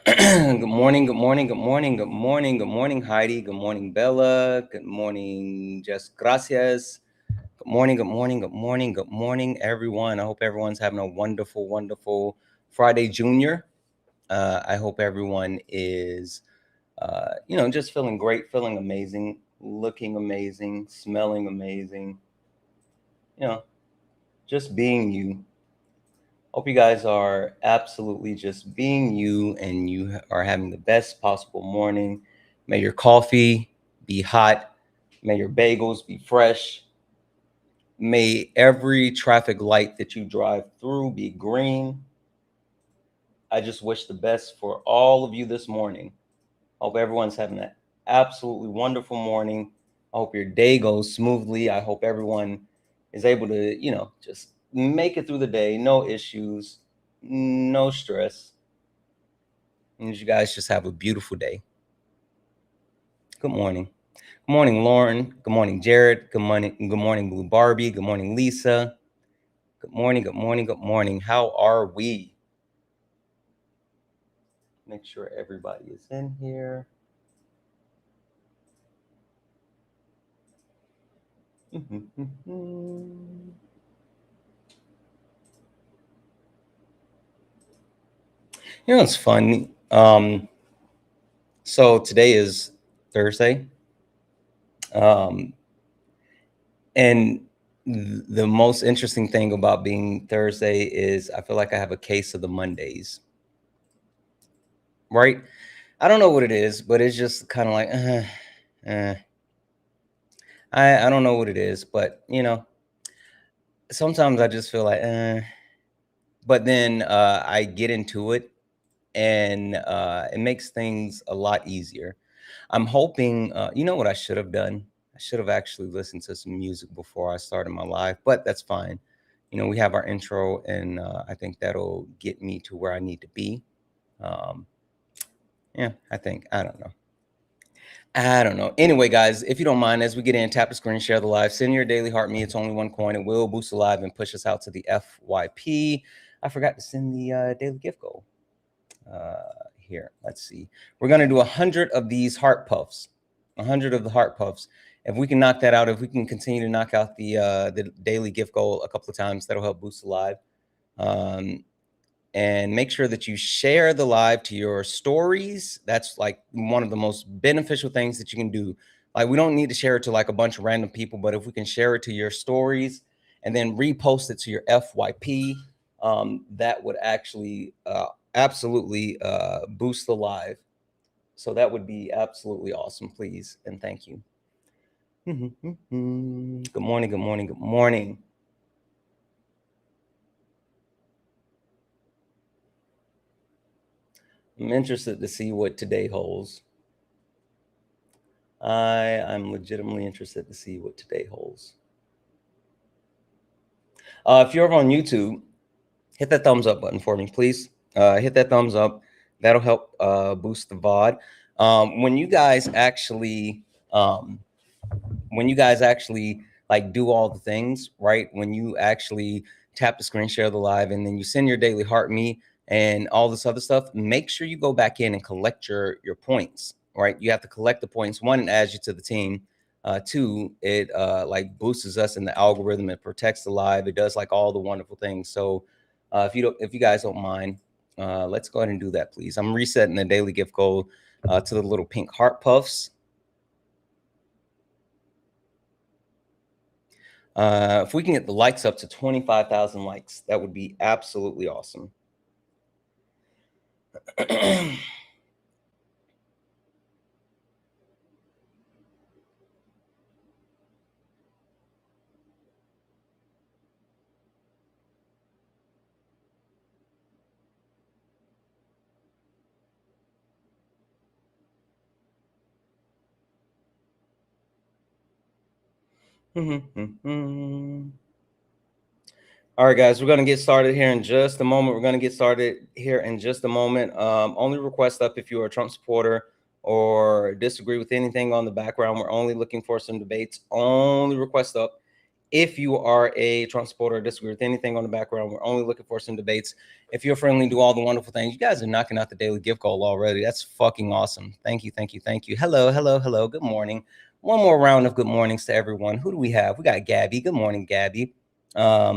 Good morning, good morning, good morning, good morning, good morning, Heidi. Good morning, Bella. Good morning, Just Gracias. Good morning, good morning, good morning, good morning, everyone. I hope everyone's having a wonderful, wonderful Friday, Junior. I hope everyone is, just feeling great, feeling amazing, looking amazing, smelling amazing, you know, just being you. Hope you guys are absolutely just being you and you are having the best possible morning. May your coffee be hot. May your bagels be fresh. May every traffic light that you drive through be green. I just wish the best for all of you this morning. Hope everyone's having an absolutely wonderful morning. I hope your day goes smoothly. I hope everyone is able to, just make it through the day. No issues, no stress. And you guys just have a beautiful day. Good morning. Good morning, Lauren. Good morning, Jared. Good morning, Blue Barbie. Good morning, Lisa. Good morning, good morning, good morning. How are we? Make sure everybody is in here. It's fun. So today is Thursday. And the most interesting thing about being Thursday is I feel like I have a case of the Mondays. Right? I don't know what it is, but it's just kind of like, I don't know what it is, but sometimes I just feel like, but then I get into it and it makes things a lot easier. I'm hoping, you know what I should have done? I should have actually listened to some music before I started my live, but that's fine. We have our intro, and I think that'll get me to where I need to be. Um, yeah, I think. I don't know. Anyway, guys, if you don't mind, as we get in, tap the screen, share the live, send your daily heart me. It's only one coin. It will boost the live and push us out to the FYP. I forgot to send the daily gift goal. Here, let's see. We're going to do 100 of these heart puffs. 100 of the heart puffs. If we can knock that out, if we can continue to knock out the daily gift goal a couple of times, that'll help boost the live. And make sure that you share the live to your stories. That's like one of the most beneficial things that you can do. Like, we don't need to share it to like a bunch of random people, but if we can share it to your stories and then repost it to your FYP, that would actually absolutely boost the live. So that would be absolutely awesome, please, and thank you. Good morning, good morning, good morning. I'm interested to see what today holds. I'm legitimately interested to see what today holds. If you're over on YouTube, hit that thumbs up button for me, please. Hit that thumbs up. That'll help boost the VOD. When you guys actually, like do all the things, right? When you actually tap the screen, share the live, and then you send your daily heart me and all this other stuff, make sure you go back in and collect your points, right? You have to collect the points. One, it adds you to the team. Two, it like boosts us in the algorithm. It protects the live. It does like all the wonderful things. So if you guys don't mind, let's go ahead and do that, please. I'm resetting the daily gift goal to the little pink heart puffs. If we can get the likes up to 25,000 likes, that would be absolutely awesome. All right, guys, we're going to get started here in just a moment. Only request up if you're a Trump supporter or disagree with anything on the background. We're only looking for some debates. Only request up. If you are a Trump supporter or disagree with anything on the background, we're only looking for some debates. If you're friendly, do all the wonderful things. You guys are knocking out the daily gift goal already. That's fucking awesome. Thank you, thank you, thank you. Hello, hello, hello. Good morning. One more round of good mornings to everyone. Who do we have? We got Gabby. Good morning, Gabby. I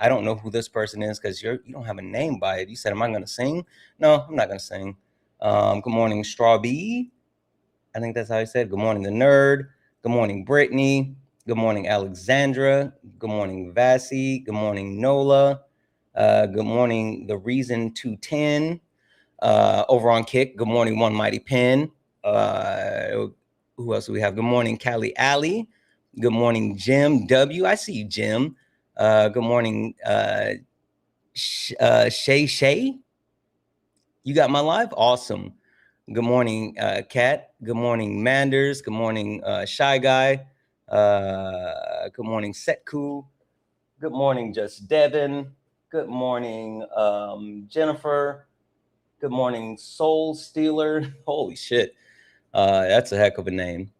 don't know who this person is because you don't have a name by it. You said, am I going to sing? No, I'm not going to sing. Good morning, Strawbee. I think that's how I said. Good morning, the nerd. Good morning, Brittany. Good morning, Alexandra. Good morning, Vassie. Good morning, Nola. Good morning, The Reason 210. Over on Kick. Good morning, One Mighty Pen. Who else do we have? Good morning, Callie Alley. Good morning, Jim W. I see you, Jim. Good morning, Shay Shay. You got my live? Awesome. Good morning, Kat. Good morning, Manders. Good morning, Shy Guy. Good morning, Setku. Good morning, Just Devin. Good morning, Jennifer. Good morning, Soul Stealer. Holy shit. That's a heck of a name.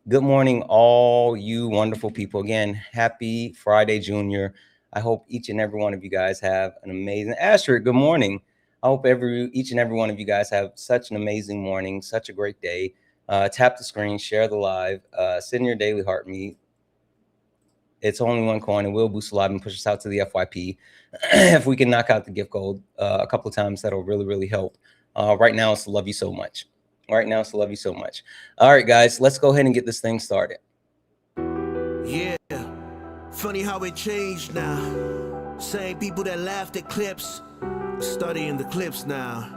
Good morning, all you wonderful people. Again, happy Friday, Junior. I hope each and every one of you guys have an amazing Astrid. Good morning. I hope each and every one of you guys have such an amazing morning, such a great day. Tap the screen, share the live, send your daily heart meet. It's only one coin, and we'll boost the live and push us out to the FYP. If we can knock out the gift gold a couple of times, that'll really, really help. Right now, it's love you so much. Right now, it's love you so much. All right, guys, let's go ahead and get this thing started. Yeah, funny how it changed now. Same people that laughed at clips, studying the clips now.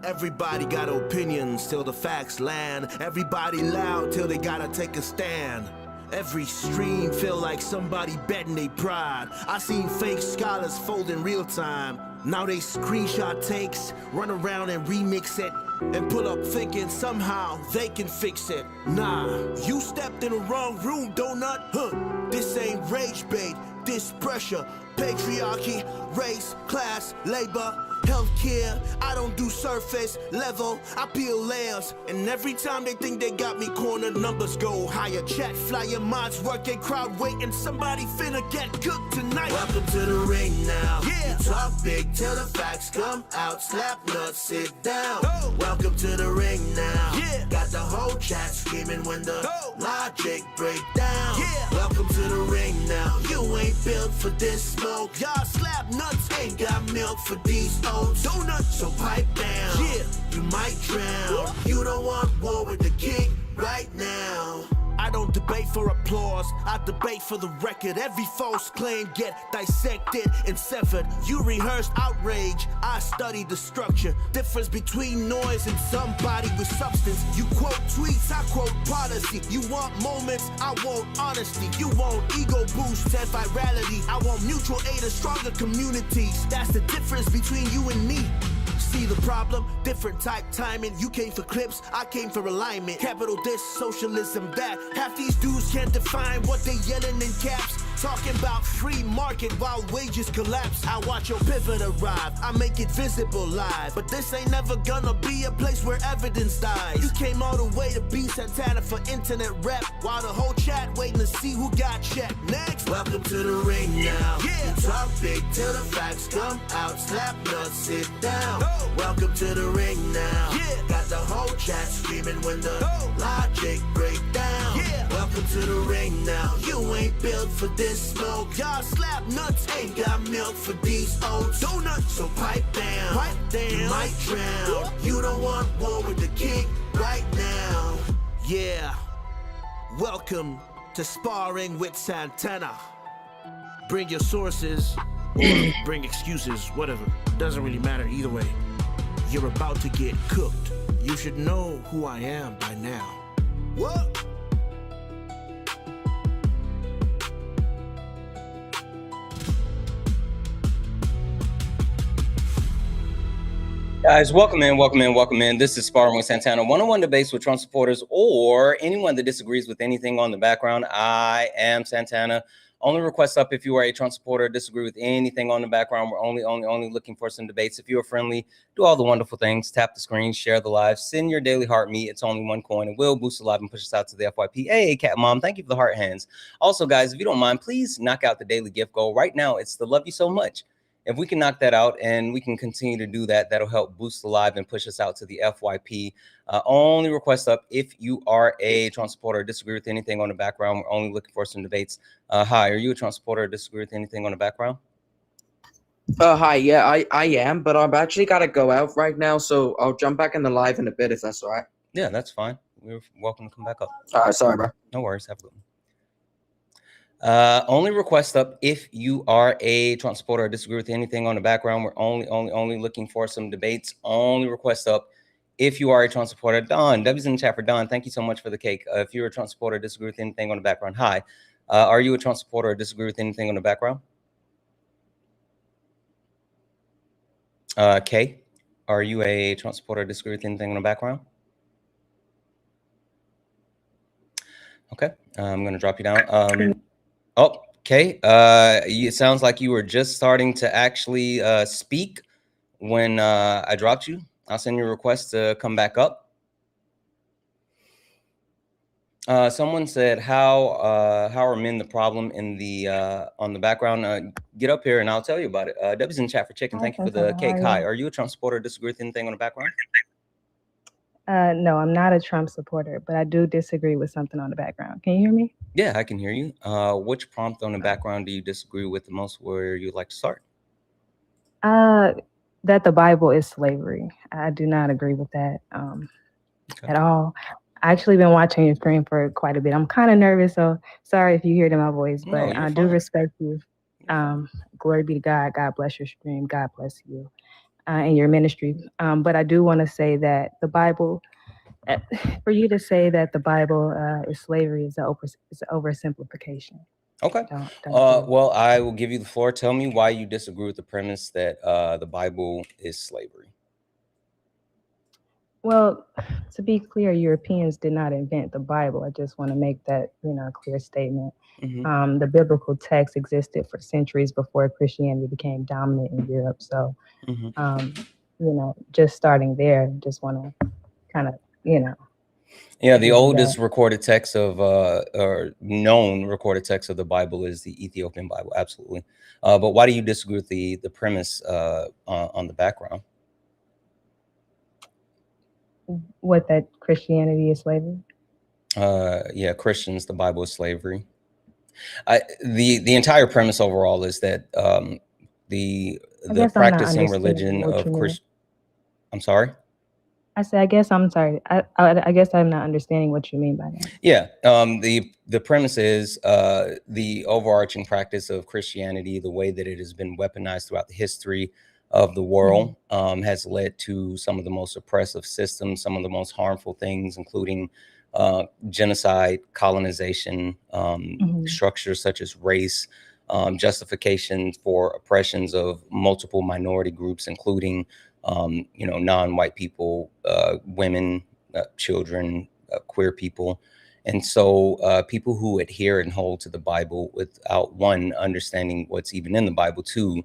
Everybody got opinions till the facts land. Everybody loud till they gotta take a stand. Every stream feel like somebody betting they pride. I seen fake scholars fold in real time. Now they screenshot takes, run around and remix it, and pull up thinking somehow they can fix it. Nah, you stepped in the wrong room, donut. This ain't rage bait, this pressure. Patriarchy, race, class, labor, healthcare. I don't do surface level, I peel layers. And every time they think they got me cornered, numbers go higher. Chat flyer mods working, crowd waiting. Somebody finna get cooked tonight. Welcome to the ring now. Yeah. You talk big till the facts come out. Slap nuts, sit down. Oh. Welcome to the ring now. Yeah. Got the whole chat screaming when the logic break down. Yeah. Welcome to the ring now. You ain't built for this smoke. Y'all slap nuts, ain't got milk for these oats. Donuts, so pipe down. Yeah, you might drown. You don't want war with the king right now. I don't debate for applause, I debate for the record. Every false claim get dissected and severed. You rehearse outrage, I study the structure. Difference between noise and somebody with substance. You quote tweets, I quote policy. You want moments, I want honesty. You want ego boost and virality. I want mutual aid and stronger communities. That's the difference between you and me. See the problem? Different type timing. You came for clips, I came for alignment. Capital this, socialism that. Half these dudes can't define what they yelling in caps. Talking about free market while wages collapse. I watch your pivot arrive, I make it visible live. But this ain't never gonna be a place where evidence dies. You came all the way to be Santana for internet rep, while the whole chat waiting to see who got checked. Next, welcome to the ring now. Yeah. You talk big till the facts come out. Slap nuts, sit down. Welcome to the ring now. Yeah. Got the whole chat screaming when the logic break down. Yeah. Welcome to the ring now. You ain't built for this smoke. Y'all slap nuts, ain't got milk for these oats. Donuts, so pipe down. Pipe down. You might drown. You don't want war with the king right now. Yeah. Welcome to Sparring with Santana. Bring your sources or bring excuses, whatever. Doesn't really matter either way. You're about to get cooked. You should know who I am by now. What? Guys, welcome in, welcome in, welcome in. This is Sparring with Santana, one-on-one debates with Trump supporters or anyone that disagrees with anything on the background. I am Santana, Only request up if you are a Trump supporter, disagree with anything on the background. We're only looking for some debates. If you are friendly, do all the wonderful things. Tap the screen, share the live, send your daily heart meat. It's only one coin. It will boost the live and push us out to the FYP. Hey, Cat Mom, thank you for the heart hands. Also, guys, if you don't mind, please knock out the daily gift goal. Right now, it's the love you so much. If we can knock that out and we can continue to do that, that'll help boost the live and push us out to the FYP. Only request up if you are a Trump supporter or disagree with anything on the background. We're only looking for some debates. Hi, are you a Trump supporter or disagree with anything on the background? Hi, yeah, I am, but I've actually got to go out right now, so I'll jump back in the live in a bit if that's all right. Yeah, that's fine. You're welcome to come back up. All right, sorry, bro. No worries. Have a good one. Only request up if you are a Trump supporter or disagree with anything on the background. We're only looking for some debates. Only request up if you are a Trump supporter. Don, W's in the chat for Don. Thank you so much for the cake. If you're a Trump supporter or disagree with anything on the background, hi. Are you a Trump supporter or disagree with anything on the background? Kay, are you a Trump supporter or disagree with anything on the background? Okay, I'm going to drop you down. Oh, okay. It sounds like you were just starting to actually speak when I dropped you. I'll send you a request to come back up. Someone said, how are men the problem in the on the background? Get up here and I'll tell you about it. W's in chat for chicken. Thank you for the cake. Hi, are you a Trump supporter or disagree with anything on the background? No, I'm not a Trump supporter, but I do disagree with something on the background. Can you hear me? Yeah, I can hear you. Which prompt on the background do you disagree with the most? Where you'd like to start? That the Bible is slavery. I do not agree with that at all. I actually been watching your stream for quite a bit. I'm kind of nervous, so sorry if you hear it in my voice, but I do respect you. Glory be to God. God bless your stream. God bless you and your ministry. But I do want to say that the Bible, for you to say that the Bible is slavery is an oversimplification. Okay. Well, I will give you the floor. Tell me why you disagree with the premise that the Bible is slavery. Well, to be clear, Europeans did not invent the Bible. I just want to make that, a clear statement. Mm-hmm. The biblical text existed for centuries before Christianity became dominant in Europe. So, just starting there, just want to kind of, Yeah, the oldest recorded text of or known recorded text of the Bible is the Ethiopian Bible. Absolutely. But why do you disagree with the premise on the background? What, that Christianity is slavery? Yeah, Christians, the Bible is slavery. The entire premise overall is that the practicing religion of Christian. I'm sorry. I said, I guess I'm sorry. I guess I'm not understanding what you mean by that. Yeah. The premise is the overarching practice of Christianity, the way that it has been weaponized throughout the history of the world, has led to some of the most oppressive systems, some of the most harmful things, including genocide, colonization, structures such as race, justification for oppressions of multiple minority groups, including non-white people, women, children, queer people. And so people who adhere and hold to the Bible without, one, understanding what's even in the Bible, two,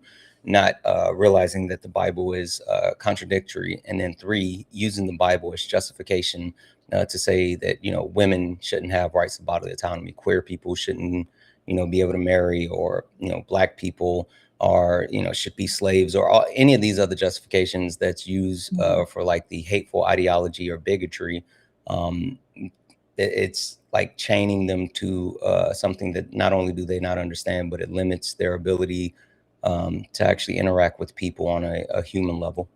not realizing that the Bible is contradictory, and then three, using the Bible as justification to say that, women shouldn't have rights to bodily autonomy, queer people shouldn't, be able to marry, or, Black people are, should be slaves, or any of these other justifications that's used for like the hateful ideology or bigotry. It's like chaining them to something that not only do they not understand, but it limits their ability to actually interact with people on a human level.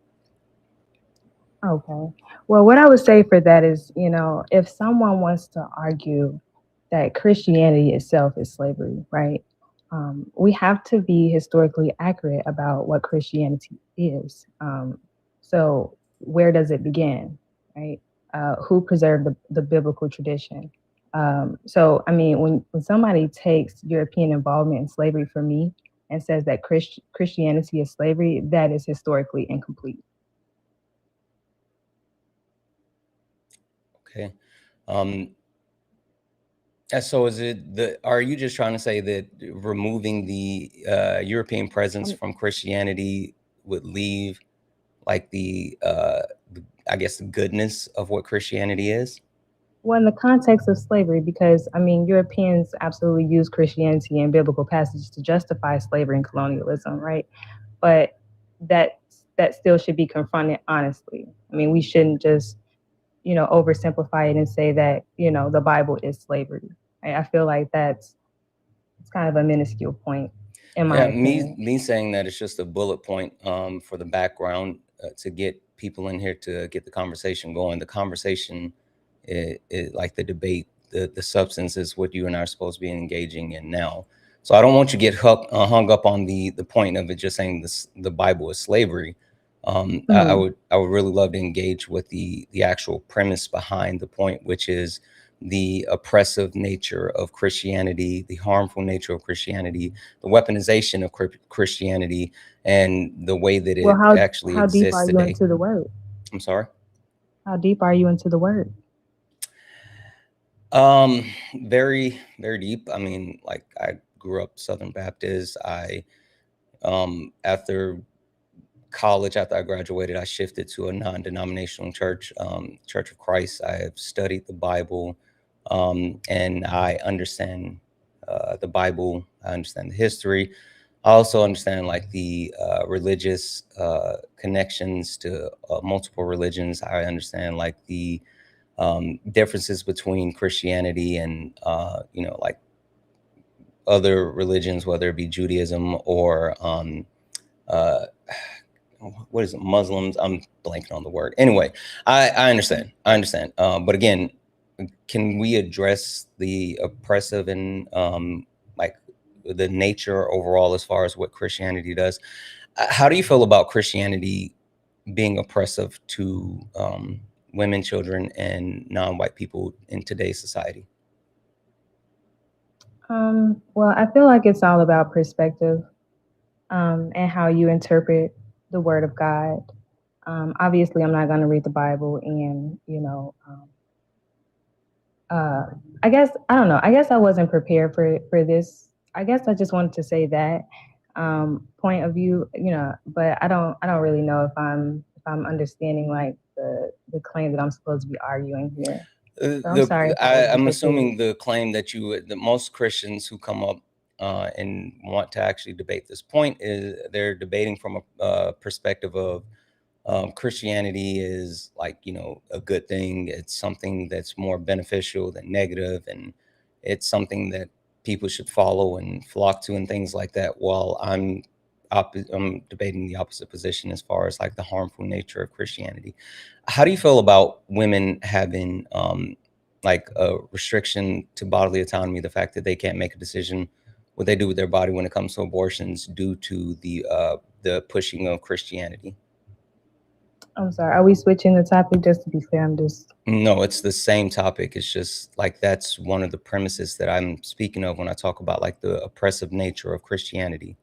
Okay. Well, what I would say for that is, if someone wants to argue that Christianity itself is slavery, right? We have to be historically accurate about what Christianity is. So where does it begin, right? Who preserved the biblical tradition? So, I mean, when somebody takes European involvement in slavery for me and says that Christianity is slavery, that is historically incomplete. Okay. So is it are you just trying to say that removing the European presence from Christianity would leave like I guess the goodness of what Christianity is? Well, in the context of slavery, because I mean, Europeans absolutely use Christianity and biblical passages to justify slavery and colonialism, right? But that that still should be confronted honestly. I mean, we shouldn't just oversimplify it and say that the Bible is slavery. I feel like it's kind of a minuscule point, in my Yeah, opinion. me saying that it's just a bullet point for the background to get people in here to get the conversation going. The conversation, like the debate, the substance is what you and I are supposed to be engaging in now. So I don't want you to get hung up on the point of it just saying the Bible is slavery. I would really love to engage with the actual premise behind the point, which is the oppressive nature of Christianity, the harmful nature of Christianity, the weaponization of Christianity, and the way that Well, it actually how deep exists are you today. into the word? I'm sorry. How deep are you into the word? Very, very deep. I mean, like I grew up Southern Baptist. After college, after I graduated, I shifted to a non-denominational church, Church of Christ. I have studied the Bible, and I understand the Bible. I understand the history. I also understand like the religious connections to multiple religions. I understand like the differences between Christianity and like other religions, whether it be Judaism or what is it, Muslims? I'm blanking on the word. Anyway, I understand. But again, can we address the oppressive and like the nature overall as far as what Christianity does? How do you feel about Christianity being oppressive to women, children, and non-white people in today's society? Well, I feel like it's all about perspective, and how you interpret the Word of God. Obviously, I'm not going to read the Bible and I guess I don't know. I guess I wasn't prepared for this. I guess I just wanted to say that point of view, but I don't really know if I'm understanding like the claim that I'm supposed to be arguing here. So I'm sorry if I wasn't I'm prepared. assuming the claim that the most Christians who come up and want to actually debate this point is they're debating from a perspective of Christianity is like, a good thing. It's something that's more beneficial than negative, and it's something that people should follow and flock to and things like that. While I'm debating the opposite position as far as like the harmful nature of Christianity. How do you feel about women having like a restriction to bodily autonomy, the fact that they can't make a decision what they do with their body when it comes to abortions due to the pushing of Christianity? I'm sorry. Are we switching the topic? Just to be fair, I'm just. No, it's the same topic. It's just like that's one of the premises that I'm speaking of when I talk about like the oppressive nature of Christianity.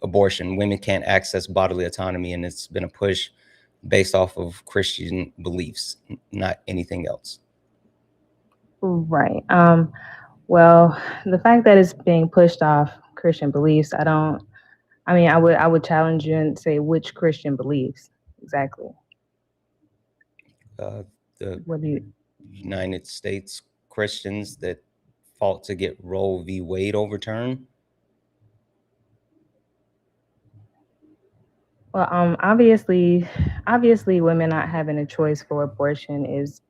Abortion, women can't access bodily autonomy, and it's been a push based off of Christian beliefs, not anything else. Right. Well, the fact that it's being pushed off Christian beliefs, I would challenge you and say which Christian beliefs exactly. The What do you? United States Christians that fought to get Roe v. Wade overturned. Well, obviously, women not having a choice for abortion is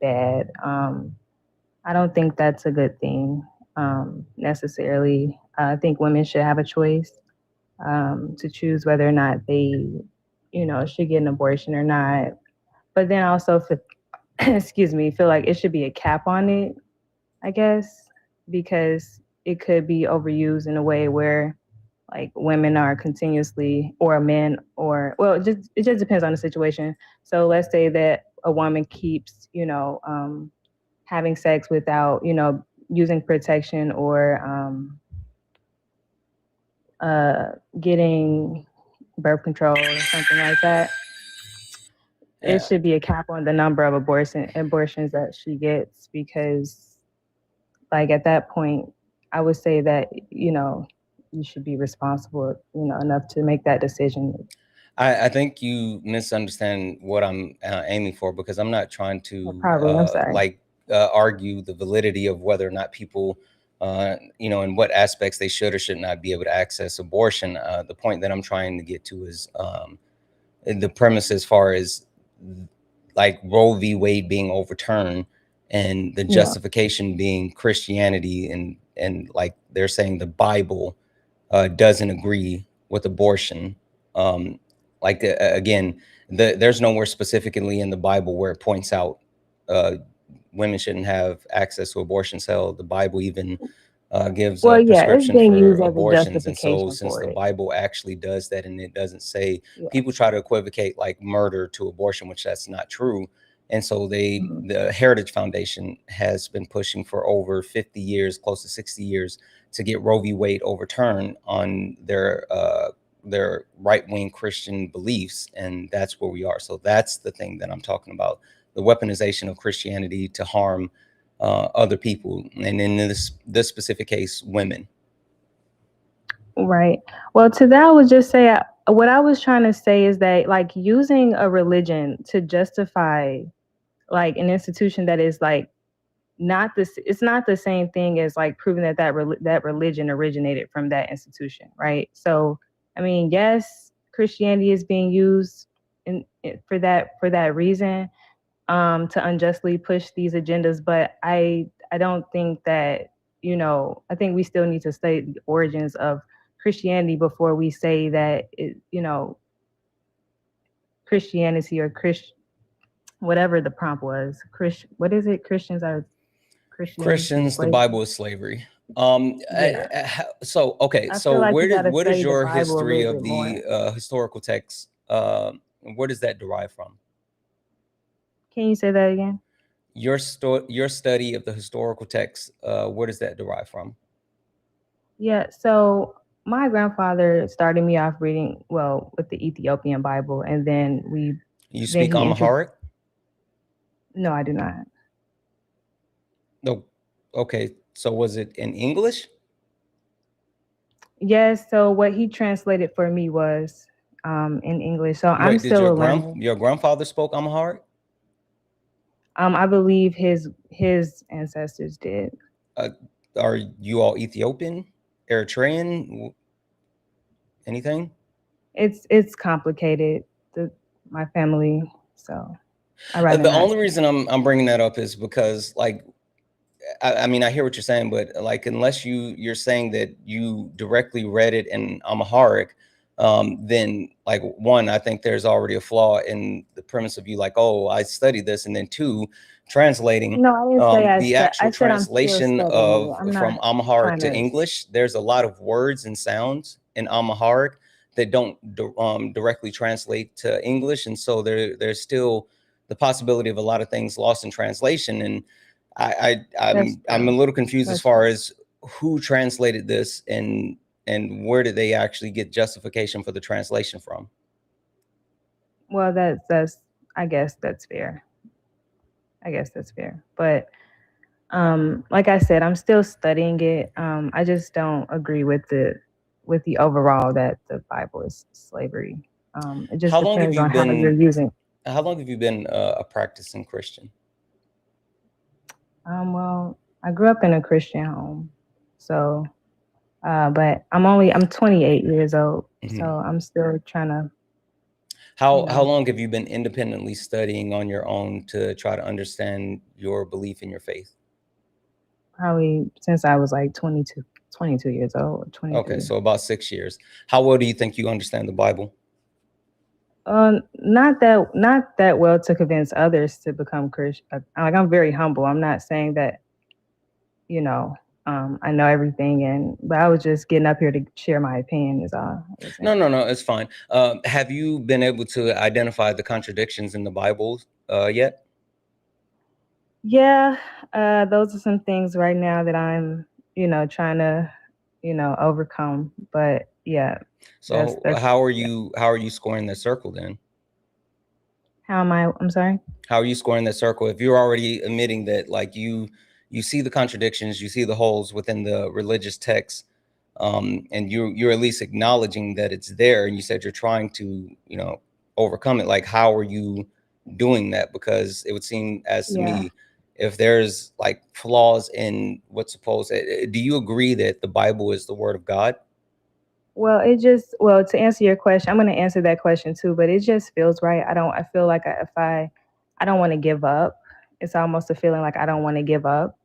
bad. I don't think that's a good thing necessarily. I think women should have a choice to choose whether or not they, should get an abortion or not. But then also, excuse me, feel like it should be a cap on it, I guess, because it could be overused in a way where like women are continuously or men or well it just depends on the situation. So let's say that a woman keeps having sex without using protection or getting birth control or something like that. Yeah. It should be a cap on the number of abortions that she gets, because like at that point, I would say that, you know, you should be responsible, you know, enough to make that decision. I think you misunderstand what I'm aiming for, because I'm not trying to Probably, I'm sorry. argue the validity of whether or not people, you know, in what aspects they should or should not be able to access abortion. The point that I'm trying to get to is the premise as far as like Roe v. Wade being overturned and the Yeah. justification being Christianity, and like they're saying the Bible doesn't agree with abortion. Again, there's nowhere specifically in the Bible where it points out women shouldn't have access to abortion. So the Bible even gives Well, a yeah, it's prescription being for used as a abortions. And so justification since for the it. Bible actually does that, and it doesn't say, Yeah. people try to equivocate like murder to abortion, which that's not true. And so Mhm. the Heritage Foundation has been pushing for over 50 years, close to 60 years, to get Roe v. Wade overturned on their right-wing Christian beliefs. And that's where we are. So that's the thing that I'm talking about, the weaponization of Christianity to harm other people, and in this specific case, women. Right. Well, to that, I would just say what I was trying to say is that, like, using a religion to justify like an institution that is like not this, it's not the same thing as like proving that that religion originated from that institution, right? So, I mean, yes, Christianity is being used for that reason, to unjustly push these agendas, but I don't think that, you know, I think we still need to study the origins of Christianity before we say that it, you know, Christianity or whatever the prompt was, what is it? Christianity Christians, the slavery. Bible is slavery. Yeah, So okay, I so feel like you got to what is study the your Bible a history little of bit the more. historical text? Where does that derive from? Can you say that again? Your study of the historical text, where does that derive from? Yeah, so my grandfather started me off reading, well, with the Ethiopian Bible, and then You then speak he introduced. Amharic? No, I do not. No. Okay, so was it in English? Yes, so what he translated for me was in English. So I'm Wait, did still a learner. your grandfather spoke Amharic? I believe his ancestors did. Uh, are you all Ethiopian, Eritrean, anything? It's complicated, my family, so I'd rather The not only say. reason I'm bringing that up is because, like, I mean, I hear what you're saying, but like, unless you're saying that you directly read it in Amharic, then like, one, I think there's already a flaw in the premise of you, like, oh, I studied this, and then two, translating No, I didn't say the actual I said I'm still translation studying of it. I'm from not Amharic trying to to. English. There's a lot of words and sounds in Amharic that don't directly translate to English, and so there's still the possibility of a lot of things lost in translation. And That's I'm a true. little confused as That's far true. as who translated this, and where did they actually get justification for the translation from? Well, that's I guess that's fair. I guess that's fair. But like I said, I'm still studying it. I just don't agree with the overall that the Bible is slavery. It just How long have depends you on how you're been using. how long have you been a practicing Christian? Well, I grew up in a Christian home, so but I'm 28 years old, so Mhm. I'm still trying to, How long have you been independently studying on your own to try to understand your belief in your faith? probably since I was like 22 years old, Okay, 23. so about 6 years. How well do you think you understand the Bible? Not that well to convince others to become Christian. Like, I'm very humble. I'm not saying that, you know, I know everything, but I was just getting up here to share my opinion. Is all I was saying. No, it's fine. Have you been able to identify the contradictions in the Bible yet? Yeah, those are some things right now that I'm, trying to, overcome. But yeah, that's So that's yeah. how are you scoring that circle then? How am I? I'm sorry. How are you scoring that circle if you're already admitting that, like, you you see the contradictions, you see the holes within the religious text, and you're at least acknowledging that it's there, and you said you're trying to, you know, overcome it. Like, how are you doing that? Because it would seem as to me, if there's like flaws in what's supposed, do you agree that the Bible is the word of God? Well, to answer your question, I'm going to answer that question too, but it just feels right. I feel like I don't want to give up. It's almost a feeling like I don't want to give up.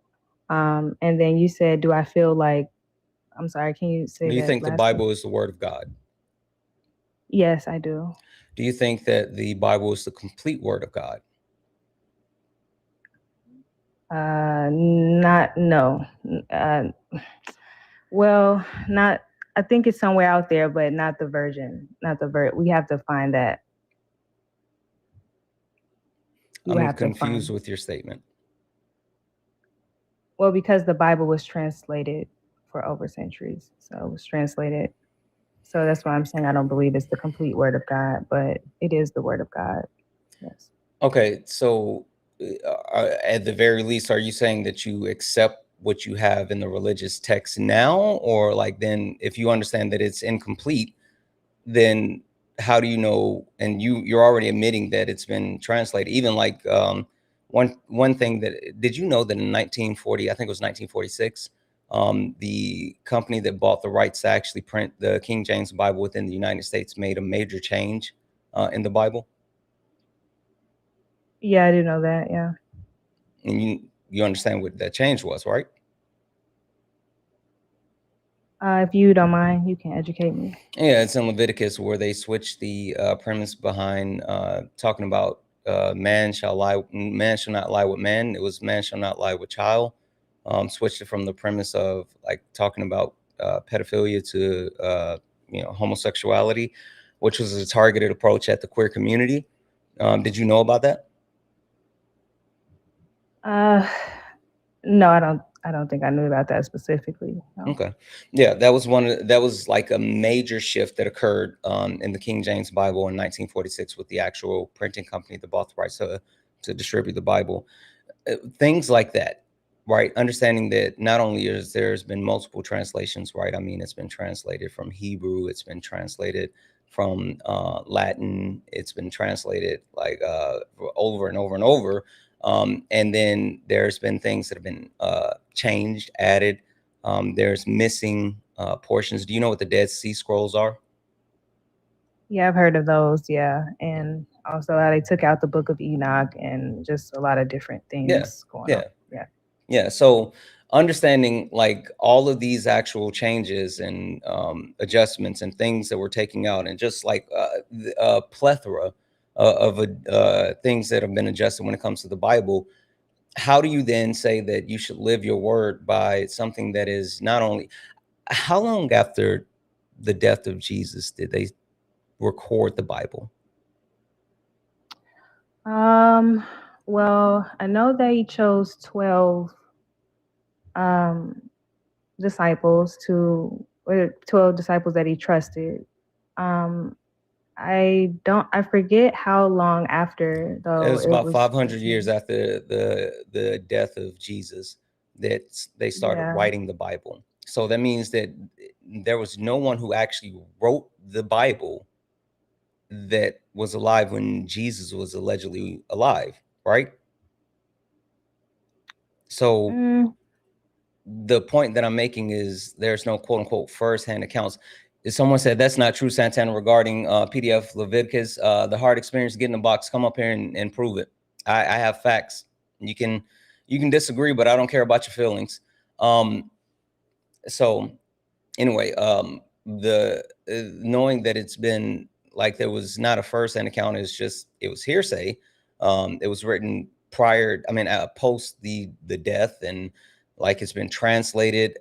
And then you said, do I feel like, I'm sorry, can you say Do you that think the last Bible one? is the word of God? Yes, I do. Do you think that the Bible is the complete word of God? Not, no. Well, not, I think it's somewhere out there, but not the version, we have to find that. I'm confused with your statement. Well, because the Bible was translated for over centuries. So it was translated. So that's why I'm saying I don't believe it's the complete word of God, but it is the word of God. Yes. Okay, so at the very least, are you saying that you accept what you have in the religious text now? Or like, then if you understand that it's incomplete, then how do you know? And you're already admitting that it's been translated. Even like one thing that, did you know that in 1940, I think it was 1946, the company that bought the rights to actually print the King James Bible within the United States made a major change in the Bible? Yeah, I do know that. Yeah. And you understand what that change was, right? If you don't mind, you can educate me. Yeah, it's in Leviticus where they switched the premise behind talking about man shall not lie with man. It was man shall not lie with child. Switched it from the premise of like talking about pedophilia to homosexuality, which was a targeted approach at the queer community. Did you know about that? No, I don't think I knew about that specifically. No. Okay. Yeah, that was like a major shift that occurred in the King James Bible in 1946 with the actual printing company that bought the rights to distribute the Bible. Things like that, right? Understanding that not only there's been multiple translations, right? I mean, it's been translated from Hebrew, it's been translated from Latin, it's been translated like over and over and over. And then there's been things that have been changed, added. There's missing portions. Do you know what the Dead Sea Scrolls are? Yeah, I've heard of those. Yeah. And also how they took out the book of Enoch and just a lot of different things going on. Yeah. So understanding like all of these actual changes and adjustments and things that we're taking out, and just like a plethora of things that have been adjusted when it comes to the Bible, how do you then say that you should live your word by something that is not only, how long after the death of Jesus did they record the Bible? Well, I know they chose 12 disciples or 12 disciples that he trusted. I forget how long after though. It was about 500 years after the death of Jesus that they started writing the Bible. So that means that there was no one who actually wrote the Bible that was alive when Jesus was allegedly alive, right? So the point that I'm making is there's no quote unquote firsthand accounts. If someone said that's not true, Santana, regarding PDF Leviticus, the hard experience, get in the box, come up here and prove it. I have facts. You can disagree, but I don't care about your feelings. So anyway, the knowing that it's been like there was not a first-hand account, is just, it was hearsay. It was written prior, I mean, post the death, and like it's been translated.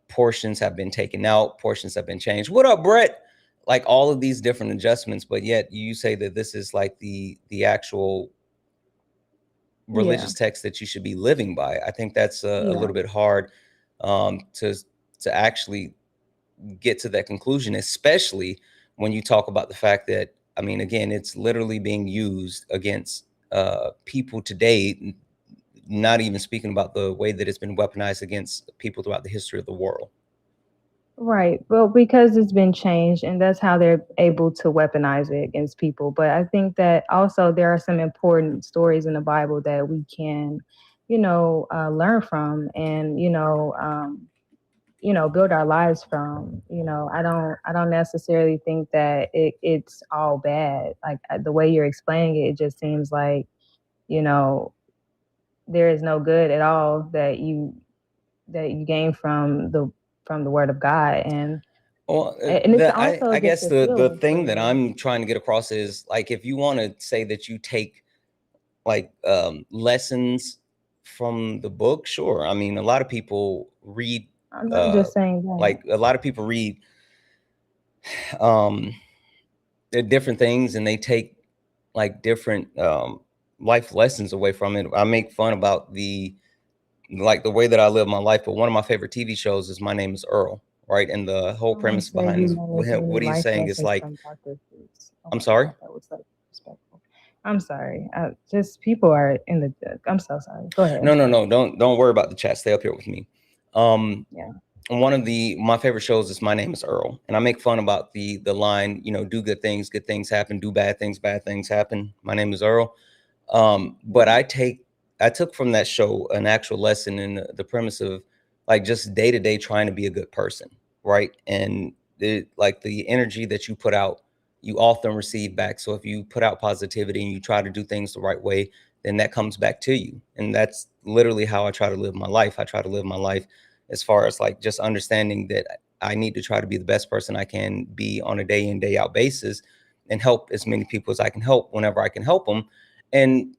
Portions have been taken out, portions have been changed. What up, Brett? Like all of these different adjustments, but yet you say that this is like the actual religious text that you should be living by. I think that's a little bit hard to actually get to that conclusion, especially when you talk about the fact that, I mean, again, it's literally being used against people today not even speaking about the way that it's been weaponized against people throughout the history of the world. Right. Well, because it's been changed, and that's how they're able to weaponize it against people. But I think that also there are some important stories in the Bible that we can, learn from, and build our lives from. I don't necessarily think that it's all bad. Like the way you're explaining it, it just seems like, you know, there is no good at all that you gain from the word of God. And it's also I just guess a the feeling for thing that me. I'm trying to get across is like, if you want to say that you take like lessons from the book, sure. I mean, a lot of people read I'm not just saying that. like a lot of people read um different things, and they take like different life lessons away from it. I make fun about the way that I live my life, but one of my favorite TV shows is My Name is Earl, right? And the whole Someone premise said behind you is know there's any what he's life saying is lessons like, from Dr. Seuss. Oh I'm my sorry. God, that was like respectful. I'm sorry. Just people are in the. I'm so sorry. Go ahead. No, don't worry about the chat. Stay up here with me. Yeah. One of my favorite shows is My Name is Earl, and I make fun about the line, do good things happen, do bad things happen. My name is Earl. But I took from that show an actual lesson in the premise of like just day to day trying to be a good person, right? And the energy that you put out, you often receive back. So if you put out positivity and you try to do things the right way, then that comes back to you. And that's literally how I try to live my life. I try to live my life as far as like just understanding that I need to try to be the best person I can be on a day in, day out basis, and help as many people as I can help whenever I can help them. And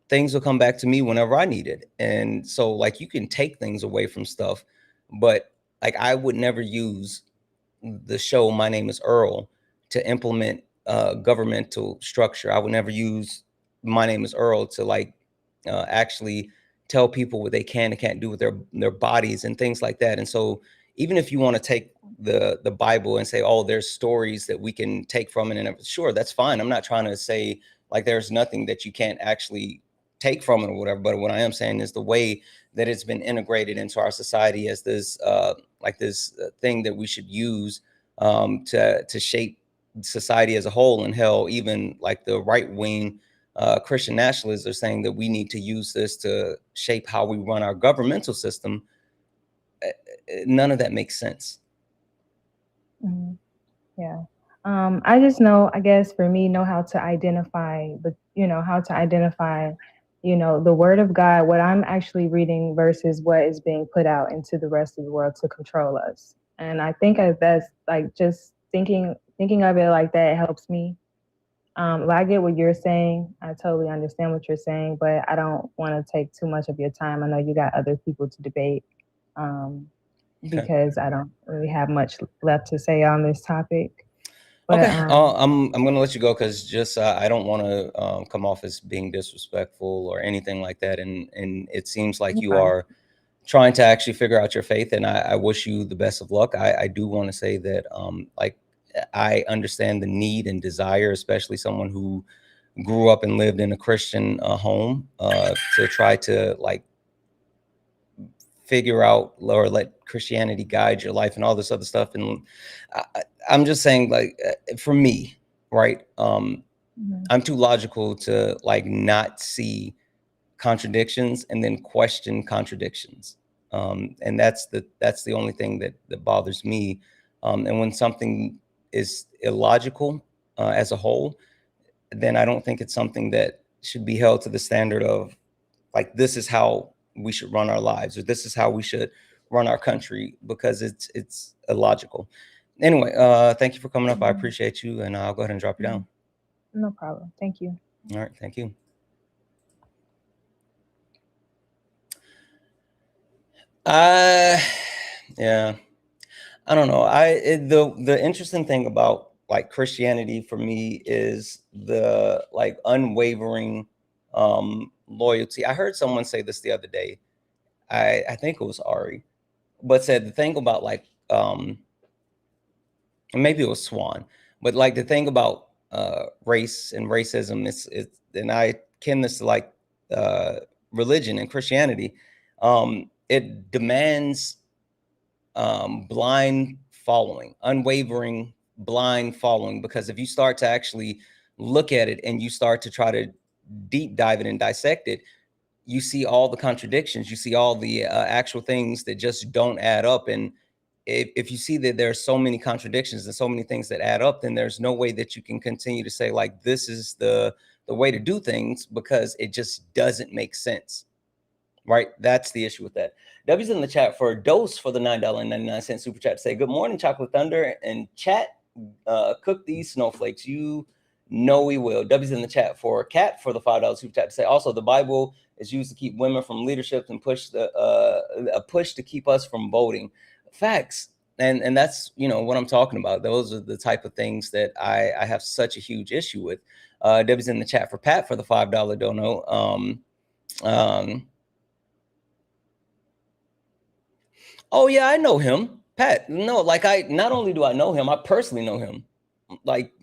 things will come back to me whenever I need it. And so like you can take things away from stuff, but like I would never use the show My Name is Earl to implement governmental structure. I would never use My Name is Earl to like actually tell people what they can and can't do with their bodies and things like that. And so even if you want to take the Bible and say, oh, there's stories that we can take from it, and sure, that's fine. I'm not trying to say like there's nothing that you can't actually take from it or whatever. But what I am saying is the way that it's been integrated into our society as this thing that we should use to shape society as a whole. And hell, even like the right wing Christian nationalists are saying that we need to use this to shape how we run our governmental system. None of that makes sense. Mm-hmm. Yeah. I just know, I guess for me, know how to identify, the word of God, what I'm actually reading versus what is being put out into the rest of the world to control us. And I think that's like just thinking of it like that helps me. I get what you're saying. I totally understand what you're saying, but I don't want to take too much of your time. I know you got other people to debate. Because I don't really have much left to say on this topic. But, okay, I'm gonna let you go because just I don't want to come off as being disrespectful or anything like that. And it seems like you are trying to actually figure out your faith, and I wish you the best of luck. I do want to say that like I understand the need and desire, especially someone who grew up and lived in a Christian home, to try to like figure out or let Christianity guide your life and all this other stuff. And I'm just saying, like, for me, right? I'm too logical to like not see contradictions and then question contradictions. And that's the only thing that bothers me. And when something is illogical as a whole, then I don't think it's something that should be held to the standard of like, this is how we should run our lives, or this is how we should run our country, because it's illogical. Anyway, thank you for coming up. I appreciate you, and I'll go ahead and drop you down. No problem. Thank you. All right, thank you. Yeah, I don't know. The interesting thing about like Christianity for me is the like unwavering loyalty. I heard someone say this the other day. I think it was Ari, but said the thing about like maybe it was Swan, but like the thing about race and racism is and I kin this to like religion and Christianity. It demands blind following, unwavering blind following, because if you start to actually look at it and you start to try to deep dive it and dissect it, you see all the contradictions, you see all the actual things that just don't add up. And if you see that there's so many contradictions and so many things that add up, then there's no way that you can continue to say like this is the way to do things, because it just doesn't make sense. Right? That's the issue with that. W's in the chat for a dose for the $9.99 super chat to say, good morning, Chocolate Thunder. And chat, cook these snowflakes. You know we will. W's in the chat for Cat for the $5 super chat to say, also, the Bible is used to keep women from leadership and push a push to keep us from voting. Facts. And that's, you know, what I'm talking about. Those are the type of things that I have such a huge issue with. W's in the chat for Pat for the $5 dono. Oh yeah, I know him, Pat. No, like not only do I know him, I personally know him. Like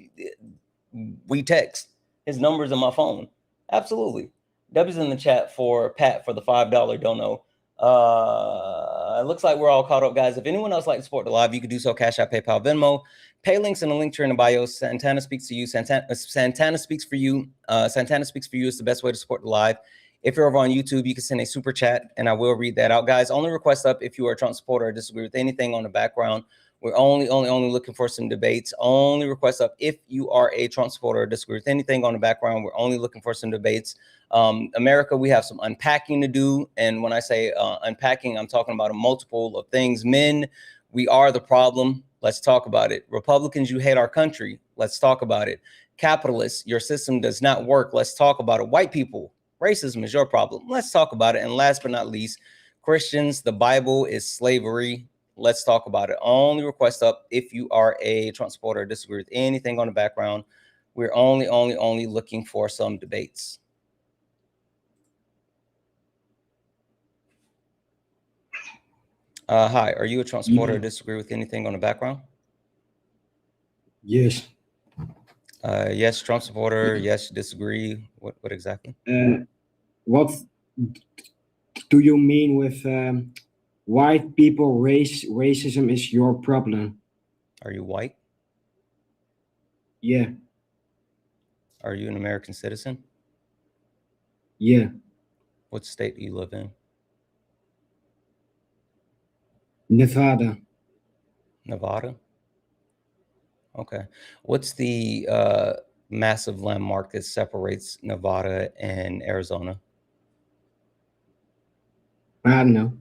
we text. His number's on my phone. Absolutely. W's in the chat for Pat for the $5 dono. It looks like we're all caught up, guys. If anyone else like to support the live, you can do so. Cash App, PayPal, Venmo. Pay links in the link tree in the bio. Santana speaks to you. Santana speaks for you. Santana speaks for you is the best way to support the live. If you're over on YouTube, you can send a super chat and I will read that out. Guys, only request up if you are a Trump supporter or disagree with anything on the background. We're only looking for some debates. Only request up if you are a Trump supporter or disagree with anything on the background. We're only looking for some debates. America, we have some unpacking to do. And when I say unpacking, I'm talking about a multiple of things. Men, we are the problem. Let's talk about it. Republicans, you hate our country. Let's talk about it. Capitalists, your system does not work. Let's talk about it. White people, racism is your problem. Let's talk about it. And last but not least, Christians, the Bible is slavery. Let's talk about it. Only request up if you are a Trump supporter or disagree with anything on the background. We're only looking for some debates. Hi, are you a Trump supporter or disagree with anything on the background? Yes. Yes, Trump supporter. Yes, disagree. What exactly? What do you mean with white people racism is your problem? Are you white? Yeah. Are you an American citizen? Yeah. What state do you live in? Nevada. Nevada? Okay. What's the massive landmark that separates Nevada and Arizona? I don't know.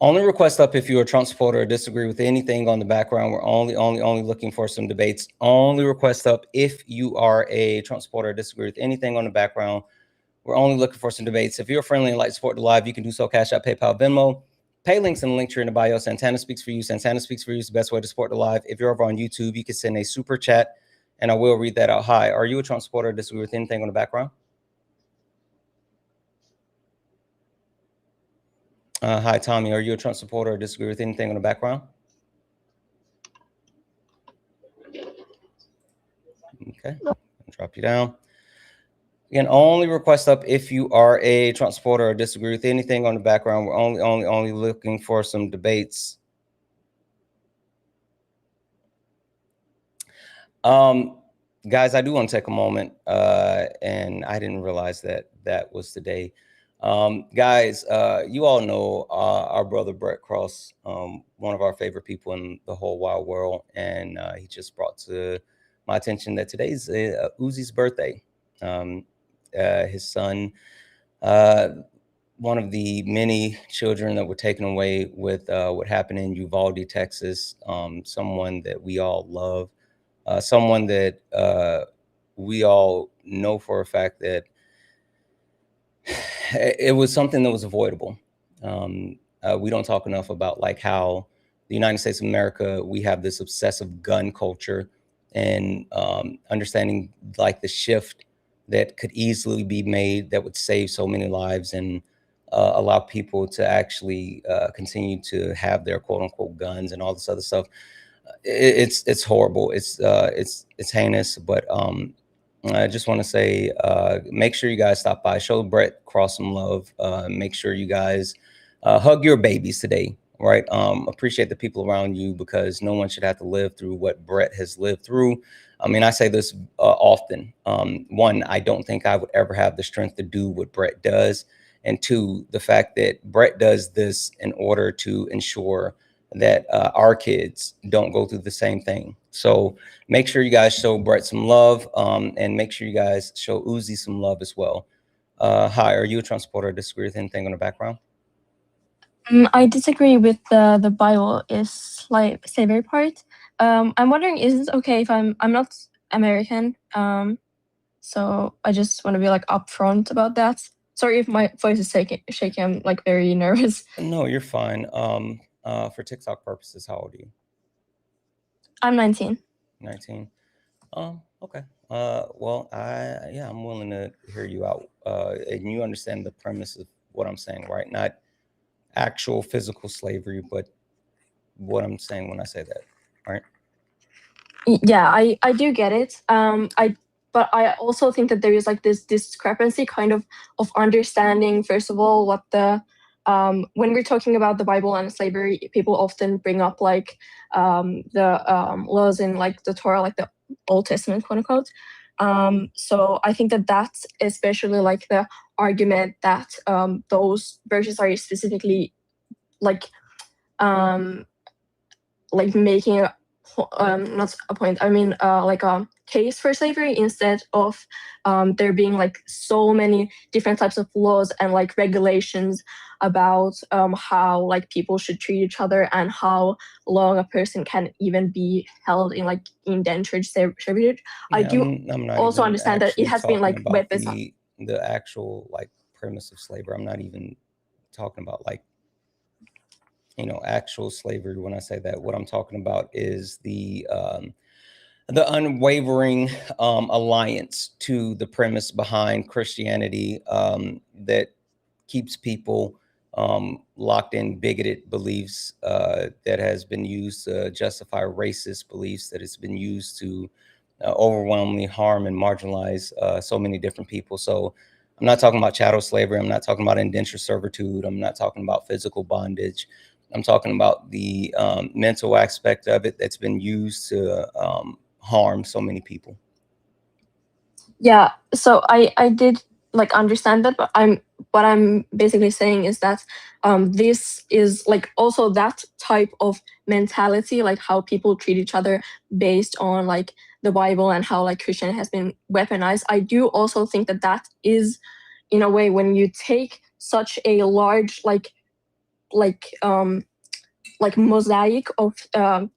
Only request up if you're a Trump supporter or disagree with anything on the background. We're only looking for some debates. Only request up if you are a Trump supporter or disagree with anything on the background. We're only looking for some debates. If you're friendly and like to support the live, you can do so. Cash App, PayPal, Venmo. Pay links in the link tree in the bio. Santana speaks for you. Santana speaks for you is the best way to support the live. If you're over on YouTube, you can send a super chat and I will read that out. Hi, are you a Trump supporter or disagree with anything on the background? Hi, Tommy, are you a Trump supporter or disagree with anything on the background? Okay, I'll drop you down. Again, only request up if you are a Trump supporter or disagree with anything on the background. We're only looking for some debates. Guys, I do want to take a moment, and I didn't realize that was today. Guys, you all know our brother Brett Cross, one of our favorite people in the whole wide world, and he just brought to my attention that today's Uzi's birthday. His son, one of the many children that were taken away with what happened in Uvalde, Texas, someone that we all love, someone that we all know for a fact that it was something that was avoidable. We don't talk enough about like how the United States of America, we have this obsessive gun culture, and understanding like the shift that could easily be made that would save so many lives and allow people to actually continue to have their quote unquote guns and all this other stuff. It's horrible. It's heinous, but I just want to say, make sure you guys stop by, show Brett Cross some love. Make sure you guys hug your babies today, right? Appreciate the people around you, because no one should have to live through what Brett has lived through. I mean, I say this often. One, I don't think I would ever have the strength to do what Brett does. And two, the fact that Brett does this in order to ensure that our kids don't go through the same thing. So make sure you guys show Brett some love, and make sure you guys show Uzi some love as well. Hi, are you a Trump supporter or disagree with anything on the background? I disagree with the Bible is like slavery part. I'm wondering, is it okay if I'm not American? So I just want to be like upfront about that. Sorry if my voice is shaking. I'm like very nervous. No, you're fine. For TikTok purposes, how old are you? I'm 19. 19. Okay. Well, I'm willing to hear you out. And you understand the premise of what I'm saying, right? Not actual physical slavery, but what I'm saying when I say that, right? Yeah, I do get it. But I also think that there is like this discrepancy kind of understanding, first of all, what the when we're talking about the Bible and slavery, people often bring up like the laws in like the Torah, like the Old Testament, quote unquote. So I think that that's especially like the argument that those verses are specifically like making a not a point, I mean like a case for slavery, instead of there being like so many different types of laws and like regulations about how like people should treat each other and how long a person can even be held in like indentured servitude. Yeah, I do I'm not also even understand that it actually has been like talking about weaponized. the actual like premise of slavery. I'm not even talking about like, actual slavery. When I say that, what I'm talking about is the unwavering alliance to the premise behind Christianity, that keeps people locked in bigoted beliefs, that has been used to justify racist beliefs, that has been used to overwhelmingly harm and marginalize so many different people. So I'm not talking about chattel slavery. I'm not talking about indentured servitude. I'm not talking about physical bondage. I'm talking about the mental aspect of it that's been used to harm so many people. Yeah, so I did like understand that, but what I'm basically saying is that this is like also that type of mentality, like how people treat each other based on like the Bible and how like Christianity has been weaponized. I do also think that that is, in a way, when you take such a large like mosaic of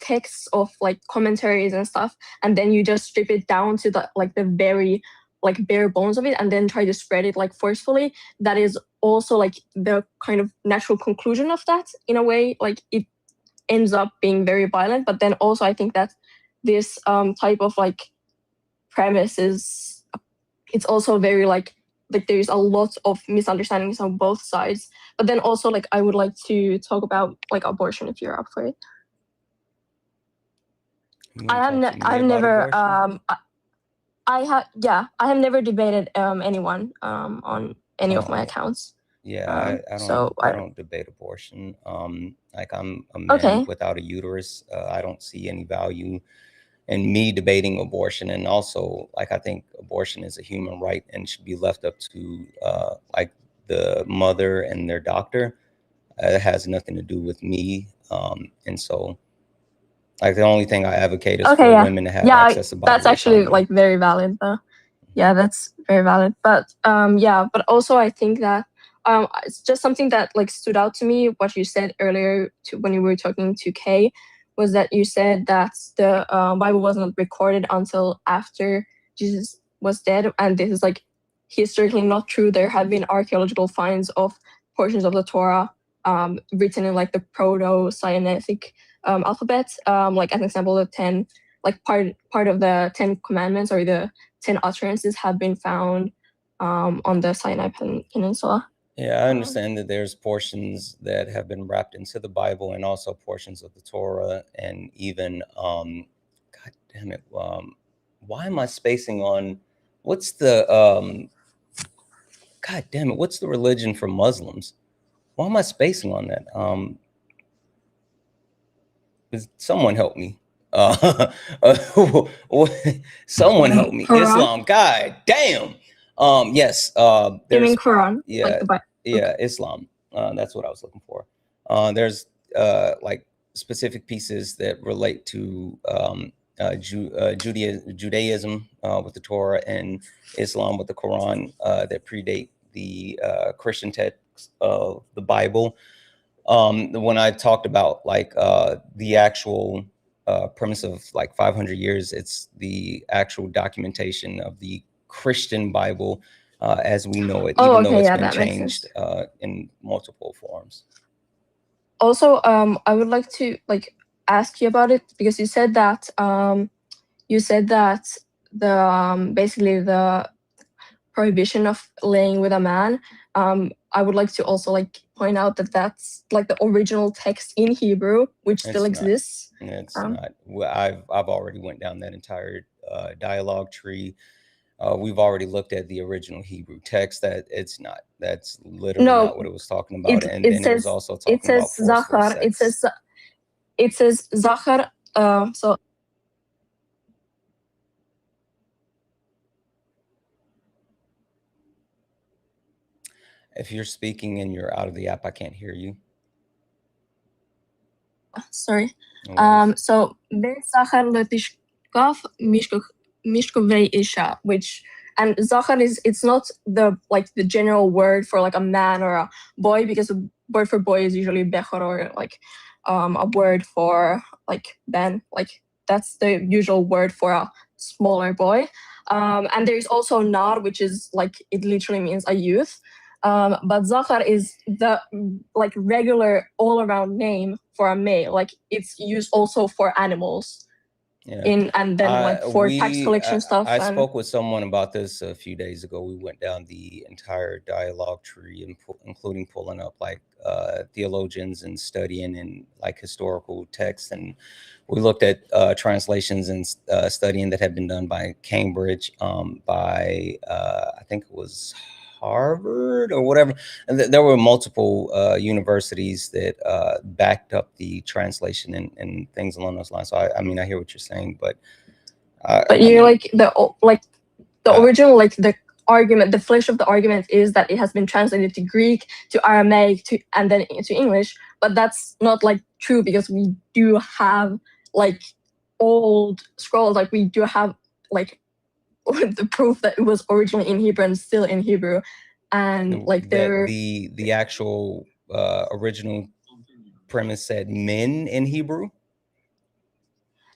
texts of like commentaries and stuff, and then you just strip it down to the very like bare bones of it, and then try to spread it like forcefully. That is also like the kind of natural conclusion of that, in a way. Like it ends up being very violent, but then also I think that this type of like premise is, it's also very like there's a lot of misunderstandings on both sides. But then also like I would like to talk about like abortion, if you're up for it. I've never I have never debated anyone on any of my accounts. Yeah, I don't debate abortion. Like I'm a man Okay. without a uterus. I don't see any value in me debating abortion. And also, like, I think abortion is a human right and should be left up to like the mother and their doctor. It has nothing to do with me. And so, like, the only thing I advocate is for women to have access to bodily that's actually autonomy. like very valid though. Yeah, that's very valid. But but also I think that it's just something that like stood out to me, what you said earlier when you were talking to Kay, was that you said that the Bible wasn't recorded until after Jesus was dead, and this is like historically not true. There have been archaeological finds of portions of the Torah written in like the Proto-Sinaitic alphabet. Like as an example, the 10, like part of the 10 commandments or the 10 utterances have been found on the Sinai Peninsula. Yeah, I understand that there's portions that have been wrapped into the Bible and also portions of the Torah, and even, God damn it, why am I spacing on what's the God damn it, what's the religion for Muslims? Why am I spacing on that? Someone help me. Someone help me. Quran? Islam. God damn. Yes. You There's mean Quran? yeah, Like the Bible? yeah, Islam. That's what I was looking for. There's like specific pieces that relate to Judaism with the Torah and Islam with the Quran that predate the Christian text of the Bible. When I talked about like the actual premise of like 500 years, it's the actual documentation of the Christian Bible as we know it, even though it's been changed in multiple forms. Also, I would like to like ask you about it because you said that the basically the prohibition of laying with a man. I would like to also like point out that that's like the original text in Hebrew, which still exists. It's not. Well, I've already went down that entire dialogue tree. We've already looked at the original Hebrew text. That it's not. That's literally not what it was talking about. And then it was also talking about forceful sex. It says Zachar. So. If you're speaking and you're out of the app, I can't hear you. Sorry. So Zachar Letishkov Mishkovei Isha, which and Zachar it's not the like the general word for like a man or a boy, because a word for boy is usually Bechor, or like a word for like Ben, like that's the usual word for a smaller boy. And there's also Nar, which is like it literally means a youth. But Zachar is the like regular all-around name for a male. Like it's used also for animals. Yeah. And then like for tax collection stuff. I spoke with someone about this a few days ago. We went down the entire dialogue tree, including pulling up like theologians and studying and like historical texts, and we looked at translations and studying that had been done by Cambridge, by I think it was Harvard or whatever. And there were multiple universities that backed up the translation and things along those lines. So I mean, I hear what you're saying, but you're like the original, like the argument, the flesh of the argument is that it has been translated to Greek, to Aramaic, and then to English. But that's not like true, because we do have like old scrolls, like we do have like the proof that it was originally in Hebrew and still in Hebrew, and like the actual original premise said men in Hebrew.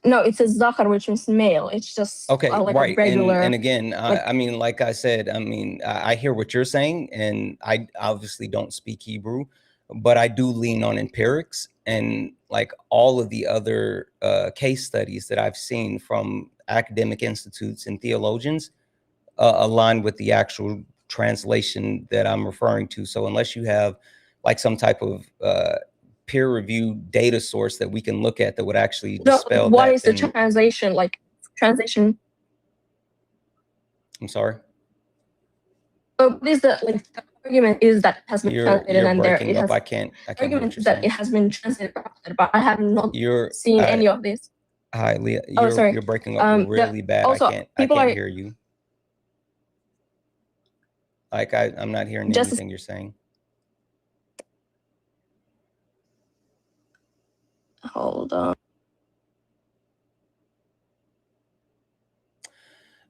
No, it says Zachar, which means male. It's just okay, like right. A regular. And again, I mean, like I said, I mean, I hear what you're saying, and I obviously don't speak Hebrew, but I do lean on empirics, and like all of the other case studies that I've seen from academic institutes and theologians align with the actual translation that I'm referring to. So unless you have like some type of peer-reviewed data source that we can look at that would actually dispel what is the translation, like translation? I'm sorry. So what is the like the argument is that it has been translated, and there it has. I can't argument is that it has been translated, but I have not seen any of this. Hi, Leah. Sorry. You're breaking up really bad. Also, I can't hear you. Like I'm not hearing anything you're saying. Hold on.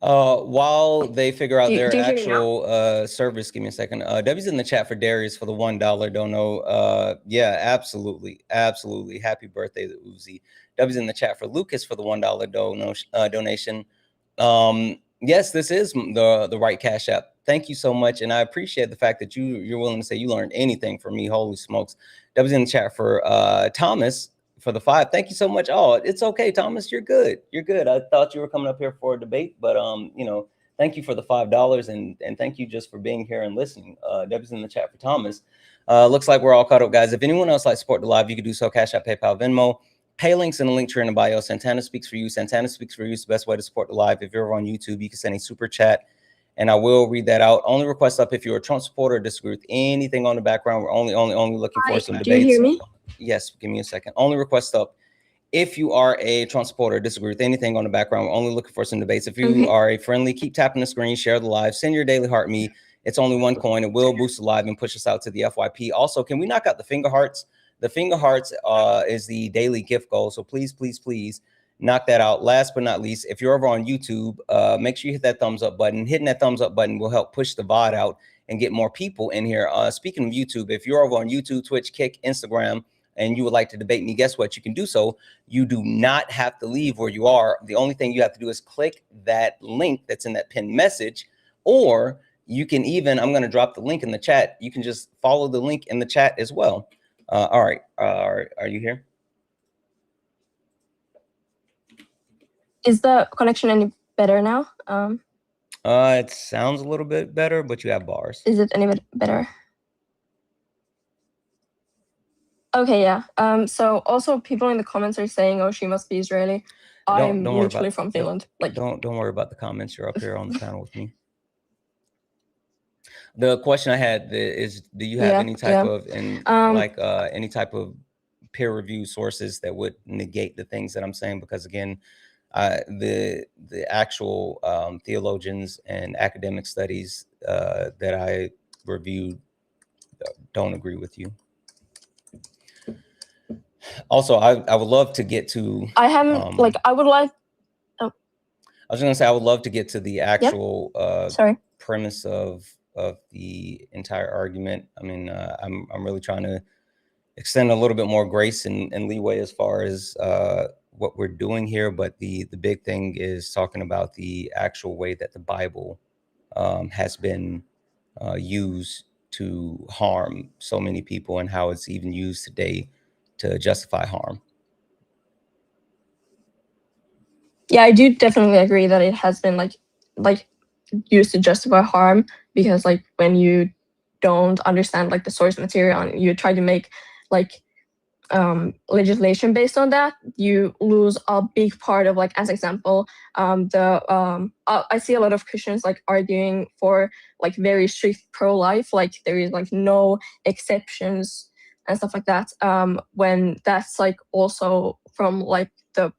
While they figure out their actual service, give me a second. W's in the chat for Darius for the $1 dono. Yeah, absolutely. Happy birthday to Uzi. W's in the chat for Lucas for the $1 donation. Yes, this is the right Cash App. Thank you so much, and I appreciate the fact that you're willing to say you learned anything from me. Holy smokes. W's in the chat for Thomas for the $5. Thank you so much. Oh, it's okay, Thomas. You're good. I thought you were coming up here for a debate, but you know, thank you for the $5, and thank you just for being here and listening. W's in the chat for Thomas. Looks like we're all caught up, guys. If anyone else likes to support the live, you can do so. Cash App, PayPal, Venmo. Pay links in the link tree in the bio. Santana speaks for you. Santana speaks for you. It's the best way to support the live. If you're on YouTube, you can send a super chat and I will read that out. Only request up if you're a Trump supporter or disagree with anything on the background. We're only looking for some debates. Do you hear me? Yes, give me a second. Only request up if you are a Trump supporter or disagree with anything on the background. We're only looking for some debates. If you are a friendly, keep tapping the screen, share the live, send your daily heart me. It's only one coin. It will boost the live and push us out to the FYP. Also, can we knock out the finger hearts? The finger hearts is the daily gift goal. So please, please, please knock that out. Last but not least, if you're over on YouTube, make sure you hit that thumbs up button. Hitting that thumbs up button will help push the VOD out and get more people in here. Speaking of YouTube, if you're over on YouTube, Twitch, Kick, Instagram, and you would like to debate me, guess what? You can do so. You do not have to leave where you are. The only thing you have to do is click that link that's in that pinned message, or you can even, I'm going to drop the link in the chat. You can just follow the link in the chat as well. All right. Are you here? Is the connection any better now? It sounds a little bit better, but you have bars. Is it any bit better? Okay, yeah. So also people in the comments are saying, "Oh, she must be Israeli." I'm literally from Finland. Like, don't worry about the comments. You're up here on the panel with me. The question I had is, do you have any type of any type of peer review sources that would negate the things that I'm saying? Because again, the actual theologians and academic studies that I reviewed don't agree with you. Also, I would love to get to. I haven't I would like. Oh. I was going to say I would love to get to the actual premise of the entire argument. I mean, I'm really trying to extend a little bit more grace and leeway as far as what we're doing here. But the big thing is talking about the actual way that the Bible has been used to harm so many people, and how it's even used today to justify harm. Yeah, I do definitely agree that it has been like used to justify harm, because like when you don't understand like the source material and you try to make like legislation based on that, you lose a big part of, like, as example, I see a lot of Christians like arguing for like very strict pro-life, like there is like no exceptions and stuff like that, when that's like also from like the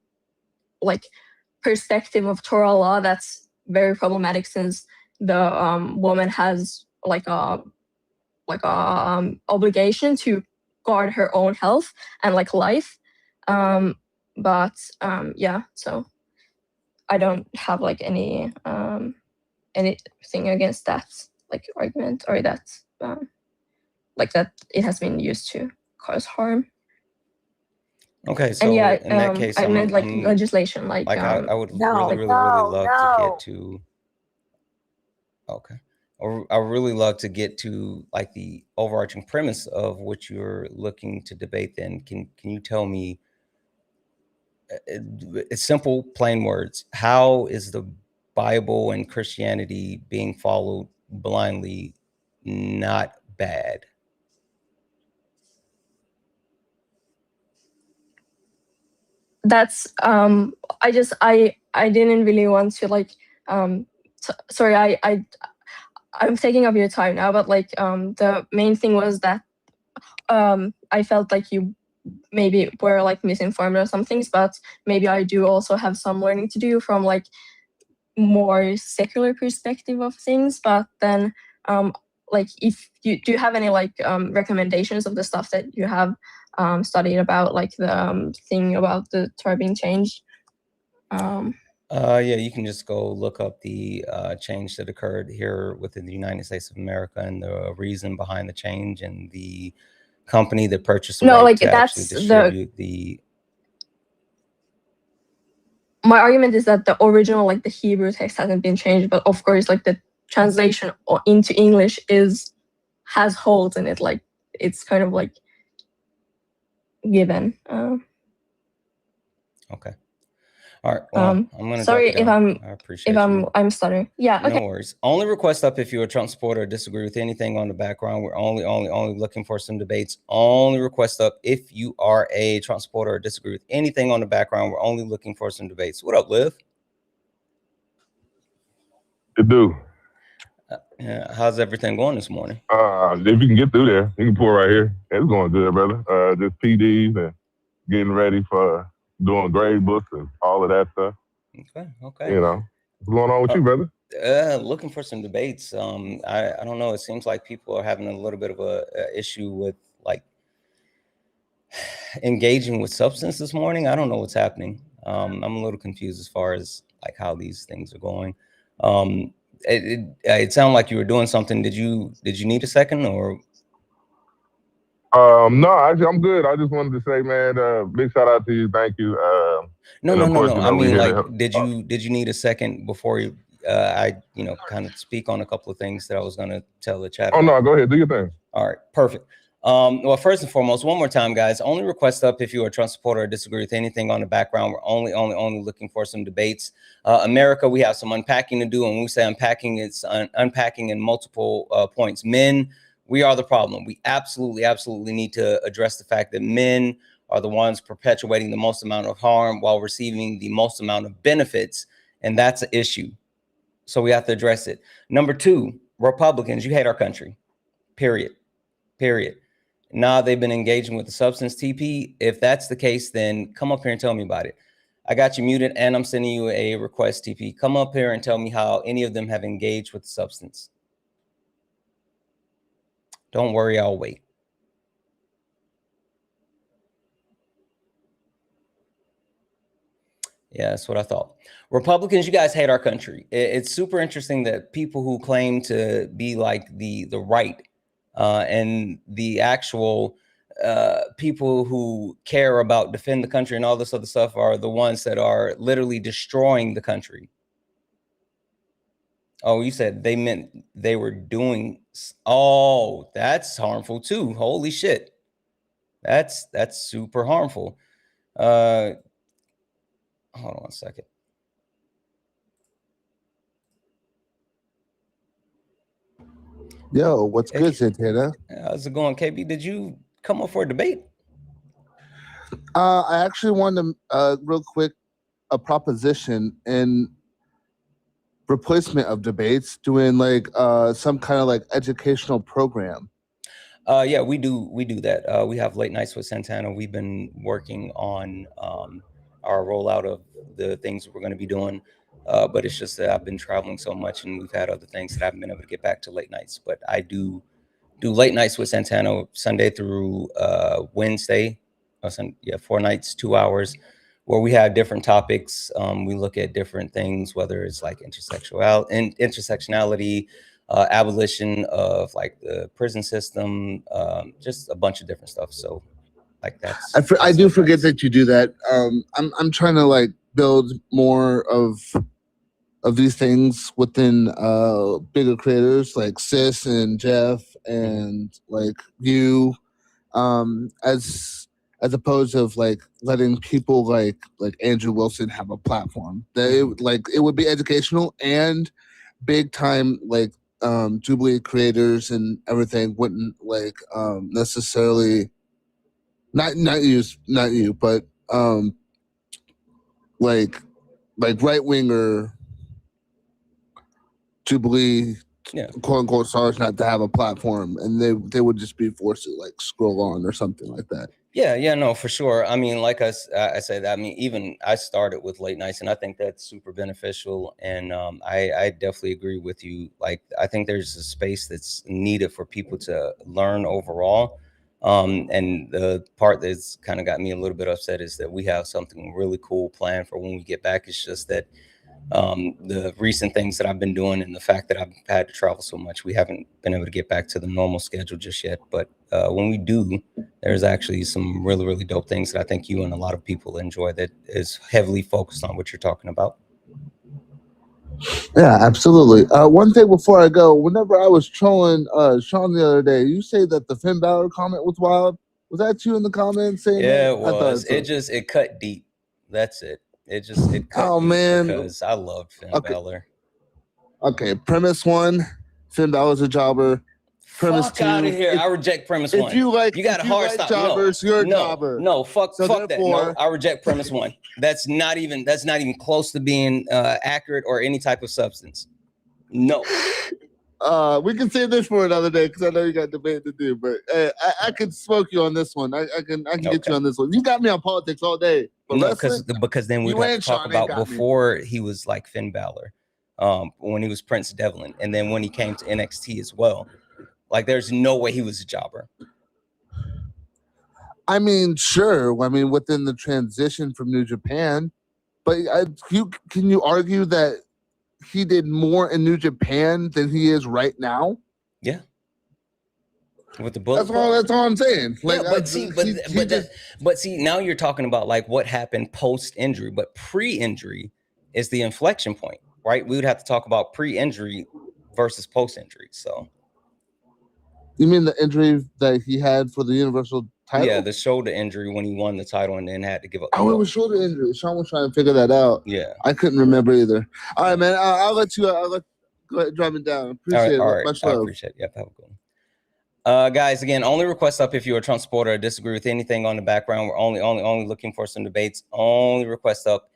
perspective of Torah law, that's very problematic, since the woman has like a obligation to guard her own health and like life. Yeah, so I don't have like anything against that like argument, or that like that it has been used to cause harm. Okay, so and yeah, in that case, I meant like legislation, I would really love to get to. Okay. Or I really love to get to like the overarching premise of what you're looking to debate. Then can you tell me, it's simple, plain words, how is the Bible and Christianity being followed blindly not bad? That's I didn't really want to like sorry, I'm taking up your time now, but like the main thing was that I felt like you maybe were like misinformed or some things, but maybe I do also have some learning to do from like more secular perspective of things. But then like if you do have any like recommendations of the stuff that you have studied about, like the thing about the Torah being changed. Yeah, you can just go look up the change that occurred here within the United States of America and the reason behind the change, and the company that purchased the right to actually distribute the. My argument is that the original, like the Hebrew text, hasn't been changed, but of course, like the translation into English has holes in it. Like it's kind of like given. Okay. All right. Well, I'm gonna. Sorry if I appreciate I'm stuttering. Yeah. Okay. No worries. Only request up if you're a Trump supporter or disagree with anything on the background. We're only looking for some debates. Only request up if you are a Trump supporter or disagree with anything on the background. We're only looking for some debates. What up, Liv? It do. Yeah, how's everything going this morning? If you can get through there, you can pour right here. It's going good, brother. Just PDs and getting ready for doing grade books and all of that stuff. Okay, okay. You know, what's going on with you, brother? Looking for some debates. I don't know. It seems like people are having a little bit of a issue with like engaging with substance this morning. I don't know what's happening. I'm a little confused as far as like how these things are going. It sounded like you were doing something. Did you need a second or? No, actually, I'm good. I just wanted to say, man, big shout out to you. Thank you. No. You know, I mean, like, did you need a second before you? I kind of speak on a couple of things that I was gonna tell the chat. Oh no, go ahead, do your thing. All right, perfect. Well, first and foremost, one more time, guys, only request up if you are a Trump supporter or disagree with anything on the background. We're only looking for some debates. America, we have some unpacking to do. And when we say unpacking, it's unpacking in multiple points. Men, we are the problem. We absolutely need to address the fact that men are the ones perpetuating the most amount of harm while receiving the most amount of benefits. And that's an issue. So we have to address it. Number two, Republicans, you hate our country, period. Now they've been engaging with the substance. TP, if that's the case, then come up here and tell me about it. I got you muted and I'm sending you a request, TP. Come up here and tell me how any of them have engaged with the substance. Don't worry, I'll wait. Yeah, that's what I thought. Republicans, you guys hate our country. It's super interesting that people who claim to be like the right and the actual people who care about defend the country and all this other stuff are the ones that are literally destroying the country. Oh, you said they meant they were doing. Oh, that's harmful too. Holy shit. That's super harmful. Hold on one second. Yo, what's good, Santana? How's it going, KB? Did you come up for a debate? I actually wanted to, real quick, a proposition in replacement of debates, doing like some kind of like educational program. Yeah, we do that. We have late nights with Santana. We've been working on our rollout of the things we're going to be doing. But it's just that I've been traveling so much and we've had other things that I haven't been able to get back to late nights. But I do late nights with Santana Sunday through Wednesday. 4 nights, 2 hours, where we have different topics. We look at different things, whether it's like intersectionality, abolition of like the prison system, just a bunch of different stuff. So like that's I do forget that you do that. I'm trying to like build more of these things within bigger creators like Sis and Jeff and like you, as opposed to like letting people like Andrew Wilson have a platform. They like it would be educational and big time like Jubilee creators and everything wouldn't like necessarily not you, but like right winger Jubilee quote unquote stars not to have a platform, and they would just be forced to like scroll on or something like that. Yeah, no, for sure. I mean, like I said, I mean, even I started with late nights, and I think that's super beneficial. And I definitely agree with you. Like, I think there's a space that's needed for people to learn overall. And the part that's kind of got me a little bit upset is that we have something really cool planned for when we get back. It's just that the recent things that I've been doing and the fact that I've had to travel so much, we haven't been able to get back to the normal schedule just yet. But when we do, there's actually some really, really dope things that I think you and a lot of people enjoy that is heavily focused on what you're talking about. Yeah, absolutely. One thing before I go, whenever I was trolling Sean the other day, you say that the Finn Balor comment was wild. Was that you in the comments saying yeah, that? it was. It cut deep. That's it. It cut deep man, because I loved Finn Balor. Okay, premise one, Finn Balor's a jobber. Premise fuck out of here. I reject premise one. If you like, you got a hard stop. Jobbers, you're a jobber. No, fuck that. No, I reject premise one. That's not even close to being accurate or any type of substance. No. We can save this for another day because I know you got debate to do. But I can smoke you on this one. I can get you on this one. You got me on politics all day. But no, because then we'd have to talk about before he was like Finn Balor, when he was Prince Devlin, and then when he came to NXT as well. Like, there's no way he was a jobber. I mean, sure. I mean, within the transition from New Japan, but can you argue that he did more in New Japan than he is right now? Yeah. With the bullet. That's all I'm saying. Like, yeah, but see, now you're talking about like what happened post-injury, but pre-injury is the inflection point, right? We would have to talk about pre-injury versus post-injury. So you mean the injury that he had for the Universal title? Yeah, the shoulder injury when he won the title and then had to give up. Oh, it was shoulder injury. Sean was trying to figure that out. Yeah, I couldn't remember either. All right, man. I'll let you. Go ahead, drive it down. Appreciate it. Much love. I appreciate it. Yep, have a good one. Guys, again, only request up if you're a Trump supporter or disagree with anything on the background. We're only looking for some debates. Only request up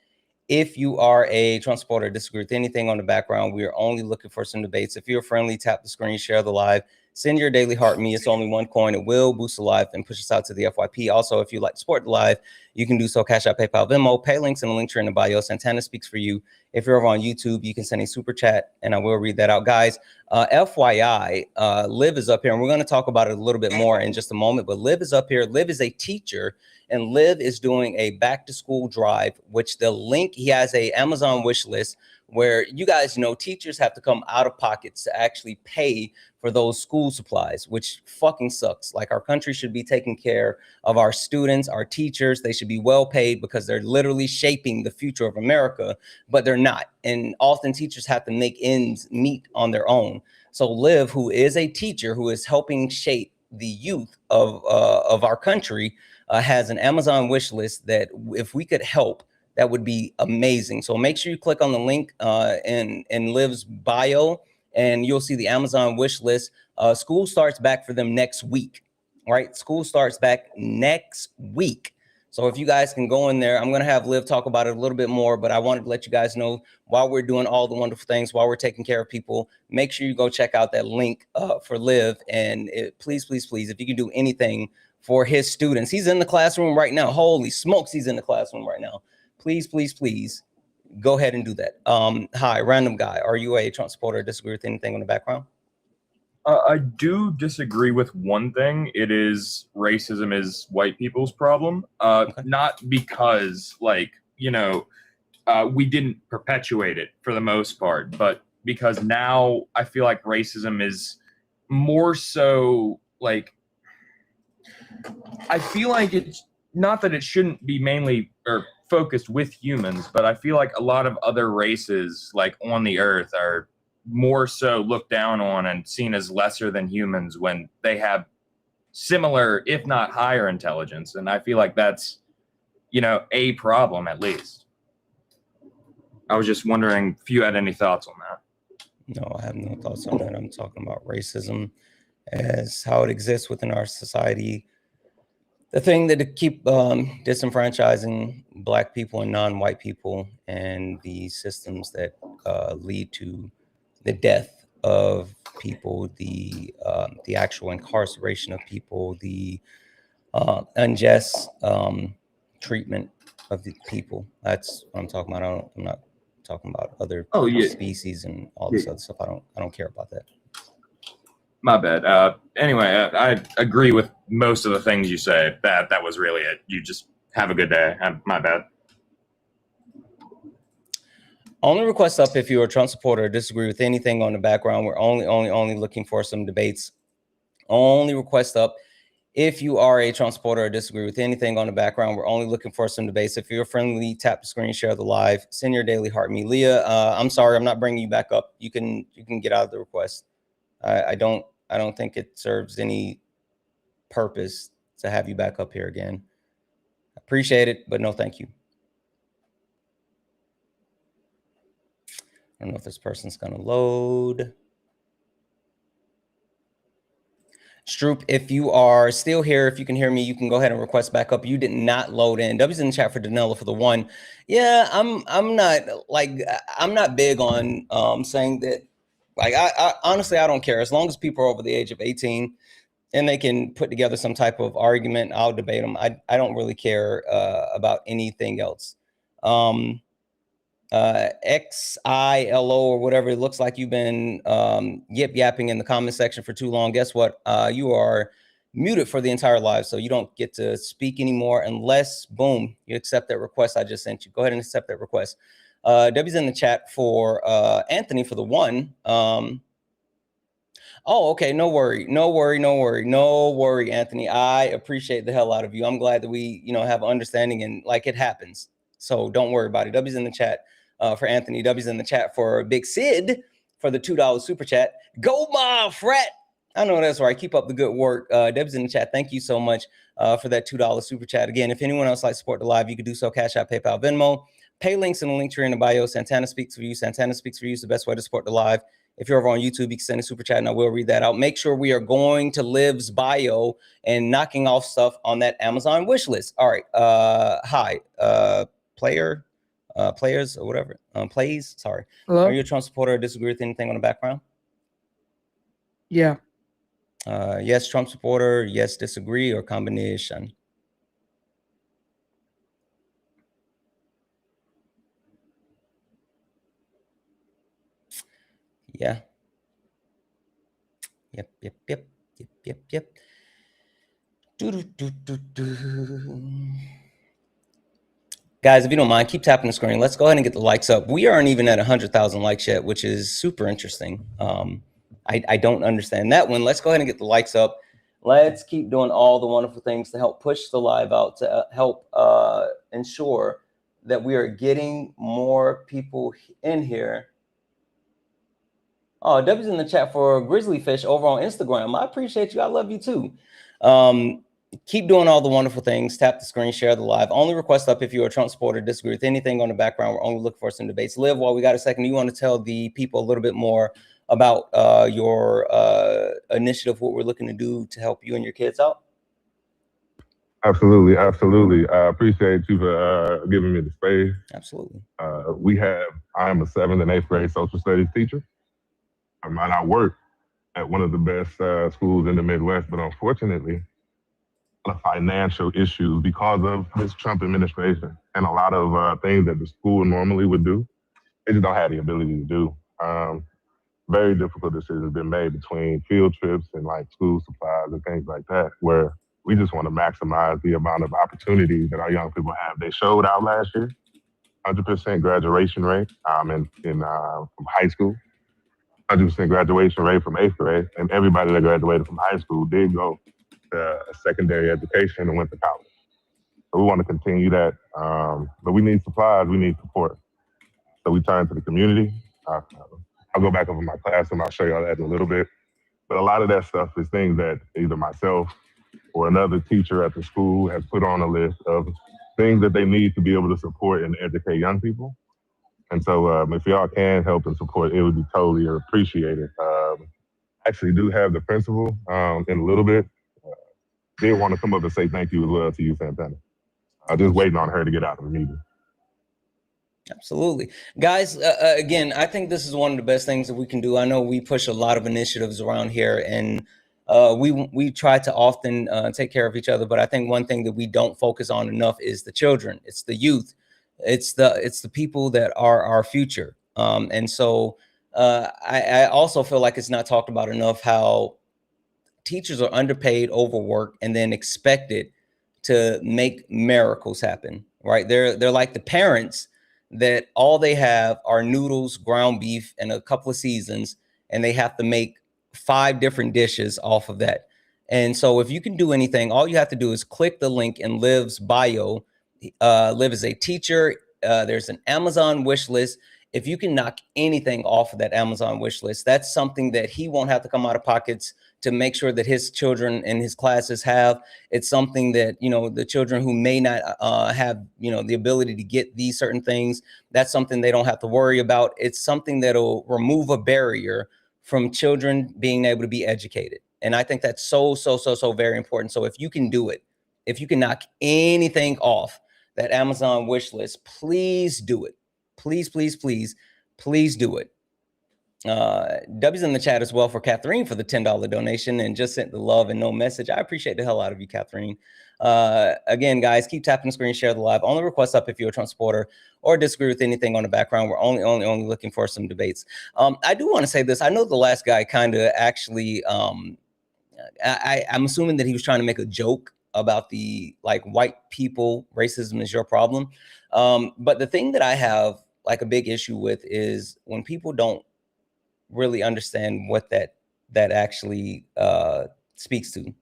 if you are a Trump supporter or disagree with anything on the background. We are only looking for some debates. If you're friendly, tap the screen, share the live. Send your daily heart me. It's only one coin. It will boost the live and push us out to the FYP. Also, if you like to support the live, you can do so. Cash App, PayPal, Venmo, pay links in the link tree in the bio. Santana speaks for you. If you're over on YouTube, you can send a super chat and I will read that out. Guys, FYI, Liv is up here and we're going to talk about it a little bit more in just a moment. But Liv is up here. Liv is a teacher and Liv is doing a back to school drive, which the link, he has a Amazon wish list where you guys know teachers have to come out of pockets to actually pay for those school supplies, which fucking sucks. Like, our country should be taking care of our students, our teachers. They should be well paid because they're literally shaping the future of America, but they're not. And often teachers have to make ends meet on their own. So Liv, who is a teacher who is helping shape the youth of our country, has an Amazon wish list that if we could help, that would be amazing. So make sure you click on the link in Liv's bio and you'll see the Amazon wish list. School starts back for them next week, right? School starts back next week. So if you guys can go in there, I'm going to have Liv talk about it a little bit more, but I wanted to let you guys know while we're doing all the wonderful things, while we're taking care of people, make sure you go check out that link for Liv. And please, please, please, if you can do anything for his students, he's in the classroom right now. Holy smokes, he's in the classroom right now. Please, please, please go ahead and do that. Hi, random guy. Are you a Trump supporter or disagree with anything on the background? I do disagree with one thing. It is racism is white people's problem. Okay. Not because, like, you know, we didn't perpetuate it for the most part, but because now I feel like racism is more so like, I feel like it's not that it shouldn't be mainly or focused with humans, but I feel like a lot of other races like on the earth are more so looked down on and seen as lesser than humans when they have similar, if not higher intelligence. And I feel like that's, you know, a problem at least. I was just wondering if you had any thoughts on that. No, I have no thoughts on that. I'm talking about racism as how it exists within our society. The thing that to keep disenfranchising Black people and non-white people, and the systems that lead to the death of people, the actual incarceration of people, the unjust treatment of the people. That's what I'm talking about. I'm not talking about other species and all this other stuff. I don't care about that. My bad. Anyway, I agree with most of the things you say. That was really it. You just have a good day. My bad. Only request up if you're a Trump supporter or disagree with anything on the background. We're only looking for some debates. Only request up if you are a Trump supporter or disagree with anything on the background. We're only looking for some debates. If you're friendly, tap the screen, share the live, send your daily heart me. Leah, I'm sorry, I'm not bringing you back up. You can get out of the request. I don't think it serves any purpose to have you back up here again. Appreciate it, but no thank you. I don't know if this person's going to load. Stroop, if you are still here, if you can hear me, you can go ahead and request back up. You did not load in. W's in the chat for Danella for the one. Yeah, I'm not big on saying that Like, I honestly, I don't care. As long as people are over the age of 18 and they can put together some type of argument, I'll debate them. I don't really care about anything else. XILO or whatever, it looks like you've been yip yapping in the comment section for too long. Guess what? You are muted for the entire live, so you don't get to speak anymore unless, boom, you accept that request I just sent you. Go ahead and accept that request. Debbie's in the chat for Anthony for the one. Oh, okay. No worry, Anthony. I appreciate the hell out of you. I'm glad that we, have understanding and like it happens. So don't worry about it. W's in the chat for Anthony. W's in the chat for Big Sid for the $2 super chat. Go my frat. I know that's right. Keep up the good work. W's in the chat. Thank you so much for that $2 super chat. Again, if anyone else likes to support the live, you can do so. Cash App, PayPal, Venmo. Pay links in the link tree in the bio. Santana speaks for you. Santana speaks for you is the best way to support the live. If you're over on YouTube, you can send a super chat and I will read that out. Make sure we are going to Liv's bio and knocking off stuff on that Amazon wish list. All right. Hi, players or whatever. Plays. Sorry. Hello? Are you a Trump supporter or disagree with anything on the background? Yeah. Yes, Trump supporter. Yes, disagree, or combination. Yeah. Yep. Guys, if you don't mind, keep tapping the screen. Let's go ahead and get the likes up. We aren't even at 100,000 likes yet, which is super interesting. I don't understand that one. Let's go ahead and get the likes up. Let's keep doing all the wonderful things to help push the live out, to help ensure that we are getting more people in here. Oh, W's in the chat for Grizzly Fish over on Instagram. I appreciate you. I love you too. Keep doing all the wonderful things. Tap the screen, share the live. Only request up if you're a Trump supporter, disagree with anything on the background. We're only looking for some debates. Liv, while we got a second, you want to tell the people a little bit more about your initiative, what we're looking to do to help you and your kids out? Absolutely. I appreciate you for giving me the space. Absolutely. I'm a 7th and 8th grade social studies teacher. I work at one of the best schools in the Midwest, but unfortunately, a lot of financial issues because of this Trump administration and a lot of things that the school normally would do, they just don't have the ability to do. Very difficult decisions have been made between field trips and like school supplies and things like that, where we just want to maximize the amount of opportunity that our young people have. They showed out last year, 100% graduation rate from high school. 100% graduation rate from 8th grade, and everybody that graduated from high school did go to secondary education and went to college. So we want to continue that, but we need supplies, we need support. So we turn to the community. I'll go back over my classroom, I'll show y'all that in a little bit. But a lot of that stuff is things that either myself or another teacher at the school has put on a list of things that they need to be able to support and educate young people. And so if y'all can help and support, it would be totally appreciated. I actually do have the principal in a little bit. Did want to come up and say thank you as well to you, Santana. I'm just waiting on her to get out of the meeting. Absolutely. Guys, again, I think this is one of the best things that we can do. I know we push a lot of initiatives around here, and we try to often take care of each other. But I think one thing that we don't focus on enough is the children. It's the youth. It's the people that are our future. And so I also feel like it's not talked about enough how teachers are underpaid, overworked, and then expected to make miracles happen, right? They're like the parents that all they have are noodles, ground beef, and a couple of seasons, and they have to make 5 different dishes off of that. And so if you can do anything, all you have to do is click the link in Liv's bio. Liv is a teacher. There's an Amazon wish list. If you can knock anything off of that Amazon wish list, that's something that he won't have to come out of pockets to make sure that his children and his classes have. It's something that, the children who may not have, the ability to get these certain things, that's something they don't have to worry about. It's something that'll remove a barrier from children being able to be educated. And I think that's so very important. So if you can do it, if you can knock anything off that Amazon wish list, please do it. Please do it. W's in the chat as well for Catherine for the $10 donation and just sent the love and no message. I appreciate the hell out of you, Catherine. Again, guys, keep tapping the screen, share the live. Only request up if you're a Trump supporter or disagree with anything on the background. We're only looking for some debates. I do want to say this. I know the last guy kind of actually, I'm assuming that he was trying to make a joke about the like white people, racism is your problem. But the thing that I have like a big issue with is when people don't really understand what that actually speaks to.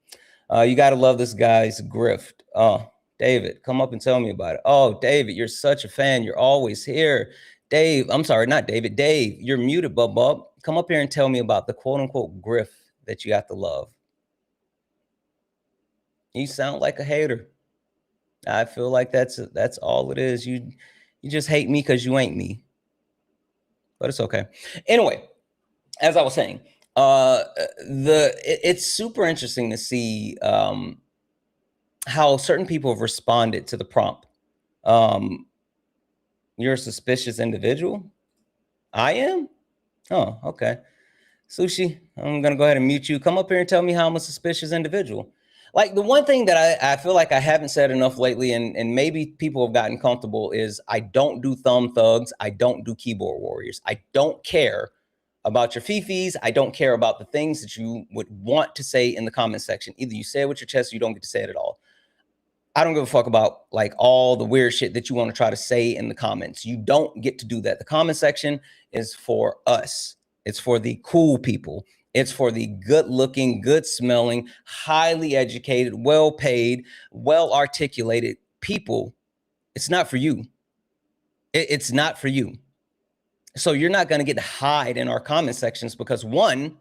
You got to love this guy's grift. Oh, David, come up and tell me about it. Oh, David, you're such a fan. You're always here. Dave, I'm sorry, not David. Dave, you're muted, bub. Come up here and tell me about the quote unquote grift that you have to love. You sound like a hater. I feel like that's all it is. You just hate me because you ain't me. But it's okay. Anyway, as I was saying, it's super interesting to see how certain people have responded to the prompt. You're a suspicious individual? I am? Oh, okay. Sushi, I'm gonna go ahead and mute you. Come up here and tell me how I'm a suspicious individual. Like the one thing that I feel like I haven't said enough lately, and maybe people have gotten comfortable, is I don't do thumb thugs. I don't do keyboard warriors. I don't care about your fifis. I don't care about the things that you would want to say in the comment section. Either you say it with your chest or you don't get to say it at all. I don't give a fuck about like all the weird shit that you want to try to say in the comments. You don't get to do that. The comment section is for us. It's for the cool people. It's for the good looking, good smelling, highly educated, well paid, well articulated people. It's not for you. It's not for you. So you're not going to get to hide in our comment sections because one,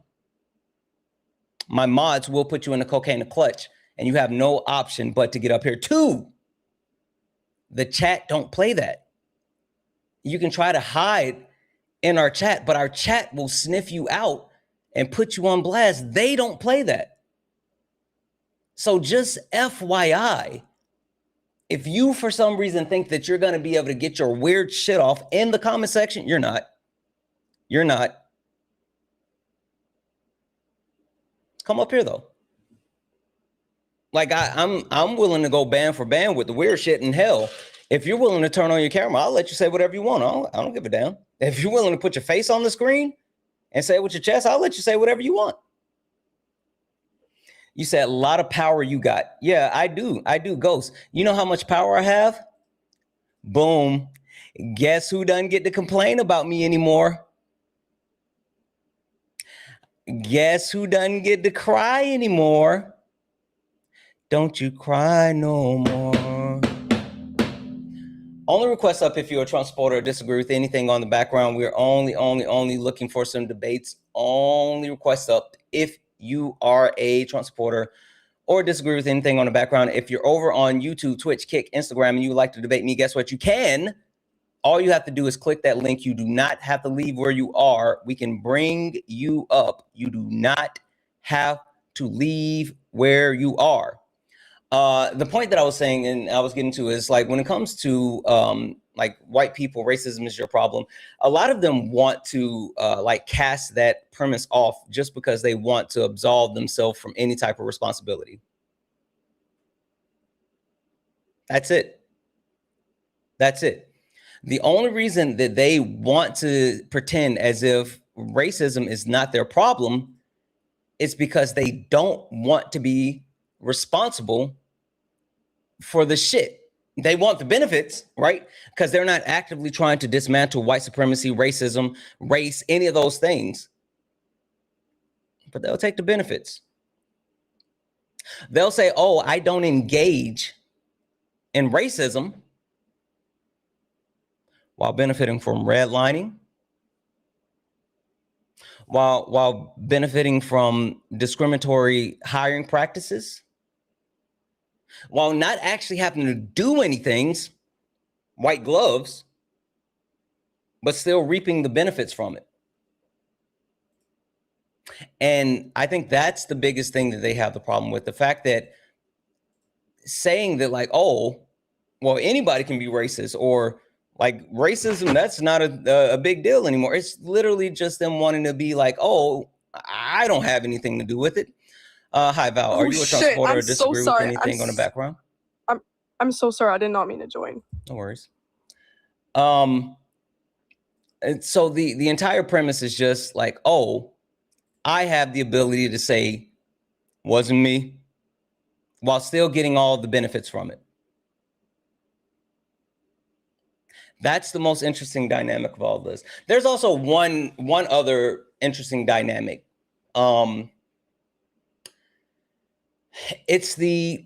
my mods will put you in a cocaine a clutch and you have no option but to get up here. Two, the chat don't play that. You can try to hide in our chat, but our chat will sniff you out and put you on blast. They don't play that. So just FYI, if you for some reason think that you're going to be able to get your weird shit off in the comment section, you're not. You're not. Come up here though. Like I'm willing to go band for band with the weird shit in hell. If you're willing to turn on your camera, I'll let you say whatever you want. I don't give a damn. If you're willing to put your face on the screen and say it with your chest, I'll let you say whatever you want. You said a lot of power you got. Yeah, I do. Ghost. You know how much power I have? Boom. Guess who doesn't get to complain about me anymore? Guess who doesn't get to cry anymore? Don't you cry no more. Only request up if you're a Trump supporter or disagree with anything on the background. We're only looking for some debates. Only request up if you are a Trump supporter or disagree with anything on the background. If you're over on YouTube, Twitch, Kick, Instagram, and you would like to debate me, guess what? You can. All you have to do is click that link. You do not have to leave where you are. We can bring you up. You do not have to leave where you are. The point that I was saying and I was getting to is like when it comes to like white people, racism is your problem. A lot of them want to like cast that premise off just because they want to absolve themselves from any type of responsibility. That's it. That's it. The only reason that they want to pretend as if racism is not their problem is because they don't want to be responsible for the shit. They want the benefits, right? Because they're not actively trying to dismantle white supremacy, racism, race, any of those things. But they'll take the benefits. They'll say, oh, I don't engage in racism while benefiting from redlining, while benefiting from discriminatory hiring practices, while not actually having to do anything, white gloves, but still reaping the benefits from it. And I think that's the biggest thing that they have the problem with. The fact that saying that like, oh, well, anybody can be racist, or Like racism, that's not a big deal anymore. It's literally just them wanting to be like, oh, I don't have anything to do with it. Hi, Val. Are you a Trump supporter or disagree with anything on the background? I'm so sorry. I did not mean to join. No worries. And so the entire premise is just like, oh, I have the ability to say, wasn't me, while still getting all the benefits from it. That's the most interesting dynamic of all this. There's also one other interesting dynamic. It's the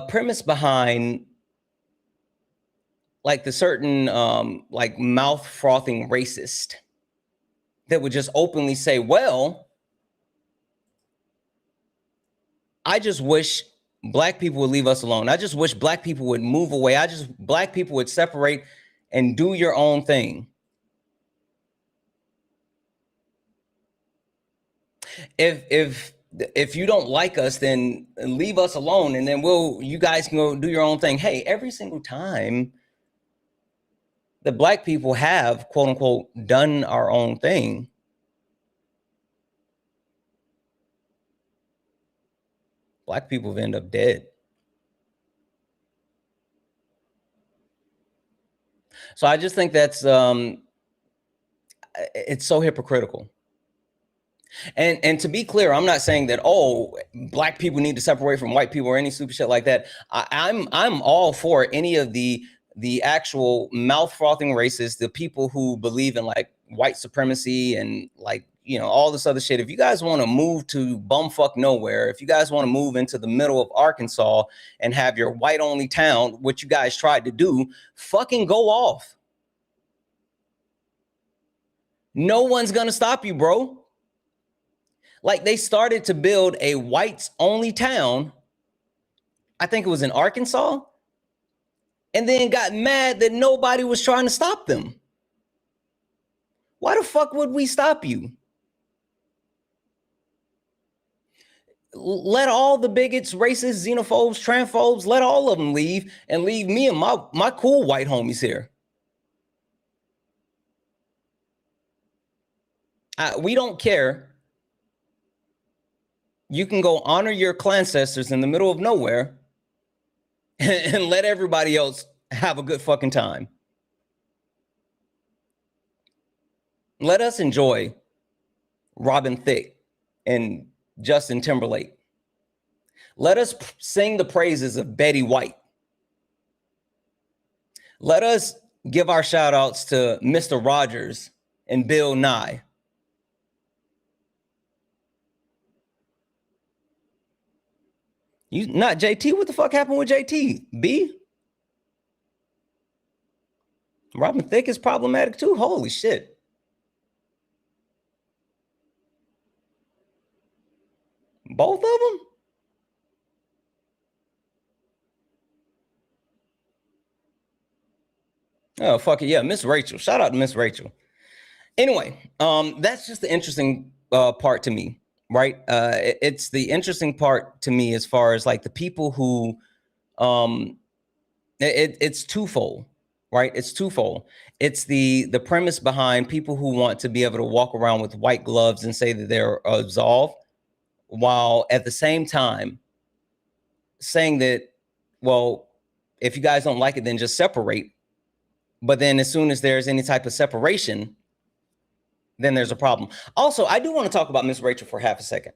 premise behind like the certain like mouth frothing racist that would just openly say, well, I just wish Black people would leave us alone. I just wish Black people would move away. Black people would separate and do your own thing. If you don't like us, then leave us alone, and then you guys can go do your own thing. Hey, every single time that Black people have, quote unquote, done our own thing, Black people have ended up dead. So I just think that's it's so hypocritical. And to be clear, I'm not saying that, oh, Black people need to separate from white people or any stupid shit like that. I'm all for any of the actual mouth frothing racists, the people who believe in like white supremacy and like, you know, all this other shit. If you guys want to move to bumfuck nowhere, if you guys want to move into the middle of Arkansas and have your white only town, which you guys tried to do, fucking go off. No one's gonna stop you, bro. Like they started to build a whites only town. I think it was in Arkansas, and then got mad that nobody was trying to stop them. Why the fuck would we stop you? Let all the bigots, racists, xenophobes, transphobes, let all of them leave and leave me and my cool white homies here. We don't care. You can go honor your ancestors in the middle of nowhere and let everybody else have a good fucking time. Let us enjoy Robin Thicke and Justin Timberlake. Let us sing the praises of Betty White. Let us give our shout outs to Mr. Rogers and Bill Nye. You not JT? What the fuck happened with JT? B? Robin Thicke is problematic too. Holy shit. Both of them? Oh, fuck it. Yeah, Miss Rachel. Shout out to Miss Rachel. Anyway, that's just the interesting part to me, right? It's the interesting part to me as far as like the people who, it's twofold, right? It's twofold. It's the premise behind people who want to be able to walk around with white gloves and say that they're absolved, while at the same time saying that, well, if you guys don't like it, then just separate. But then as soon as there's any type of separation, then there's a problem. Also, I do want to talk about Miss Rachel for half a second.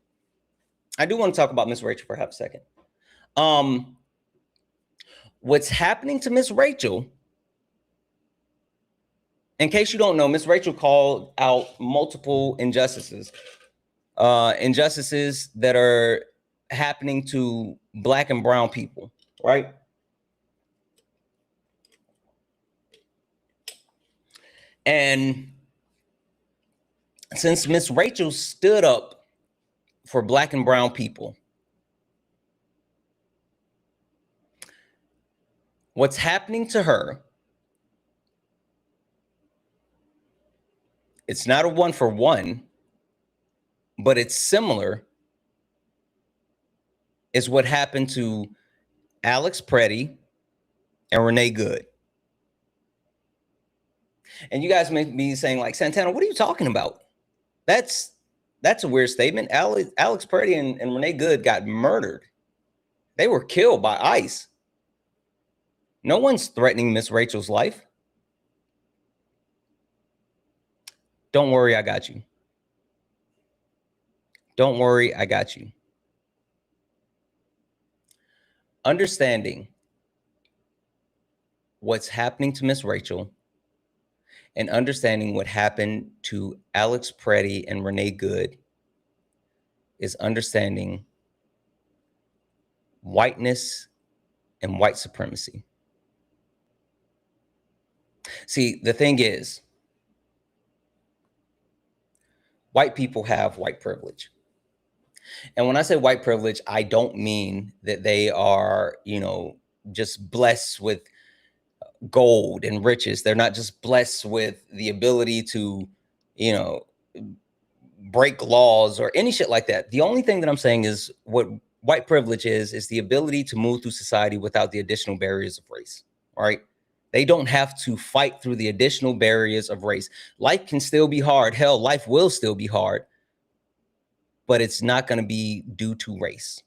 What's happening to Miss Rachel, in case you don't know, Miss Rachel called out multiple injustices that are happening to Black and brown people, right? And since Miss Rachel stood up for Black and brown people, what's happening to her, it's not a 1-for-1, but it's similar, is what happened to Alex Preddy and Renee Good. And you guys may be saying like, Santana, what are you talking about? That's a weird statement. Alex Purdy and Renee Good got murdered. They were killed by ICE. No one's threatening Miss Rachel's life. Don't worry, I got you. Don't worry, I got you. Understanding what's happening to Miss Rachel and understanding what happened to Alex Preddy and Renee Good is understanding whiteness and white supremacy. See, the thing is, white people have white privilege. And when I say white privilege, I don't mean that they are, you know, just blessed with gold and riches. They're not just blessed with the ability to, you know, break laws or any shit like that. The only thing that I'm saying is what white privilege is the ability to move through society without the additional barriers of race, right? They don't have to fight through the additional barriers of race. Life can still be hard. Hell, life will still be hard, but it's not going to be due to race.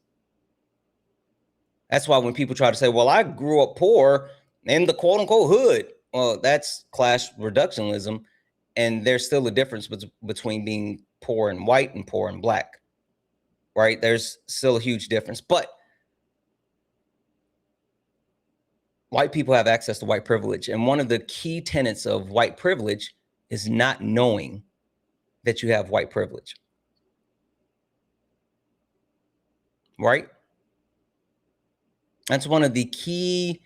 That's why when people try to say, well, I grew up poor in the quote unquote hood, well, that's class reductionism. And there's still a difference between being poor and white and poor and black, right? There's still a huge difference, but white people have access to white privilege. And one of the key tenets of white privilege is not knowing that you have white privilege, right? That's one of the key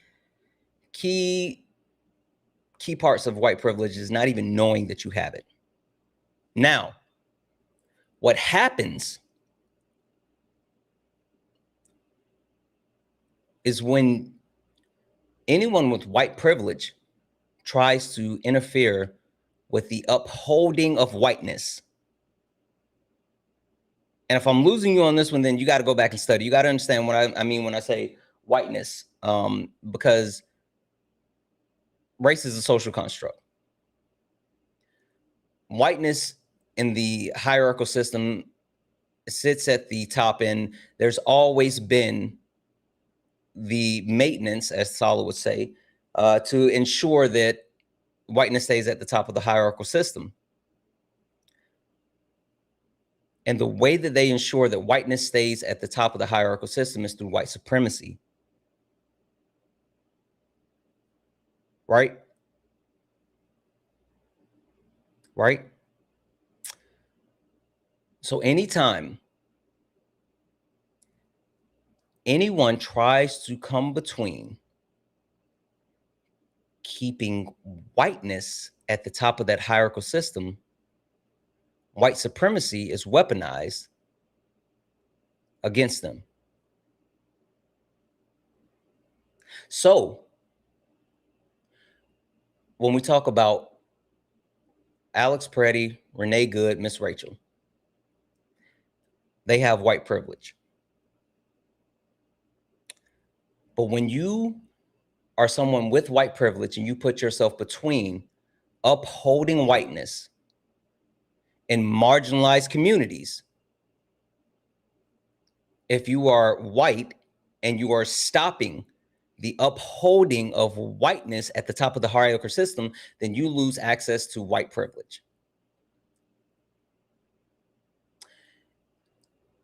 parts of white privilege is not even knowing that you have it. Now, what happens is when anyone with white privilege tries to interfere with the upholding of whiteness. And if I'm losing you on this one, then you got to go back and study. You got to understand what I mean when I say whiteness, because race is a social construct. Whiteness in the hierarchical system sits at the top end. There's always been the maintenance, as Sala would say, to ensure that whiteness stays at the top of the hierarchical system. And the way that they ensure that whiteness stays at the top of the hierarchical system is through white supremacy. Right? Right? So anytime anyone tries to come between keeping whiteness at the top of that hierarchical system, white supremacy is weaponized against them. So when we talk about Alex Preddy, Renee Good, Miss Rachel, they have white privilege. But when you are someone with white privilege and you put yourself between upholding whiteness in marginalized communities, if you are white and you are stopping the upholding of whiteness at the top of the hierarchical system, then you lose access to white privilege.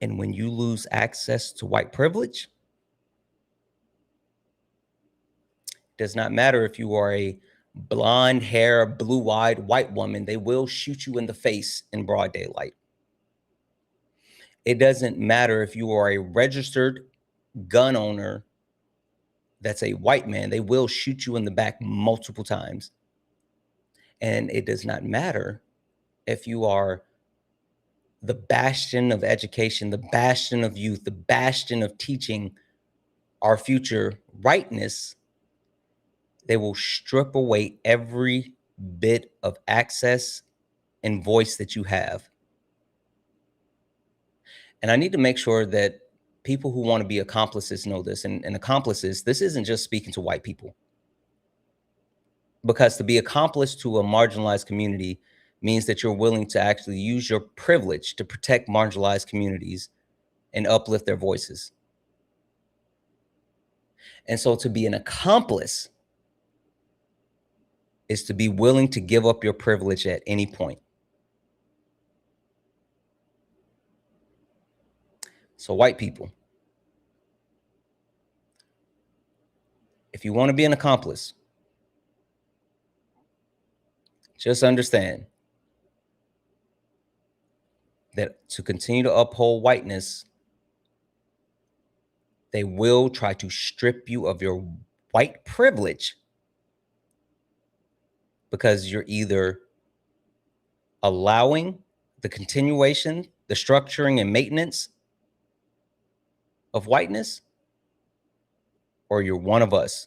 And when you lose access to white privilege, it does not matter if you are a blonde hair, blue-eyed white woman, they will shoot you in the face in broad daylight. It doesn't matter if you are a registered gun owner that's a white man, they will shoot you in the back multiple times. And it does not matter if you are the bastion of education, the bastion of youth, the bastion of teaching our future rightness, they will strip away every bit of access and voice that you have. And I need to make sure that people who want to be accomplices know this. And accomplices, this isn't just speaking to white people. Because to be accomplice to a marginalized community means that you're willing to actually use your privilege to protect marginalized communities and uplift their voices. And so to be an accomplice is to be willing to give up your privilege at any point. So white people, if you want to be an accomplice, just understand that to continue to uphold whiteness, they will try to strip you of your white privilege because you're either allowing the continuation, the structuring and maintenance of whiteness, or you're one of us.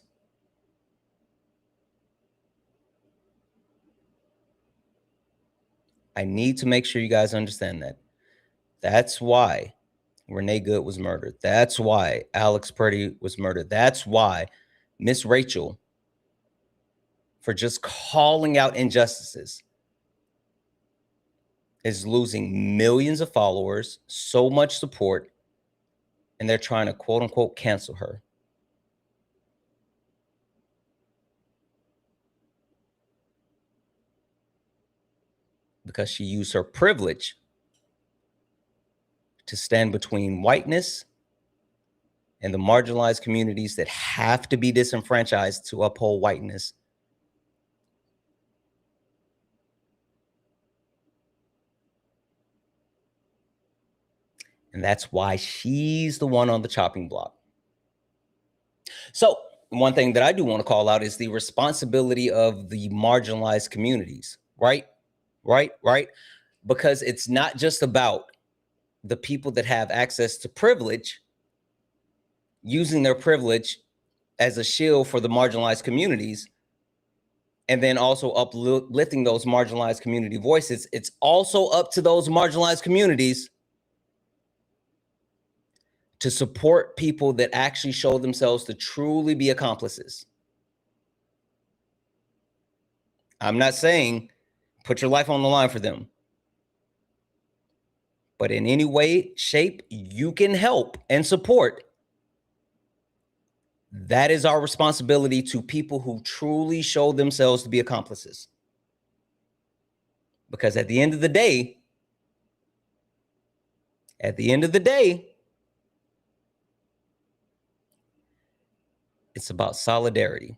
I need to make sure you guys understand that. That's why Renee Good was murdered. That's why Alex Purdy was murdered. That's why Miss Rachel, for just calling out injustices, is losing millions of followers, so much support, and they're trying to quote unquote cancel her. Because she used her privilege to stand between whiteness and the marginalized communities that have to be disenfranchised to uphold whiteness. And that's why she's the one on the chopping block. So one thing that I do want to call out is the responsibility of the marginalized communities, right? Because it's not just about the people that have access to privilege using their privilege as a shield for the marginalized communities, and then also uplifting those marginalized community voices. It's also up to those marginalized communities to support people that actually show themselves to truly be accomplices. I'm not saying put your life on the line for them, but in any way, shape, you can help and support. That is our responsibility to people who truly show themselves to be accomplices. Because at the end of the day, it's about solidarity.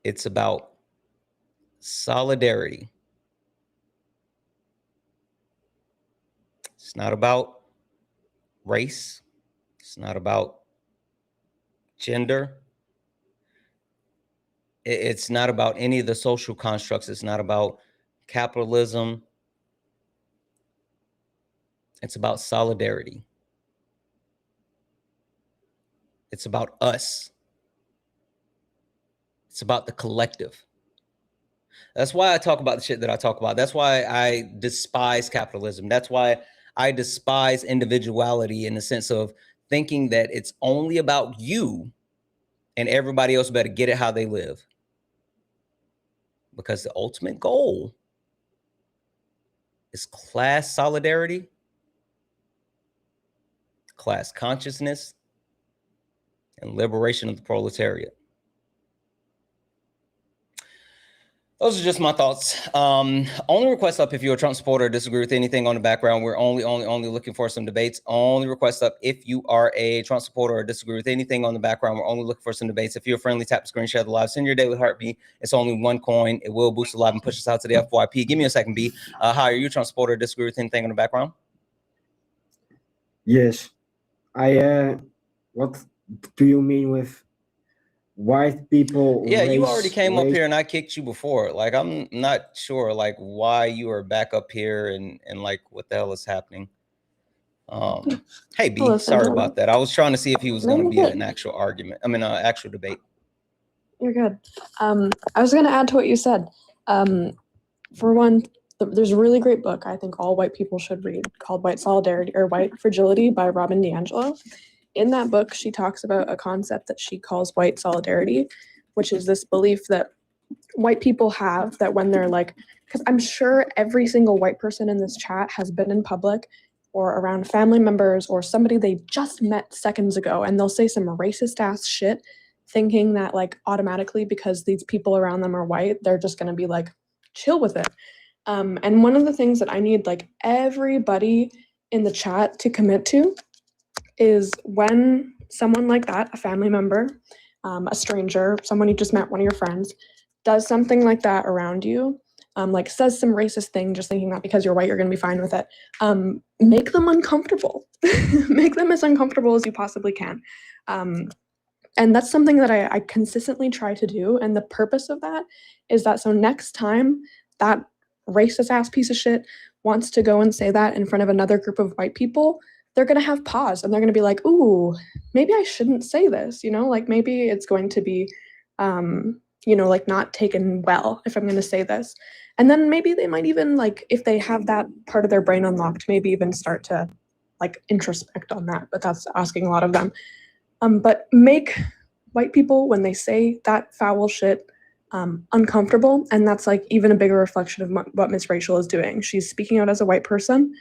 It's about solidarity. It's not about race. It's not about gender. It's not about any of the social constructs. It's not about capitalism. It's about solidarity. It's about us. It's about the collective. That's why I talk about the shit that I talk about. That's why I despise capitalism. That's why I despise individuality in the sense of thinking that it's only about you and everybody else better get it how they live. Because the ultimate goal is class solidarity, class consciousness, and liberation of the proletariat. Those are just my thoughts. Only request up if you're a Trump supporter or disagree with anything on the background. We're only looking for some debates. Only request up if you are a Trump supporter or disagree with anything on the background. We're only looking for some debates. If you're friendly, tap the screen, share the live, send your daily heartbeat. It's only one coin. It will boost the live and push us out to the FYP. Give me a second, B. Hi, are you a Trump supporter or disagree with anything on the background? Yes. What do you mean with white people? Yeah, you already came up here and I kicked you before. Like, I'm not sure like why you are back up here and like what the hell is happening. Hey B, Hello, sorry Santana. about that. I was trying to see if he was No, going to you're be good. an actual argument. I mean, an actual debate. You're good. I was going to add to what you said. For one, there's a really great book I think all white people should read called White Solidarity or White Fragility by Robin DiAngelo. in that book, she talks about a concept that she calls white solidarity, which is this belief that white people have that when they're like, because I'm sure every single white person in this chat has been in public or around family members or somebody they just met seconds ago, and they'll say some racist ass shit thinking that like automatically because these people around them are white, they're just going to be like chill with it. And one of the things that I need like everybody in the chat to commit to is when someone like that, a family member, a stranger, someone you just met, one of your friends, does something like that around you, like says some racist thing, just thinking that because you're white, you're going to be fine with it, make them uncomfortable. Make them as uncomfortable as you possibly can. And that's something that I consistently try to do. And the purpose of that is that so next time that racist ass piece of shit wants to go and say that in front of another group of white people, they're going to have pause and they're going to be like, ooh, maybe I shouldn't say this, you know, like maybe it's going to be, you know, like not taken well if I'm going to say this. And then maybe they might even like, if they have that part of their brain unlocked, maybe even start to like introspect on that, but that's asking a lot of them. But make white people, when they say that foul shit, uncomfortable. And that's like even a bigger reflection of what Miss Rachel is doing. She's speaking out as a white person,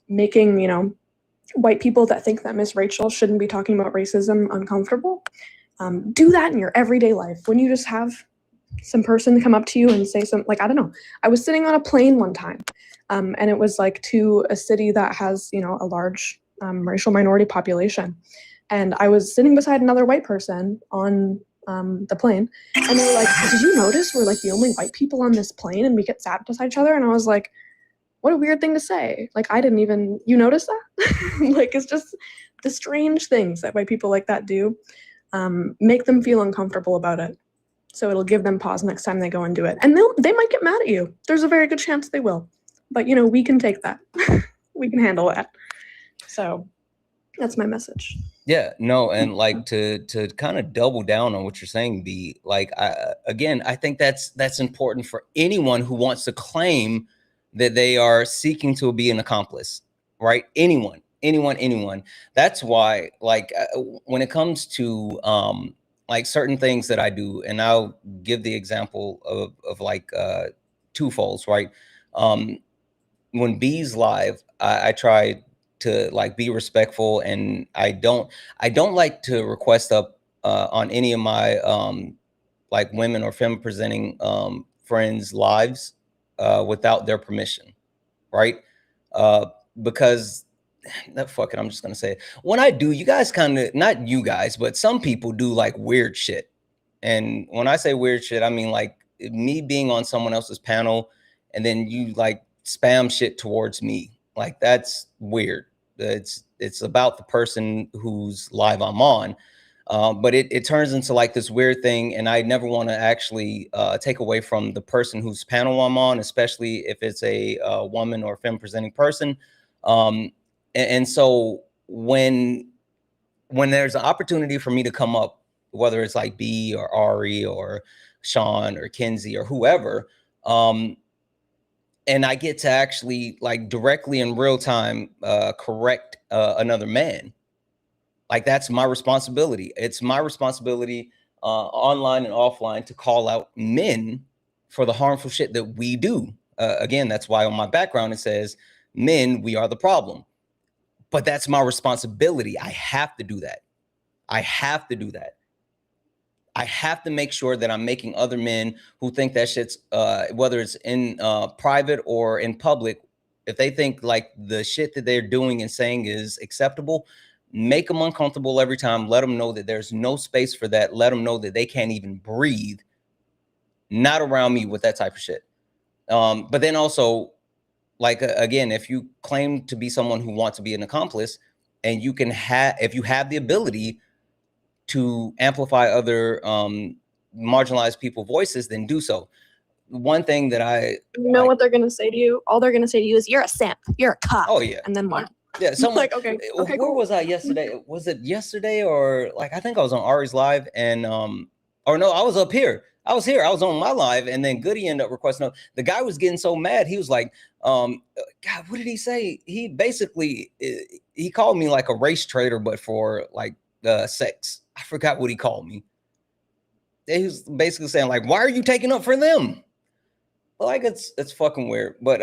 making, you know, white people that think that Miss Rachel shouldn't be talking about racism uncomfortable. Do that in your everyday life. When you just have some person come up to you and say something like, I don't know, I was sitting on a plane one time, and it was like to a city that has, you know, a large racial minority population. And I was sitting beside another white person on the plane, and they were like, did you notice we're like the only white people on this plane and we get sat beside each other? And I was like, what a weird thing to say. Like, I didn't even, you notice that? Like, it's just the strange things that white people like that do, make them feel uncomfortable about it. So it'll give them pause next time they go and do it. And they might get mad at you. There's a very good chance they will. But, you know, we can take that. We can handle that. So that's my message. Yeah, no, and like to kind of double down on what you're saying, B, like I think that's important for anyone who wants to claim that they are seeking to be an accomplice, right? Anyone. That's why, like, when it comes to like certain things that I do, and I'll give the example of like twofolds, right? When B's live, I try to like be respectful, and I don't like to request up on any of my like women or femme presenting friends' lives without their permission, right? Because fuck it, I'm just gonna say it. When I do, you guys kind of, not you guys, but some people do like weird shit. And when I say weird shit, I mean like me being on someone else's panel and then you like spam shit towards me. Like, that's weird. It's about the person whose live I'm on. But it turns into like this weird thing, and I never want to actually take away from the person whose panel I'm on, especially if it's a woman or femme presenting person. And so when there's an opportunity for me to come up, whether it's like B or Ari or Sean or Kenzie or whoever, and I get to actually like directly in real time correct another man, like that's my responsibility. It's my responsibility online and offline to call out men for the harmful shit that we do. Again, that's why on my background it says, men, we are the problem. But that's my responsibility. I have to do that. I have to make sure that I'm making other men who think that shit's, whether it's in private or in public, if they think like the shit that they're doing and saying is acceptable, make them uncomfortable every time. Let them know that there's no space for that. Let them know that they can't even breathe, not around me with that type of shit. But then also, like, again, if you claim to be someone who wants to be an accomplice, and you can if you have the ability to amplify other marginalized people's voices, then do so. One thing that you know what they're gonna say to you? All they're gonna say to you is, "You're a simp. You're a cop." Oh yeah. And then what? Yeah. Someone like, okay, where cool. was I yesterday? Was it yesterday or like I think I was on Ari's live and or no, I was up here. I was here. I was on my live, and then Goody ended up requesting. The guy was getting so mad. He was like, God, what did he say? He basically, he called me like a race traitor, but for like sex. I forgot what he called me. He was basically saying like, why are you taking up for them? Well, like it's fucking weird. But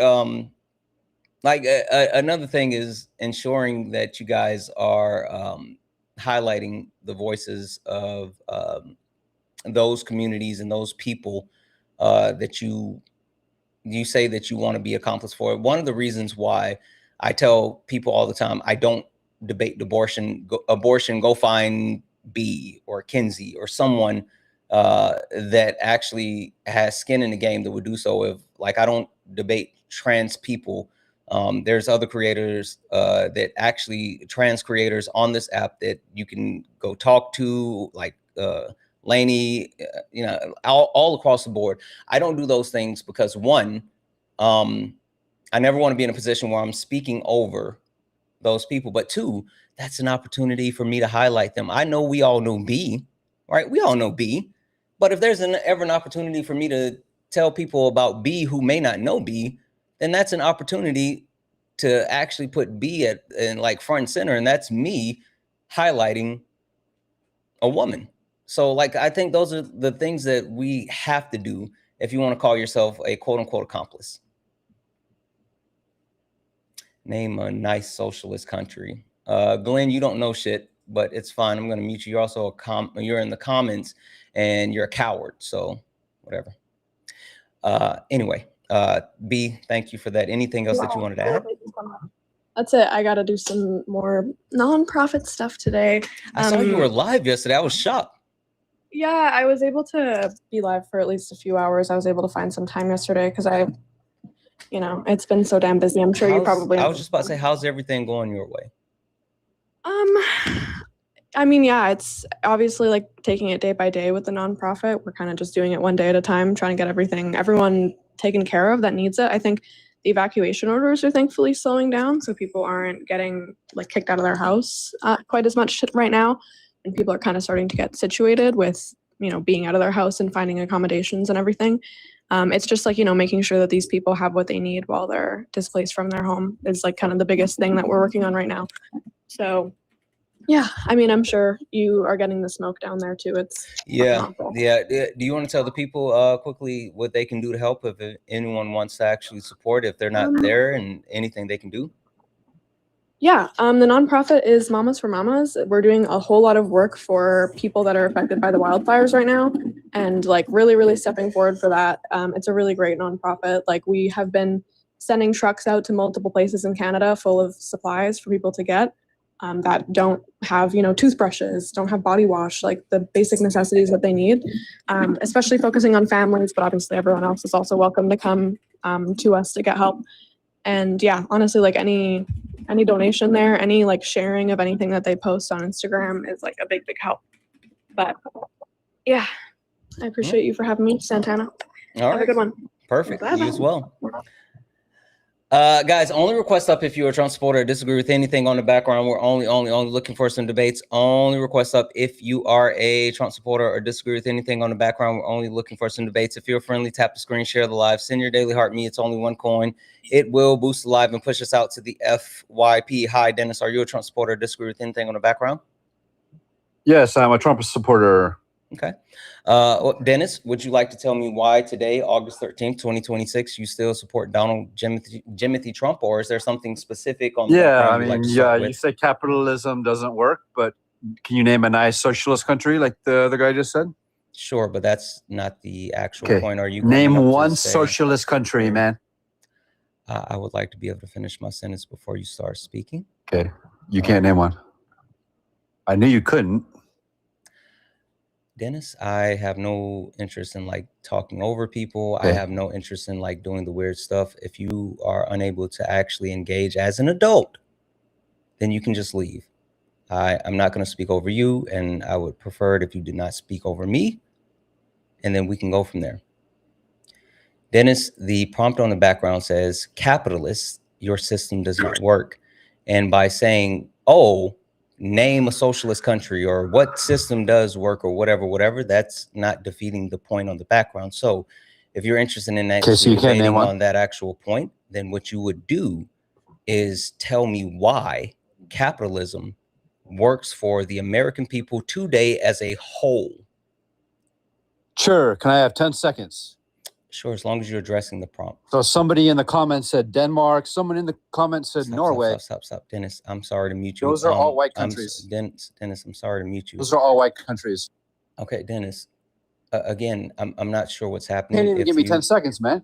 like another thing is ensuring that you guys are highlighting the voices of those communities and those people that you say that you want to be accomplice for. One of the reasons why I tell people all the time, I don't debate abortion. Go find B or Kinsey or someone that actually has skin in the game that would do so. If like, I don't debate trans people. There's other creators that actually trans creators on this app that you can go talk to, like Lainey, you know, all across the board. I don't do those things because one, I never want to be in a position where I'm speaking over those people, but two, that's an opportunity for me to highlight them. I know we all know B, right? We all know B, but if there's ever an opportunity for me to tell people about B who may not know B, then that's an opportunity to actually put B in like front and center, and that's me highlighting a woman. So like, I think those are the things that we have to do if you want to call yourself a quote unquote accomplice. Name a nice socialist country. Glenn, you don't know shit, but it's fine. I'm going to mute you. You're also you're in the comments and you're a coward. So whatever. Anyway, B, thank you for that. Anything else that you wanted to add? That's it. I got to do some more nonprofit stuff today. I saw you were live yesterday. I was shocked. Yeah, I was able to be live for at least a few hours. I was able to find some time yesterday because you know, it's been so damn busy. I'm sure you probably. I was just about to say, how's everything going your way? I mean, yeah, it's obviously like taking it day by day with the nonprofit. We're kind of just doing it one day at a time, trying to get everyone taken care of that needs it. I think the evacuation orders are thankfully slowing down, so people aren't getting like kicked out of their house quite as much right now, and people are kind of starting to get situated with, you know, being out of their house and finding accommodations and everything. It's just like, you know, making sure that these people have what they need while they're displaced from their home is like kind of the biggest thing that we're working on right now. So yeah, I mean, I'm sure you are getting the smoke down there too. It's yeah. Do you want to tell the people quickly what they can do to help if anyone wants to actually support, if they're not there, and anything they can do? Yeah, the nonprofit is Mamas for Mamas. We're doing a whole lot of work for people that are affected by the wildfires right now, and like really stepping forward for that. It's a really great nonprofit. Like, we have been sending trucks out to multiple places in Canada full of supplies for people to get that don't have, you know, toothbrushes, don't have body wash, like the basic necessities that they need, especially focusing on families, but obviously everyone else is also welcome to come to us to get help. And yeah, honestly, like any donation there, any like sharing of anything that they post on Instagram is like a big help. But yeah, I appreciate you for having me, Santana. All right. Have a good one. Perfect. You as well. Guys, only request up if you're a Trump supporter or disagree with anything on the background. We're only looking for some debates. Only request up if you are a Trump supporter or disagree with anything on the background. We're only looking for some debates. If you're friendly, tap the screen, share the live, send your daily heart me. It's only one coin. It will boost the live and push us out to the FYP. Hi, Dennis. Are you a Trump supporter or disagree with anything on the background? Yes, I'm a Trump supporter. Okay. Dennis, would you like to tell me why today, August 13th, 2026, you still support Donald Jimothy Trump, or is there something specific on the background? I mean, yeah, you say capitalism doesn't work, but can you name a nice socialist country like the other guy just said? Sure, but that's not the actual point. Are you name one socialist country, man? I would like to be able to finish my sentence before you start speaking. Okay, you can't name one. I knew you couldn't. Dennis, I have no interest in like talking over people. Okay. I have no interest in like doing the weird stuff. If you are unable to actually engage as an adult, then you can just leave. I'm not going to speak over you, and I would prefer it if you did not speak over me, and then we can go from there. Dennis, the prompt on the background says, capitalist, your system does not work. And by saying, oh, name a socialist country or what system does work or whatever, that's not defeating the point on the background. So if you're interested in actually debating on that actual point, then what you would do is tell me why capitalism works for the American people today as a whole. Sure. Can I have 10 seconds? Sure, as long as you're addressing the prompt. So somebody in the comments said Denmark. Someone in the comments said Norway. Stop. Dennis, I'm sorry to mute you. Those are all white countries. Dennis, I'm sorry to mute you. Those are all white countries. Okay, Dennis. Again, I'm not sure what's happening. You can't even give me 10 seconds, man.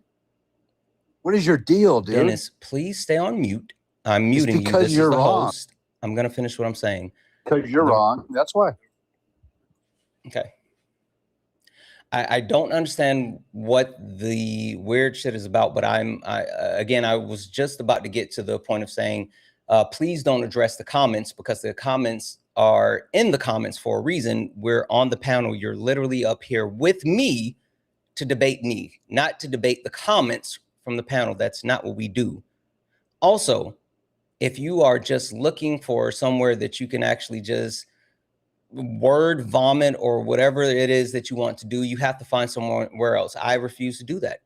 What is your deal, dude? Dennis, please stay on mute. I'm muting you. Because you're wrong. Host. I'm going to finish what I'm saying. Because you're wrong. That's why. Okay. I don't understand what the weird shit is about, but I was just about to get to the point of saying, please don't address the comments because the comments are in the comments for a reason. We're on the panel. You're literally up here with me to debate me, not to debate the comments from the panel. That's not what we do. Also, if you are just looking for somewhere that you can actually just word vomit or whatever it is that you want to do, you have to find somewhere else. I refuse to do that.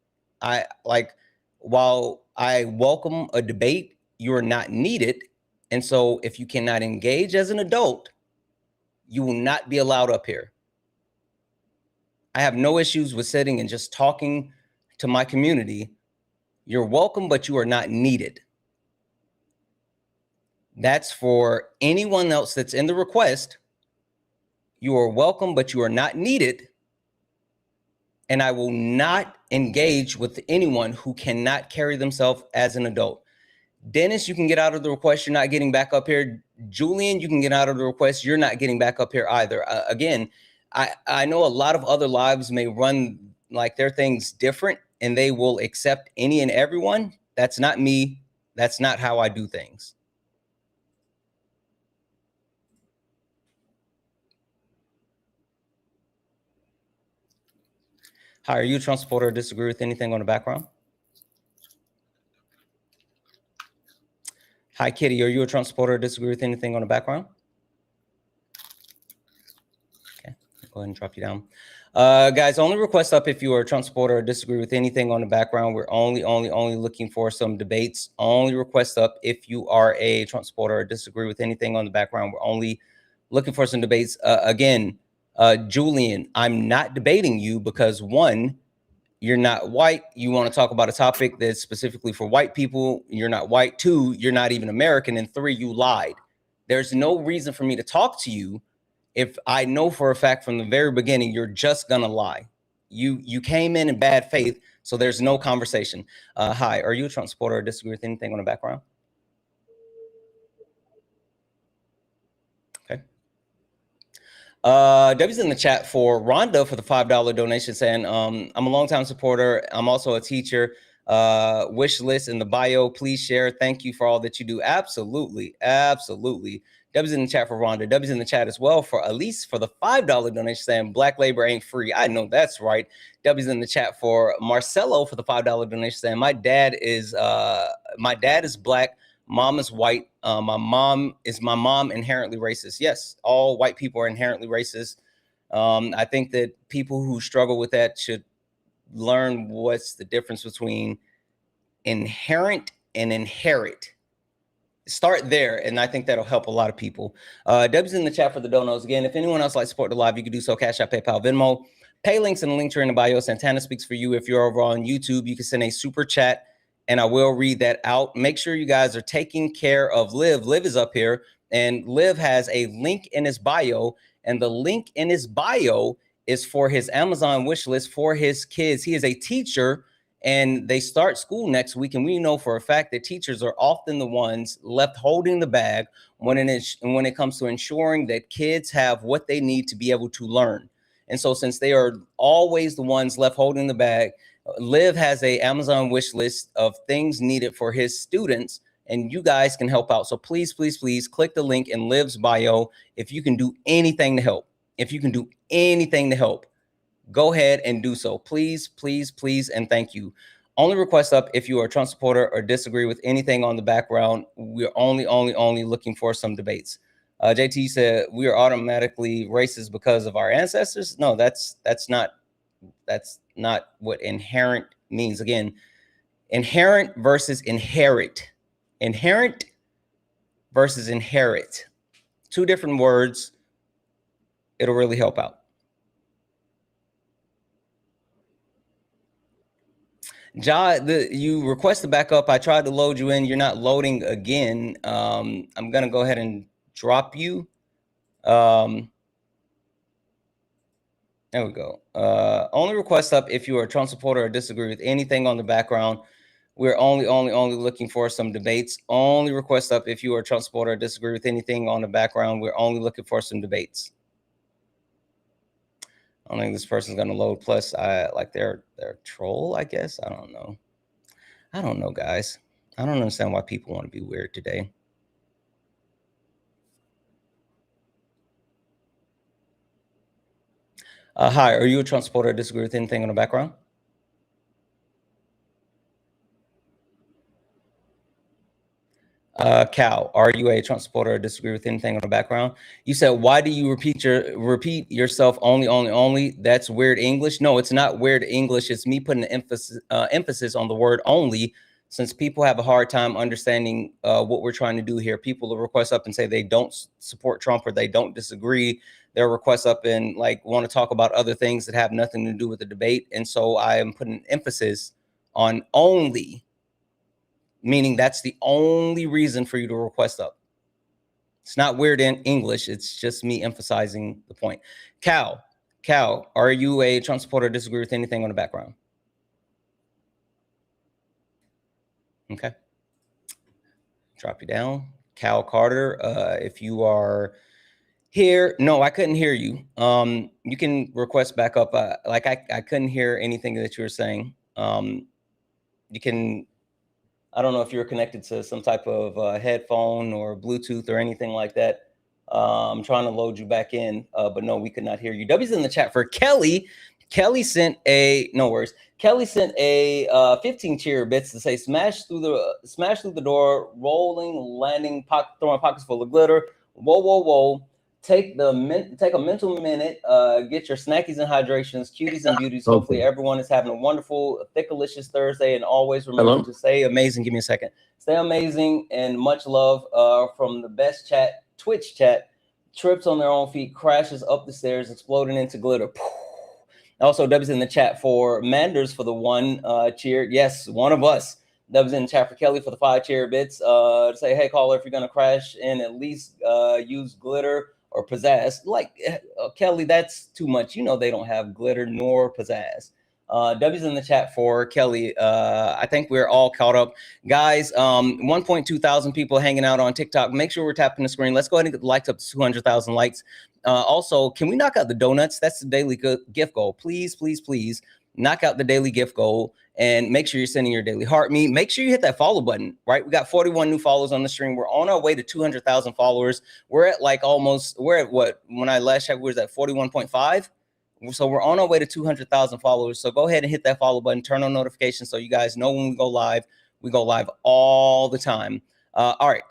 While I welcome a debate, you're not needed. And so if you cannot engage as an adult, you will not be allowed up here. I have no issues with sitting and just talking to my community. You're welcome, but you are not needed. That's for anyone else that's in the request. You are welcome, but you are not needed. And I will not engage with anyone who cannot carry themselves as an adult. Dennis, you can get out of the request. You're not getting back up here. Julian, you can get out of the request. You're not getting back up here either. Again, I know a lot of other lives may run like their things different and they will accept any and everyone. That's not me. That's not how I do things. Hi, are you a Trump supporter or disagree with anything on the background? Hi, Kitty, are you a Trump supporter or disagree with anything on the background? Okay, go ahead and drop you down. Guys, only request up if you are a Trump supporter or disagree with anything on the background. We're only looking for some debates. Only request up if you are a Trump supporter or disagree with anything on the background. We're only looking for some debates. Again, Julian, I'm not debating you because one, you're not white. You want to talk about a topic that's specifically for white people. You're not white. Two, you're not even American. And three, you lied. There's no reason for me to talk to you if I know for a fact from the very beginning you're just gonna lie. You came in bad faith, so there's no conversation. Hi, are you a Trump supporter or disagree with anything on the background? Okay. Debbie's in the chat for Rhonda for the $5 donation saying, I'm a longtime supporter. I'm also a teacher. Wish list in the bio. Please share. Thank you for all that you do. Absolutely. Absolutely. Debbie's in the chat for Rhonda. Debbie's in the chat as well for Elise for the $5 donation saying black labor ain't free. I know that's right. Debbie's in the chat for Marcelo for the $5 donation saying my dad is black. Mom is white. My mom inherently racist? Yes, all white people are inherently racist. I think that people who struggle with that should learn what's the difference between inherent and inherit. Start there, and I think that'll help a lot of people. Deb's in the chat for the donos. Again, if anyone else like to support the live, you can do so. Cash App, PayPal, Venmo. Pay links in the link tree in the bio. Santana speaks for you. If you're over on YouTube, you can send a super chat, and I will read that out. Make sure you guys are taking care of Liv. Liv is up here, and Liv has a link in his bio, and the link in his bio is for his Amazon wish list for his kids. He is a teacher, and they start school next week, and we know for a fact that teachers are often the ones left holding the bag when it comes to ensuring that kids have what they need to be able to learn. And so since they are always the ones left holding the bag, Liv has a Amazon wish list of things needed for his students, and you guys can help out. So please, please, please click the link in Liv's bio if you can do anything to help. If you can do anything to help, go ahead and do so. Please, please, please, and thank you. Only request up if you are a Trump supporter or disagree with anything on the background. We're only looking for some debates. JT said we are automatically racist because of our ancestors. No, that's not what inherent means. Again, inherent versus inherit. Inherent versus inherit. Two different words. It'll really help out. Ja, you request to back up. I tried to load you in. You're not loading again. I'm going to go ahead and drop you. There we go. Only request up if you are a Trump supporter or disagree with anything on the background. We're only looking for some debates. Only request up if you are a Trump supporter or disagree with anything on the background. We're only looking for some debates. I don't think this person's gonna load. Plus, like they're a troll, I guess. I don't know. I don't know, guys. I don't understand why people want to be weird today. Hi, are you a Trump supporter or disagree with anything on the background? Cal, are you a Trump supporter or disagree with anything on the background? You said, why do you repeat yourself only? That's weird English. No, it's not weird English. It's me putting the emphasis on the word only, since people have a hard time understanding what we're trying to do here. People will request up and say they don't support Trump or they don't disagree. They'll request up and like want to talk about other things that have nothing to do with the debate. And so I am putting emphasis on only, meaning that's the only reason for you to request up. It's not weird in English. It's just me emphasizing the point. Cal, are you a Trump supporter or disagree with anything on the background? Okay. Drop you down. Cal Carter, if you are here, no, I couldn't hear you. You can request back up. Like I couldn't hear anything that you were saying. You can, I don't know if you're connected to some type of headphone or Bluetooth or anything like that. I'm trying to load you back in, but no, we could not hear you. W's in the chat for Kelly. Kelly sent a, no worries. Kelly sent a 15 cheer bits to say, smash through the door, rolling, landing, throwing pockets full of glitter. Whoa, whoa, whoa. Take a mental minute, get your snackies and hydrations, cuties and beauties. Hopefully everyone is having a wonderful, thickalicious Thursday, and always remember to stay amazing. Give me a second. Stay amazing and much love from the best chat, Twitch chat. Trips on their own feet, crashes up the stairs, exploding into glitter. Also, W's in the chat for Manders for the 1 cheer. Yes, one of us. W's in the chat for Kelly for the 5 cheer bits. To say, hey, caller, if you're going to crash in, at least use glitter or pizzazz. Like, Kelly, that's too much. You know they don't have glitter nor pizzazz. W's in the chat for Kelly. I think we're all caught up. Guys, 1.2 thousand people hanging out on TikTok. Make sure we're tapping the screen. Let's go ahead and get the likes up to 200,000 likes. Also, can we knock out the donuts? That's the daily gift goal. Please, please, please knock out the daily gift goal and make sure you're sending your daily heart me. Make sure you hit that follow button, right? We got 41 new followers on the stream. We're on our way to 200,000 followers. We're at like almost, we're at what? When I last checked, we was at 41.5. So we're on our way to 200,000 followers. So go ahead and hit that follow button, turn on notifications so you guys know when we go live. We go live all the time. All right,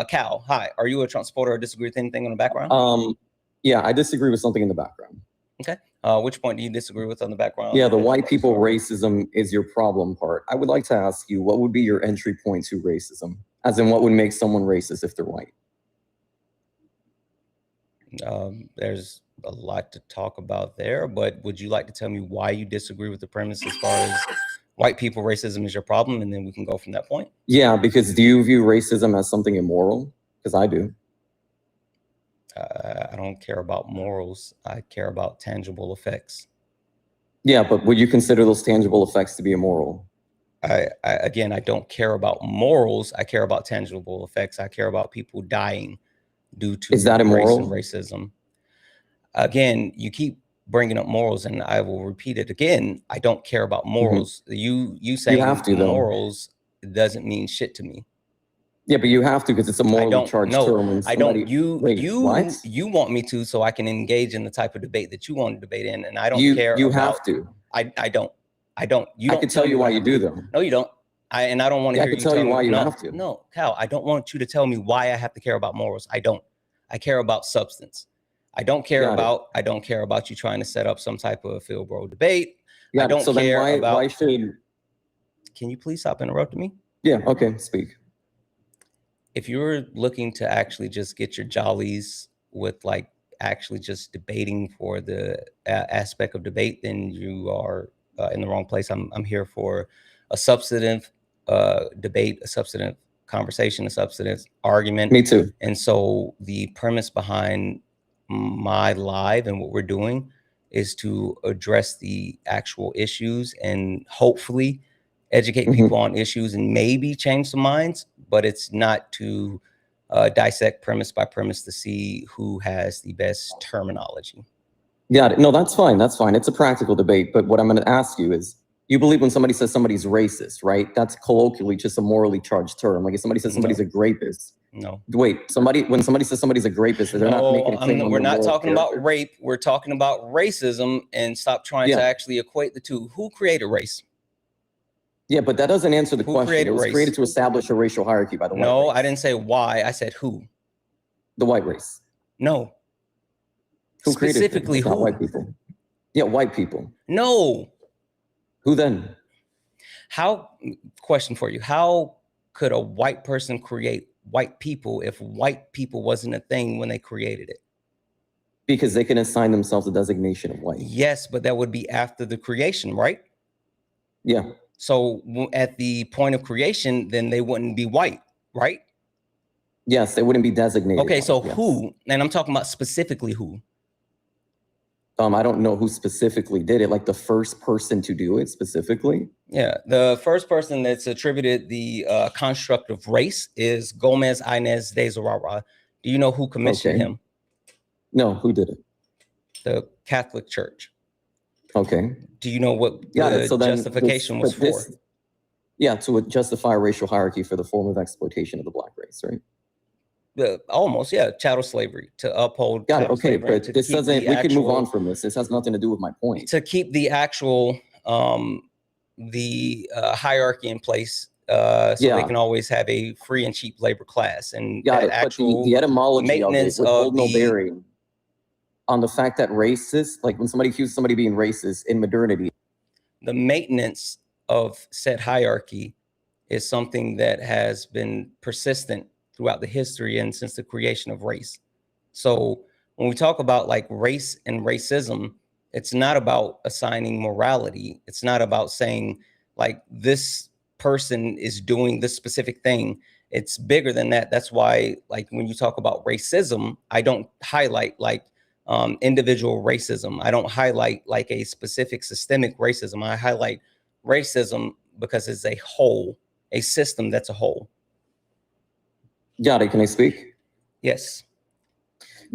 Cal, hi. Are you a Trump supporter or disagree with anything in the background? Yeah, I disagree with something in the background. Okay. Which point do you disagree with on the background? Yeah, the white people racism is your problem part. I would like to ask you, what would be your entry point to racism? As in, what would make someone racist if they're white? There's a lot to talk about there, but would you like to tell me why you disagree with the premise as far as white people racism is your problem, and then we can go from that point? Yeah, because do you view racism as something immoral? Because I do. I don't care about morals. I care about tangible effects. Yeah, but would you consider those tangible effects to be immoral? Again, I don't care about morals. I care about tangible effects. I care about people dying due to race and racism. Again, you keep bringing up morals, and I will repeat it again. I don't care about morals. You saying you have to, morals doesn't mean shit to me. Yeah, but you have to, because it's a morally charged term. I don't. You want me to, so I can engage in the type of debate that you want to debate in, and I don't care. You have to. I don't. I can tell you why you do, though. No, you don't. I don't want to hear you tell you why you have to. No, Cal, I don't want you to tell me why I have to care about morals. I don't. I care about substance. I don't care about you trying to set up some type of field bro debate. I don't care about. Why should? Can you please stop interrupting me? Yeah. Okay. Speak. If you're looking to actually just get your jollies with like actually just debating for the aspect of debate, then you are in the wrong place. I'm here for a substantive debate, a substantive conversation, a substantive argument. Me too. And so the premise behind my live and what we're doing is to address the actual issues and hopefully educate people on issues and maybe change some minds, but it's not to dissect premise by premise to see who has the best terminology. Got it. No, that's fine. That's fine. It's a practical debate. But what I'm going to ask you is, you believe when somebody says somebody's racist, right? That's colloquially just a morally charged term. Like if somebody says somebody's a grapist. No. Wait, when somebody says somebody's a grapist, they're not making a claim. We're not talking about rape. We're talking about racism, and stop trying to actually equate the two. Who created race? Yeah, but that doesn't answer the question. It was race? created to establish a racial hierarchy by the white No, race. I didn't say why. I said who. The white race. No. Who Specifically created it? who? Not white people. Yeah, white people. No. Who then? Question for you. How could a white person create white people if white people wasn't a thing when they created it? Because they can assign themselves a designation of white. Yes, but that would be after the creation, right? Yeah. So at the point of creation, then they wouldn't be white, right? Yes, they wouldn't be designated. Okay, so yes. who? And I'm talking about specifically who. I don't know who specifically did it, like the first person to do it specifically. Yeah, the first person that's attributed the construct of race is Gomez Inez de Zurara. Do you know who commissioned him? No, who did it? The Catholic Church. Okay. Do you know what the justification was for? Yeah, to justify a racial hierarchy for the form of exploitation of the black race, right? Almost, yeah, chattel slavery, to uphold. Got it. Okay, but this doesn't. We can move on from this. This has nothing to do with my point. To keep the actual hierarchy in place, so they can always have a free and cheap labor class, and Got that it. actual But the etymology of it would hold no the bearing on the fact that racist, like when somebody accuses somebody of being racist in modernity. The maintenance of said hierarchy is something that has been persistent throughout the history and since the creation of race. So when we talk about like race and racism, it's not about assigning morality. It's not about saying like this person is doing this specific thing. It's bigger than that. That's why like when you talk about racism, I don't highlight like individual racism. I don't highlight like a specific systemic racism. I highlight racism because it's a whole, a system that's a whole. Got it. Can I speak? Yes.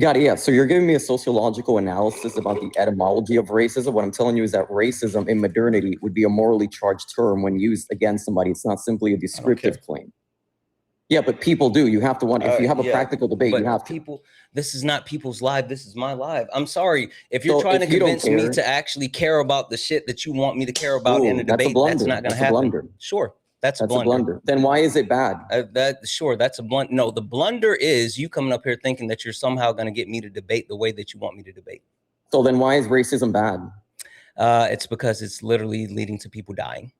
Got it. Yeah. So you're giving me a sociological analysis about the etymology of racism. What I'm telling you is that racism in modernity would be a morally charged term when used against somebody. It's not simply a descriptive claim. Yeah, but people do. You have to want, if you have a practical debate, you have people, this is not people's live. This is my live. I'm sorry. If you're trying to convince me to actually care about the shit that you want me to care about in a debate, that's not going to happen. Sure. That's a blunder. Then why is it bad? Sure, that's a blunder. No, the blunder is you coming up here thinking that you're somehow going to get me to debate the way that you want me to debate. So then why is racism bad? It's because it's literally leading to people dying.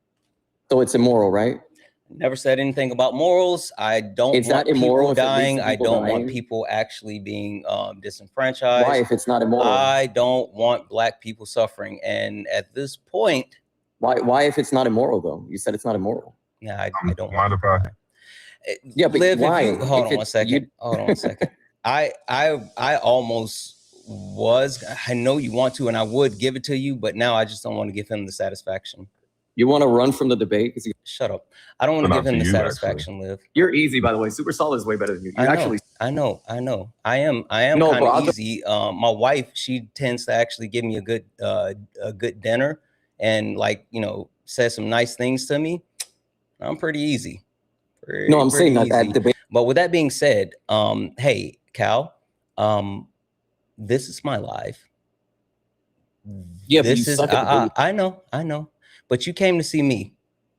So it's immoral, right? Never said anything about morals. I don't want people dying. I don't want people actually being disenfranchised. Why, if it's not immoral? I don't want black people suffering. And at this point, why if it's not immoral though? You said it's not immoral. Yeah, I don't mind if I. Yeah, but Liv, why? Hold on one second. Hold on one second. I almost was. I know you want to, and I would give it to you, but now I just don't want to give him the satisfaction. You want to run from the debate? Shut up. I don't want to give him the satisfaction, Liv. You're easy, by the way. Super Solid is way better than you. I know. I am kind of easy. My wife, she tends to actually give me a good dinner and like, you know, says some nice things to me. I'm pretty easy. I'm saying that debate. But with that being said, hey, Cal, this is my life. Yeah, this but you is suck at I know. But you came to see me.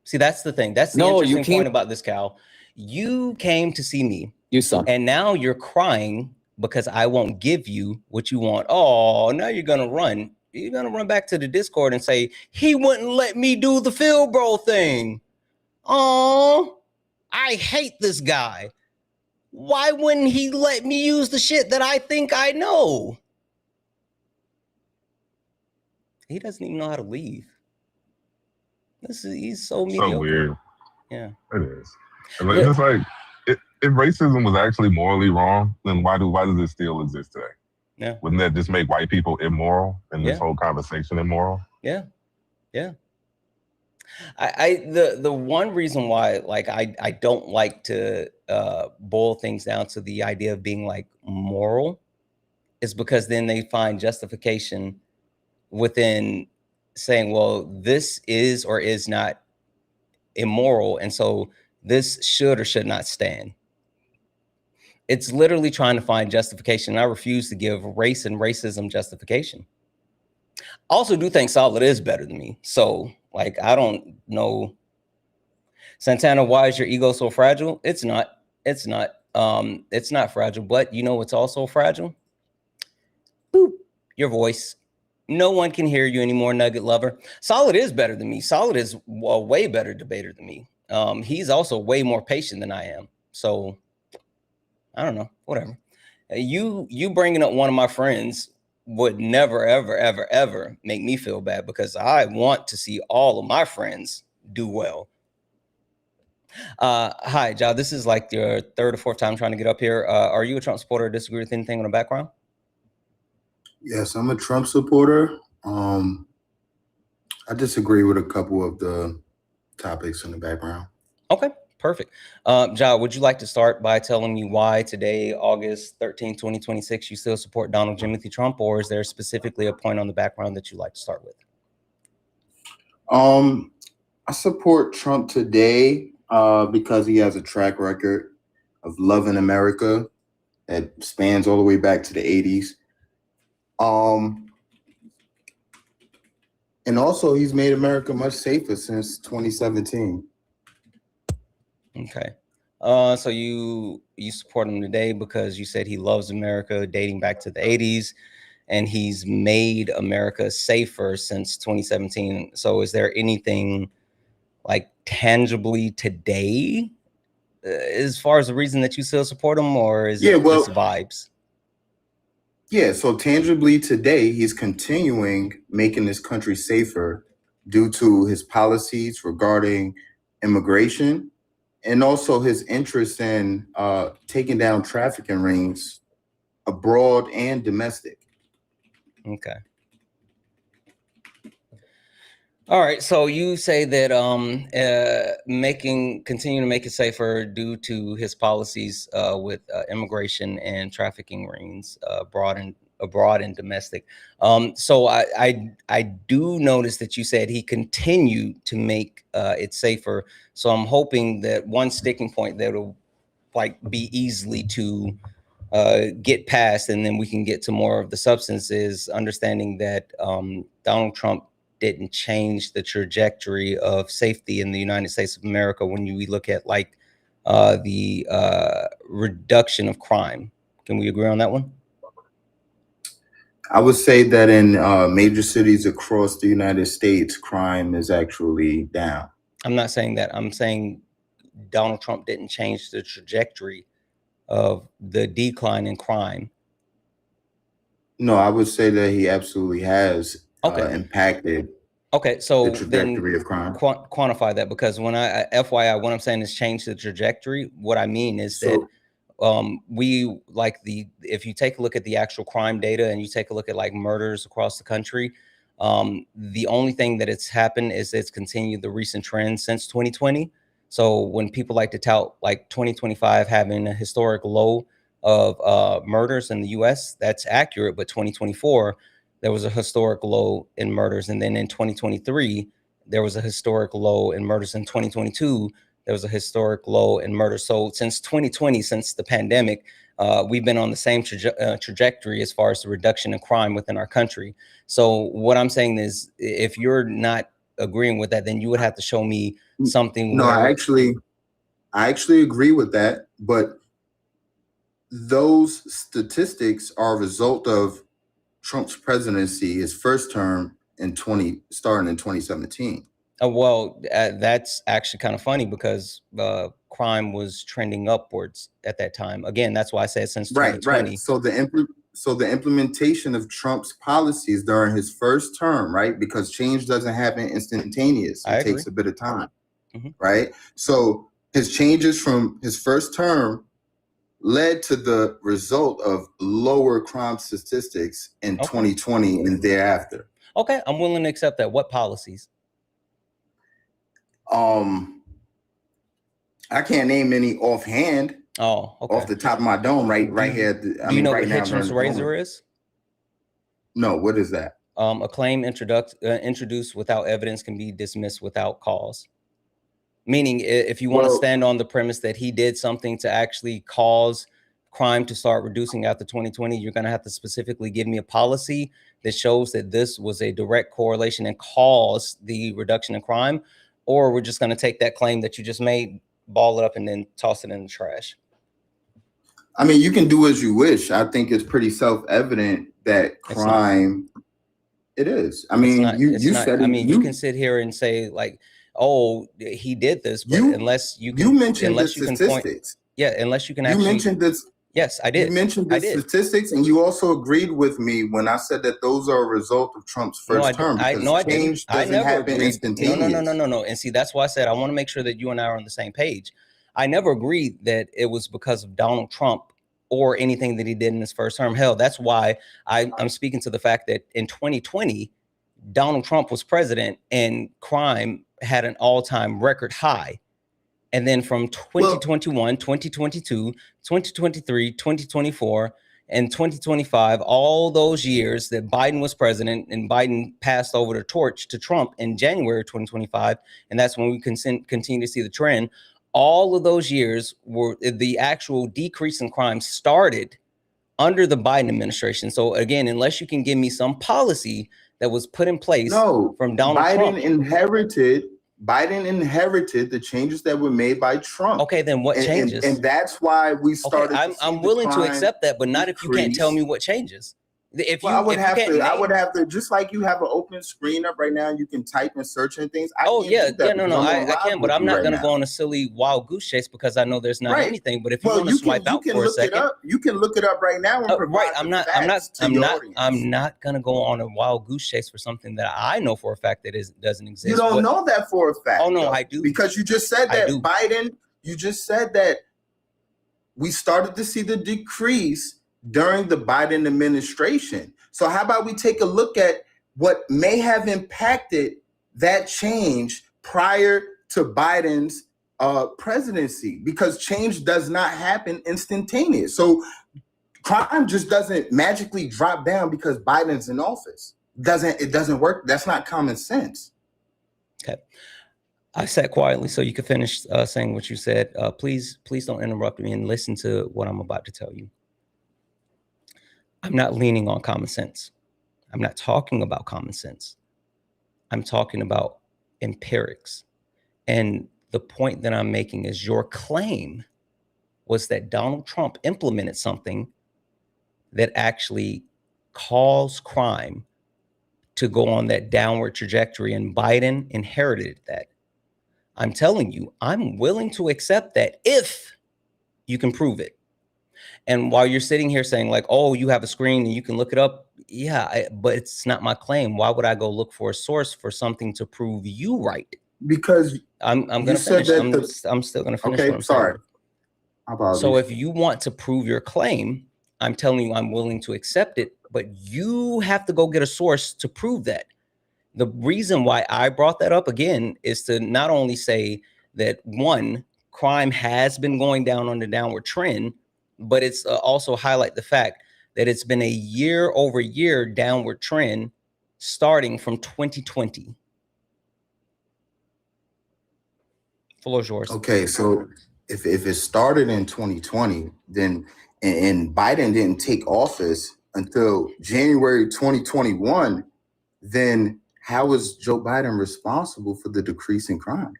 See, that's the thing. That's the interesting point about this, Cal. You came to see me. You suck. And now you're crying because I won't give you what you want. Oh, now you're gonna run. You're gonna run back to the Discord and say, he wouldn't let me do the field bro thing. Oh, I hate this guy. Why wouldn't he let me use the shit that I think I know? He doesn't even know how to leave. He's so mediocre. So weird. Yeah. It is. And it's just like, if racism was actually morally wrong, then why does it still exist today? Yeah. Wouldn't that just make white people immoral and this whole conversation immoral? Yeah. Yeah. The one reason why, like, I don't like to boil things down to the idea of being like moral is because then they find justification within saying, well, this is or is not immoral, and so this should or should not stand. It's literally trying to find justification. And I refuse to give race and racism justification. I also do think Solid is better than me. So, like, I don't know. Santana, why is your ego so fragile? It's not. It's not. It's not fragile, but you know what's also fragile? Boop. Your voice. No one can hear you anymore, Nugget Lover. Solid is better than me. Solid is a way better debater than me. He's also way more patient than I am. So, I don't know. Whatever. You bringing up one of my friends would never, ever, ever, ever make me feel bad because I want to see all of my friends do well. Hi, Ja. This is like your third or fourth time trying to get up here. Are you a Trump supporter or disagree with anything in the background? Yes, I'm a Trump supporter. I disagree with a couple of the topics in the background. Okay, perfect. Ja, would you like to start by telling me why today, August 13, 2026, you still support Donald Timothy Trump, or is there specifically a point on the background that you'd like to start with? I support Trump today because he has a track record of loving America that spans all the way back to the 80s. And also he's made America much safer since 2017. Okay. So you support him today because you said he loves America dating back to the 80s and he's made America safer since 2017. So is there anything like tangibly today as far as the reason that you still support him, or is it just vibes? Yeah, so tangibly today, he's continuing making this country safer due to his policies regarding immigration and also his interest in taking down trafficking rings abroad and domestic. Okay. All right. So you say that continue to make it safer due to his policies with immigration and trafficking rings abroad and domestic. So I do notice that you said he continued to make it safer. So I'm hoping that one sticking point that will like be easily to get past, and then we can get to more of the substance, is understanding that Donald Trump didn't change the trajectory of safety in the United States of America when we look at like the reduction of crime. Can we agree on that one? I would say that in major cities across the United States, crime is actually down. I'm not saying that. I'm saying Donald Trump didn't change the trajectory of the decline in crime. No, I would say that he absolutely has impacted. Okay, so the trajectory of crime. Quantify that, because when FYI, what I'm saying is change the trajectory. What I mean is that we like if you take a look at the actual crime data and you take a look at like murders across the country, the only thing that it's happened is it's continued the recent trend since 2020. So when people like to tout like 2025 having a historic low of murders in the US, that's accurate, but 2024 there was a historic low in murders, and then in 2023 there was a historic low in murders. In 2022 there was a historic low in murder. So since 2020, since the pandemic, we've been on the same trajectory as far as the reduction in crime within our country. So what I'm saying is, if you're not agreeing with that, then you would have to show me something. No, I actually agree with that, but those statistics are a result of Trump's presidency, his first term starting in 2017. Well, that's actually kind of funny because crime was trending upwards at that time. Again, that's why I said since 2020. Right. So the implementation of Trump's policies during his first term, right? Because change doesn't happen instantaneous. It takes a bit of time, right? So his changes from his first term led to the result of lower crime statistics in 2020 and thereafter. Okay, I'm willing to accept that. What policies? I can't name any offhand. Off the top of my dome, right here. Do you know what Hitchens razor is? No, what is that? A claim introduced without evidence can be dismissed without cause. Meaning, if you want to stand on the premise that he did something to actually cause crime to start reducing after 2020, you're going to have to specifically give me a policy that shows that this was a direct correlation and caused the reduction in crime, or we're just going to take that claim that you just made, ball it up, and then toss it in the trash. I mean, you can do as you wish. I think it's pretty self-evident that crime. It is. I mean, you said. I mean, you can sit here and say like, "Oh, he did this," but unless you can, mentioned unless the you can statistics. Unless you can actually. You mentioned this. Yes, I did. You mentioned the statistics, and you also agreed with me when I said that those are a result of Trump's first term. Change doesn't happen instantaneous. No. And see, that's why I said I want to make sure that you and I are on the same page. I never agreed that it was because of Donald Trump or anything that he did in his first term. Hell, that's why I'm speaking to the fact that in 2020, Donald Trump was president and crime had an all-time record high. And then from 2021, 2022, 2023, 2024, and 2025, all those years that Biden was president and Biden passed over the torch to Trump in January 2025, and that's when we continue to see the trend. All of those years were the actual decrease in crime started under the Biden administration. So again, unless you can give me some policy that was put in place from Donald Trump. Biden inherited the changes that were made by Trump. Okay, then what changes? And that's why we started. I'm willing to accept that, but not if you can't tell me what changes. I would have to, just like you have an open screen up right now, you can type and search and things. I can, but I'm not going to go on a silly wild goose chase because I know there's not anything. But if you want to swipe out for a second, you can look it up right now. I'm not going to go on a wild goose chase for something that I know for a fact that doesn't exist. You don't know that for a fact. Oh no, I do, because you just said that Biden. You just said that we started to see the decrease during the Biden administration. So how about we take a look at what may have impacted that change prior to Biden's presidency? Because change does not happen instantaneous. So crime just doesn't magically drop down because Biden's in office. It doesn't work. That's not common sense. Okay. I sat quietly so you could finish saying what you said. Please don't interrupt me and listen to what I'm about to tell you. I'm not leaning on common sense. I'm not talking about common sense. I'm talking about empirics. And the point that I'm making is your claim was that Donald Trump implemented something that actually caused crime to go on that downward trajectory, and Biden inherited that. I'm telling you, I'm willing to accept that if you can prove it. And while you're sitting here saying like, oh, you have a screen and you can look it up. Yeah, but it's not my claim. Why would I go look for a source for something to prove you right? Because I'm going to finish. I'm still going to finish. Okay, sorry. So if you want to prove your claim, I'm telling you, I'm willing to accept it, but you have to go get a source to prove that. The reason why I brought that up again is to not only say that one, crime has been going down on the downward trend, but it's also highlight the fact that it's been a year-over-year downward trend starting from 2020. Floor is yours. Okay, so if it started in 2020, then and Biden didn't take office until January 2021, then how is Joe Biden responsible for the decrease in crime?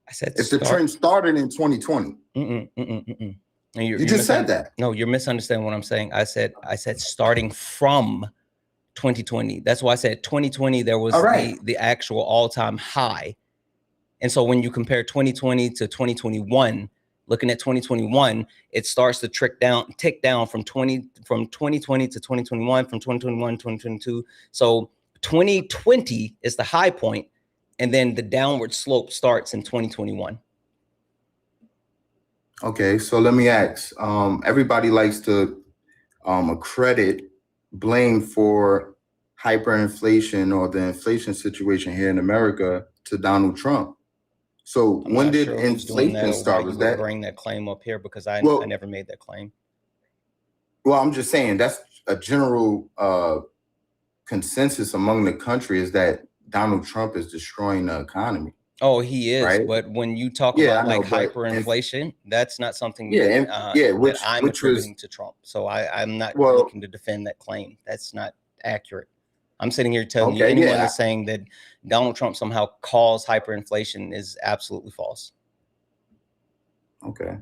I said if the trend started in 2020. And you just said that. No, you're misunderstanding what I'm saying. I said starting from 2020. That's why I said 2020, there was the actual all-time high. And so when you compare 2020 to 2021, looking at 2021, it starts to tick down from 2020 to 2021, from 2021 to 2022. So 2020 is the high point, and then the downward slope starts in 2021. Okay, so let me ask. Everybody likes to blame for hyperinflation or the inflation situation here in America to Donald Trump. So when did inflation start? Was that bring that claim up here? Because I never made that claim. Well, I'm just saying that's a general consensus among the country is that Donald Trump is destroying the economy. Oh, he is. Right? But when you talk about like hyperinflation, that's not something that I'm attributing to Trump. So I'm not looking to defend that claim. That's not accurate. I'm sitting here telling you anyone that's saying that Donald Trump somehow caused hyperinflation is absolutely false. Okay.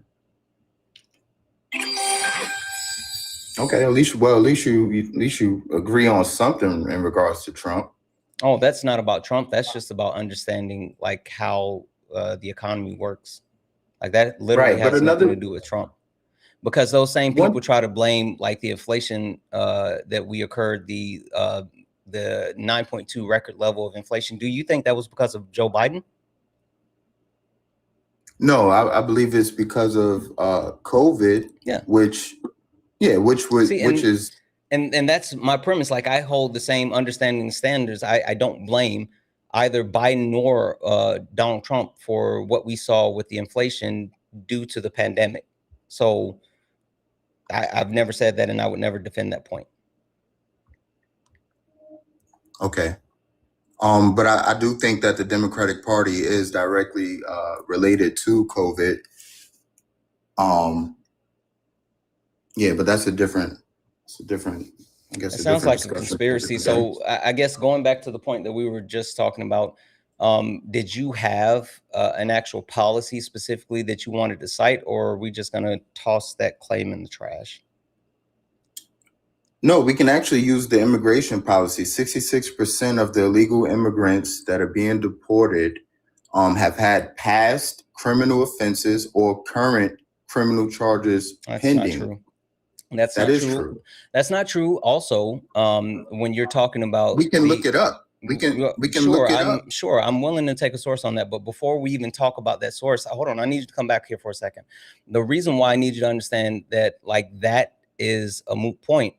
Okay, at least you agree on something in regards to Trump. Oh, that's not about Trump. That's just about understanding like how the economy works. Like that literally has nothing to do with Trump. Because those same people try to blame like the inflation that we occurred, the 9.2 record level of inflation. Do you think that was because of Joe Biden? No, I believe it's because of COVID. Yeah. Which is and that's my premise. Like I hold the same understanding standards. I don't blame either Biden nor Donald Trump for what we saw with the inflation due to the pandemic. So I've never said that, and I would never defend that point. Okay. But I do think that the Democratic Party is directly related to COVID. Yeah, but that's a different, I guess. It sounds like a conspiracy. So I guess going back to the point that we were just talking about, did you have an actual policy specifically that you wanted to cite, or are we just going to toss that claim in the trash? No, we can actually use the immigration policy. 66% of the illegal immigrants that are being deported have had past criminal offenses or current criminal charges pending. Not true. That is true. That's not true. Also, when you're talking about, we can look it up. We can look it up. Sure, I'm willing to take a source on that. But before we even talk about that source, hold on. I need you to come back here for a second. The reason why I need you to understand that, like, that is a moot point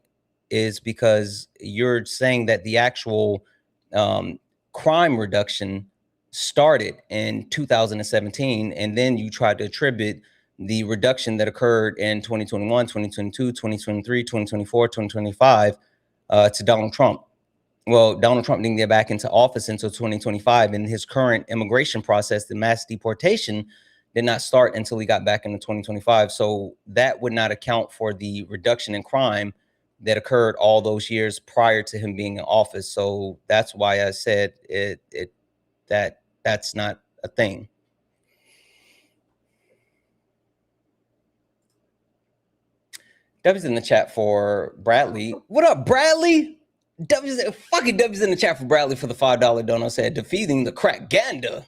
is because you're saying that the actual crime reduction started in 2017, and then you tried to attribute the reduction that occurred in 2021, 2022, 2023, 2024, 2025 to Donald Trump. Well, Donald Trump didn't get back into office until 2025, and his current immigration process, the mass deportation, did not start until he got back into 2025. So that would not account for the reduction in crime that occurred all those years prior to him being in office. So that's why I said that's not a thing. W's in the chat for Bradley. What up, Bradley? W's in the chat for Bradley for the $5 donor. Said defeating the crack ganda.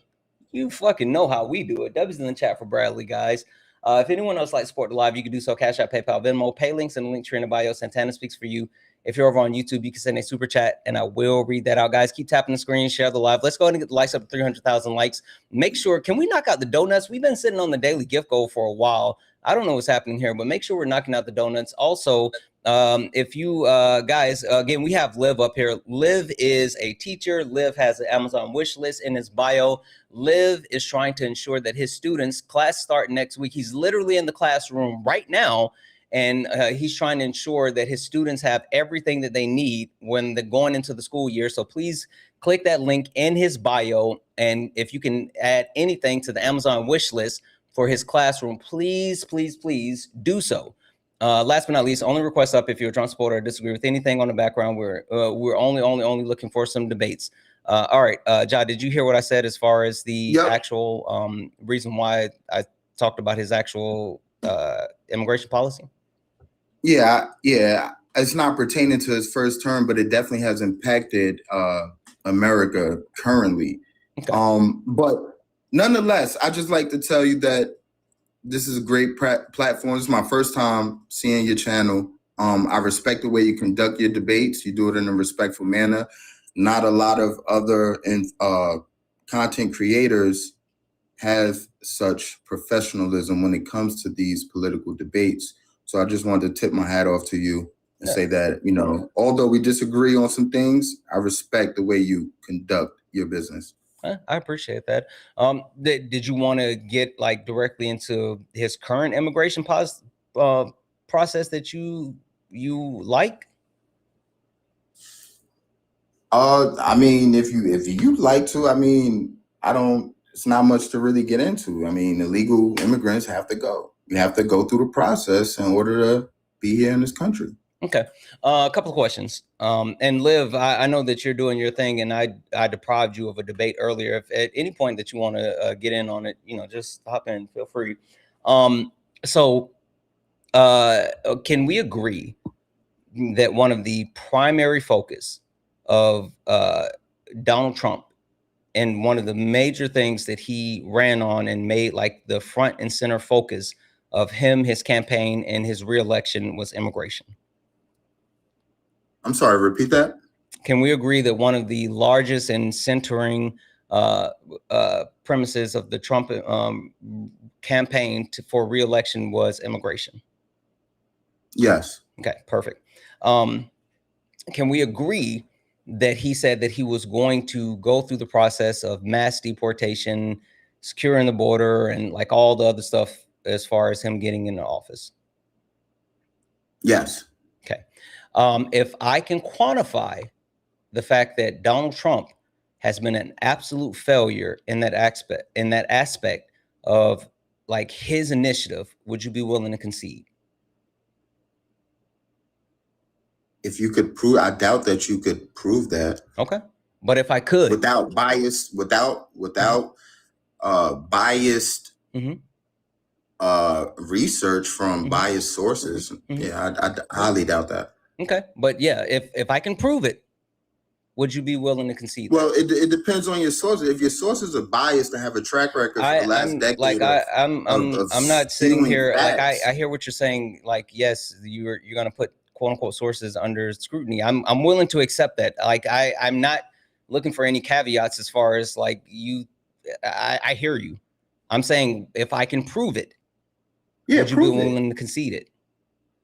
You fucking know how we do it. W's in the chat for Bradley, guys. If anyone else likes to support the live, you can do so. Cash App, PayPal, Venmo, pay links in the link tree in the bio. Santana speaks for you. If you're over on YouTube, you can send a super chat and I will read that out. Guys, keep tapping the screen, share the live. Let's go ahead and get the likes up to 300,000 likes. Make sure, can we knock out the donuts? We've been sitting on the daily gift goal for a while. I don't know what's happening here, but make sure we're knocking out the donuts. Also, if you guys, again, we have Liv up here. Liv is a teacher. Liv has an Amazon wish list in his bio. Liv is trying to ensure that his students, class start next week. He's literally in the classroom right now, and he's trying to ensure that his students have everything that they need when they're going into the school year. So please click that link in his bio, and if you can add anything to the Amazon wish list for his classroom, please, please, please do so. Last but not least, only request up if you're a Trump supporter or disagree with anything on the background. We're only looking for some debates. All right, Ja, did you hear what I said as far as the actual reason why I talked about his actual immigration policy? Yeah. It's not pertaining to his first term, but it definitely has impacted America currently. Okay. But nonetheless, I just like to tell you that this is a great platform. This is my first time seeing your channel. I respect the way you conduct your debates. You do it in a respectful manner. Not a lot of other content creators have such professionalism when it comes to these political debates. So I just wanted to tip my hat off to you and say that, you know, although we disagree on some things, I respect the way you conduct your business. I appreciate that. Did you want to get like directly into his current immigration process that you like? I mean, if you'd like to, I mean, it's not much to really get into. I mean, illegal immigrants have to go. You have to go through the process in order to be here in this country. Okay. A couple of questions. And Liv, I know that you're doing your thing, and I deprived you of a debate earlier. If at any point that you want to get in on it, you know, just hop in, feel free. So can we agree that one of the primary focus of Donald Trump, and one of the major things that he ran on and made like the front and center focus of him, his campaign, and his reelection was immigration? I'm sorry, repeat that. Can we agree that one of the largest and centering premises of the Trump campaign for reelection was immigration? Yes. Okay, perfect. Can we agree that he said that he was going to go through the process of mass deportation, securing the border, and like all the other stuff as far as him getting into office? Yes. Okay. If I can quantify the fact that Donald Trump has been an absolute failure in that aspect of like his initiative, would you be willing to concede? If you could prove, I doubt that you could prove that. Okay. But if I could, without bias, without biased research from biased sources, yeah, I highly doubt that. Okay. But yeah, if I can prove it, would you be willing to concede? Well, it depends on your sources. If your sources are biased and have a track record for the last decade, like I'm not sitting here like I hear what you're saying. Like, yes, you're gonna put quote unquote sources under scrutiny. I'm willing to accept that. Like I'm not looking for any caveats as far as like you. I hear you. I'm saying if I can prove it, would you be willing to concede it?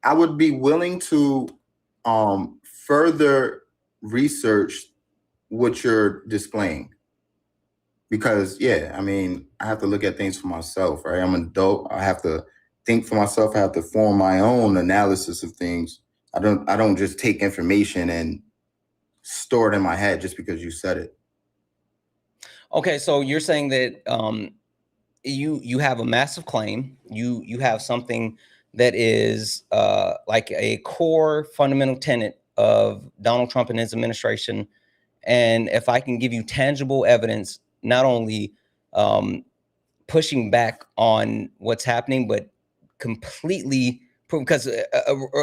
I would be willing to further research what you're displaying, because yeah, I mean, I have to look at things for myself, right? I'm an adult. I have to think for myself. I have to form my own analysis of things. I don't just take information and store it in my head just because you said it. Okay, so you're saying that you have a massive claim. You have something that is like a core fundamental tenet of Donald Trump and his administration. And if I can give you tangible evidence, not only pushing back on what's happening, but completely, because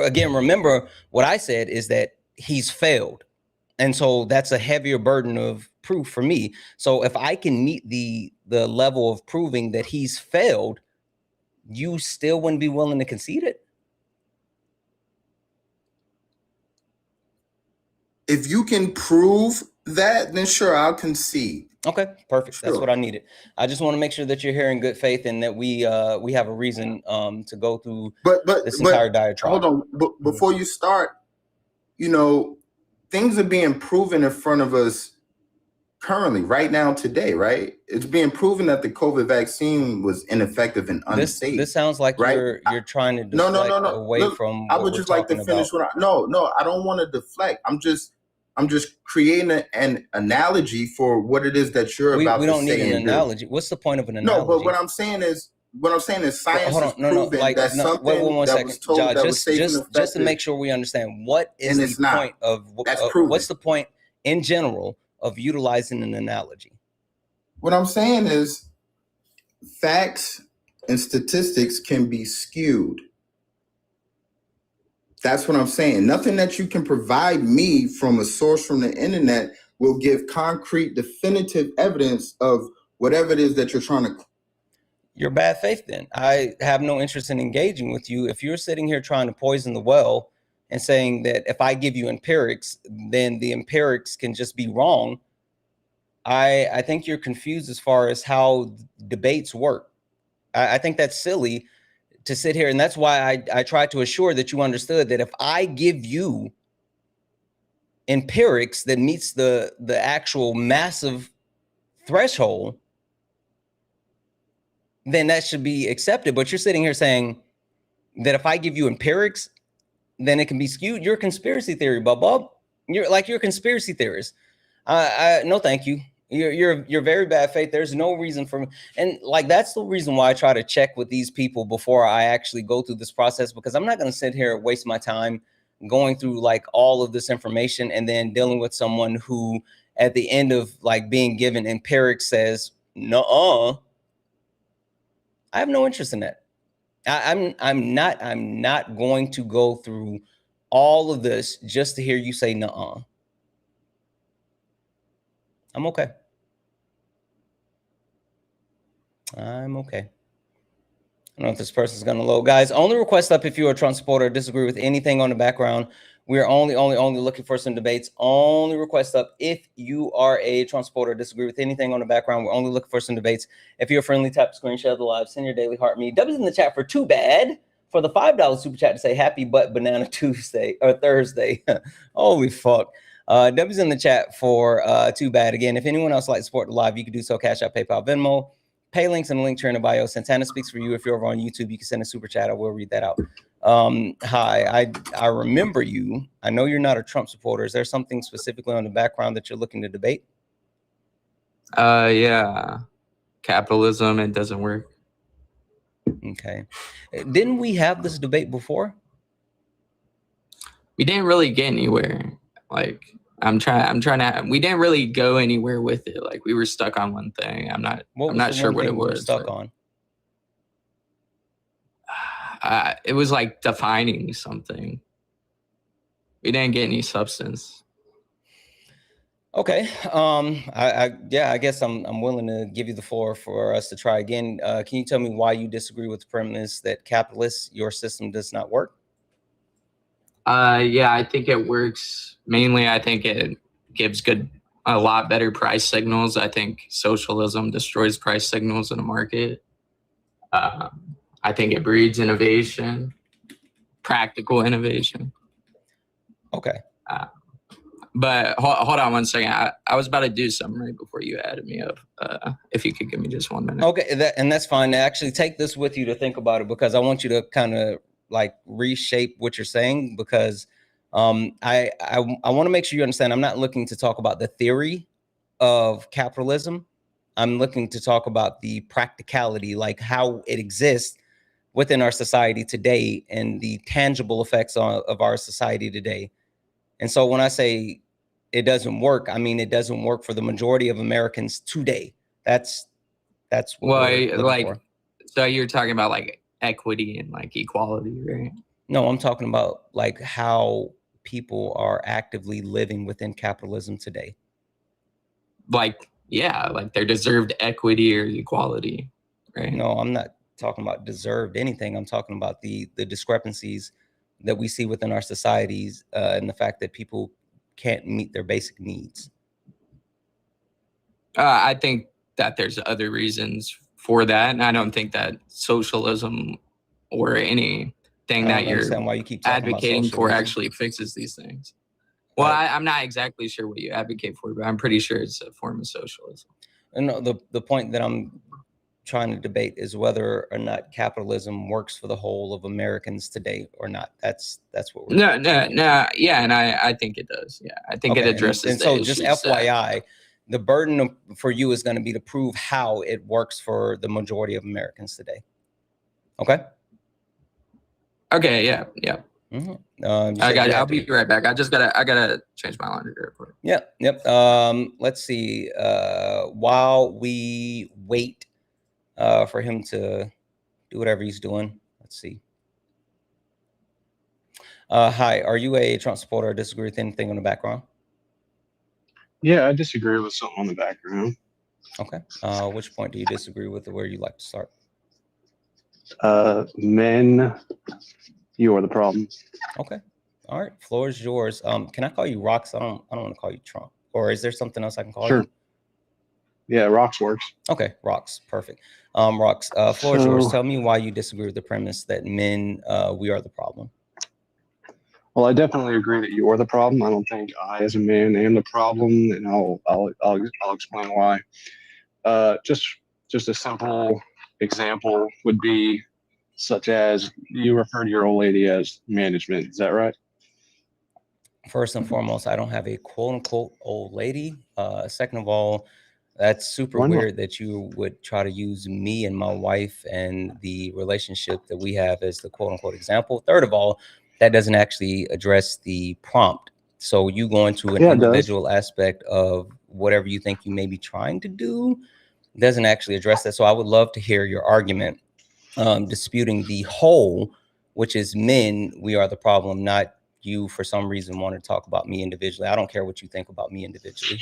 again, remember what I said is that he's failed. And so that's a heavier burden of proof for me. So if I can meet the level of proving that he's failed, you still wouldn't be willing to concede it? If you can prove that, then sure, I'll concede. Okay, perfect. Sure. That's what I needed. I just want to make sure that you're here in good faith and that we have a reason to go through this entire diatribe. Hold on, before you start, you know, things are being proven in front of us currently, right now, today, right? It's being proven that the COVID vaccine was ineffective and unsafe. This sounds like right? you're trying to deflect away from. I would just like to finish what no, I don't want to deflect. I'm just creating an analogy for what it is that you're about to say. We don't need an analogy. What's the point of an analogy? No, but what I'm saying is science has proven like, that something that was told that was safe and effective. Just to make sure we understand, what is the point of what's the point in general of utilizing an analogy? What I'm saying is facts and statistics can be skewed. That's what I'm saying. Nothing that you can provide me from a source from the internet will give concrete, definitive evidence of whatever it is that you're trying to. You're bad faith then. I have no interest in engaging with you. If you're sitting here trying to poison the well and saying that if I give you empirics, then the empirics can just be wrong, I think you're confused as far as how debates work. I think that's silly to sit here. And that's why I tried to assure that you understood that if I give you empirics that meets the actual massive threshold, then that should be accepted. But you're sitting here saying that if I give you empirics, then it can be skewed. You're a conspiracy theory, Bubba. You're a conspiracy theorist. No, thank you. You're very bad faith. There's no reason for me. And like, that's the reason why I try to check with these people before I actually go through this process, because I'm not going to sit here and waste my time going through like all of this information and then dealing with someone who at the end of like being given empirics says, no, I have no interest in that. I'm not going to go through all of this just to hear you say nuh-uh. I'm okay. I'm okay. I don't know if this person's going to load. Guys, only request up if you're a Trump supporter or disagree with anything on the background. We're only looking for some debates. Only request up if you are a Trump supporter or disagree with anything on the background. We're only looking for some debates. If you're friendly, tap the screen, share the live, send your daily heart me. W's in the chat for too bad. For the $5 super chat to say happy butt banana Tuesday or Thursday. Holy fuck. W's in the chat for too bad. Again, if anyone else would like to support the live, you can do so. Cash App, PayPal, Venmo. Pay links in the link here in the bio. Santana speaks for you. If you're over on YouTube, you can send a super chat. I will read that out. Hi, I remember you. I know you're not a Trump supporter. Is there something specifically on the background that you're looking to debate? Yeah. Capitalism, it doesn't work. Okay. Didn't we have this debate before? We didn't really get anywhere. Like, I'm trying to, we didn't really go anywhere with it. Like, we were stuck on one thing. I'm not sure what it was. Stuck on. It was like defining something. We didn't get any substance. Okay. I guess I'm willing to give you the floor for us to try again. Can you tell me why you disagree with the premise that capitalists, your system does not work? Yeah, I think it works. Mainly, I think it gives a lot better price signals. I think socialism destroys price signals in a market. I think it breeds innovation, practical innovation. Okay. But hold on one second. I was about to do something right before you added me up. If you could give me just 1 minute. Okay, that's fine. Actually, take this with you to think about it, because I want you to kind of like reshape what you're saying, because I want to make sure you understand I'm not looking to talk about the theory of capitalism. I'm looking to talk about the practicality, like how it exists within our society today and the tangible effects of our society today. And so when I say it doesn't work, I mean it doesn't work for the majority of Americans today. That's what we're looking for. So you're talking about like equity and like equality, right? No, I'm talking about like how people are actively living within capitalism today. Like, yeah, like their deserved equity or equality, right? No, I'm not talking about deserved anything. I'm talking about the discrepancies that we see within our societies and the fact that people can't meet their basic needs. I think that there's other reasons for that. And I don't think that socialism or anything that you're why you keep advocating for actually fixes these things. Well, I'm not exactly sure what you advocate for, but I'm pretty sure it's a form of socialism. And the point that I'm trying to debate is whether or not capitalism works for the whole of Americans today or not. That's what we're yeah, and I think it does. Yeah, I think it addresses and so just FYI, the burden for you is going to be to prove how it works for the majority of Americans today. Okay. Yeah. Mm-hmm. I'll be right back. I gotta change my laundry real quick. Yep. Let's see. While we wait for him to do whatever he's doing. Let's see. Hi, are you a Trump supporter or disagree with anything on the background? Yeah, I disagree with something on the background. Okay. Which point do you disagree with, or where you like to start? Men, you are the problem. Okay. All right. Floor is yours. Can I call you Rox? I don't want to call you Trump. Or is there something else I can call you? Yeah, Rox works. Okay, Rox. Perfect. Rox, floor is yours. Tell me why you disagree with the premise that men, we are the problem. Well, I definitely agree that you are the problem. I don't think I, as a man, am the problem, and I'll explain why. Just a simple example would be such as you refer to your old lady as management. Is that right? First and foremost, I don't have a quote unquote old lady. Second of all, that's super weird that you would try to use me and my wife and the relationship that we have as the quote unquote example. Third of all, that doesn't actually address the prompt. So you go into an individual aspect of whatever you think you may be trying to do doesn't actually address that. So I would love to hear your argument disputing the whole, which is men, we are the problem, not you for some reason want to talk about me individually. I don't care what you think about me individually.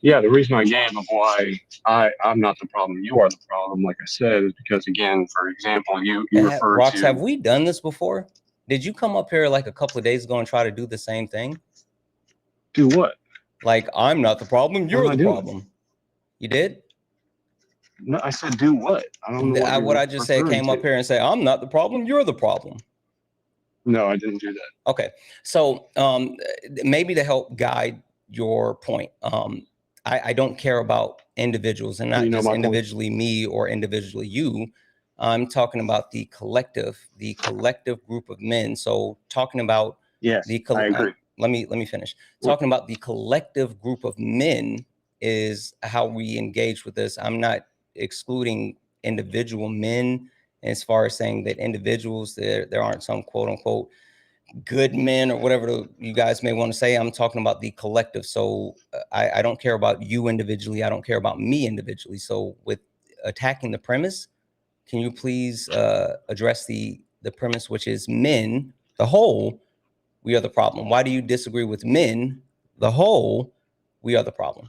Yeah, the reason I gave of why I'm not the problem, you are the problem, like I said, is because, again, for example, you refer Rox, to... have we done this before? Did you come up here like a couple of days ago and try to do the same thing? Do what? Like, I'm not the problem, you're the doing? problem. You did? No, I said do what? I don't know what I just said, came up here and say, I'm not the problem, you're the problem. No, I didn't do that. Okay, so maybe to help guide your point, I don't care about individuals and not just individually me or individually you. I'm talking about the collective group of men. So talking about I agree. Let me finish. Talking about the collective group of men is how we engage with this. I'm not excluding individual men as far as saying that individuals, there aren't some quote unquote good men or whatever you guys may want to say. I'm talking about the collective. So I don't care about you individually. I don't care about me individually. So with attacking the premise, can you please address the premise, which is men, the whole, we are the problem. Why do you disagree with men, the whole, we are the problem?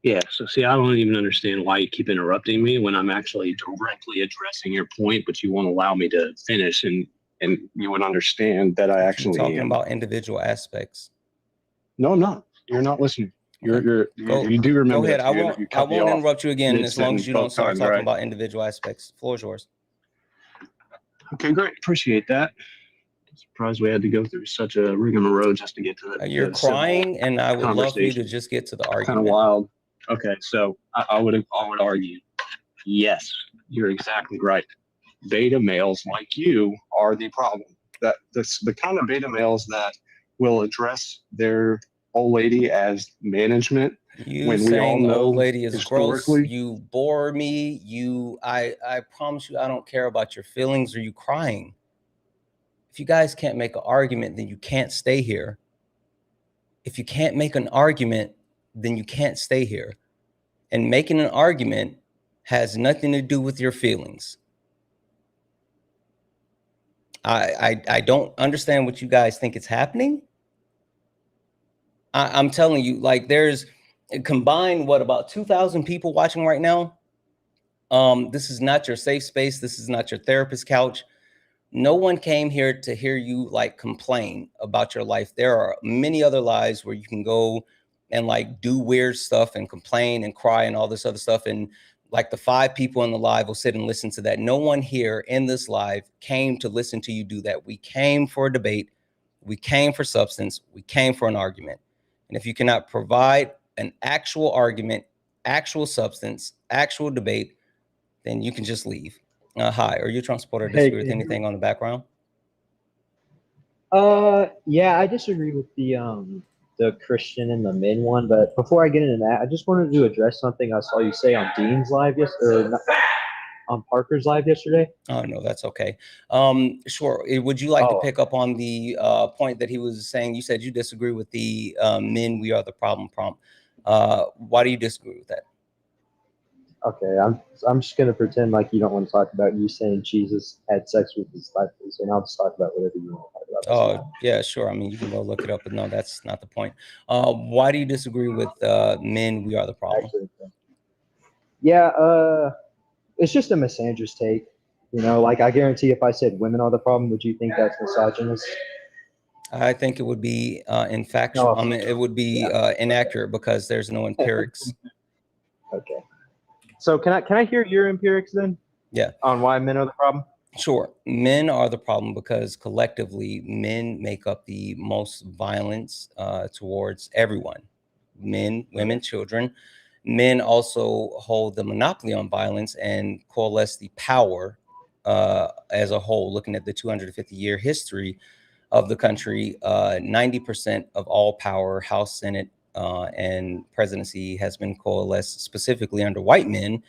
Yeah, so see, I don't even understand why you keep interrupting me when I'm actually directly addressing your point, but you won't allow me to finish, and you would understand that I actually talking about individual aspects. No, I'm not. You're not listening. You do remember. Go ahead. I won't interrupt you again as long as you don't start talking about individual aspects. Floor is yours. Okay, great. Appreciate that. Surprised we had to go through such a rigmarole just to get to that. You're crying, and I would love for you to just get to the argument. Kind of wild. Okay, so I would argue, yes, you're exactly right. Beta males like you are the problem. The kind of beta males that will address their old lady as management. You when saying we all know old lady is gross, you bore me. I promise you, I don't care about your feelings or you crying. If you guys can't make an argument, then you can't stay here. If you can't make an argument, then you can't stay here. And making an argument has nothing to do with your feelings. I don't understand what you guys think is happening. I'm telling you, like, there's combined, what, about 2,000 people watching right now? This is not your safe space. This is not your therapist couch. No one came here to hear you like complain about your life. There are many other lives where you can go and like do weird stuff and complain and cry and all this other stuff. And like the 5 people in the live will sit and listen to that. No one here in this live came to listen to you do that. We came for a debate. We came for substance. We came for an argument. And if you cannot provide an actual argument, actual substance, actual debate, then you can just leave. Hi, are you a Trump supporter? Disagree with anything on the background? Yeah, I disagree with the Christian and the men one, but before I get into that, I just wanted to address something I saw you say on Dean's live on Parker's live yesterday. Oh no, that's okay. Sure. Would you like to pick up on the point that he was saying? You said you disagree with the men, we are the problem prompt. Why do you disagree with that? Okay, I'm just gonna pretend like you don't want to talk about you saying Jesus had sex with his disciples, and I'll just talk about whatever you want to talk about. Oh, yeah, sure. I mean, you can go look it up, but no, that's not the point. Why do you disagree with men? We are the problem. Yeah, it's just a misandrous take. You know, like I guarantee if I said women are the problem, would you think that's misogynist? I think it would be No, I mean, it would be inaccurate because there's no empirics. Okay. So can I hear your empirics then? Yeah. On why men are the problem? Sure. Men are the problem because collectively men make up the most violence towards everyone. Men, women, children. Men also hold the monopoly on violence and coalesce the power as a whole. Looking at the 250-year history of the country, 90% of all power, House, Senate, and presidency has been coalesced specifically under white men,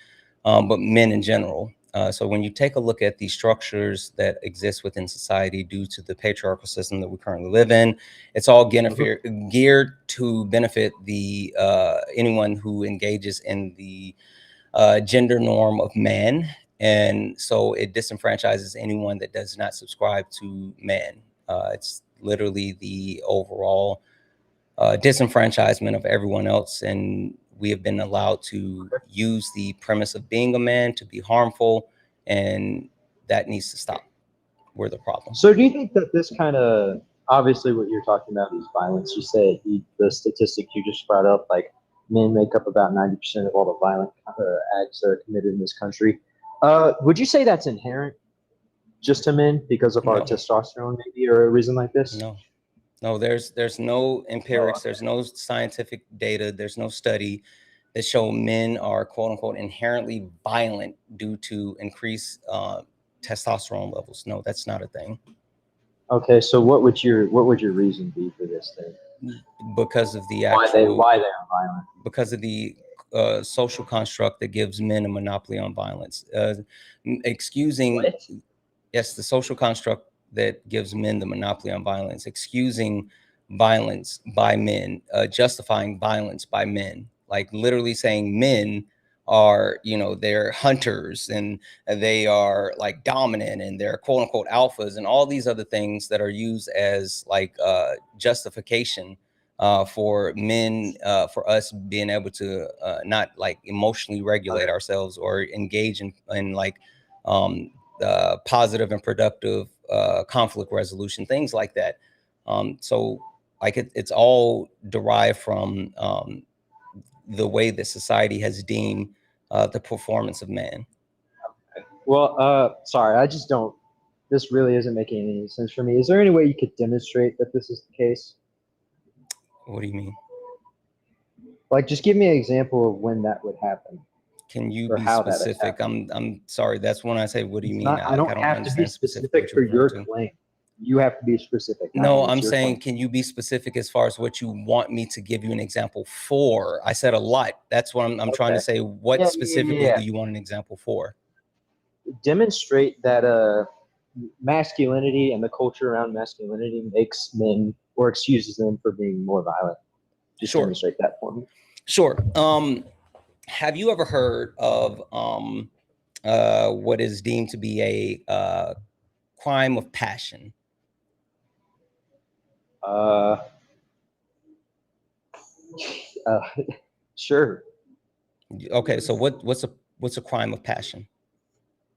but men in general. So when you take a look at the structures that exist within society due to the patriarchal system that we currently live in, it's all geared to benefit the anyone who engages in the gender norm of man. And so it disenfranchises anyone that does not subscribe to man. It's literally the overall disenfranchisement of everyone else. And we have been allowed to use the premise of being a man to be harmful, and that needs to stop. We're the problem. So do you think that this kind of, obviously what you're talking about is violence. You said the statistic you just brought up, like men make up about 90% of all the violent acts that are committed in this country. Would you say that's inherent just to men because of our testosterone maybe, or a reason like this? No, there's no empirics, there's no scientific data, there's no study that show men are quote unquote inherently violent due to increased testosterone levels. No, that's not a thing. Okay, so what would your reason be for this thing? Because of the actual why they are violent. Because of the social construct that gives men a monopoly on violence. Excusing yes, the social construct that gives men the monopoly on violence, excusing violence by men, justifying violence by men, like literally saying men are, you know, they're hunters and they are like dominant and they're quote unquote alphas and all these other things that are used as like justification for men, for us being able to not like emotionally regulate ourselves or engage in like positive and productive conflict resolution, things like that. So like it's all derived from the way that society has deemed the performance of man. Well, sorry, I just don't, this really isn't making any sense for me. Is there any way you could demonstrate that this is the case? What do you mean? Like, just give me an example of when that would happen. Can you be specific? I'm sorry. That's when I say, what do you mean? I don't have to be specific for your claim. You have to be specific. No, I'm saying, can you be specific as far as what you want me to give you an example for? I said a lot. That's what I'm trying to say. What specifically do you want an example for? Demonstrate that masculinity and the culture around masculinity makes men or excuses them for being more violent. Just demonstrate that for me. Sure. Have you ever heard of what is deemed to be a crime of passion? Sure. Okay, so what's a crime of passion?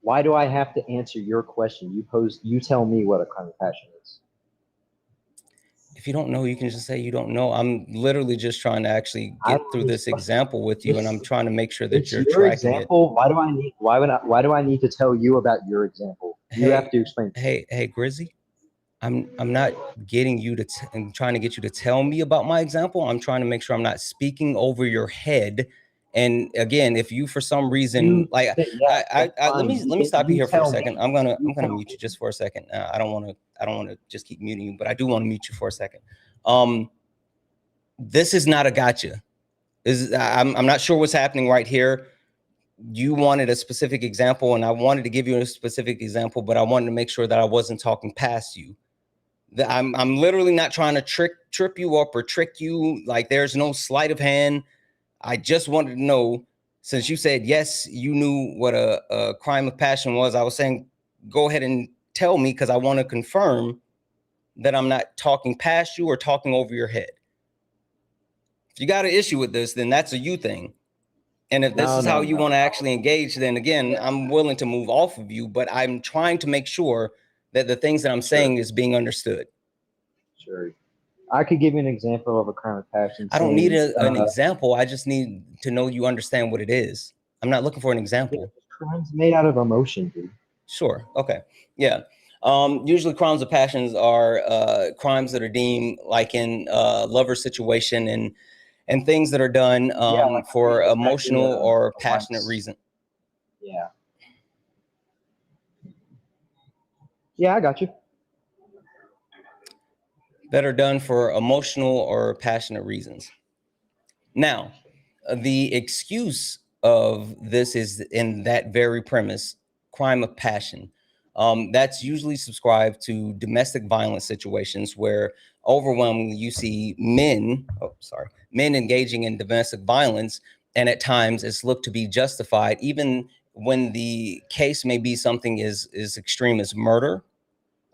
Why do I have to answer your question? You tell me what a crime of passion is. If you don't know, you can just say you don't know. I'm literally just trying to actually get through this example with you, and I'm trying to make sure that you're tracking example. Why do I need to tell you about your example? You have to explain. Hey, Grizzy, I'm not getting you to I'm trying to get you to tell me about my example. I'm trying to make sure I'm not speaking over your head. And again, if you for some reason let me stop you here for a second. I'm gonna mute you just for a second. I don't want to just keep muting you, but I do want to mute you for a second. This is not a gotcha. I'm not sure what's happening right here. You wanted a specific example, and I wanted to give you a specific example, but I wanted to make sure that I wasn't talking past you. I'm literally not trying to trip you up or trick you. Like, there's no sleight of hand. I just wanted to know Since you said, yes, you knew what a crime of passion was, I was saying, go ahead and tell me, because I want to confirm that I'm not talking past you or talking over your head. If you got an issue with this, then that's a you thing. And if this is how you want to actually engage, then again, I'm willing to move off of you, but I'm trying to make sure that the things that I'm saying is being understood. Sure. I could give you an example of a crime of passion. I don't need an example. I just need to know you understand what it is. I'm not looking for an example. Crimes made out of emotion, dude. Sure. Okay. Yeah. Usually crimes of passions are crimes that are deemed like in lover situation and things that are done for emotional or passionate reason. Yeah. Yeah, I got you. That are done for emotional or passionate reasons. Now, the excuse of this is in that very premise, crime of passion. That's usually subscribed to domestic violence situations where overwhelmingly you see men engaging in domestic violence, and at times it's looked to be justified, even when the case may be something as extreme as murder.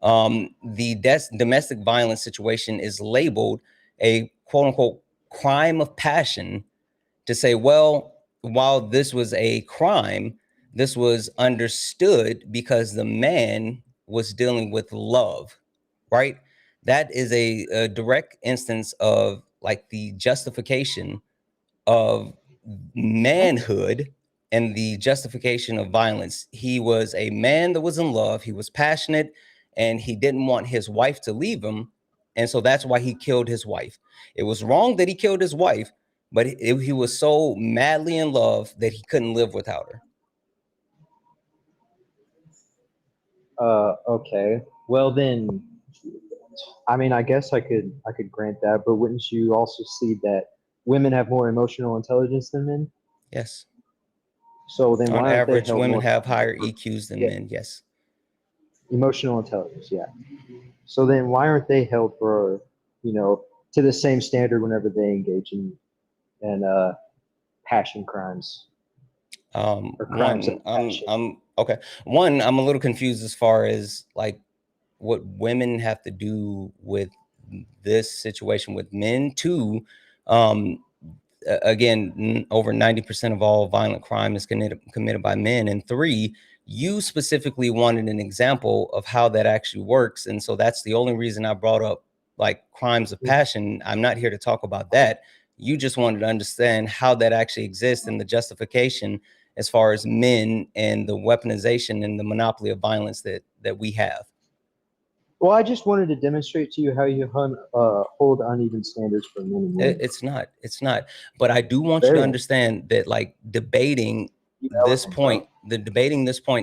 The domestic violence situation is labeled a quote unquote crime of passion to say, well, while this was a crime, this was understood because the man was dealing with love, right? That is a direct instance of like the justification of manhood and the justification of violence. He was a man that was in love. He was passionate and he didn't want his wife to leave him. And so that's why he killed his wife. It was wrong that he killed his wife, but he was so madly in love that he couldn't live without her. Okay. Well then, I mean, I guess I could grant that, but wouldn't you also see that women have more emotional intelligence than men? Yes. So then, on why aren't average, they held women more have higher EQs than men. Yes. Emotional intelligence, yeah. So then, why aren't they held for, to the same standard whenever they engage in passion crimes? I'm okay. One, I'm a little confused as far as like what women have to do with this situation with men. Two, again, over 90% of all violent crime is committed by men. And three, you specifically wanted an example of how that actually works. And so that's the only reason I brought up like crimes of passion. I'm not here to talk about that. You just wanted to understand how that actually exists and the justification as far as men and the weaponization and the monopoly of violence that we have. Well, I just wanted to demonstrate to you how you hold uneven standards for men and women. It's not. But I do want you to understand that like debating this point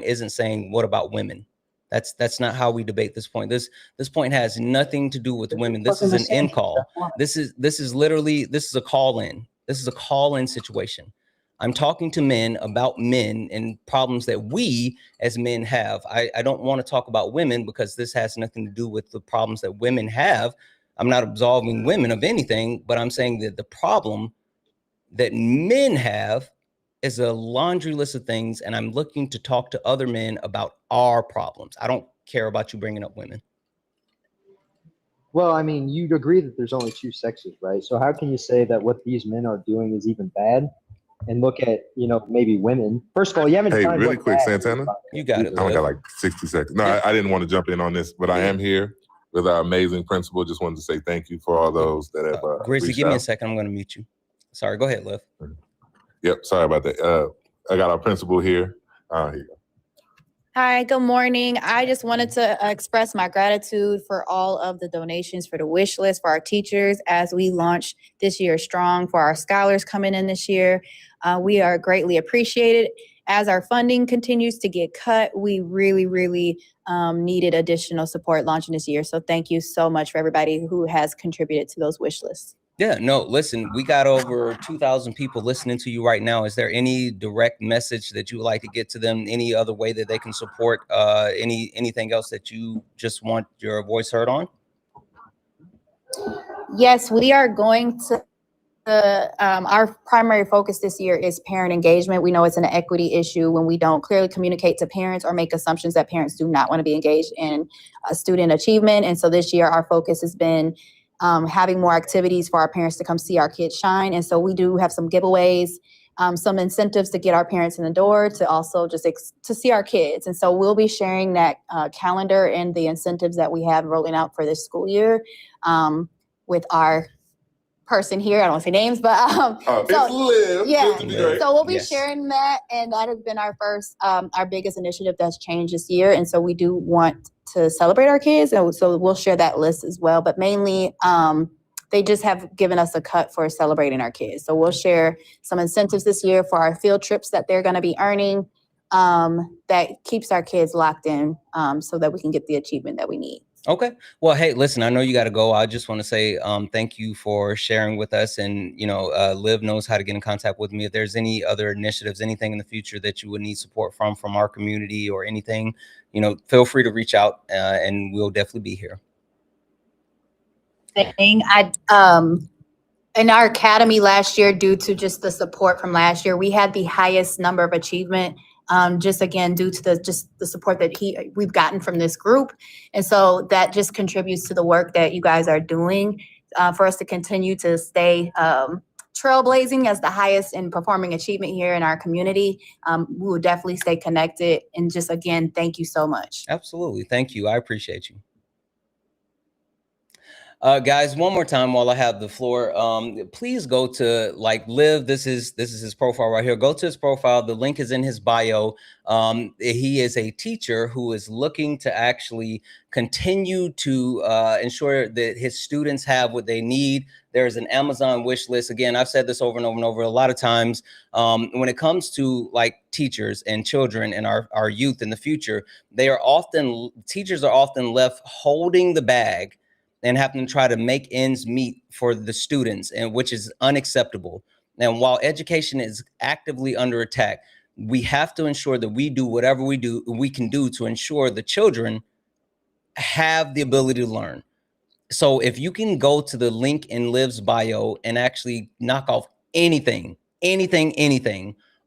isn't saying what about women. That's not how we debate this point. This point has nothing to do with women. This is an in call. This is a call in. This is a call in situation. I'm talking to men about men and problems that we as men have. I don't want to talk about women because this has nothing to do with the problems that women have. I'm not absolving women of anything, but I'm saying that the problem that men have is a laundry list of things, and I'm looking to talk to other men about our problems. I don't care about you bringing up women. Well, I mean, you'd agree that there's only two sexes, right? So how can you say that what these men are doing is even bad? And look at, maybe women. First of all, you haven't. Hey, really quick, Santana. You got it. I only got like 60 seconds. No, I didn't want to jump in on this, but I am here with our amazing principal. Just wanted to say thank you for all those that have Grizzly, reached give me out. a second. I'm going to mute you. Sorry, go ahead, Liv. Yep, sorry about that. I got our principal here. Here you go. Hi, good morning. I just wanted to express my gratitude for all of the donations for the wish list for our teachers as we launch this year strong, for our scholars coming in this year. We are greatly appreciated. As our funding continues to get cut, we really, really needed additional support launching this year. So thank you so much for everybody who has contributed to those wish lists. Yeah, no, listen, we got over 2,000 people listening to you right now. Is there any direct message that you would like to get to them? Any other way that they can support anything else that you just want your voice heard on? Yes, we are going to our primary focus this year is parent engagement. We know it's an equity issue when we don't clearly communicate to parents or make assumptions that parents do not want to be engaged in student achievement. And so this year, our focus has been having more activities for our parents to come see our kids shine. And so we do have some giveaways, some incentives to get our parents in the door, to also just to see our kids. And so we'll be sharing that calendar and the incentives that we have rolling out for this school year with our person here. I don't want to say names, but so, Liv. yeah. Liv to be great. So we'll be Yes. sharing that, and that has been our first, our biggest initiative that's changed this year. And so we do want to celebrate our kids, and so we'll share that list as well. But mainly, they just have given us a cut for celebrating our kids. So we'll share some incentives this year for our field trips that they're going to be earning, that keeps our kids locked in, so that we can get the achievement that we need. Okay. Well, hey, listen, I know you got to go. I just want to say thank you for sharing with us. And, you know, Liv knows how to get in contact with me. If there's any other initiatives, anything in the future that you would need support from our community or anything, you know, feel free to reach out and we'll definitely be here. In our academy last year, due to just the support from last year, we had the highest number of achievement, just again, due to the support that we've gotten from this group. And so that just contributes to the work that you guys are doing, for us to continue to stay trailblazing as the highest in performing achievement here in our community. We will definitely stay connected, and just again, thank you so much. Absolutely. Thank you. I appreciate you. Guys, one more time while I have the floor, please go to Liv. This is his profile right here. Go to his profile. The link is in his bio. He is a teacher who is looking to actually continue to ensure that his students have what they need. There's an Amazon wish list. Again, I've said this over and over and over a lot of times. When it comes to teachers and children and our youth in the future, teachers are often left holding the bag and having to try to make ends meet for the students, and which is unacceptable. And while education is actively under attack, we have to ensure that we do whatever we can do to ensure the children have the ability to learn. So if you can go to the link in Liv's bio and actually knock off anything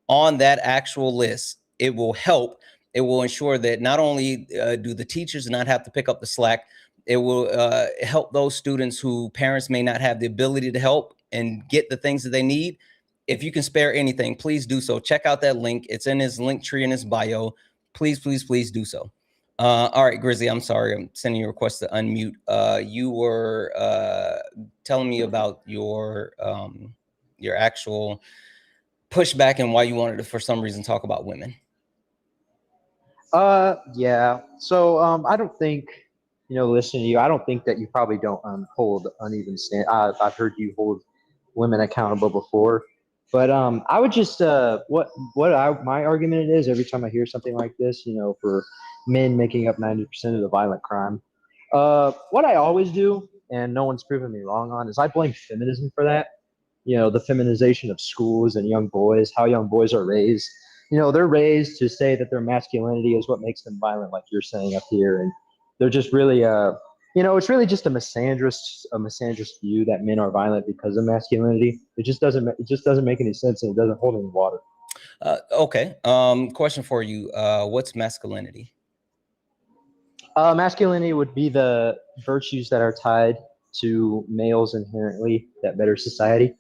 on that actual list, it will help. It will ensure that not only do the teachers not have to pick up the slack, it will help those students who parents may not have the ability to help and get the things that they need. If you can spare anything, please do so. Check out that link. It's in his link tree in his bio. Please, please, please do so. All right, Grizzly, I'm sorry. I'm sending you a request to unmute. You were telling me about your actual pushback and why you wanted to, for some reason, talk about women. Yeah. So I don't think, listening to you, I don't think that you probably don't hold uneven stand. I've heard you hold women accountable before, but I would just my argument is every time I hear something like this, for men making up 90% of the violent crime, what I always do, and no one's proven me wrong on, is I blame feminism for that. The feminization of schools and young boys, how young boys are raised. They're raised to say that their masculinity is what makes them violent, like you're saying up here, and they're just really, it's really just a misandrist view that men are violent because of masculinity. It just doesn't make any sense, and it doesn't hold any water. Okay. Question for you. What's masculinity? Masculinity would be the virtues that are tied to males inherently that better society.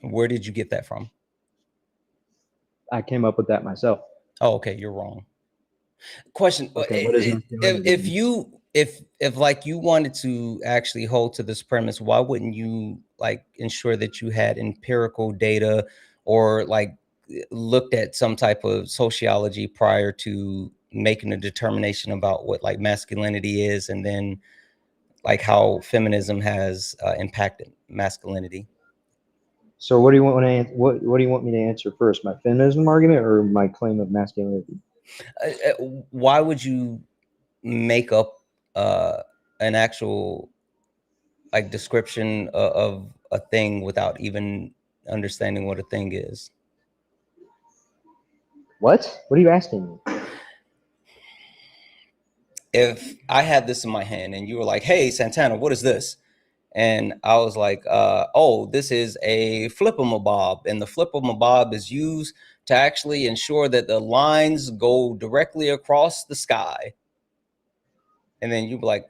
Where did you get that from? I came up with that myself. Oh, okay. You're wrong. Question. Okay, what is if you wanted to actually hold to this premise, why wouldn't you ensure that you had empirical data or looked at some type of sociology prior to making a determination about what masculinity is, and then how feminism has impacted masculinity? So what do you want what do you want me to answer first, my feminism argument or my claim of masculinity? Why would you make up an actual description of a thing without even understanding what a thing is? What are you asking me? If I had this in my hand and you were like, hey, Santana, what is this? And I was like, oh, this is a flip-em-a-bob, and the flip-em-a-bob is used to actually ensure that the lines go directly across the sky. And then you'd be like,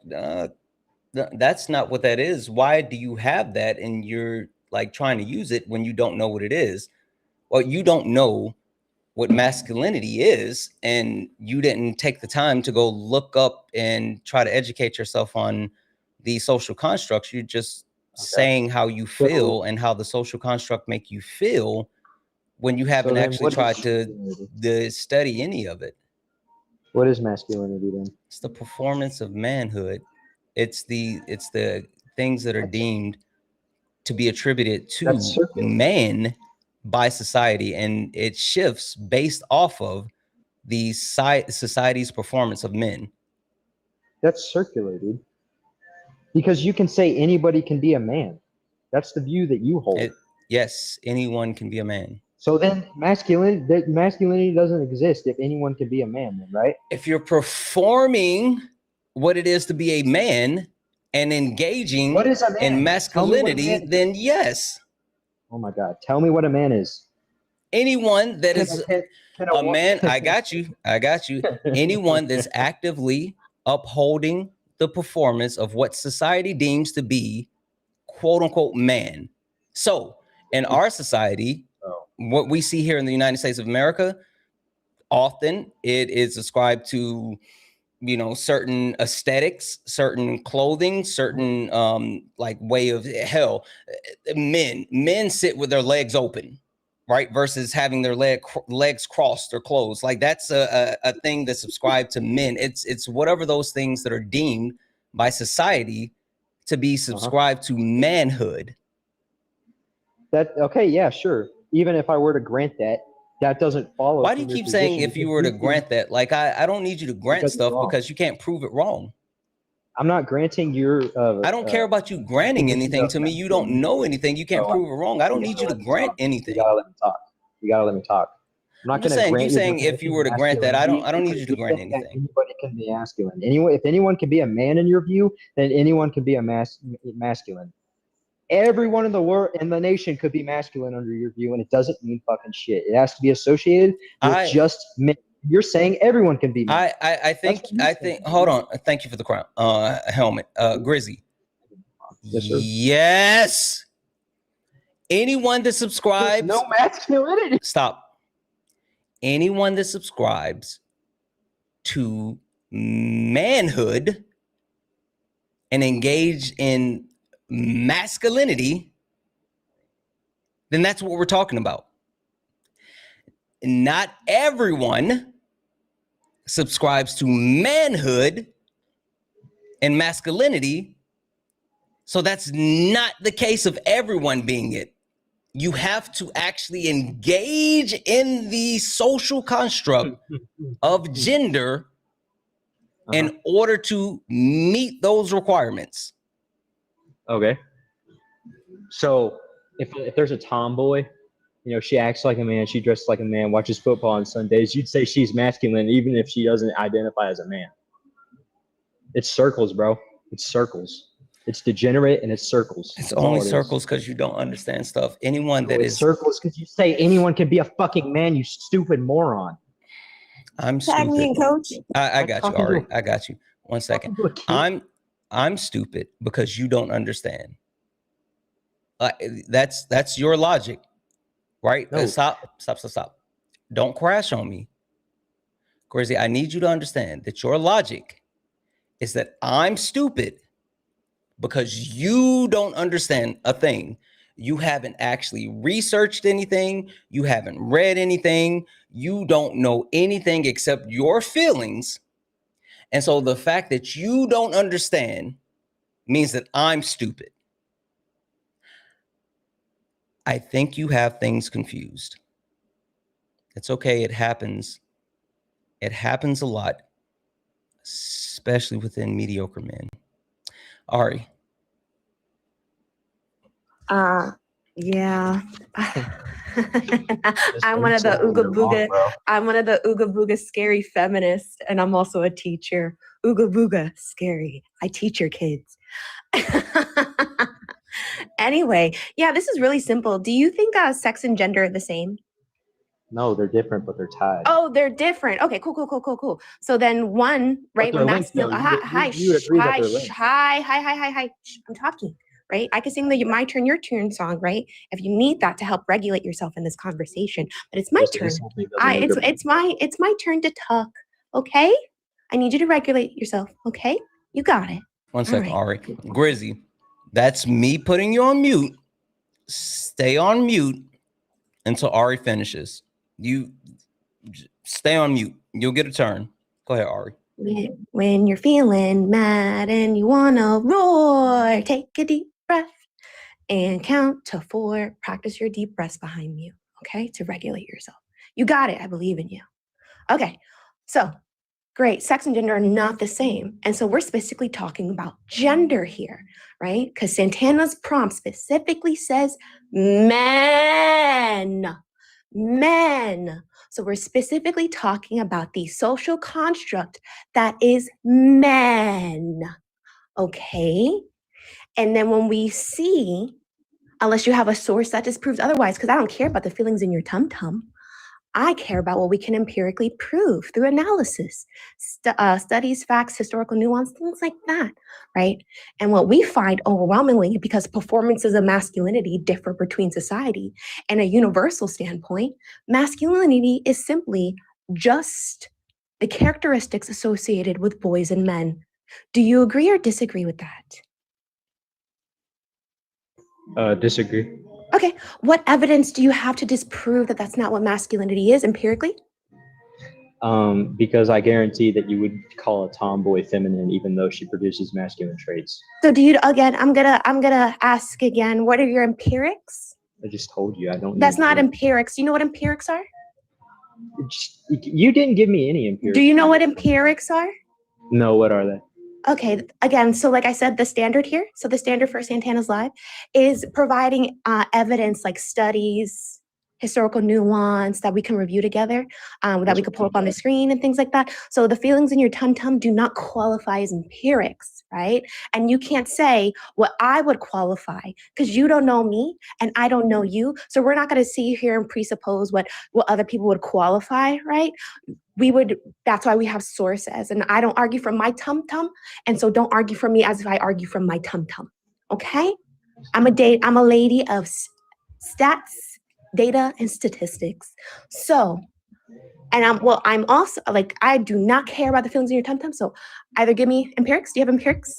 that's not what that is. Why do you have that? And you're like trying to use it when you don't know what it is. Well, you don't know what masculinity is, and you didn't take the time to go look up and try to educate yourself on the social constructs. You're just saying how you feel and how the social construct make you feel when you haven't then actually what tried is to study any of it. What is masculinity then? It's the performance of manhood. It's the things that are deemed to be attributed to man by society, and it shifts based off of the society's performance of men. That's circular, dude. Because you can say anybody can be a man. That's the view that you hold. Yes, anyone can be a man. So then masculinity doesn't exist if anyone can be a man, then, right? If you're performing what it is to be a man and engaging in masculinity, then yes. Oh my God. Tell me what a man is. Anyone that is a man, I got you. Anyone that's actively upholding the performance of what society deems to be quote unquote man. So in our society, what we see here in the United States of America, often it is ascribed to, you know, certain aesthetics, certain clothing, certain like way of men sit with their legs open, right? Versus having their legs crossed or closed. Like that's a thing that's subscribed to men. It's whatever those things that are deemed by society to be subscribed to manhood. Okay, yeah, sure. Even if I were to grant that, that doesn't follow. Why do you keep saying if you were to grant that? Like I don't need you to grant stuff because you can't prove it wrong. I'm not granting your. I don't care about you granting anything to me. You don't know anything. You can't prove it wrong. I don't need you to grant anything. You gotta let me talk. You gotta let me talk. I'm not just gonna saying. grant You saying if you were to grant that, I don't need you to grant anything. Anybody can be masculine. If anyone can be a man in your view, then anyone can be a masculine. Everyone in the world, in the nation, could be masculine under your view, and it doesn't mean fucking shit. It has to be associated with just men. You're saying everyone can be men. I think. Hold on. Thank you for the crown, helmet, Grizzy. Yes, sir. Yes. Anyone that subscribes. There's no masculinity. Stop. Anyone that subscribes to manhood and engage in masculinity, then that's what we're talking about. Not everyone subscribes to manhood and masculinity, so that's not the case of everyone being it. You have to actually engage in the social construct of gender in order to meet those requirements. Okay. So if there's a tomboy, you know, she acts like a man, she dresses like a man, watches football on Sundays, you'd say she's masculine even if she doesn't identify as a man. It's circles, bro. It's circles. It's degenerate and it's circles. It's only circles because you don't understand stuff. Anyone that is circles because you say anyone can be a fucking man, you stupid moron. I'm stupid. me in, coach. I got you, Ari. I got you. 1 second. I'm stupid because you don't understand. That's your logic, right? No. Stop. Don't crash on me. Crazy. I need you to understand that your logic is that I'm stupid because you don't understand a thing. You haven't actually researched anything. You haven't read anything. You don't know anything except your feelings. And so the fact that you don't understand means that I'm stupid. I think you have things confused. It's okay. It happens. It happens a lot, especially within mediocre men. Ari. Yeah. I'm one of the Ooga Booga. I'm one of the Ooga Booga scary feminists, and I'm also a teacher. Ooga Booga scary. I teach your kids. Anyway, yeah, this is really simple. Do you think sex and gender are the same? No, they're different, but they're tied. Oh, they're different. Okay, cool. So then one, right? But they're linked, though. You would agree that they're linked. Hi. Shh, I'm talking, right? I could sing the My Turn, Your Turn song, right? If you need that to help regulate yourself in this conversation, but it's my turn. It's my turn to talk. Okay, I need you to regulate yourself. Okay, you got it. One second, Ari. Grizzy, that's me putting you on mute. Stay on mute until Ari finishes. You stay on mute. You'll get a turn. Go ahead, Ari. When you're feeling mad and you wanna roar, take a deep breath and count to 4. Practice your deep breaths behind you, okay? To regulate yourself. You got it. I believe in you. Okay, so great. Sex and gender are not the same. And so we're specifically talking about gender here, right? Because Santana's prompt specifically says men. So we're specifically talking about the social construct that is men, okay? And then when we see, unless you have a source that disproves otherwise, because I don't care about the feelings in your tum-tum, I care about what we can empirically prove through analysis, studies, facts, historical nuance, things like that, right? And what we find overwhelmingly, because performances of masculinity differ between society and a universal standpoint, masculinity is simply just the characteristics associated with boys and men. Do you agree or disagree with that? Disagree. Okay, what evidence do you have to disprove that that's not what masculinity is empirically? Because I guarantee that you would call a tomboy feminine even though she produces masculine traits. So do you, again, I'm gonna ask again, what are your empirics? I just told you I don't. That's not empirics. Do you know what empirics are? You didn't give me any empirics. Do you know what empirics are? No, what are they? Okay, again, so like I said, the standard here, so the standard for Santana's Live is providing evidence like studies, historical nuance that we can review together, that we could pull up on the screen and things like that. So the feelings in your tum-tum do not qualify as empirics, right? And you can't say what I would qualify because you don't know me and I don't know you. So we're not gonna sit here and presuppose what other people would qualify, right? That's why we have sources, and I don't argue from my tum-tum, and so don't argue from me as if I argue from my tum-tum, okay? I'm a lady of stats, data, and statistics. So, and I'm also, like, I do not care about the feelings in your tum-tum, so either give me empirics. Do you have empirics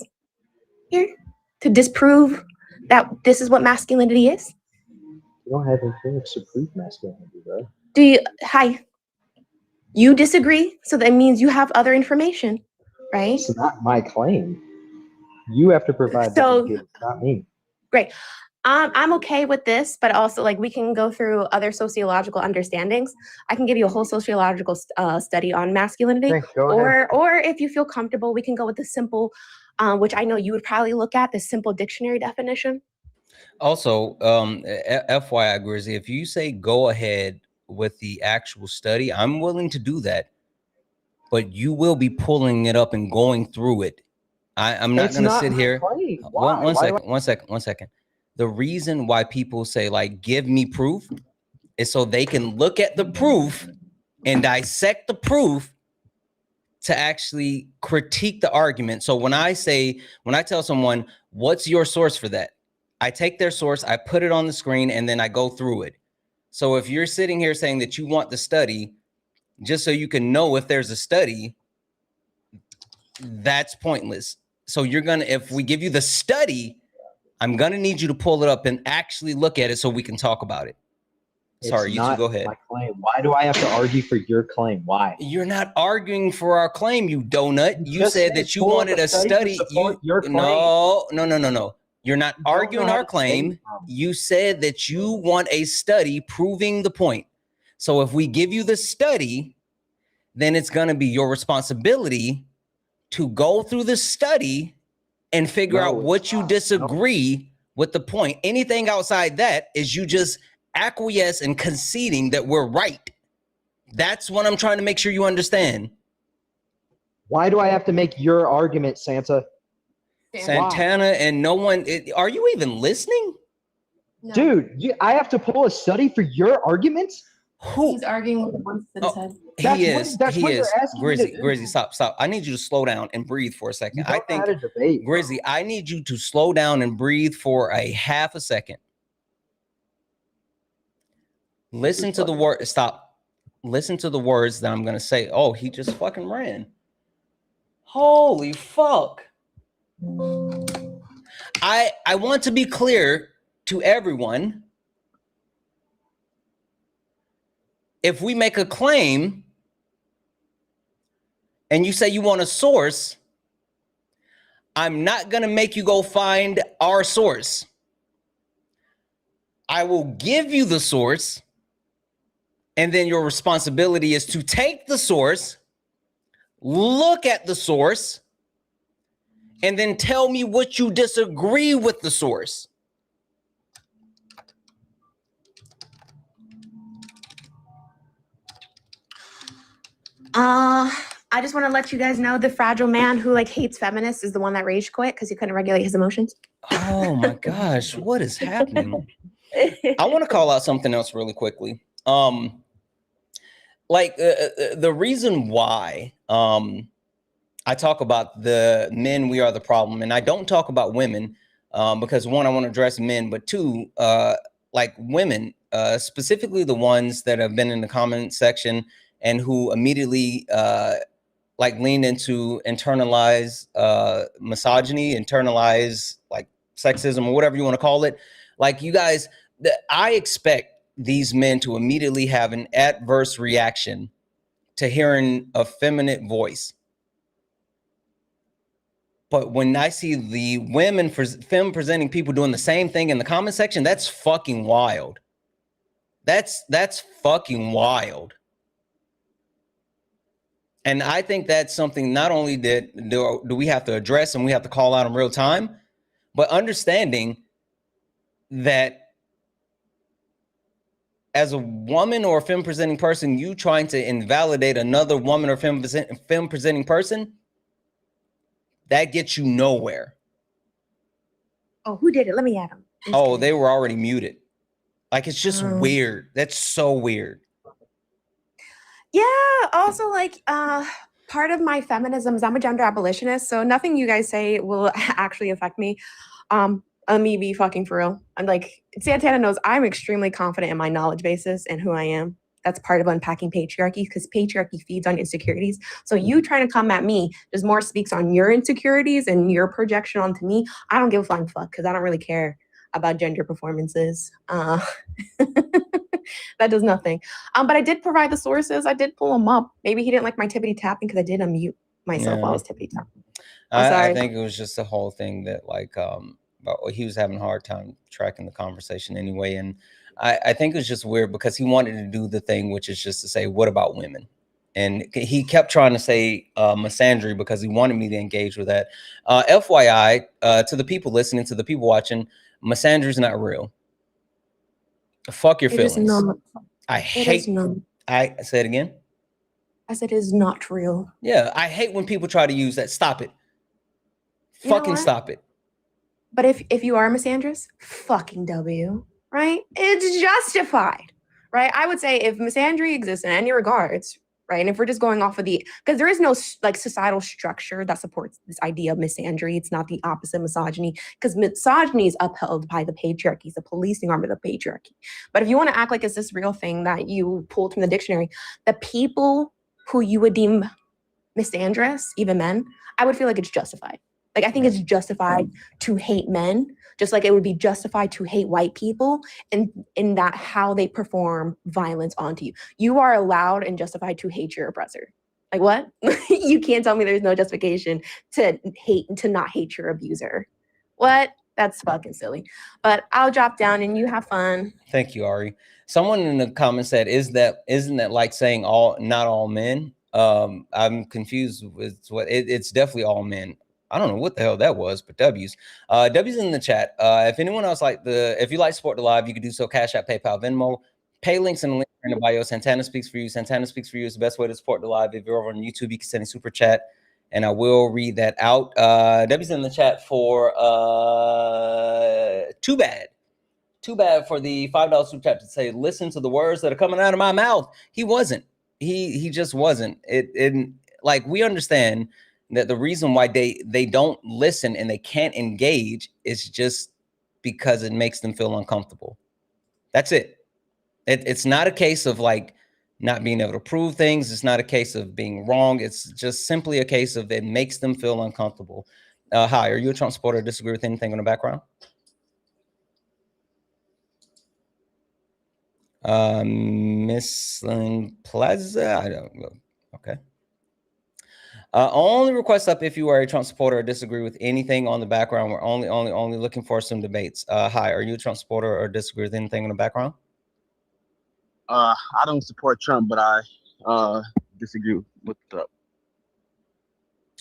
here to disprove that this is what masculinity is? You don't have empirics to prove masculinity, bro. You disagree, so that means you have other information, right? It's not my claim. You have to provide that, not me. Great. I'm okay with this, but also like we can go through other sociological understandings. I can give you a whole sociological study on masculinity, or if you feel comfortable, we can go with the simple, which I know you would probably look at, the simple dictionary definition. Also, FYI, Grizzy, if you say go ahead with the actual study, I'm willing to do that, but you will be pulling it up and going through it. I'm not going to sit here. One second. The reason why people say like, give me proof is so they can look at the proof and dissect the proof to actually critique the argument. So when I tell someone, what's your source for that? I take their source, I put it on the screen, and then I go through it. So if you're sitting here saying that you want the study, just so you can know if there's a study, that's pointless. So if we give you the study, I'm gonna need you to pull it up and actually look at it so we can talk about it. Sorry, you two go ahead. My claim. Why do I have to argue for your claim? Why? You're not arguing for our claim, you donut. You said that you wanted a study. No. You're not arguing our claim. You said that you want a study proving the point. So if we give you the study, then it's going to be your responsibility to go through the study and figure out what you disagree with the point. Anything outside that is you just acquiesce and conceding that we're right. That's what I'm trying to make sure you understand. Why do I have to make your argument, Santana and no one, are you even listening? Dude, I have to pull a study for your arguments? He's arguing with the voice in his head. That's what you're asking me to Grizzy, do. Grizzy, stop. I need you to slow down and breathe for a second. I think, know how to debate, Grizzy, I need you to slow down and breathe for a half a second. Listen to the word. Stop. Listen to the words that I'm gonna say. Oh, he just fucking ran. Holy fuck. I want to be clear to everyone. If we make a claim and you say you want a source, I'm not going to make you go find our source. I will give you the source, and then your responsibility is to take the source, look at the source, and then tell me what you disagree with the source. I just want to let you guys know the fragile man who like hates feminists is the one that rage quit because he couldn't regulate his emotions. Oh my gosh, what is happening? I want to call out something else really quickly. The reason why I talk about the men, we are the problem, and I don't talk about women because one, I want to address men, but two, like women, specifically the ones that have been in the comment section and who immediately like lean into internalize misogyny, internalize like sexism or whatever you want to call it. Like you guys, I expect these men to immediately have an adverse reaction to hearing a feminine voice. But when I see the women, femme presenting people doing the same thing in the comment section, that's fucking wild. That's fucking wild. And I think that's something not only that do we have to address and we have to call out in real time, but understanding that as a woman or a femme presenting person, you trying to invalidate another woman or femme presenting person, that gets you nowhere. Oh, who did it? Let me at him. Oh, they were already muted. Like, it's just weird. That's so weird. Yeah. Also, like, part of my feminism is I'm a gender abolitionist, so nothing you guys say will actually affect me. Let me be fucking for real. I'm like, Santana knows I'm extremely confident in my knowledge basis and who I am. That's part of unpacking patriarchy because patriarchy feeds on insecurities. So you trying to come at me just more speaks on your insecurities and your projection onto me. I don't give a flying fuck because I don't really care about gender performances. That does nothing. But I did provide the sources. I did pull them up. Maybe he didn't like my tippity tapping because I did unmute myself while I was tippity tapping. I think it was just the whole thing that like he was having a hard time tracking the conversation anyway. And I think it was just weird because he wanted to do the thing, which is just to say, what about women? And he kept trying to say misandry because he wanted me to engage with that. FYI, to the people listening, to the people watching, misandry is not real. Fuck your feelings. I hate. I say it again. I said it is not real. Yeah, I hate when people try to use that. Stop it. Fucking stop it. But if you are misandrous, fucking W, right? It's justified, right? I would say if misandry exists in any regards, right? And if we're just going off of because there is no like societal structure that supports this idea of misandry. It's not the opposite misogyny because misogyny is upheld by the patriarchy, the policing arm of the patriarchy. But if you want to act like it's this real thing that you pulled from the dictionary, the people who you would deem misandrous, even men, I would feel like it's justified. Like, I think it's justified to hate men, just like it would be justified to hate white people and in that how they perform violence onto you. You are allowed and justified to hate your oppressor. Like, what? You can't tell me there's no justification to not hate your abuser. What? That's fucking silly. But I'll drop down and you have fun. Thank you, Ari. Someone in the comments said, isn't that like saying not all men? I'm confused with what it's definitely all men. I don't know what the hell that was, but W's. W's in the chat. If anyone else if you like support the live, you can do so. Cash App, PayPal, Venmo. Pay links in the link in the bio. Santana Speaks For You. Santana Speaks For You is the best way to support the live. If you're over on YouTube, you can send a super chat, and I will read that out. W's in the chat for too bad. Too bad for the $5 super chat to say, listen to the words that are coming out of my mouth. He wasn't. He just wasn't. It like, we understand that the reason why they don't listen and they can't engage is just because it makes them feel uncomfortable. That's it. It's not a case of like not being able to prove things. It's not a case of being wrong. It's just simply a case of it makes them feel uncomfortable. Hi, are you a Trump supporter or disagree with anything in the background? Miss Plaza, I don't know. Okay. Only request up if you are a Trump supporter or disagree with anything on the background. We're only looking for some debates. Hi, are you a Trump supporter or disagree with anything in the background? I don't support Trump, but I disagree with Trump.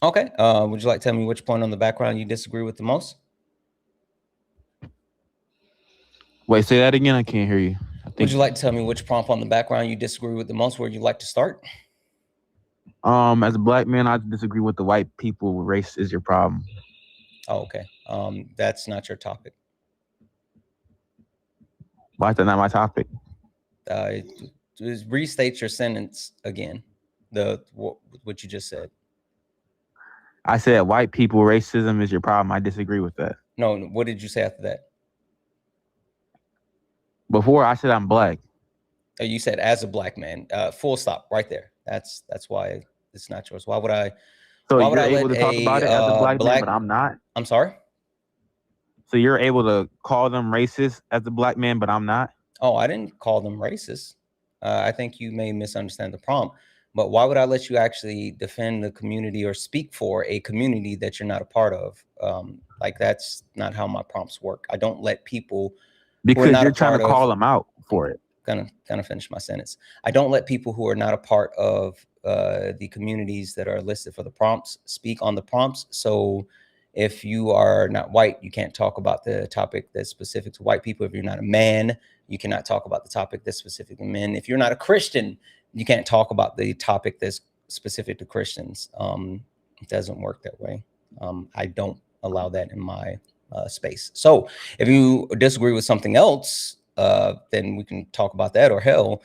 Okay. Would you like to tell me which point on the background you disagree with the most? Wait, say that again. I can't hear you. Would you like to tell me which prompt on the background you disagree with the most? Where you'd like to start? As a black man, I disagree with the white people. Race is your problem. Oh, okay. That's not your topic. Why is that not my topic? Just restate your sentence again. What you just said. I said white people racism is your problem. I disagree with that. No, what did you say after that? Before I said I'm black. You said as a black man. Full stop right there. That's why it's not yours. Why would I? So why would you're I able to talk about it as a black man, but I'm not. I'm sorry. So you're able to call them racist as a black man, but I'm not. Oh, I didn't call them racist. I think you may misunderstand the prompt. But why would I let you actually defend the community or speak for a community that you're not a part of? Like, that's not how my prompts work. I don't let people because you're trying to call them out for it. Gonna finish my sentence. I don't let people who are not a part of the communities that are listed for the prompts speak on the prompts. So if you are not white, you can't talk about the topic that's specific to white people. If you're not a man, you cannot talk about the topic that's specific to men. If you're not a Christian, you can't talk about the topic that's specific to Christians. It doesn't work that way. I don't allow that in my space. So if you disagree with something else, then we can talk about that, or hell,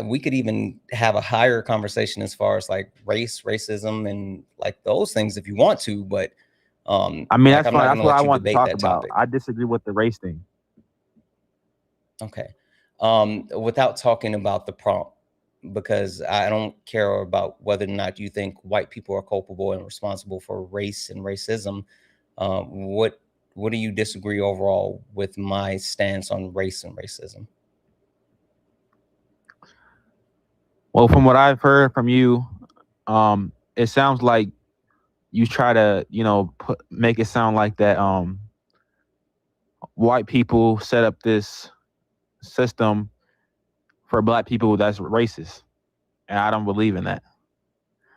we could even have a higher conversation as far as like racism and like those things if you want to, but I mean, like, that's I'm fine. not That's gonna what let I you want to debate talk that about. topic. I disagree with the race thing. Okay. Without talking about the prompt, because I don't care about whether or not you think white people are culpable and responsible for race and racism. What do you disagree overall with my stance on race and racism? Well, from what I've heard from you, it sounds like you try to, make it sound like that white people set up this system for black people that's racist, and I don't believe in that.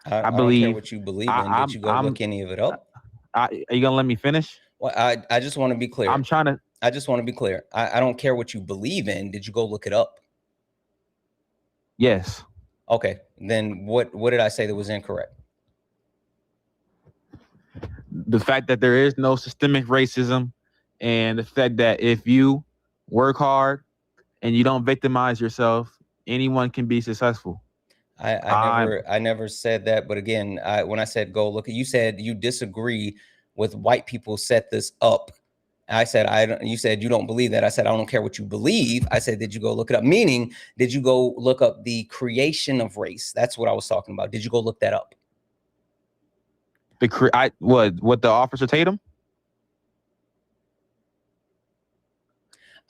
I believe, don't care what you believe in. Did you go look any of it up? Are you gonna let me finish? Well, I just want to be clear. I just want to be clear. I don't care what you believe in. Did you go look it up? Yes. Okay. Then what did I say that was incorrect? The fact that there is no systemic racism, and the fact that if you work hard and you don't victimize yourself, anyone can be successful. I never said that, but again, when I said go look, you said you disagree with white people set this up. I said you said you don't believe that. I said I don't care what you believe. I said did you go look it up? Meaning, did you go look up the creation of race? That's what I was talking about. Did you go look that up? What the Officer Tatum?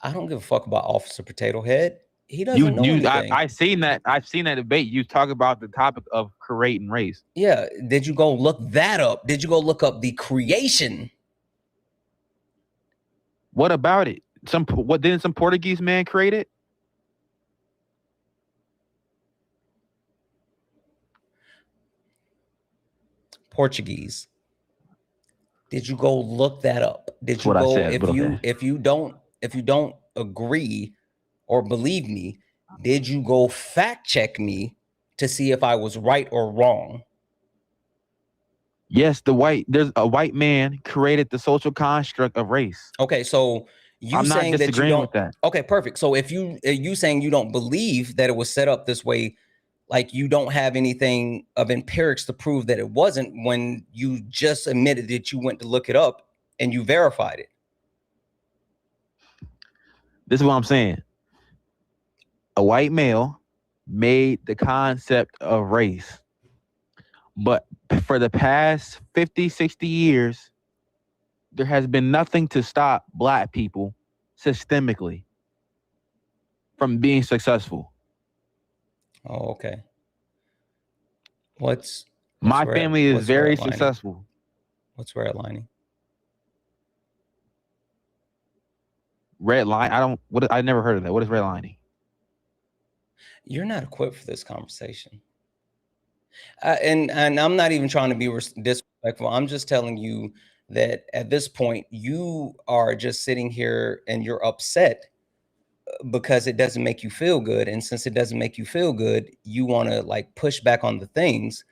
I don't give a fuck about Officer Potato Head. He doesn't know anything. I've seen that debate. You talk about the topic of creating race. Yeah. Did you go look that up? Did you go look up the creation? What about it? Didn't some Portuguese man create it? Portuguese. Did you go look that up? Did you What I go said, if you don't agree or believe me, did you go fact check me to see if I was right or wrong? Yes, there's a white man created the social construct of race. Okay, so I'm not saying that you disagreeing don't. with that. Okay, perfect. So if you saying you don't believe that it was set up this way, like you don't have anything of empirics to prove that it wasn't, when you just admitted that you went to look it up and you verified it. This is what I'm saying. A white male made the concept of race, but for the past 50, 60 years, there has been nothing to stop black people systemically from being successful. Oh, okay. What's My family is very redlining? successful. What's redlining? Red line? I never heard of that. What is redlining? You're not equipped for this conversation. And I'm not even trying to be disrespectful. I'm just telling you that at this point, you are just sitting here and you're upset because it doesn't make you feel good. And since it doesn't make you feel good, you want to like push back on the things.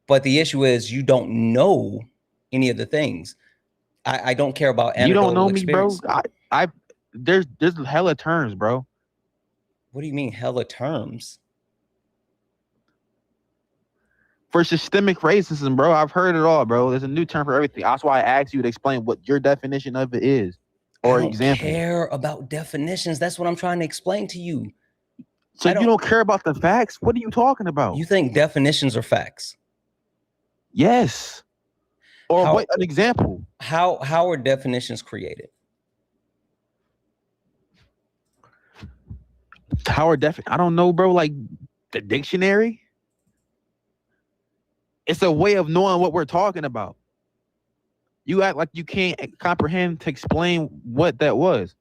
But the issue is you don't know any of the things. I don't care about anecdotal You don't know me, experience. bro. There's hella terms, bro. What do you mean hella terms? For systemic racism, bro. I've heard it all, bro. There's a new term for everything. That's why I asked you to explain what your definition of it is. Or I don't example. care about definitions. That's what I'm trying to explain to you. So you don't care about the facts? What are you talking about? You think definitions are facts? Yes. Or what an example? How are definitions created? I don't know, bro. Like the dictionary? It's a way of knowing what we're talking about. You act like you can't comprehend to explain what that was.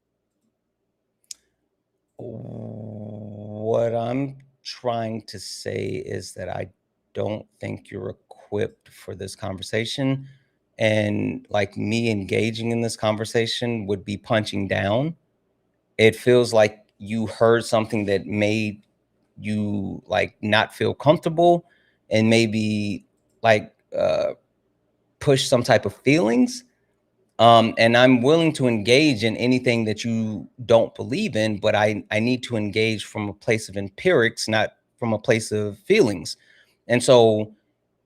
What I'm trying to say is that I don't think you're equipped for this conversation. And like me engaging in this conversation would be punching down. It feels like you heard something that made you like not feel comfortable and maybe like push some type of feelings. And I'm willing to engage in anything that you don't believe in, but I need to engage from a place of empirics, not from a place of feelings. And so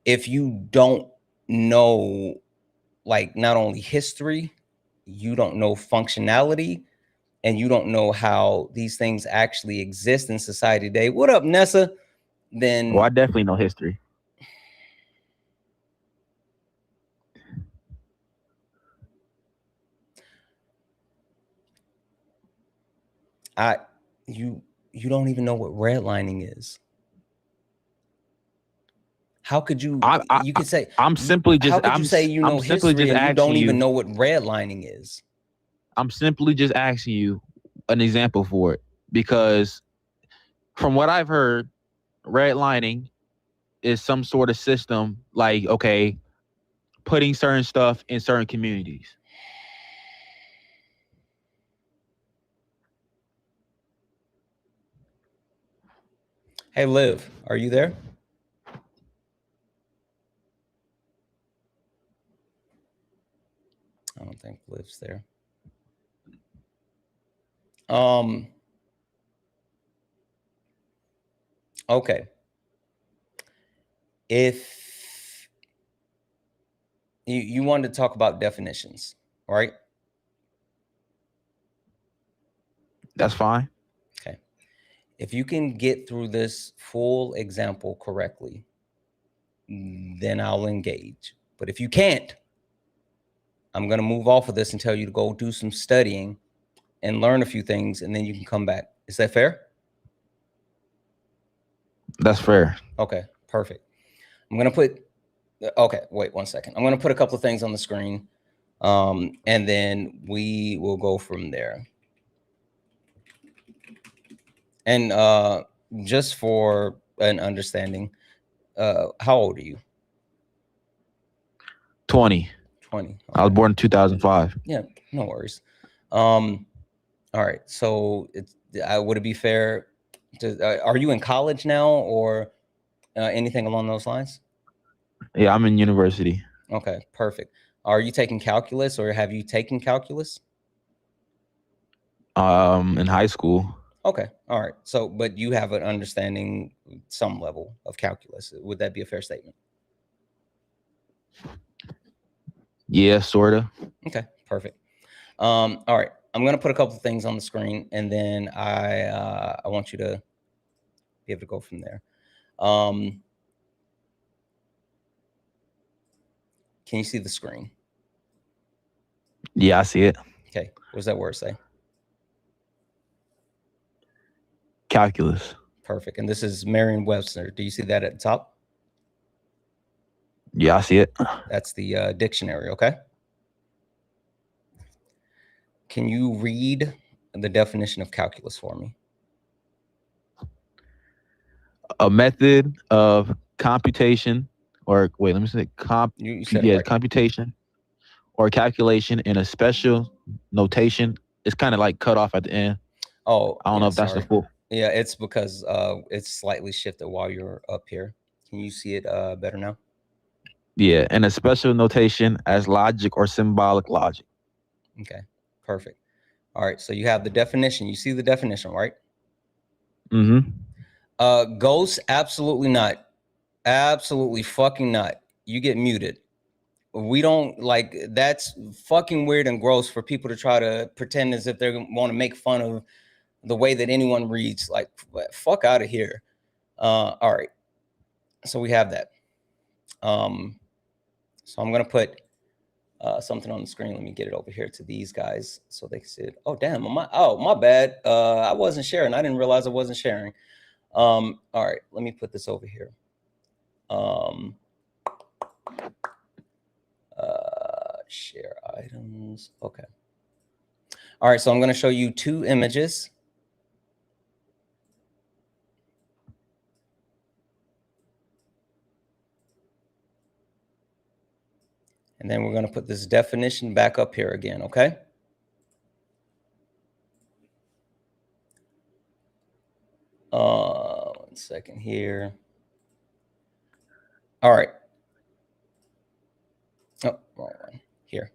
if you don't know, like not only history, you don't know functionality, and you don't know how these things actually exist in society today. What up, Nessa? Then I definitely know history. You don't even know what redlining is. How could you? You could say I'm simply just. How could you say you know history and you don't even know what redlining is? I'm simply just asking you an example for it, because from what I've heard, redlining is some sort of system like, okay, putting certain stuff in certain communities. Hey, Liv, are you there? I don't think Liv's there. Okay. If you wanted to talk about definitions, right? That's fine. Okay. If you can get through this full example correctly, then I'll engage. But if you can't, I'm going to move off of this and tell you to go do some studying and learn a few things, and then you can come back. Is that fair? That's fair. Okay, perfect. I'm going to put, okay, wait 1 second. I'm going to put a couple of things on the screen, and then we will go from there. And just for an understanding, how old are you? 20. 20. Okay. I was born in 2005. Yeah, no worries. All right. So would it be fair to, are you in college now or anything along those lines? Yeah, I'm in university. Okay, perfect. Are you taking calculus or have you taken calculus? In high school. Okay, all right. So, but you have an understanding, some level of calculus. Would that be a fair statement? Yeah, sort of. Okay, perfect. All right, I'm gonna put a couple of things on the screen, and then I want you to be able to go from there. Can you see the screen? Yeah, I see it. Okay, what does that word say? Calculus. Perfect. And this is Merriam-Webster. Do you see that at the top? Yeah, I see it. That's the dictionary, okay? Can you read the definition of calculus for me? A method of computation, or wait, let me say You said it right. computation or calculation in a special notation. It's kind of like cut off at the end. Oh, I don't know if that's sorry. the full. Yeah, it's because it's slightly shifted while you're up here. Can you see it better now? Yeah, and a special notation as logic or symbolic logic. Okay, perfect. All right, so you have the definition. You see the definition, right? Mm-hmm. Ghost, absolutely not. Absolutely fucking not. You get muted. We don't like, that's fucking weird and gross for people to try to pretend as if they want to make fun of the way that anyone reads. Like, fuck out of here. All right. So we have that. So I'm gonna put something on the screen. Let me get it over here to these guys so they can see it. Oh damn! My bad. I wasn't sharing. I didn't realize I wasn't sharing. All right. Let me put this over here. Share items. Okay. All right. So I'm gonna show you two images. And then we're going to put this definition back up here again, okay? One second here. All right. Oh, wrong one. Here.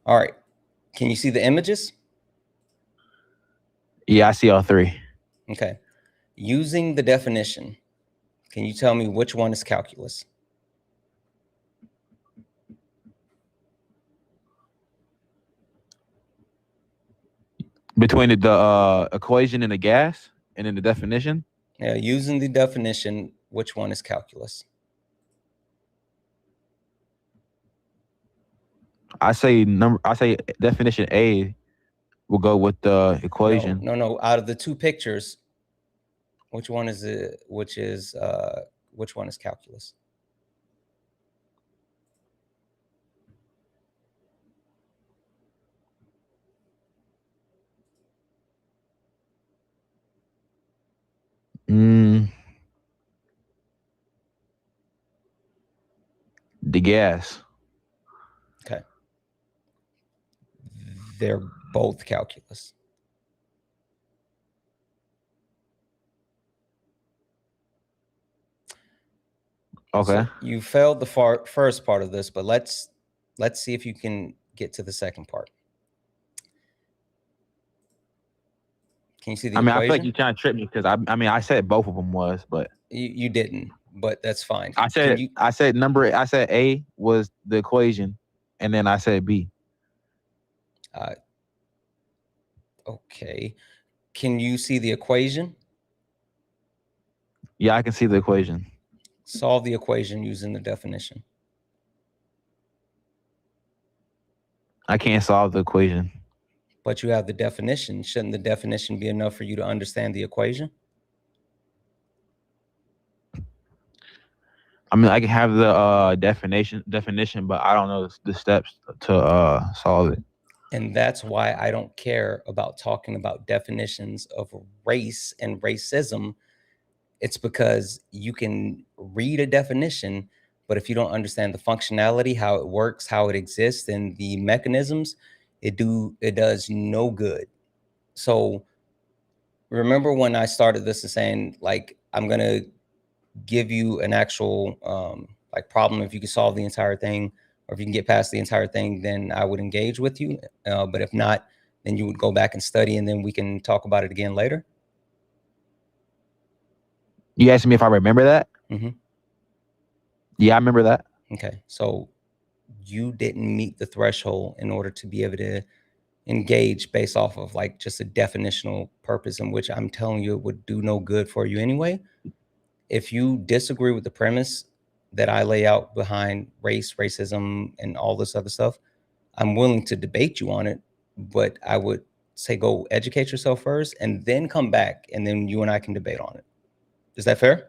All right. Can you see the images? Yeah, I see all three. Okay. Using the definition, can you tell me which one is calculus? Between the equation and the gas, and then the definition. Yeah, using the definition, which one is calculus? I say definition A will go with the equation. No. Out of the two pictures, which one is it? Which one is calculus? The gas. Okay. They're both calculus. Okay. So you failed the first part of this, but let's see if you can get to the second part. Can you see the equation? I feel like you're trying to trick me because I said both of them was, but you didn't. But that's fine. I said A was the equation, and then I said B. Okay. Can you see the equation? Yeah, I can see the equation. Solve the equation using the definition. I can't solve the equation. But you have the definition. Shouldn't the definition be enough for you to understand the equation? I mean, I can have the definition, but I don't know the steps to solve it. And that's why I don't care about talking about definitions of race and racism. It's because you can read a definition, but if you don't understand the functionality, how it works, how it exists, and the mechanisms, it does no good. So remember when I started this and saying, like, I'm going to give you an actual like problem. If you can solve the entire thing, or if you can get past the entire thing, then I would engage with you. But if not, then you would go back and study, and then we can talk about it again later. You asked me if I remember that? Mm-hmm. Yeah, I remember that. Okay, so you didn't meet the threshold in order to be able to engage based off of like just a definitional purpose, in which I'm telling you it would do no good for you anyway. If you disagree with the premise that I lay out behind race, racism, and all this other stuff, I'm willing to debate you on it, but I would say go educate yourself first and then come back, and then you and I can debate on it. Is that fair?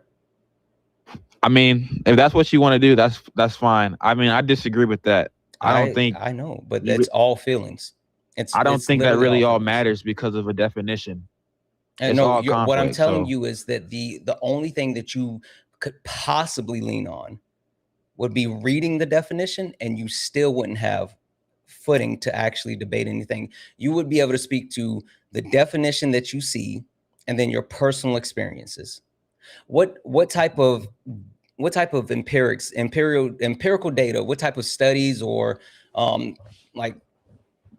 I mean, if that's what you want to do, that's fine. I mean, I disagree with that. I know, but that's all feelings. I don't think that literally really all feelings. matters because of a definition. And It's no, all what I'm complex, telling so- you is that the only thing that you could possibly lean on would be reading the definition, and you still wouldn't have footing to actually debate anything. You would be able to speak to the definition that you see, and then your personal experiences. What type of empirical data, what type of studies or like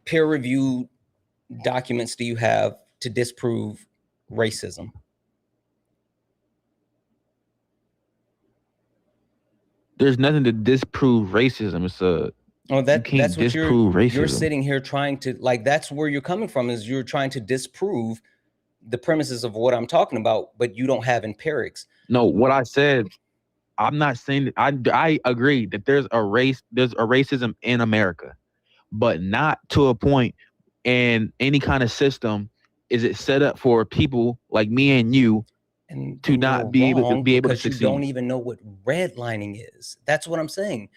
peer-reviewed documents do you have to disprove racism? There's nothing to disprove racism. It's a Oh, you can't that's what disprove racism. you're sitting here trying to, like, that's where you're coming from, is you're trying to disprove the premises of what I'm talking about, but you don't have empirics. No, what I said, I'm not saying that I agree that there's a racism in America, but not to a point in any kind of system is it set up for people like me and you to not be able to because succeed. you don't even know what redlining is. That's what I'm saying.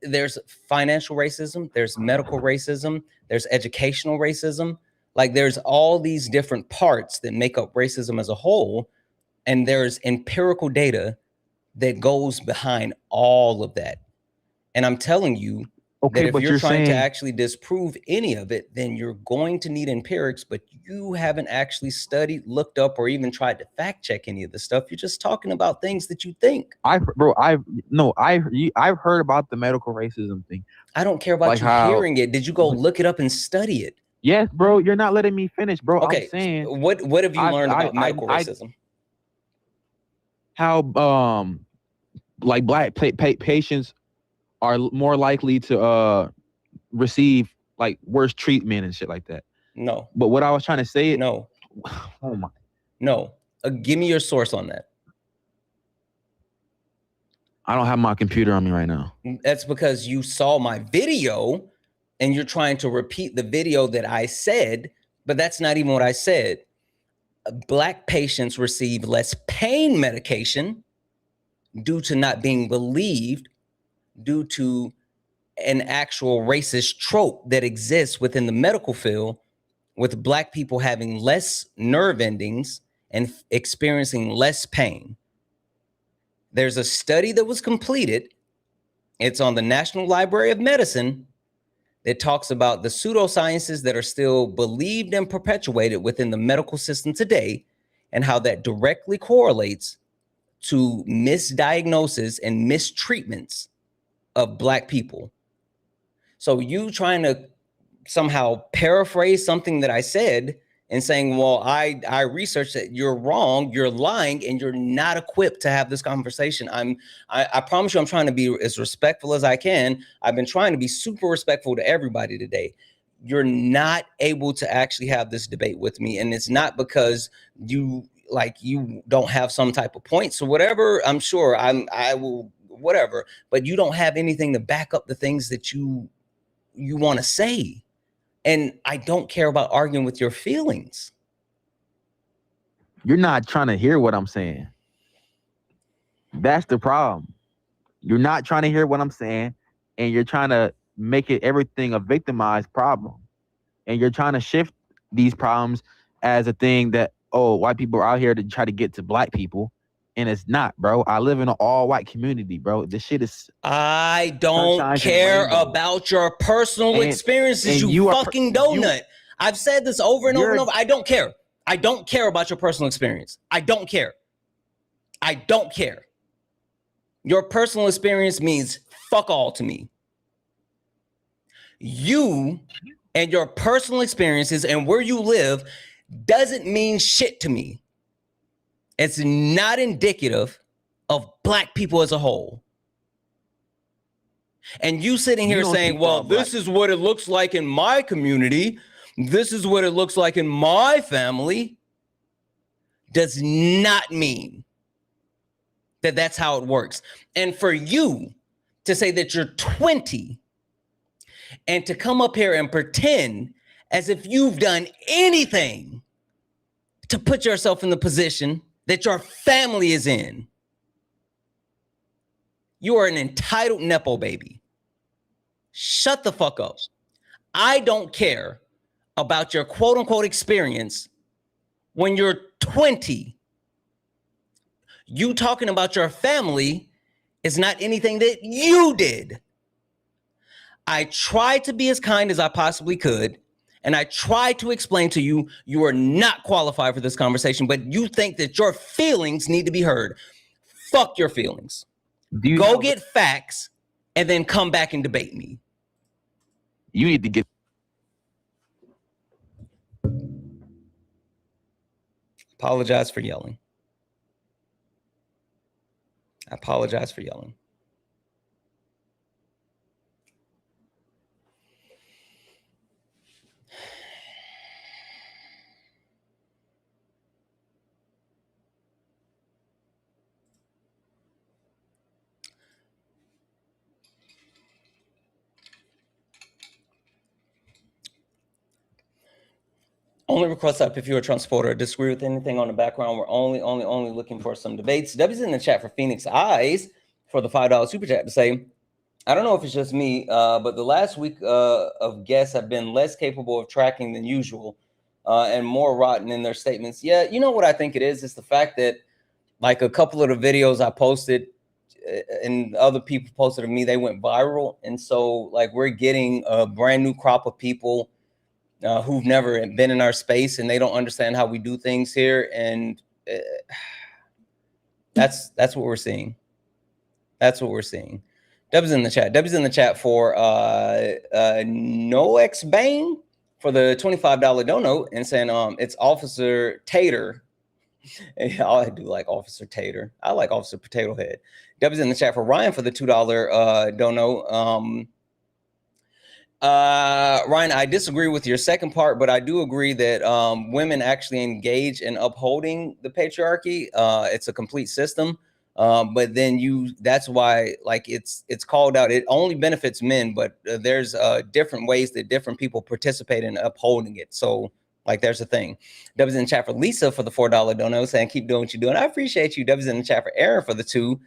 There's financial racism, there's medical racism, there's educational racism. Like, there's all these different parts that make up racism as a whole, and there's empirical data that goes behind all of that. And I'm telling you, Okay, that if but you're you're trying to saying- actually disprove any of it, then you're going to need empirics, but you haven't actually studied, looked up, or even tried to fact check any of the stuff. You're just talking about things that you think. I've heard about the medical racism thing. I don't care about Like you how- hearing it. Did you go look it up and study it? Yes, bro, you're not letting me finish, bro. Okay, I'm saying what have you learned about medical racism? How like black patients are more likely to receive like worse treatment and shit like that. No. But what I was trying to say, no. Oh my. No. Give me your source on that. I don't have my computer on me right now. That's because you saw my video and you're trying to repeat the video that I said, but that's not even what I said. Black patients receive less pain medication due to not being believed, due to an actual racist trope that exists within the medical field, with Black people having less nerve endings and experiencing less pain. There's a study that was completed. It's on the National Library of Medicine that talks about the pseudosciences that are still believed and perpetuated within the medical system today, and how that directly correlates to misdiagnosis and mistreatments of Black people. So you trying to somehow paraphrase something that I said and saying, well, I researched that, you're wrong, you're lying, and you're not equipped to have this conversation. I promise you, I'm trying to be as respectful as I can. I've been trying to be super respectful to everybody today. You're not able to actually have this debate with me. And it's not because you don't have some type of points or whatever. I'm sure I will, whatever, but you don't have anything to back up the things that you want to say. And I don't care about arguing with your feelings. You're not trying to hear what I'm saying. That's the problem. You're not trying to hear what I'm saying, and you're trying to make it everything a victimized problem. And you're trying to shift these problems as a thing that, oh, white people are out here to try to get to Black people. And it's not, bro. I live in an all-white community, bro. This shit is... I don't care about your personal experiences, and you fucking donut. I've said this over and over and over. I don't care. I don't care about your personal experience. I don't care. I don't care. Your personal experience means fuck all to me. You and your personal experiences and where you live doesn't mean shit to me. It's not indicative of Black people as a whole. And you sitting here saying, well, this is what it looks like in my community. This is what it looks like in my family. Does not mean that that's how it works. And for you to say that you're 20 and to come up here and pretend as if you've done anything to put yourself in the position that your family is in, you are an entitled Nepo baby. Shut the fuck up. I don't care about your quote unquote experience when you're 20. You talking about your family is not anything that you did. I tried to be as kind as I possibly could, and I tried to explain to you, you are not qualified for this conversation, but you think that your feelings need to be heard. Fuck your feelings. Go get facts and then come back and debate me. You need to get. Apologize for yelling. I apologize for yelling. Only request up if you're a Trump supporter or disagree with anything on the background. We're only looking for some debates. W's in the chat for Phoenix Eyes for the $5 super chat to say, I don't know if it's just me, but the last week of guests have been less capable of tracking than usual and more rotten in their statements. Yeah, you know what I think it is? It's the fact that like a couple of the videos I posted and other people posted of me, they went viral. And so like we're getting a brand new crop of people who've never been in our space and they don't understand how we do things here. And that's what we're seeing. That's what we're seeing. W's in the chat. W's in the chat for Nox Bane for the $25 dono and saying it's Officer Tater. I do like Officer Tater. I like Officer Potato Head. W's in the chat for Ryan for the $2 dono. Ryan, I disagree with your second part, but I do agree that women actually engage in upholding the patriarchy. It's a complete system. But then that's why like it's called out. It only benefits men, but there's different ways that different people participate in upholding it. So like there's a thing. W's in the chat for Lisa for the $4 dono saying keep doing what you're doing. I appreciate you. W's in the chat for Aaron for the $2.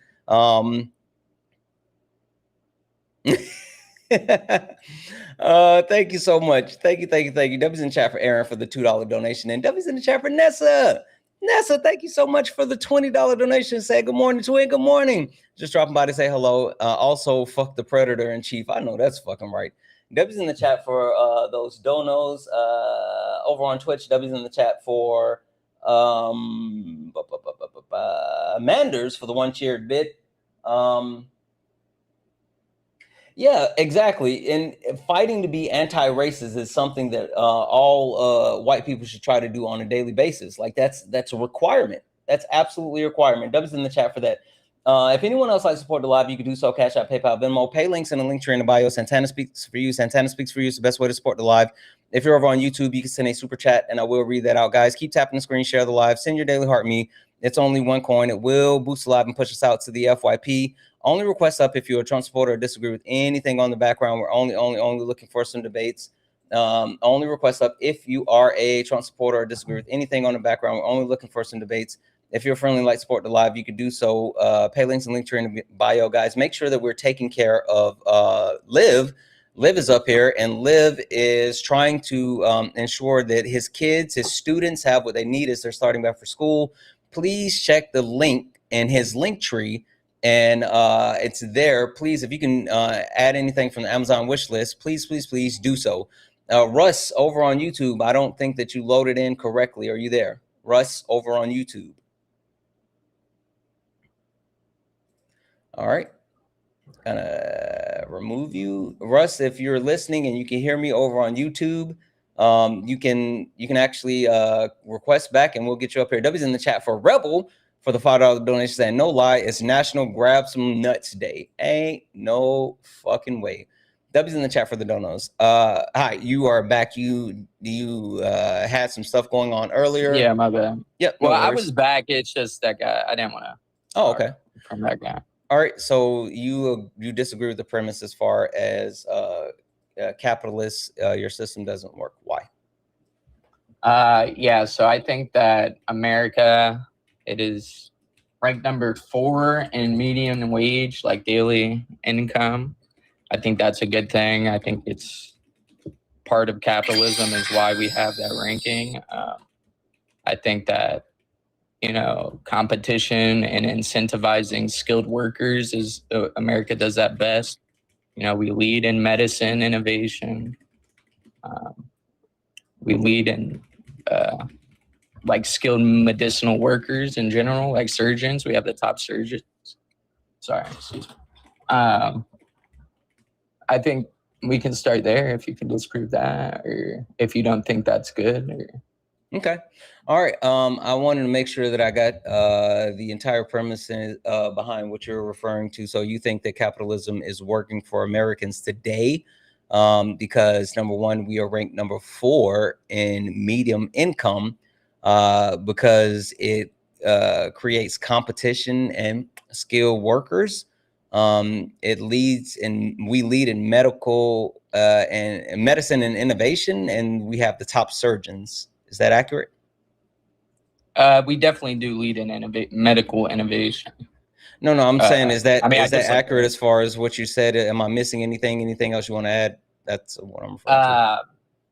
Thank you so much. Thank you. W's in the chat for Aaron for the $2 donation, and W's in the chat for Nessa. Nessa, thank you so much for the $20 donation. Say good morning, twin. Good morning. Just dropping by to say hello. Also, fuck the predator in chief. I know that's fucking right. W's in the chat for those donos over on Twitch. W's in the chat for Manders for the one cheered bit. Yeah, exactly. And fighting to be anti-racist is something that all white people should try to do on a daily basis. Like that's a requirement. That's absolutely a requirement. W's in the chat for that. If anyone else likes to support the live, you can do so. Cash App, PayPal, Venmo, pay links in the link tree in the bio. Santana speaks for you. Santana speaks for you. It's the best way to support the live. If you're over on YouTube, you can send a super chat and I will read that out. Guys, keep tapping the screen, share the live, send your daily heart me. It's only one coin. It will boost the live and push us out to the FYP. Only request up if you're a Trump supporter or disagree with anything on the background. We're only looking for some debates. Only request up if you are a Trump supporter or disagree with anything on the background. We're only looking for some debates. If you're friendly, like support the live, you can do so. Pay links and link tree in the bio, guys. Make sure that we're taking care of Liv. Liv is up here, and Liv is trying to ensure that his kids, his students have what they need as they're starting back for school. Please check the link in his link tree. And it's there. Please, if you can add anything from the Amazon wish list, please do so. Russ over on YouTube, I don't think that you loaded in correctly. Are you there? Russ over on YouTube. All right. Gonna remove you. Russ, if you're listening and you can hear me over on YouTube, you can actually request back and we'll get you up here. W's in the chat for Rebel for the $5 donation saying, no lie, it's National Grab Some Nuts Day. Ain't no fucking way. W's in the chat for the donos. Hi, you are back. You had some stuff going on earlier. Yeah, my bad. Yep. Well, No I worries. was back. It's just that guy. I didn't want to. Oh, okay. From that guy. All right. So you disagree with the premise as far as capitalist, your system doesn't work. Why? Yeah. So I think that America, it is ranked number 4 in median wage, like daily income. I think that's a good thing. I think it's part of capitalism is why we have that ranking. I think that, competition and incentivizing skilled workers is America does that best. We lead in medicine innovation. We lead in like skilled medicinal workers in general, like surgeons. We have the top surgeons. Sorry. I think we can start there if you can disprove that, or if you don't think that's good. Okay. All right. I wanted to make sure that I got the entire premise behind what you're referring to. So you think that capitalism is working for Americans today because number one, we are ranked number 4 in medium income because it creates competition and skilled workers. We lead in medical and medicine and innovation, and we have the top surgeons. Is that accurate? We definitely do lead in medical innovation. No, I'm saying is that accurate as far as what you said? Am I missing anything? Anything else you want to add? That's what I'm referring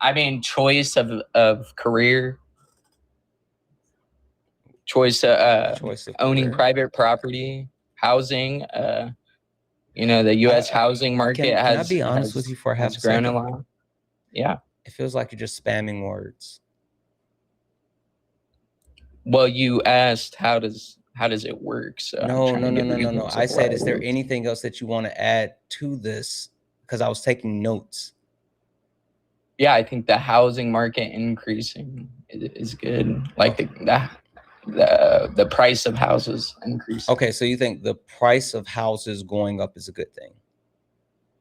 to. Choice of career, choice of owning career. private property, housing. The U.S. housing market Can I be honest with you for half a grown second? a lot. Yeah. It feels like you're just spamming words. Well, you asked how does it work? So No. I said, is there anything else that you want to add to this? Because I was taking notes. Yeah, I think the housing market increasing is good. Like the price of houses increasing. Okay, so you think the price of houses going up is a good thing?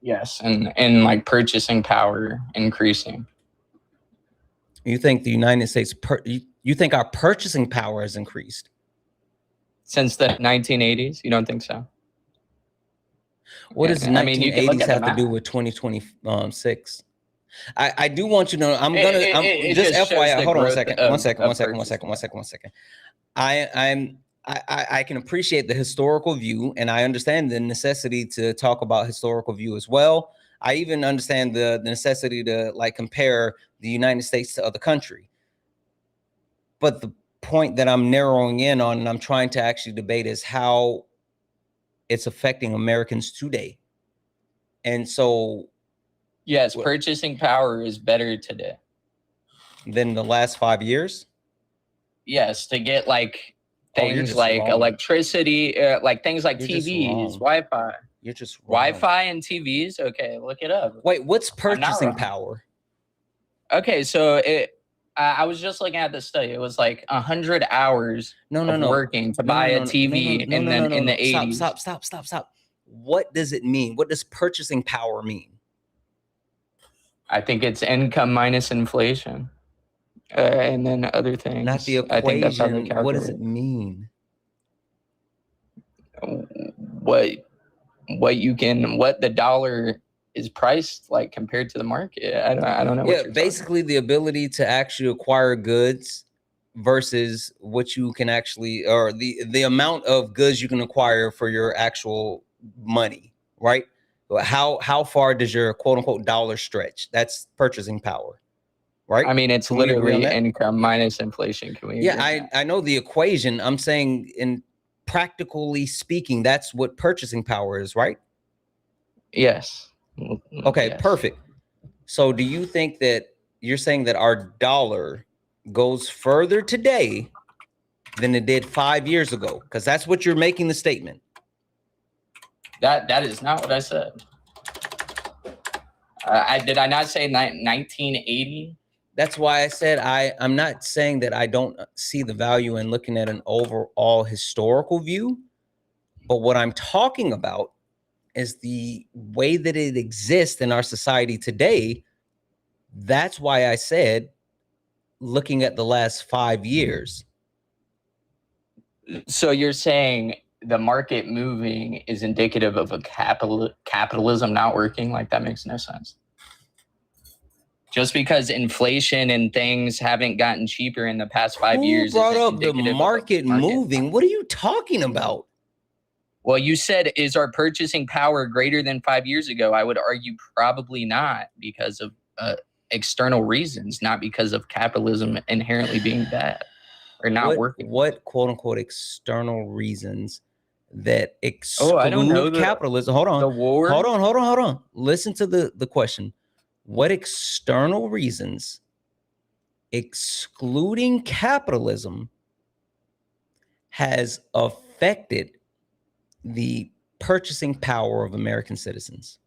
Yes, and like purchasing power increasing. You think the United States, you think our purchasing power has increased? Since the 1980s? You don't think so? What does 1980s have to do with 2026? I do want you to know, I'm just FYI, hold on one second. I can appreciate the historical view, and I understand the necessity to talk about historical view as well. I even understand the necessity to like compare the United States to other country. But the point that I'm narrowing in on and I'm trying to actually debate is how it's affecting Americans today. And so yes, purchasing power is better today than the last 5 years. Yes, to get like things like electricity, like things like TVs, Wi-Fi. You're just wrong. Wi-Fi and TVs. Okay, look it up. Wait, what's purchasing power? Okay, so I was just looking at the study. It was like 100 hours of working to buy a TV in the 80s. Stop. What does it mean? What does purchasing power mean? I think it's income minus inflation. And then other things. Not the equation. I think that's how they calculate. What does it mean? What the dollar is priced like compared to the market. I don't know. Yeah, basically the ability to actually acquire goods versus what you can actually, or the amount of goods you can acquire for your actual money, right? How far does your quote unquote dollar stretch? That's purchasing power. Right? I mean, it's literally income minus inflation. Can we? Yeah, I know the equation. I'm saying, in practically speaking, that's what purchasing power is, right? Yes. Okay, perfect. So do you think that you're saying that our dollar goes further today than it did 5 years ago? Because that's what you're making the statement. That is not what I said. Did I not say 1980? That's why I said I'm not saying that I don't see the value in looking at an overall historical view, but what I'm talking about is the way that it exists in our society today. That's why I said looking at the last 5 years. So you're saying the market moving is indicative of a capitalism not working? Like, that makes no sense. Just because inflation and things haven't gotten cheaper in the past 5 years. Who brought up the market moving? What are you talking about? Well, you said, is our purchasing power greater than 5 years ago? I would argue probably not, because of external reasons, not because of capitalism inherently being bad or not working. What quote unquote external reasons that exclude I don't know capitalism? Hold on. The war? Hold on. Listen to the question. What external reasons excluding capitalism has affected the purchasing power of American citizens?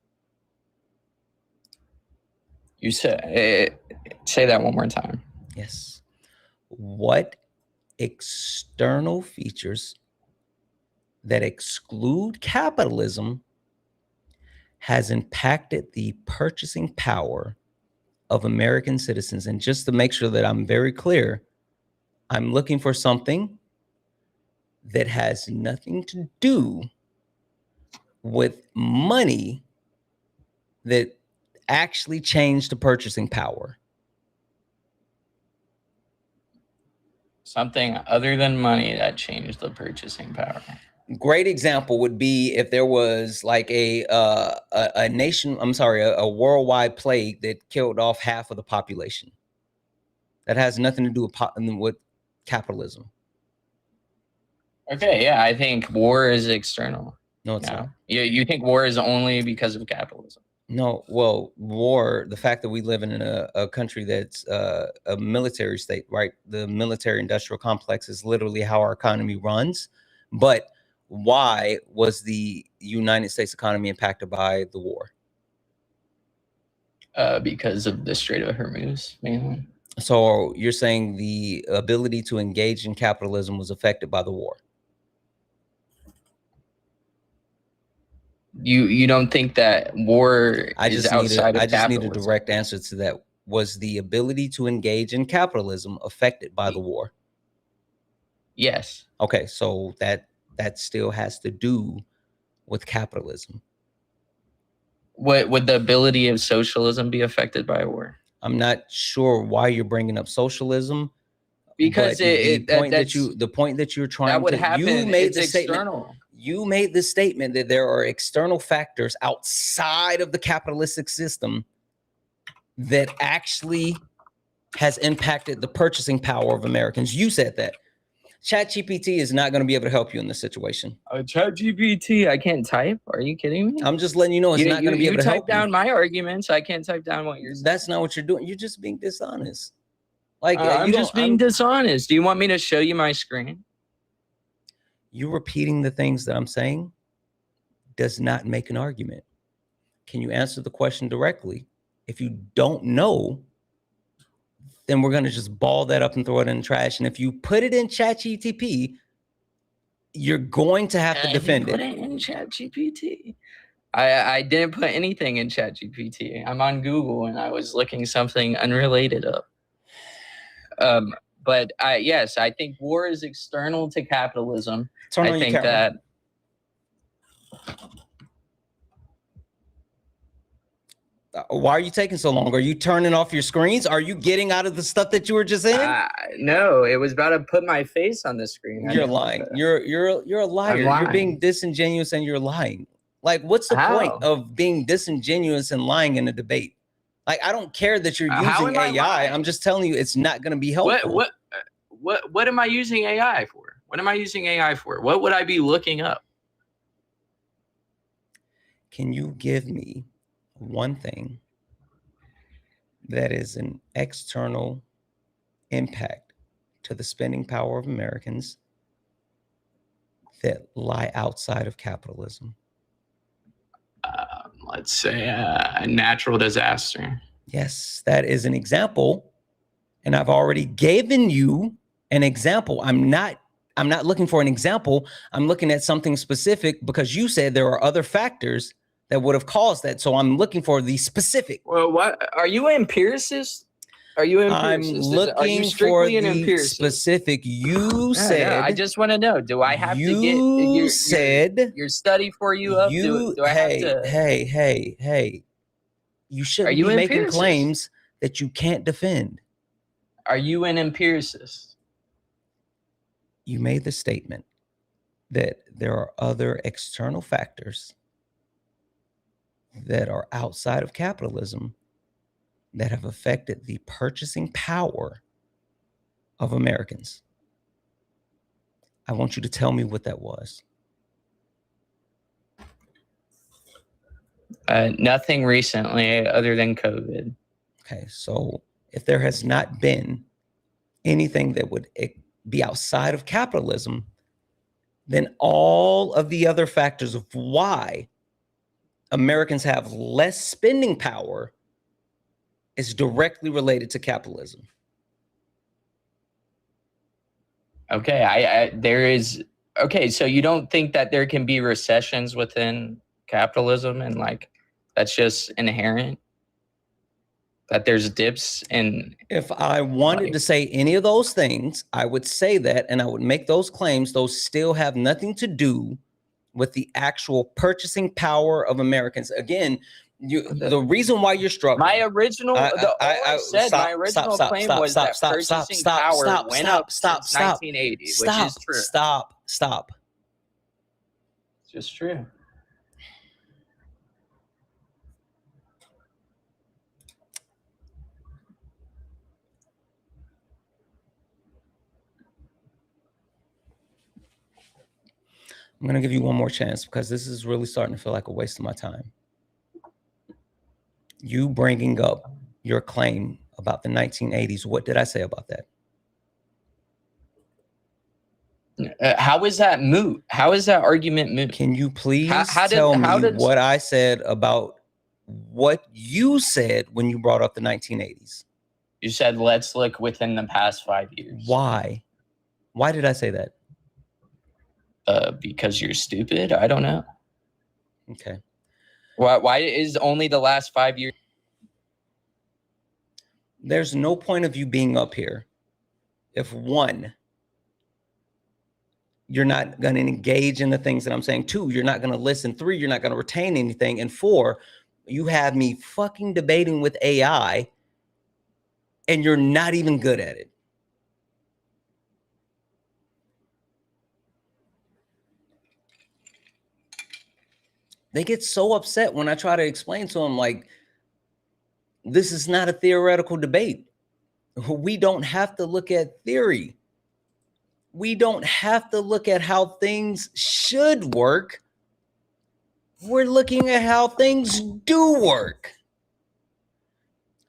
You said, say that one more time. Yes. What external features that exclude capitalism has impacted the purchasing power of American citizens? And just to make sure that I'm very clear, I'm looking for something that has nothing to do with money that actually changed the purchasing power. Something other than money that changed the purchasing power. Great example would be if there was like a worldwide plague that killed off half of the population. That has nothing to do with capitalism. Okay, yeah, I think war is external. No, it's not. You think war is only because of capitalism? No, well, war, the fact that we live in a country that's a military state, right? The military industrial complex is literally how our economy runs. But why was the United States economy impacted by the war? Because of the Strait of Hormuz, mainly. So you're saying the ability to engage in capitalism was affected by the war? You don't think that war is outside of capitalism? I just need a direct answer to that. Was the ability to engage in capitalism affected by the war? Yes. Okay, so that still has to do with capitalism. Would the ability of socialism be affected by war? I'm not sure why you're bringing up socialism. Because the point that you're trying that would to happen. You made It's the statement. external. You made the statement that there are external factors outside of the capitalistic system that actually has impacted the purchasing power of Americans. You said that. ChatGPT is not going to be able to help you in this situation. ChatGPT, I can't type. Are you kidding me? I'm just letting you know it's not going to be able to help you. You type down my arguments. I can't type down what you're saying. That's not what you're doing. You're just being dishonest. Like I'm just being dishonest. Do you want me to show you my screen? You repeating the things that I'm saying does not make an argument. Can you answer the question directly? If you don't know, then we're going to just ball that up and throw it in the trash. And if you put it in ChatGPT, you're going to have to defend it. Put it in ChatGPT. I didn't put anything in ChatGPT. I'm on Google and I was looking something unrelated up. But yes, I think war is external to capitalism. Turn on I your think camera. Why are you taking so long? Are you turning off your screens? Are you getting out of the stuff that you were just in? No, it was about to put my face on the screen. You're lying. You're a liar. You're being disingenuous and you're lying. Like, what's the point of being disingenuous and lying in a debate? Like, I don't care that you're using AI. I'm just telling you it's not going to be helpful. What am I using AI for? What am I using AI for? What would I be looking up? Can you give me one thing that is an external impact to the spending power of Americans that lie outside of capitalism? let's say a natural disaster. Yes, that is an example. And I've already given you an example. I'm not looking for an example. I'm looking at something specific because you said there are other factors that would have caused that. So I'm looking for the specific. Well, what are you an empiricist? Are you an empiricist? I'm Are you looking for strictly an the empiricist? specific. You No, said. I just want to know. Do I have to get You said your study for you up? Do I have to? Hey. You shouldn't you be an making empiricist? claims that you can't defend. Are you an empiricist? You made the statement that there are other external factors that are outside of capitalism that have affected the purchasing power of Americans. I want you to tell me what that was. Nothing recently other than COVID. Okay, so if there has not been anything that would be outside of capitalism, then all of the other factors of why Americans have less spending power is directly related to capitalism. Okay, there is. Okay, so you don't think that there can be recessions within capitalism and like that's just inherent? That there's dips in. If I wanted to say any of those things, I would say that and I would make those claims. Those still have nothing to do with the actual purchasing power of Americans. Again, the reason why you're struggling. My original, my original claim was that purchasing power went up since 1980, which is true. Stop. It's just true. I'm going to give you one more chance because this is really starting to feel like a waste of my time. You bringing up your claim about the 1980s. What did I say about that? How is that moot? How is that argument moot? Can you please tell me what I said about what you said when you brought up the 1980s? You said, let's look within the past 5 years. Why? Why did I say that? Because you're stupid? I don't know. Okay. Why is only the last 5 years? There's no point of you being up here if one, you're not going to engage in the things that I'm saying. Two, you're not going to listen. Three, you're not going to retain anything. And four, you have me fucking debating with AI and you're not even good at it. They get so upset when I try to explain to them, like, this is not a theoretical debate. We don't have to look at theory. We don't have to look at how things should work. We're looking at how things do work.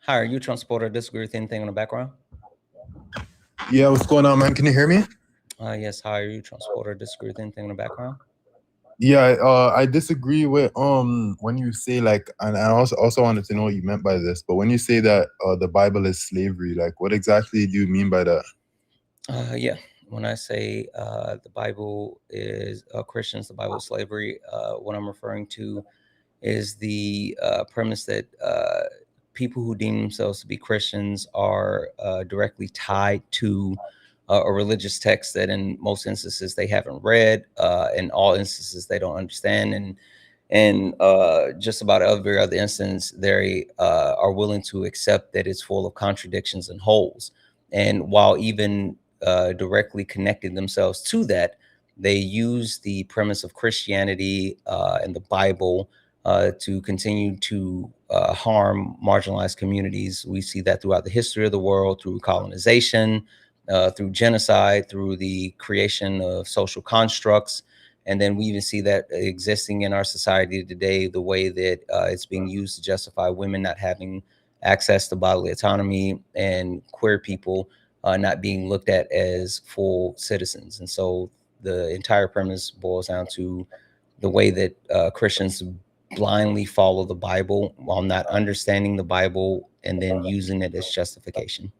Hi, are you a Trump supporter? Disagree with anything in the background? Yeah, what's going on, man? Can you hear me? Yes, hi, are you a Trump supporter? Disagree with anything in the background? Yeah, I disagree with when you say like, and I also wanted to know what you meant by this, but when you say that the Bible is slavery, like what exactly do you mean by that? Yeah, when I say the Bible is Christians, the Bible is slavery, what I'm referring to is the premise that people who deem themselves to be Christians are directly tied to a religious text that in most instances they haven't read, in all instances they don't understand, and just about every other instance they are willing to accept that it's full of contradictions and holes. And while even directly connecting themselves to that, they use the premise of Christianity and the Bible to continue to harm marginalized communities. We see that throughout the history of the world, through colonization, through genocide, through the creation of social constructs. And then we even see that existing in our society today, the way that it's being used to justify women not having access to bodily autonomy and queer people not being looked at as full citizens. And so the entire premise boils down to the way that Christians blindly follow the Bible while not understanding the Bible and then using it as justification.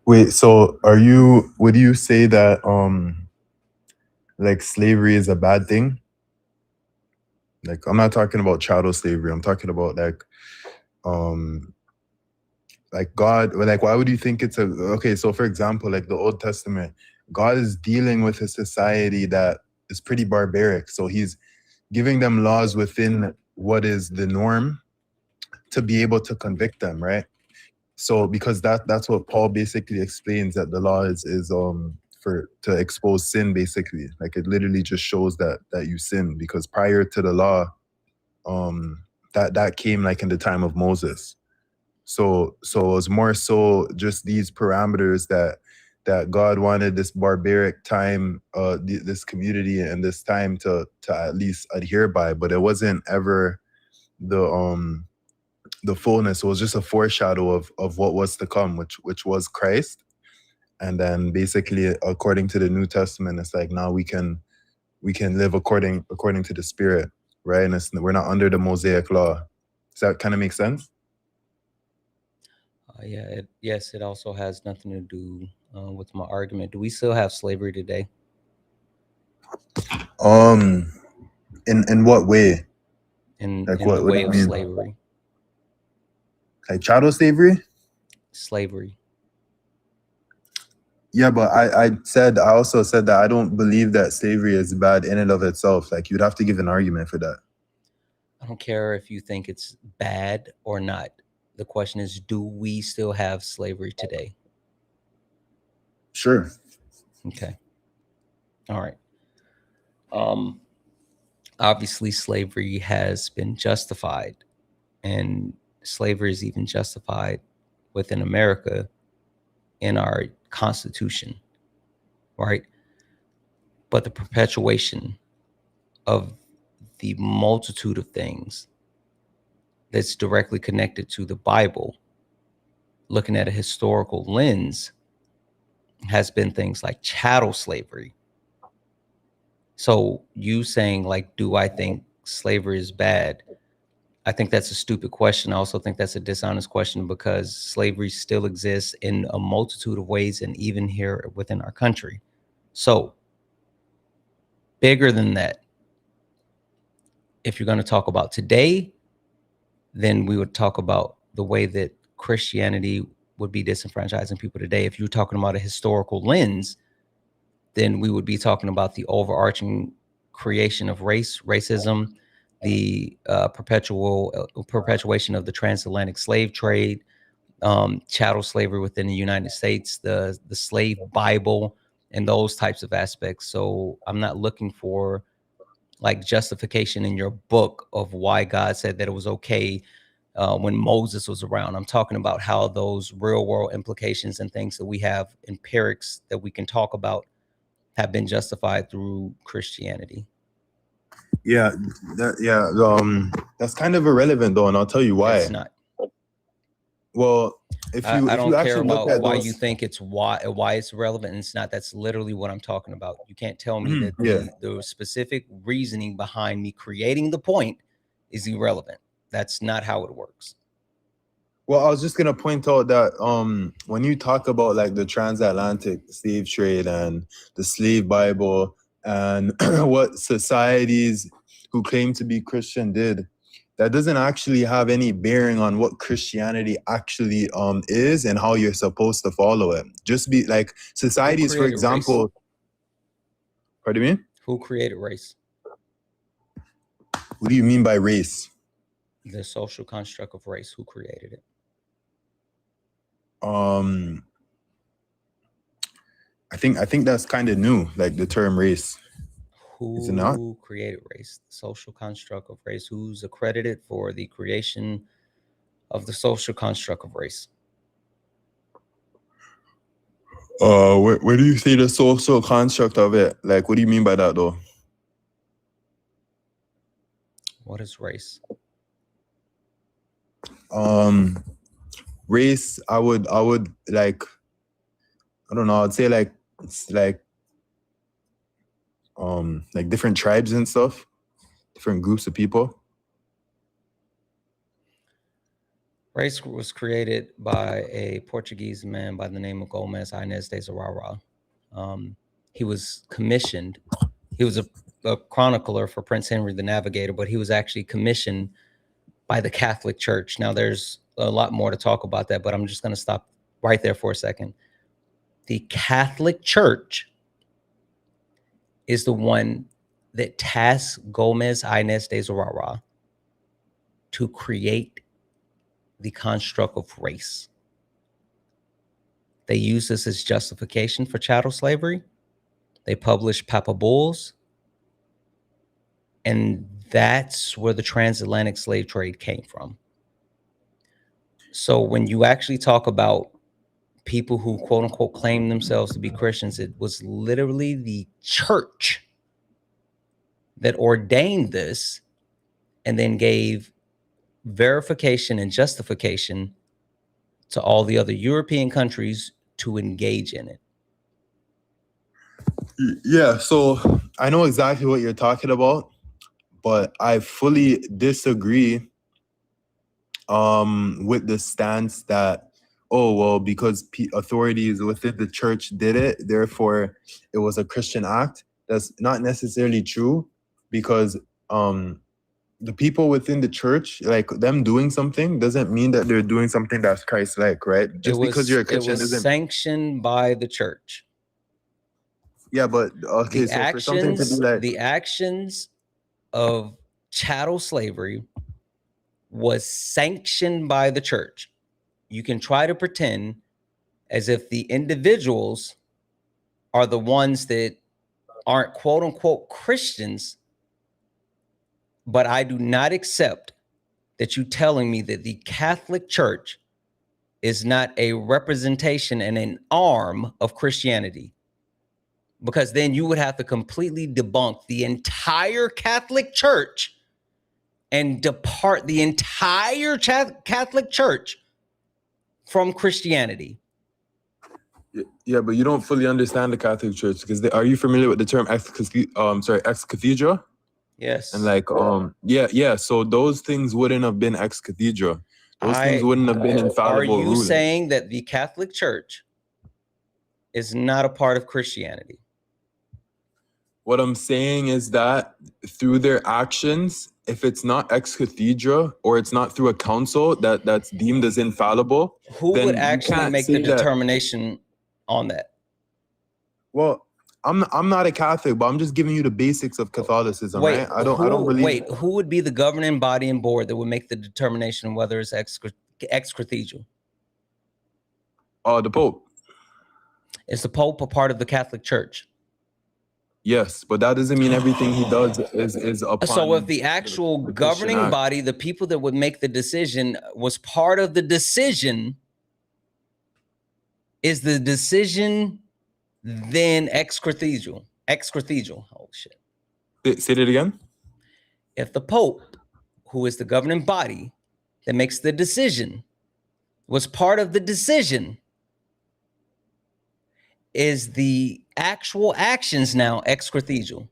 Wait, so would you say that like slavery is a bad thing? Like, I'm not talking about chattel slavery. I'm talking about like God, like, why would you think it's okay, so for example, like the Old Testament, God is dealing with a society that is pretty barbaric. So he's giving them laws within what is the norm to be able to convict them, right? So because that's what Paul basically explains, that the law is for to expose sin, basically. Like, it literally just shows that you sin, because prior to the law, that came like in the time of Moses. So it was more so just these parameters that God wanted this barbaric time, this community and this time to at least adhere by, but it wasn't ever the fullness. It was just a foreshadow of what was to come, which was Christ. And then basically, according to the New Testament, it's like now we can live according to the Spirit, right? And we're not under the Mosaic law. Does that kind of make sense? Yeah, yes, it also has nothing to do with my argument. Do we still have slavery today? In what way? In Like, the what way do you of mean? slavery. Like chattel slavery? Slavery. Yeah, but I also said that I don't believe that slavery is bad in and of itself. Like, you'd have to give an argument for that. I don't care if you think it's bad or not. The question is, do we still have slavery today? Sure. Okay. All right. Obviously, slavery has been justified, and slavery is even justified within America in our Constitution, right? But the perpetuation of the multitude of things that's directly connected to the Bible, looking at a historical lens, has been things like chattel slavery. So you saying, like, do I think slavery is bad? I think that's a stupid question. I also think that's a dishonest question, because slavery still exists in a multitude of ways, and even here within our country. So bigger than that, if you're going to talk about today, then we would talk about the way that Christianity would be disenfranchising people today. If you're talking about a historical lens, then we would be talking about the overarching creation of racism, the perpetuation of the transatlantic slave trade, chattel slavery within the United States, the slave Bible, and those types of aspects. So I'm not looking for like justification in your book of why God said that it was okay when Moses was around. I'm talking about how those real world implications and things that we have, empirics that we can talk about, have been justified through Christianity. Yeah, that's kind of irrelevant though, and I'll tell you why. It's not. Well, I don't care about why those... you think it's why it's relevant. And it's not. That's literally what I'm talking about. You can't tell me that the specific reasoning behind me creating the point is irrelevant. That's not how it works. Well, I was just gonna point out that when you talk about like the transatlantic slave trade and the slave Bible and what societies who claim to be Christian did, that doesn't actually have any bearing on what Christianity actually is and how you're supposed to follow it. Just be like societies, for example. Race? Pardon me? Who created race? What do you mean by race? The social construct of race. Who created it? I think that's kind of new, like the term race. Is it not? Who created race? The social construct of race. Who's accredited for the creation of the social construct of race? Where do you see the social construct of it? Like, what do you mean by that, though? What is race? Race, I would like, I don't know, I'd say like, it's like different tribes and stuff. different groups of people? Race was created by a Portuguese man by the name of Gomes Inés de Zurara. He was commissioned. He was a chronicler for Prince Henry the Navigator, but he was actually commissioned by the Catholic Church. Now, there's a lot more to talk about that, but I'm just going to stop right there for a second. The Catholic Church is the one that tasked Gomes Inés de Zurara to create the construct of race. They use this as justification for chattel slavery. They published Papa Bulls. And that's where the transatlantic slave trade came from. So when you actually talk about people who quote unquote claim themselves to be Christians, it was literally the church that ordained this and then gave verification and justification to all the other European countries to engage in it. Yeah, so I know exactly what you're talking about, but I fully disagree with the stance that, oh, well, because authorities within the church did it, therefore it was a Christian act. That's not necessarily true, because the people within the church, like them doing something doesn't mean that they're doing something that's Christ-like, right? Just because you're a Christian it was sanctioned by the church. Yeah, but okay, so for something to be like the actions of chattel slavery was sanctioned by the church. You can try to pretend as if the individuals are the ones that aren't quote unquote Christians, but I do not accept that you telling me that the Catholic Church is not a representation and an arm of Christianity, because then you would have to completely debunk the entire Catholic Church and depart the entire Catholic Church from Christianity. Yeah, but you don't fully understand the Catholic Church, because are you familiar with the term ex cathedra? Yes. And like yeah, so those things wouldn't have been ex cathedra. Those things wouldn't have been infallible Are you rulings. saying that the Catholic Church is not a part of Christianity? What I'm saying is that through their actions, if it's not ex cathedra or it's not through a council that's deemed as infallible, Who then would you actually can't make say the that- determination on that? Well, I'm not a Catholic, but I'm just giving you the basics of Catholicism, Wait, right? I don't believe. Wait, who would be the governing body and board that would make the determination whether it's ex cathedral? The Pope. Is the Pope a part of the Catholic Church? Yes, but that doesn't mean everything he does is upon. So if the actual governing act. body, the people that would make the decision, was part of the decision, is the decision then ex cathedral? Ex cathedral. Oh shit. Say that again. If the Pope, who is the governing body that makes the decision, was part of the decision, is the actual actions now ex cathedral?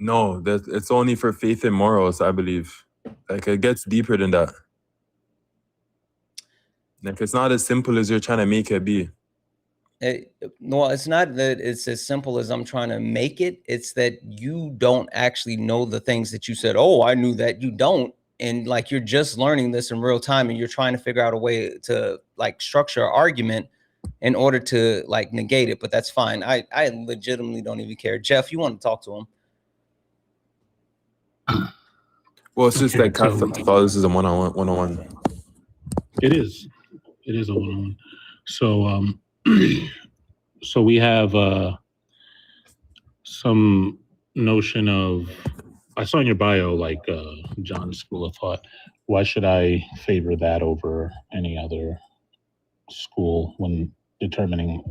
No, it's only for faith and morals, I believe. Like, it gets deeper than that. Like, it's not as simple as you're trying to make it be. Well, it's not that it's as simple as I'm trying to make it. It's that you don't actually know the things that you said, oh, I knew that. You don't. And like, you're just learning this in real time, and you're trying to figure out a way to like structure an argument in order to like negate it. But that's fine. I legitimately don't even care. Jeff, you want to talk to him? Well, it's just like Catholicism 101. It is a one-on-one. So so we have some notion of, I saw in your bio like John's school of thought. Why should I favor that over any other school when considering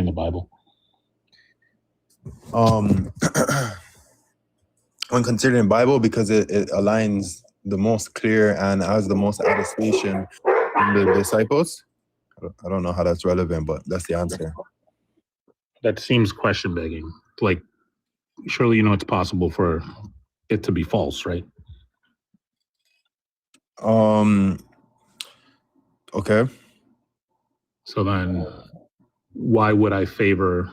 the Bible? When considering Bible, because it aligns the most clear and has the most attestation in the disciples. I don't know how that's relevant, but that's the answer. That seems question begging. Like, surely you know it's possible for it to be false, right? Okay. So then why would I favor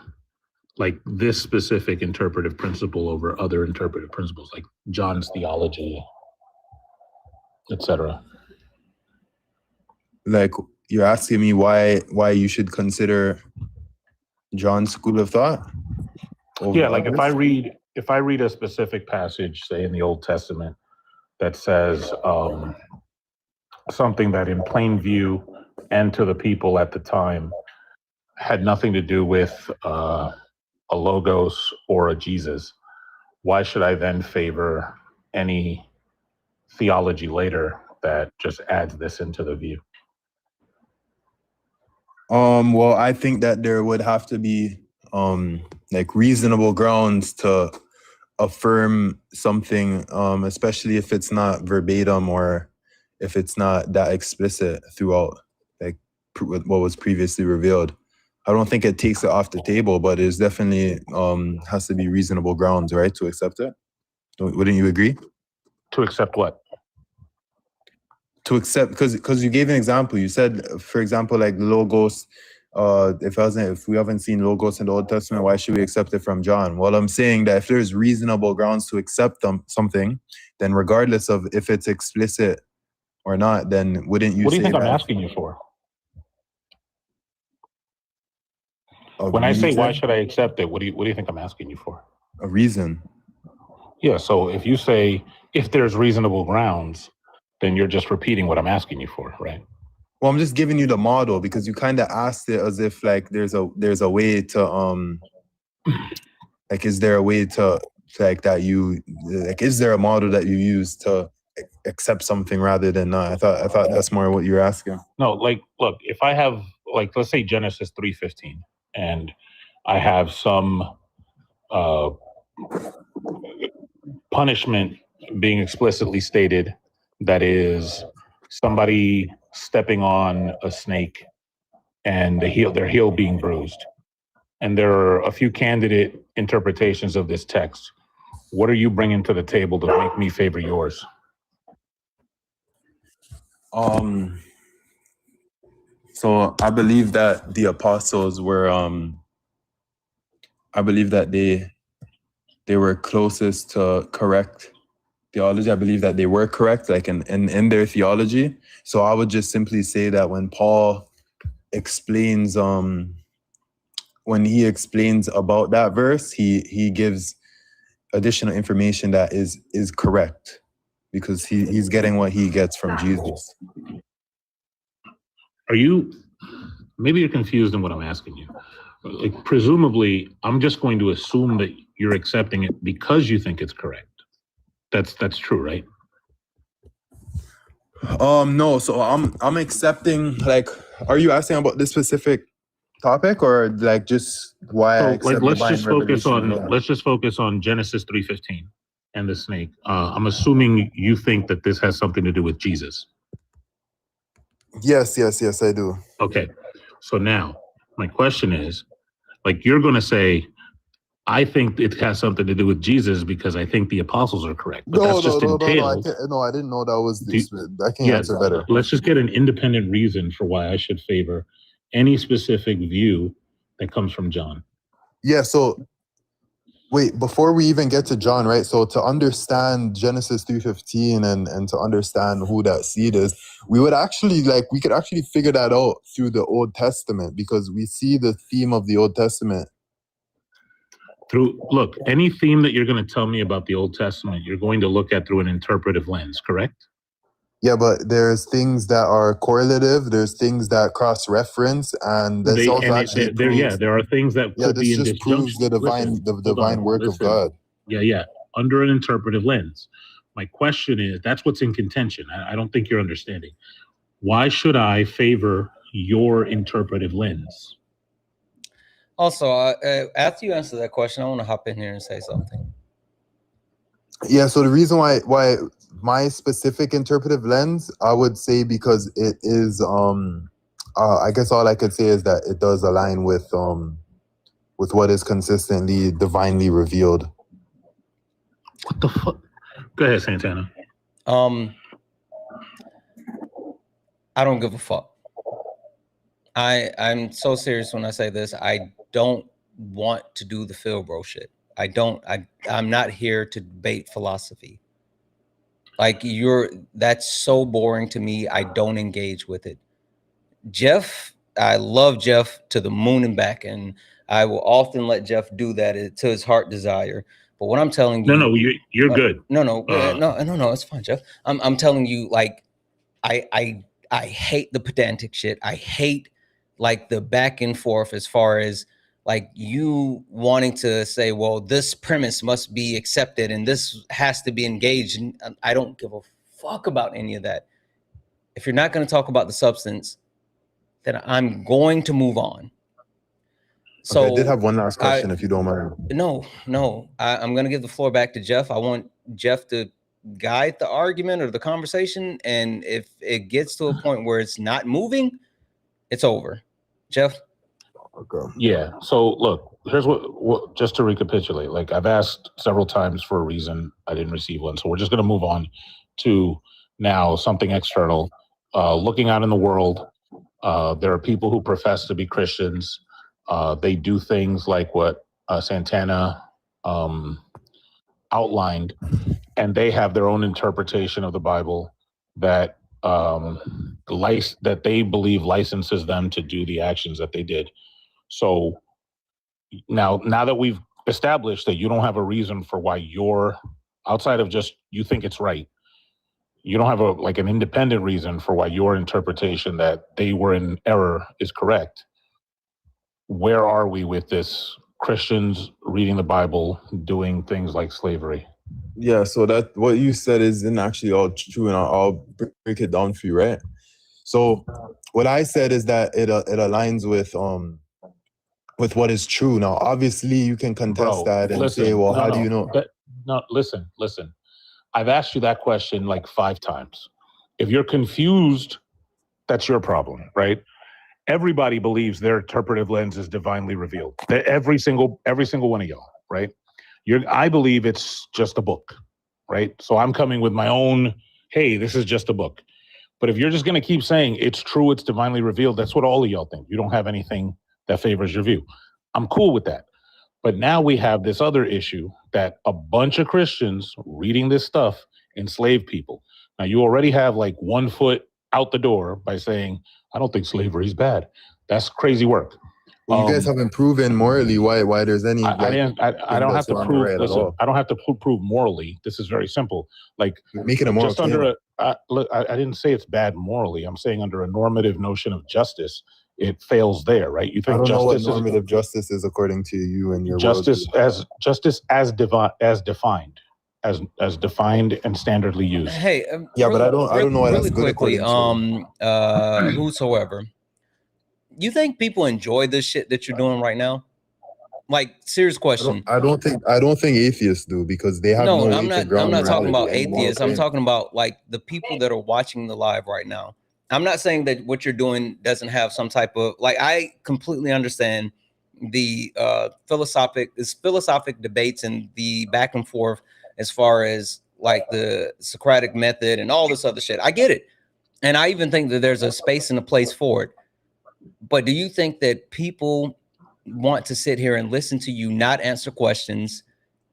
like this specific interpretive principle over other interpretive principles like John's theology, etc.? Like you're asking me why you should consider John's school of thought? Yeah, like if I read a specific passage, say in the Old Testament, that says something that in plain view and to the people at the time had nothing to do with a logos or a Jesus, why should I then favor any theology later that just adds this into the view? Well, I think that there would have to be like reasonable grounds to affirm something, especially if it's not verbatim or if it's not that explicit throughout like what was previously revealed. I don't think it takes it off the table, but it's definitely has to be reasonable grounds, right, to accept it. Wouldn't you agree? To accept what? To accept, because you gave an example. You said, for example, like logos. If we haven't seen logos in the Old Testament, why should we accept it from John? Well, I'm saying that if there's reasonable grounds to accept something, then regardless of if it's explicit or not, then wouldn't you? What do you say think I'm that asking you for? a When I say why reason- should I accept it, what do you think I'm asking you for? a reason? Yeah, so if you say if there's reasonable grounds, then you're just repeating what I'm asking you for, right? Well, I'm just giving you the model because you kind of asked it as if like there's a way to like is there a way to like that you like is there a model that you use to accept something rather than not? I thought that's more what you're asking. No, like look, if I have like let's say Genesis 3:15 and I have some punishment being explicitly stated that is somebody stepping on a snake and their heel being bruised. And there are a few candidate interpretations of this text. What are you bringing to the table to make me favor yours? So I believe that the apostles were I believe that they were closest to correct theology. I believe that they were correct, like in their theology. So I would just simply say that when Paul explains when he explains about that verse, he gives additional information that is correct because he's getting what he gets from Jesus. Are you, maybe you're confused in what I'm asking you. Like, presumably, I'm just going to assume that you're accepting it because you think it's correct. That's true, right? No, so I'm accepting, like, are you asking about this specific topic or like just why I accept let's divine just focus revelation? on let's just focus on Genesis 3:15 and the snake. I'm assuming you think that this has something to do with Jesus. Yes, I do. Okay, so now my question is, like, you're going to say, I think it has something to do with Jesus because I think the apostles are correct. But that's just entailed. I didn't know that was this. I can answer better. Let's just get an independent reason for why I should favor any specific view that comes from John. Yeah, so wait, before we even get to John, right? So to understand Genesis 3:15 and to understand who that seed is, we could actually figure that out through the Old Testament because we see the theme of the Old Testament. Look, any theme that you're going to tell me about the Old Testament, you're going to look at through an interpretive lens, correct? Yeah, but there's things that are correlative, there's things that cross-reference, and this there are things that could be in this just proves the divine work of God. Yeah, under an interpretive lens. My question is, that's what's in contention. I don't think you're understanding. Why should I favor your interpretive lens? Also, after you answer that question, I want to hop in here and say something. Yeah, so the reason why my specific interpretive lens, I would say because it is I guess all I could say is that it does align with what is consistently divinely revealed. What the fuck? Go ahead, Santana. I don't give a fuck. I'm so serious when I say this. I don't want to do the Phil bro shit. I'm not here to debate philosophy. Like that's so boring to me. I don't engage with it. Jeff, I love Jeff to the moon and back, and I will often let Jeff do that to his heart desire. But what I'm telling you, No, you're good. No, it's fine, Jeff. I'm telling you, like, I hate the pedantic shit. I hate like the back and forth as far as like you wanting to say, well, this premise must be accepted and this has to be engaged. And I don't give a fuck about any of that. If you're not going to talk about the substance, then I'm going to move on. So okay, I did have one last question, if you don't mind. No, I'm going to give the floor back to Jeff. I want Jeff to guide the argument or the conversation, and if it gets to a point where it's not moving, it's over. Jeff? Okay. Yeah, so look, here's what just to recapitulate, like I've asked several times for a reason, I didn't receive one, so we're just going to move on to now something external. Looking out in the world, there are people who profess to be Christians. They do things like what Santana outlined, and they have their own interpretation of the Bible that that they believe licenses them to do the actions that they did. So now that we've established that you don't have a reason for why you're outside of just you think it's right, you don't have an independent reason for why your interpretation that they were in error is correct. Where are we with this? Christians reading the Bible, doing things like slavery. Yeah, so that what you said isn't actually all true, and I'll break it down for you, right? So what I said is that it aligns with what is true. Now, obviously, you can contest that and say, well, how do you know? Listen. I've asked you that question like 5 times. If you're confused, that's your problem, right? Everybody believes their interpretive lens is divinely revealed. Every single one of y'all, right? I believe it's just a book, right? So I'm coming with my own, hey, this is just a book. But if you're just going to keep saying it's true, it's divinely revealed, that's what all of y'all think. You don't have anything that favors your view. I'm cool with that. But now we have this other issue that a bunch of Christians reading this stuff enslave people. Now you already have like 1 foot out the door by saying, I don't think slavery is bad. That's crazy work. Well, you guys haven't proven morally why there's any. I don't have to prove. Listen, I don't have to prove morally. This is very simple. Like make it a moral. Just under look, I didn't say it's bad morally. I'm saying under a normative notion of justice, it fails there, right? You think I don't know what justice normative justice is according to you and your justice worldview. as defined and standardly used. Hey, yeah, but I don't know why that's good quickly. according to you. Whosoever, you think people enjoy this shit that you're doing right now? Like, serious question. I don't think atheists do, because they have no. I'm not talking about atheists. I'm talking about like the people that are watching the live right now. I'm not saying that what you're doing doesn't have some type of like. I completely understand the philosophic debates and the back and forth as far as like the Socratic method and all this other shit. I get it, and I even think that there's a space and a place for it. But do you think that people want to sit here and listen to you not answer questions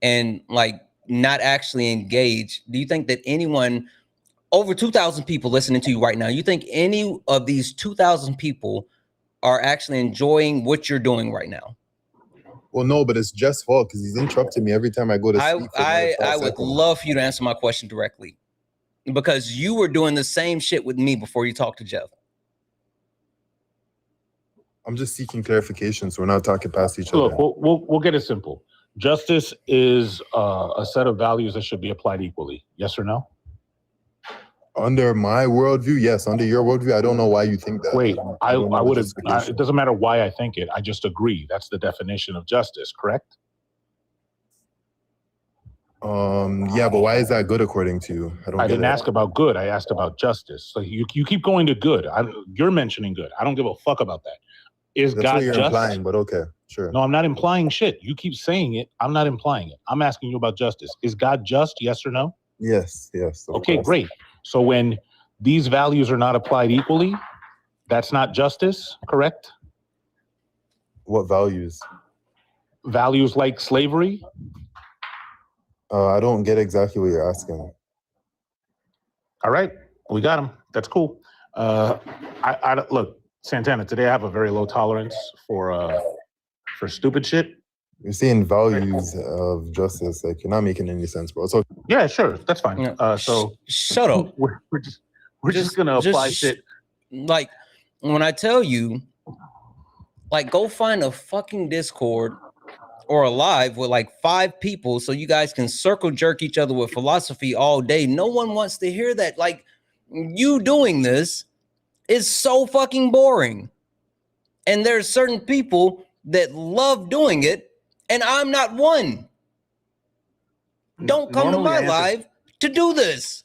and like not actually engage? Do you think that anyone, over 2,000 people listening to you right now, you think any of these 2,000 people are actually enjoying what you're doing right now? Well, no, but it's Jeff's fault because he's interrupting me every time I go to speak. I would love for you to answer my question directly, because you were doing the same shit with me before you talked to Jeff. I'm just seeking clarification, so we're not talking past each Look, other. we'll get it simple. Justice is a set of values that should be applied equally. Yes or no? Under my worldview, yes. Under your worldview, I don't know why you think that. Wait, I would have. It doesn't matter why I think it. I just agree. That's the definition of justice, correct? Yeah, but why is that good according to you? I didn't ask about good. I asked about justice. So you keep going to good. You're mentioning good. I don't give a fuck about that. Is That's God what you're just? implying, but okay, sure. No, I'm not implying shit. You keep saying it. I'm not implying it. I'm asking you about justice. Is God just? Yes or no? Yes, yes. of Okay, course. great. So when these values are not applied equally, that's not justice, correct? What values? Values like slavery? I don't get exactly what you're asking. All right, we got him. That's cool. Look, Santana, today I have a very low tolerance for stupid shit. You're saying values of justice, like you're not making any sense, bro. So Yeah, sure, that's fine. So shut up. We're just gonna apply shit. Like when I tell you, like, go find a fucking Discord or a live with like 5 people so you guys can circle jerk each other with philosophy all day. No one wants to hear that. Like, you doing this is so fucking boring. And there's certain people that love doing it, and I'm not one. Don't come to my live to do this.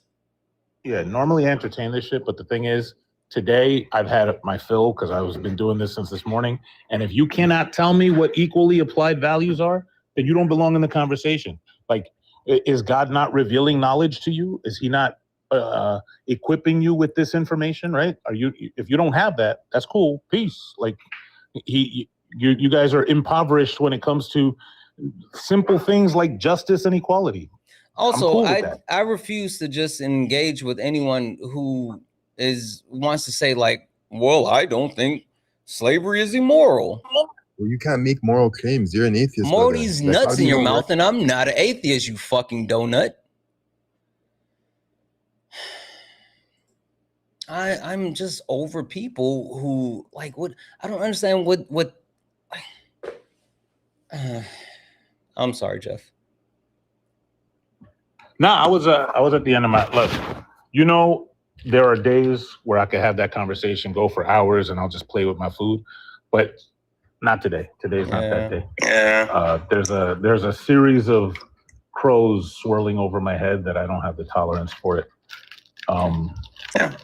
Yeah, normally I entertain this shit, but the thing is, today I've had my fill because I've been doing this since this morning. And if you cannot tell me what equally applied values are, then you don't belong in the conversation. Like, is God not revealing knowledge to you? Is he not equipping you with this information, right? If you don't have that, that's cool. Peace. Like, you guys are impoverished when it comes to simple things like justice and equality. Also, cool with that. I refuse to just engage with anyone who wants to say like, well, I don't think slavery is immoral. Well, you can't make moral claims. You're an atheist. More brother. these Like, how nuts do in you your know mouth, and I'm not an atheist, you fucking donut. I'm just over people who like what I don't understand what I'm sorry, Jeff. No, I was at the end of my look. You know, there are days where I could have that conversation, go for hours, and I'll just play with my food, but not today. Today's not that day. Yeah. There's a series of crows swirling over my head that I don't have the tolerance for it.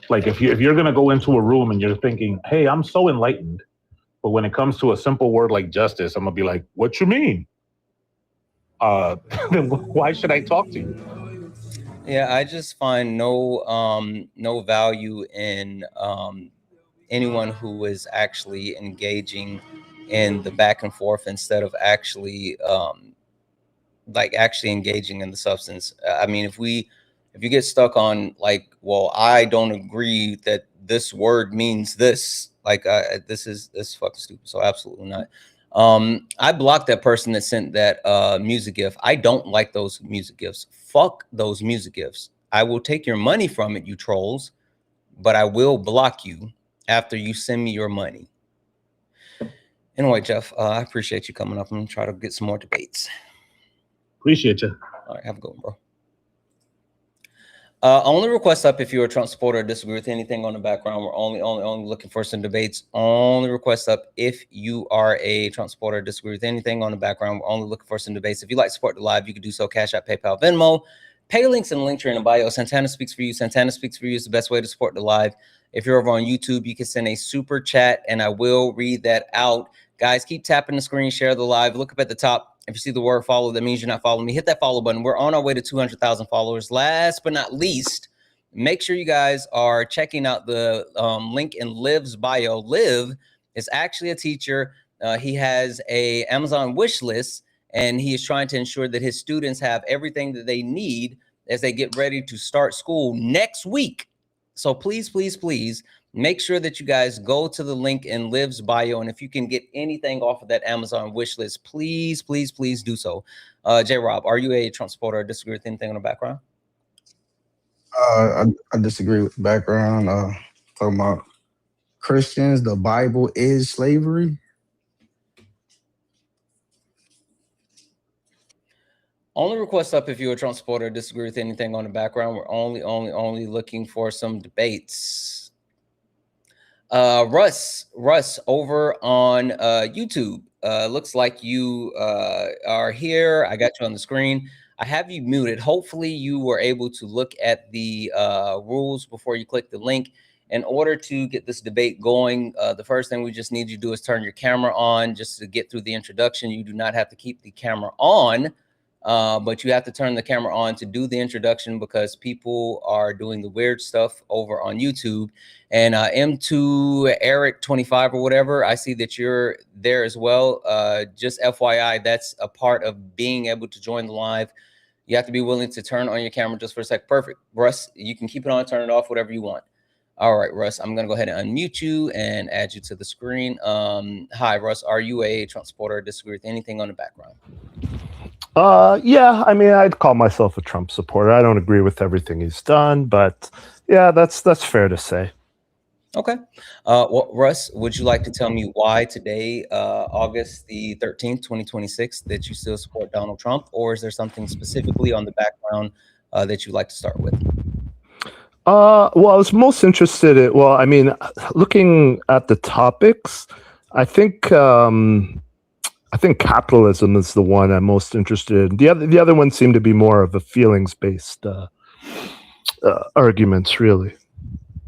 Like if you're gonna go into a room and you're thinking, hey, I'm so enlightened, but when it comes to a simple word like justice, I'm gonna be like, what you mean? Then why should I talk to you? Yeah, I just find no value in anyone who is actually engaging in the back and forth instead of actually engaging in the substance. I mean, if you get stuck on like, well, I don't agree that this word means this, like this is fucking stupid. So absolutely not. I blocked that person that sent that music gift. I don't like those music gifts. Fuck those music gifts. I will take your money from it, you trolls, but I will block you after you send me your money. Anyway, Jeff, I appreciate you coming up and try to get some more debates. Appreciate you. All right, have a good one, bro. Only request up if you're a Trump supporter or disagree with anything on the background. We're only looking for some debates. Only request up if you are a Trump supporter or disagree with anything on the background. We're only looking for some debates. If you'd like to support the live, you can do so. Cash App, PayPal, Venmo. Pay links in the link tree in the bio. Santana Speaks For You. Santana Speaks For You is the best way to support the live. If you're over on YouTube, you can send a super chat and I will read that out. Guys, keep tapping the screen, share the live. Look up at the top. If you see the word follow, that means you're not following me. Hit that follow button. We're on our way to 200,000 followers. Last but not least, make sure you guys are checking out the link in Liv's bio. Liv is actually a teacher. He has a Amazon wish list, and he is trying to ensure that his students have everything that they need as they get ready to start school next week. So please, please, please make sure that you guys go to the link in Liv's bio. And if you can get anything off of that Amazon wish list, please, please, please do so. J-Rob, are you a Trump supporter or disagree with anything on the background? I disagree with the background. Talking about Christians, the Bible is slavery. Only request up if you're a Trump supporter or disagree with anything on the background. We're only looking for some debates. Russ over on YouTube. Looks like you are here. I got you on the screen. I have you muted. Hopefully you were able to look at the rules before you click the link. In order to get this debate going, the first thing we just need you to do is turn your camera on just to get through the introduction. You do not have to keep the camera on but you have to turn the camera on to do the introduction because people are doing the weird stuff over on YouTube. And M2 Eric 25 or whatever, I see that you're there as well. Just FYI, that's a part of being able to join the live. You have to be willing to turn on your camera just for a sec. Perfect. Russ, you can keep it on, turn it off, whatever you want. All right, Russ, I'm going to go ahead and unmute you and add you to the screen. Hi, Russ. Are you a Trump supporter or disagree with anything on the background? Yeah, I mean, I'd call myself a Trump supporter. I don't agree with everything he's done, but yeah, that's fair to say. Okay. Well, Russ, would you like to tell me why today, August the 13th, 2026, that you still support Donald Trump, or is there something specifically on the background that you'd like to start with? Well, I was most interested in, well, I mean, looking at the topics, I think capitalism is the one I'm most interested in. The other ones seem to be more of a feelings-based arguments, really.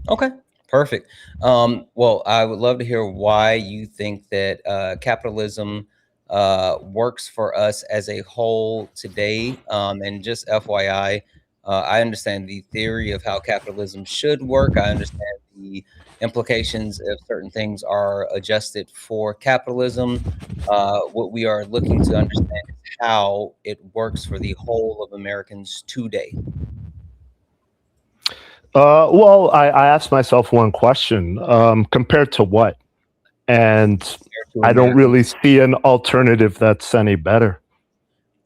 Okay, perfect. Well, I would love to hear why you think that capitalism works for us as a whole today. And just FYI, I understand the theory of how capitalism should work. I understand the implications if certain things are adjusted for capitalism. What we are looking to understand is how it works for the whole of Americans today. Well, I asked myself one question, compared to what? And I don't really see an alternative that's any better.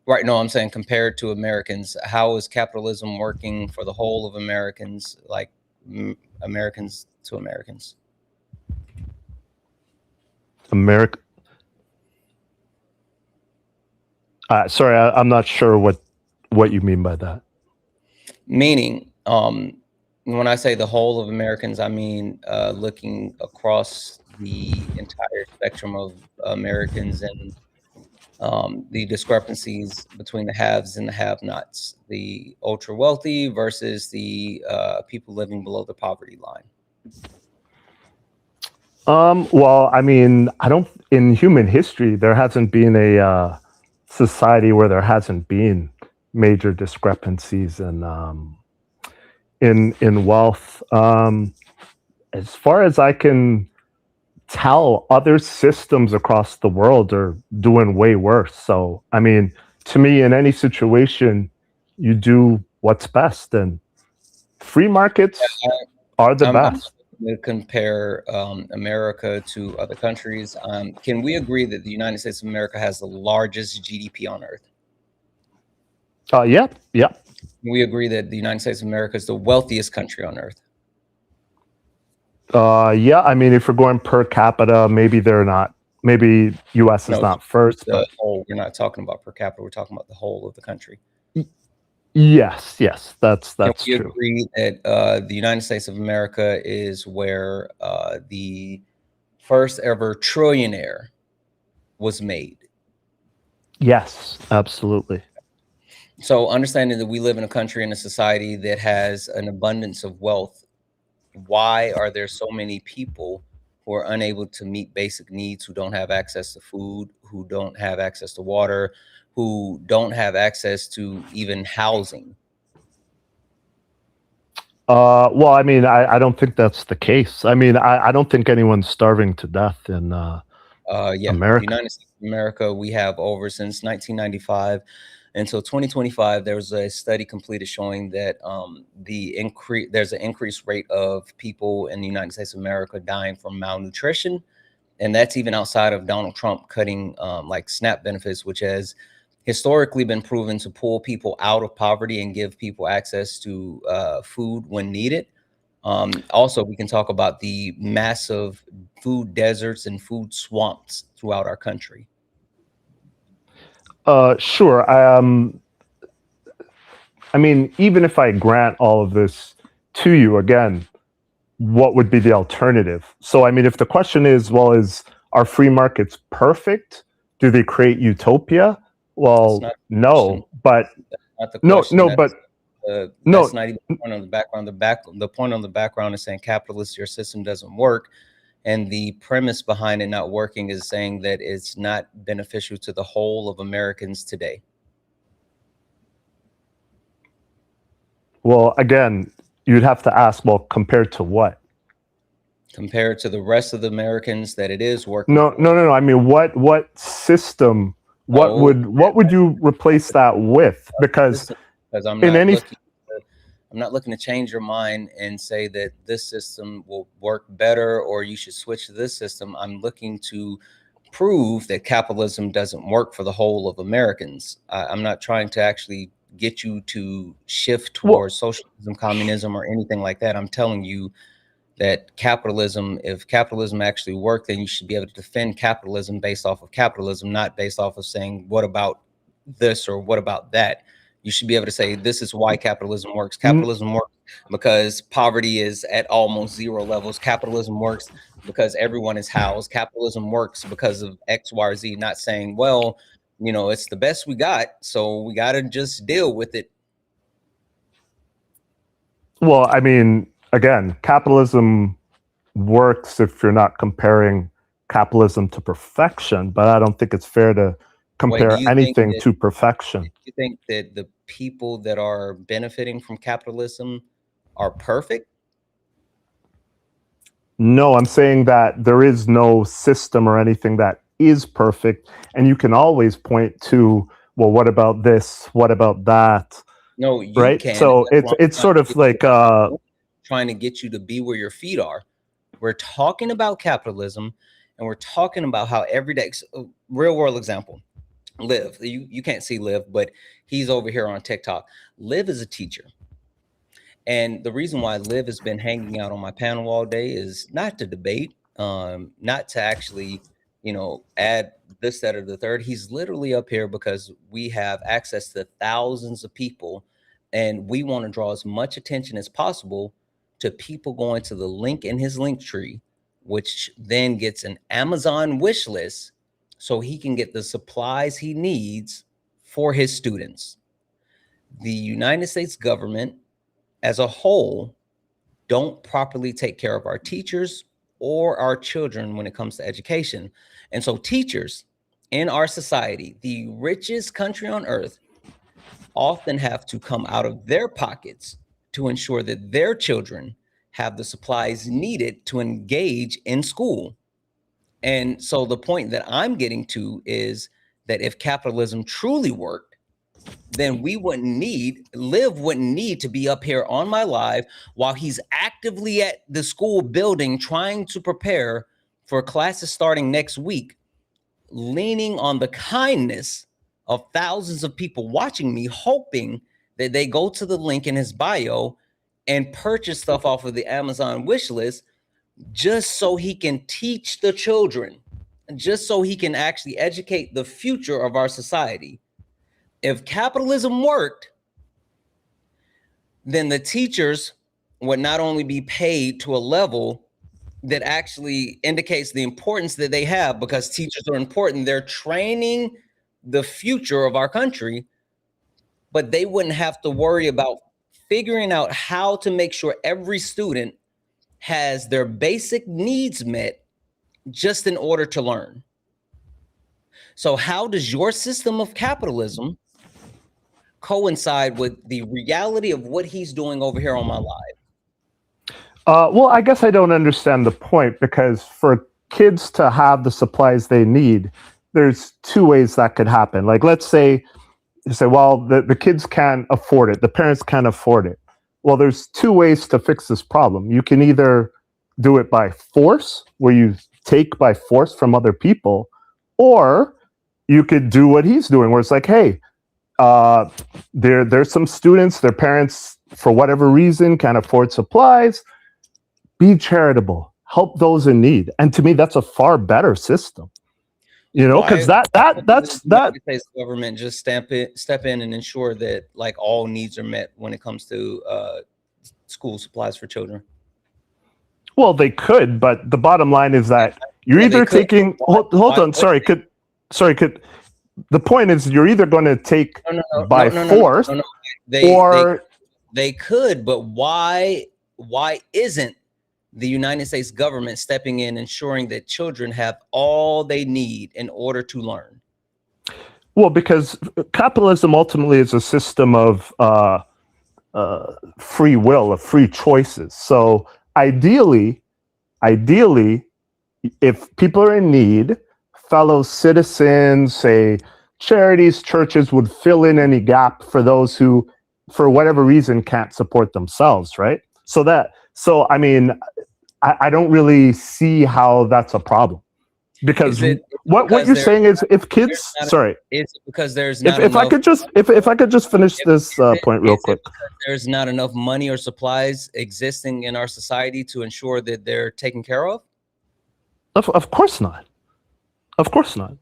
Right. No, I'm saying compared to Americans, how is capitalism working for the whole of Americans, like Americans to Americans? America. Sorry, I'm not sure what you mean by that. Meaning, when I say the whole of Americans, I mean looking across the entire spectrum of Americans and the discrepancies between the haves and the have-nots, the ultra wealthy versus the people living below the poverty line. Well, I mean, in human history, there hasn't been a society where there hasn't been major discrepancies in wealth. As far as I can tell, other systems across the world are doing way worse. So, I mean, to me, in any situation, you do what's best, and free markets are the best. To compare America to other countries, can we agree that the United States of America has the largest GDP on earth? Yeah. We agree that the United States of America is the wealthiest country on earth. Yeah, I mean, if we're going per capita, maybe they're not. Maybe U.S. is not first. But we're not talking about per capita. We're talking about the whole of the country. Yes, that's Can we true. agree that the United States of America is where the first ever trillionaire was made? Yes, absolutely. So understanding that we live in a country and a society that has an abundance of wealth, why are there so many people who are unable to meet basic needs, who don't have access to food, who don't have access to water, who don't have access to even housing? Well, I mean, I don't think that's the case. I mean, I don't think anyone's starving to death in Yeah, America. the United States of America, we have over since 1995 until 2025. There was a study completed showing that there's an increased rate of people in the United States of America dying from malnutrition, and that's even outside of Donald Trump cutting like SNAP benefits, which has historically been proven to pull people out of poverty and give people access to food when needed. Also, we can talk about the massive food deserts and food swamps throughout our country. Sure. I mean, even if I grant all of this to you, again, what would be the alternative? So, I mean, if the question is, well, are free markets perfect? Do they create utopia? Well, no, but Not the no, question. no, but That's no. not even the point on the background. The point on the background is saying capitalist, your system doesn't work. And the premise behind it not working is saying that it's not beneficial to the whole of Americans today. Well, again, you'd have to ask, well, compared to what? Compared to the rest of the Americans that it is working. No. I mean, what system? What Oh, would you replace that with? Because I'm in not any looking. I'm not looking to change your mind and say that this system will work better or you should switch to this system. I'm looking to prove that capitalism doesn't work for the whole of Americans. I'm not trying to actually get you to shift towards socialism, communism, or anything like that. I'm telling you that capitalism, if capitalism actually worked, then you should be able to defend capitalism based off of capitalism, not based off of saying, what about this or what about that? You should be able to say, this is why capitalism works. Capitalism works because poverty is at almost 0 levels. Capitalism works because everyone is housed. Capitalism works because of X, Y, or Z, not saying, well, you know, it's the best we got, so we got to just deal with it. Well, I mean, again, capitalism works if you're not comparing capitalism to perfection, but I don't think it's fair to compare anything to perfection. Do you think that the people that are benefiting from capitalism are perfect? No, I'm saying that there is no system or anything that is perfect, and you can always point to, well, what about this? What about that? No, you right? can. So it's sort of like trying to get you to be where your feet are. We're talking about capitalism, and we're talking about how every day, real world example, Liv, you can't see Liv, but he's over here on TikTok. Liv is a teacher. And the reason why Liv has been hanging out on my panel all day is not to debate, not to actually, you know, add this, that, or the third. He's literally up here because we have access to thousands of people, and we want to draw as much attention as possible to people going to the link in his link tree, which then gets an Amazon wish list so he can get the supplies he needs for his students. The United States government as a whole don't properly take care of our teachers or our children when it comes to education. And so teachers in our society, the richest country on earth, often have to come out of their pockets to ensure that their children have the supplies needed to engage in school. And so the point that I'm getting to is that if capitalism truly worked, then we wouldn't need, Liv wouldn't need to be up here on my live while he's actively at the school building trying to prepare for classes starting next week, leaning on the kindness of thousands of people watching me, hoping that they go to the link in his bio and purchase stuff off of the Amazon wish list just so he can teach the children, just so he can actually educate the future of our society. If capitalism worked, then the teachers would not only be paid to a level that actually indicates the importance that they have, because teachers are important. They're training the future of our country, but they wouldn't have to worry about figuring out how to make sure every student has their basic needs met just in order to learn. So how does your system of capitalism coincide with the reality of what he's doing over here on my live? Well, I guess I don't understand the point, because for kids to have the supplies they need, there's two ways that could happen. Like, let's say, you say, well, the kids can't afford it. The parents can't afford it. Well, there's two ways to fix this problem. You can either do it by force, where you take by force from other people, or you could do what he's doing, where it's like, hey, there's some students, their parents, for whatever reason, can't afford supplies. Be charitable, help those in need. And to me, that's a far better system. You know, because that's the United States government just step in and ensure that like all needs are met when it comes to school supplies for children. Well, they could, but the bottom line is that you're either taking. Hold on, sorry. The point is, you're either going to take by force, or they could, but why isn't the United States government stepping in, ensuring that children have all they need in order to learn? Well, because capitalism ultimately is a system of free will, of free choices. So ideally, if people are in need, fellow citizens, say charities, churches would fill in any gap for those who, for whatever reason, can't support themselves, right? So I mean, I don't really see how that's a problem. Because what you're saying is, if kids, sorry, is it because there's not if I could just finish this point real quick. There's not enough money or supplies existing in our society to ensure that they're taken care of? Of course not. Of course not.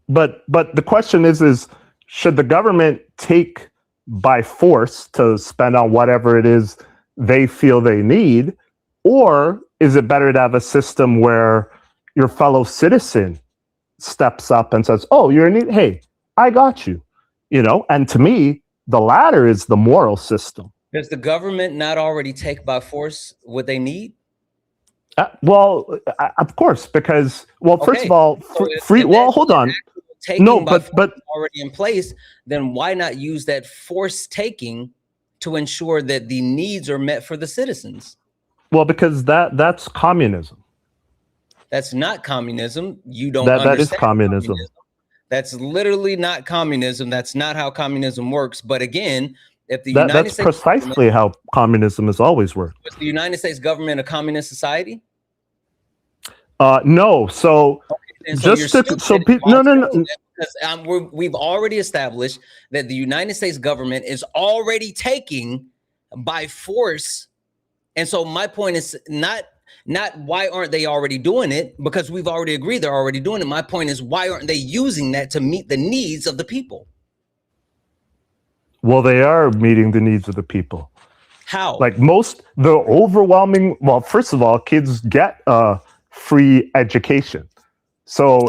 But the question is should the government take by force to spend on whatever it is they feel they need, or is it better to have a system where your fellow citizen steps up and says, "Oh, you're in need. Hey, I got you." You know, and to me, the latter is the moral system. Does the government not already take by force what they need? Of course, because first of all, free. Well, Hold on. No, but already in place. Then why not use that force taking to ensure that the needs are met for the citizens? Well, because that's communism. That's not communism. You don't That is understand communism. That's literally not communism. That's not how communism works. But again, if the United That's States precisely how communism has always worked. was the United States government a communist society? No. So No. Because we've already established that the United States government is already taking by force. And so my point is not why aren't they already doing it? Because we've already agreed they're already doing it. My point is, why aren't they using that to meet the needs of the people? Well, they are meeting the needs of the people. How? Like the overwhelming. Well, first of all, kids get free education. So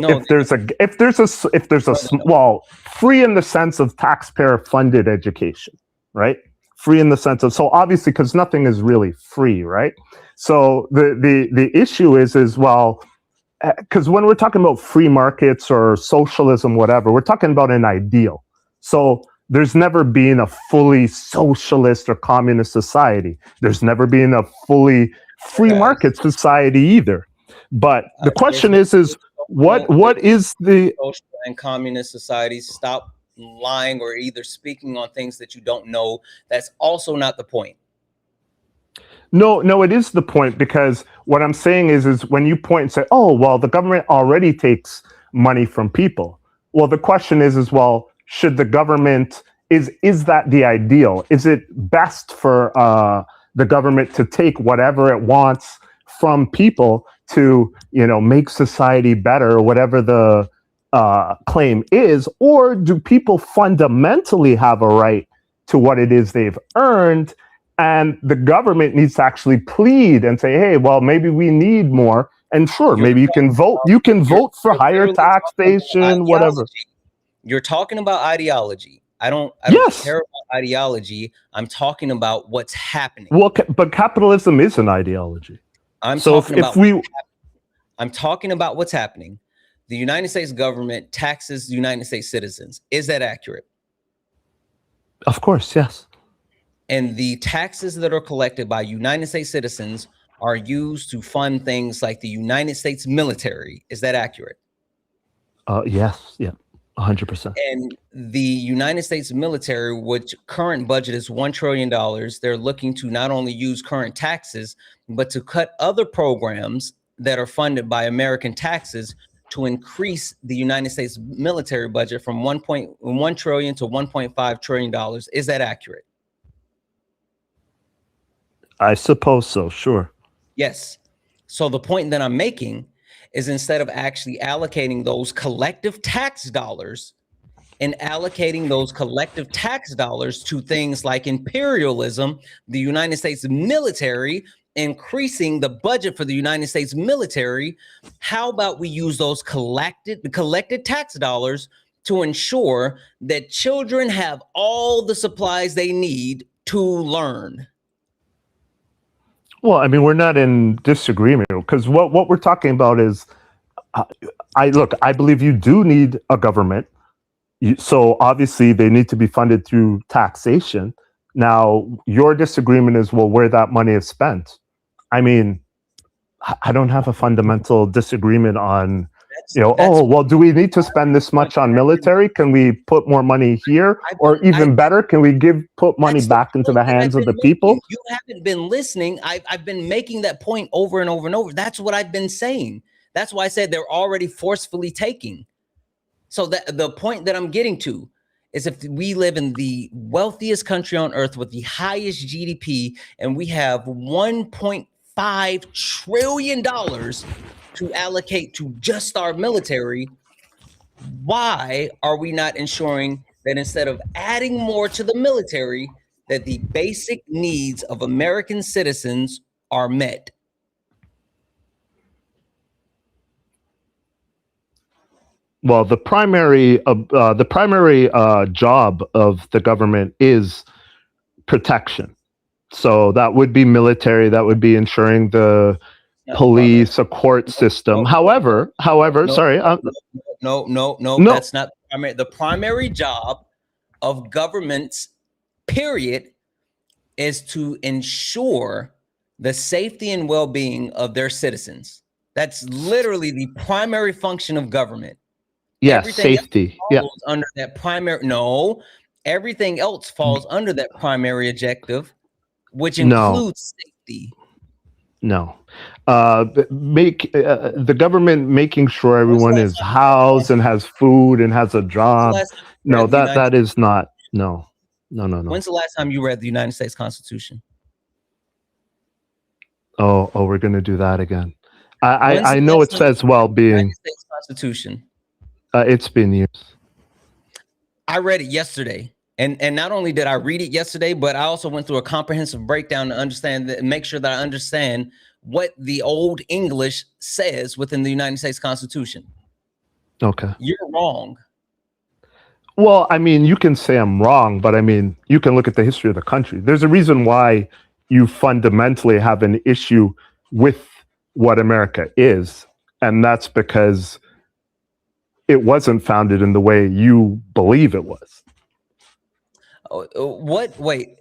free in the sense of taxpayer funded education, right? Free in the sense of, so obviously, because nothing is really free, right? So the issue is well, because when we're talking about free markets or socialism, whatever, we're talking about an ideal. So there's never been a fully socialist or communist society. There's never been a fully free market society either. But the question is what is the social and communist societies? Stop lying or either speaking on things that you don't know. That's also not the point. No, it is the point, because what I'm saying is when you point and say, "Oh, well, the government already takes money from people." Well, the question is well, should the government, is that the ideal? Is it best for the government to take whatever it wants from people to, make society better, or whatever the claim is, or do people fundamentally have a right to what it is they've earned? And the government needs to actually plead and say, "Hey, well, maybe we need more." And sure, maybe you can vote. You can vote for higher taxation, whatever. You're talking about ideology. I don't care about ideology. I'm talking about what's happening. Well, but capitalism is an ideology. I'm talking about what's happening. The United States government taxes the United States citizens. Is that accurate? Of course, yes. And the taxes that are collected by United States citizens are used to fund things like the United States military. Is that accurate? Yes, yeah, 100%. And the United States military, which current budget is $1 trillion, they're looking to not only use current taxes, but to cut other programs that are funded by American taxes to increase the United States military budget from $1.1 trillion to $1.5 trillion. Is that accurate? I suppose so, sure. Yes. So the point that I'm making is, instead of actually allocating those collective tax dollars and allocating those collective tax dollars to things like imperialism, the United States military, increasing the budget for the United States military, how about we use those collected tax dollars to ensure that children have all the supplies they need to learn? Well, I mean, we're not in disagreement, because what we're talking about is, I believe you do need a government. So obviously they need to be funded through taxation. Now, your disagreement is, well, where that money is spent. I mean, I don't have a fundamental disagreement on, oh, well, do we need to spend this much on military? Can we put more money here? Or even better, can we put money back into the hands of the people? You haven't been listening. I've been making that point over and over and over. That's what I've been saying. That's why I said they're already forcefully taking. So that the point that I'm getting to is, if we live in the wealthiest country on earth with the highest GDP, and we have $1.5 trillion to allocate to just our military, why are we not ensuring that instead of adding more to the military, that the basic needs of American citizens are met? Well, the primary job of the government is protection. So that would be military. That would be ensuring the police, a court system. However, sorry. No, that's not primary. The primary job of governments, period, is to ensure the safety and well-being of their citizens. That's literally the primary function of government. Yes, Everything safety. else falls under that primary. No, everything else falls under that primary objective, which includes safety. No. The government making sure everyone is housed and has food and has a job. No, that is not. No. When's the last time you read the United States Constitution? Oh, we're going to do that again. I know it says well-being. United States Constitution. It's been years. I read it yesterday. And not only did I read it yesterday, but I also went through a comprehensive breakdown to understand that, and make sure that I understand what the old English says within the United States Constitution. Okay. You're wrong. Well, I mean, you can say I'm wrong, but I mean, you can look at the history of the country. There's a reason why you fundamentally have an issue with what America is, and that's because it wasn't founded in the way you believe it was. What? Wait,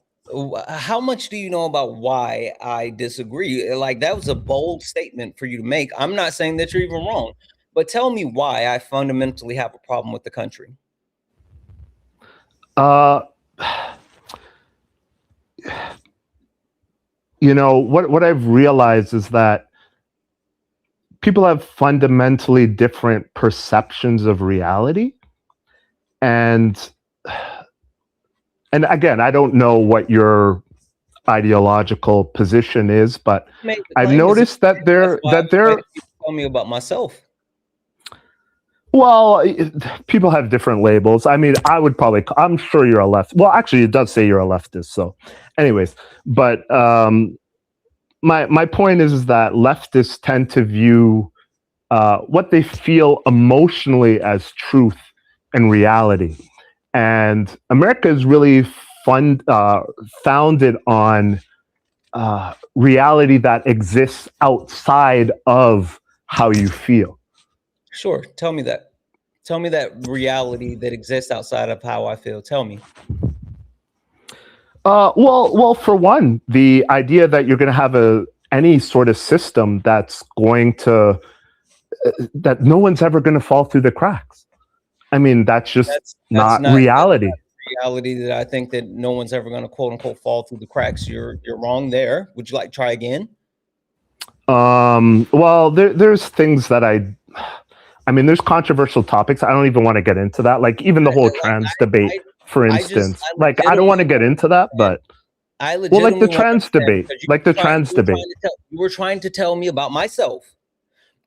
how much do you know about why I disagree? Like, that was a bold statement for you to make. I'm not saying that you're even wrong, but tell me why I fundamentally have a problem with the country. What I've realized is that people have fundamentally different perceptions of reality. And again, I don't know what your ideological position is, but I've noticed that they're tell me about myself. Well, people have different labels. I mean, I'm sure you're a left. Well, actually, it does say you're a leftist. So anyways, but my point is that leftists tend to view what they feel emotionally as truth and reality. And America is really founded on reality that exists outside of how you feel. Sure. Tell me that. Tell me that reality that exists outside of how I feel. Tell me. Well, for one, the idea that you're going to have any sort of system that's going to that no one's ever going to fall through the cracks. I mean, that's not reality. Reality that I think that no one's ever going to quote unquote fall through the cracks. You're wrong there. Would you like to try again? Well, there's things that I mean, there's controversial topics. I don't even want to get into that. Like even the whole trans debate, for instance. I don't want to get into that, but like the trans debate, You were trying to tell me about myself.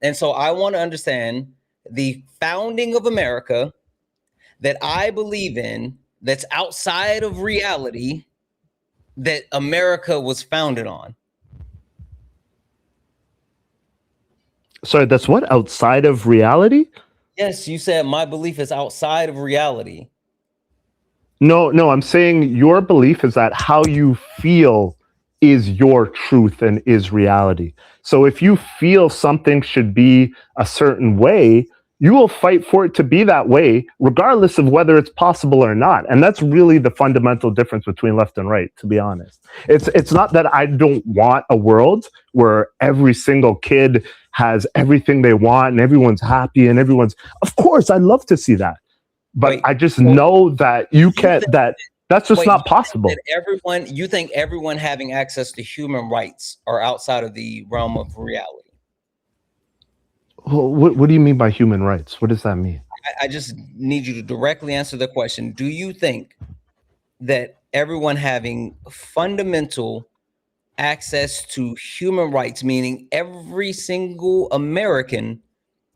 And so I want to understand the founding of America that I believe in, that's outside of reality, that America was founded on. Sorry, that's what? Outside of reality? Yes, you said my belief is outside of reality. No, I'm saying your belief is that how you feel is your truth and is reality. So if you feel something should be a certain way, you will fight for it to be that way, regardless of whether it's possible or not. And that's really the fundamental difference between left and right, to be honest. It's not that I don't want a world where every single kid has everything they want and everyone's happy and everyone's, of course, I'd love to see that. But I just know that you can't, that's just not possible. You think everyone having access to human rights are outside of the realm of reality? Well, what do you mean by human rights? What does that mean? I just need you to directly answer the question. Do you think that everyone having fundamental access to human rights, meaning every single American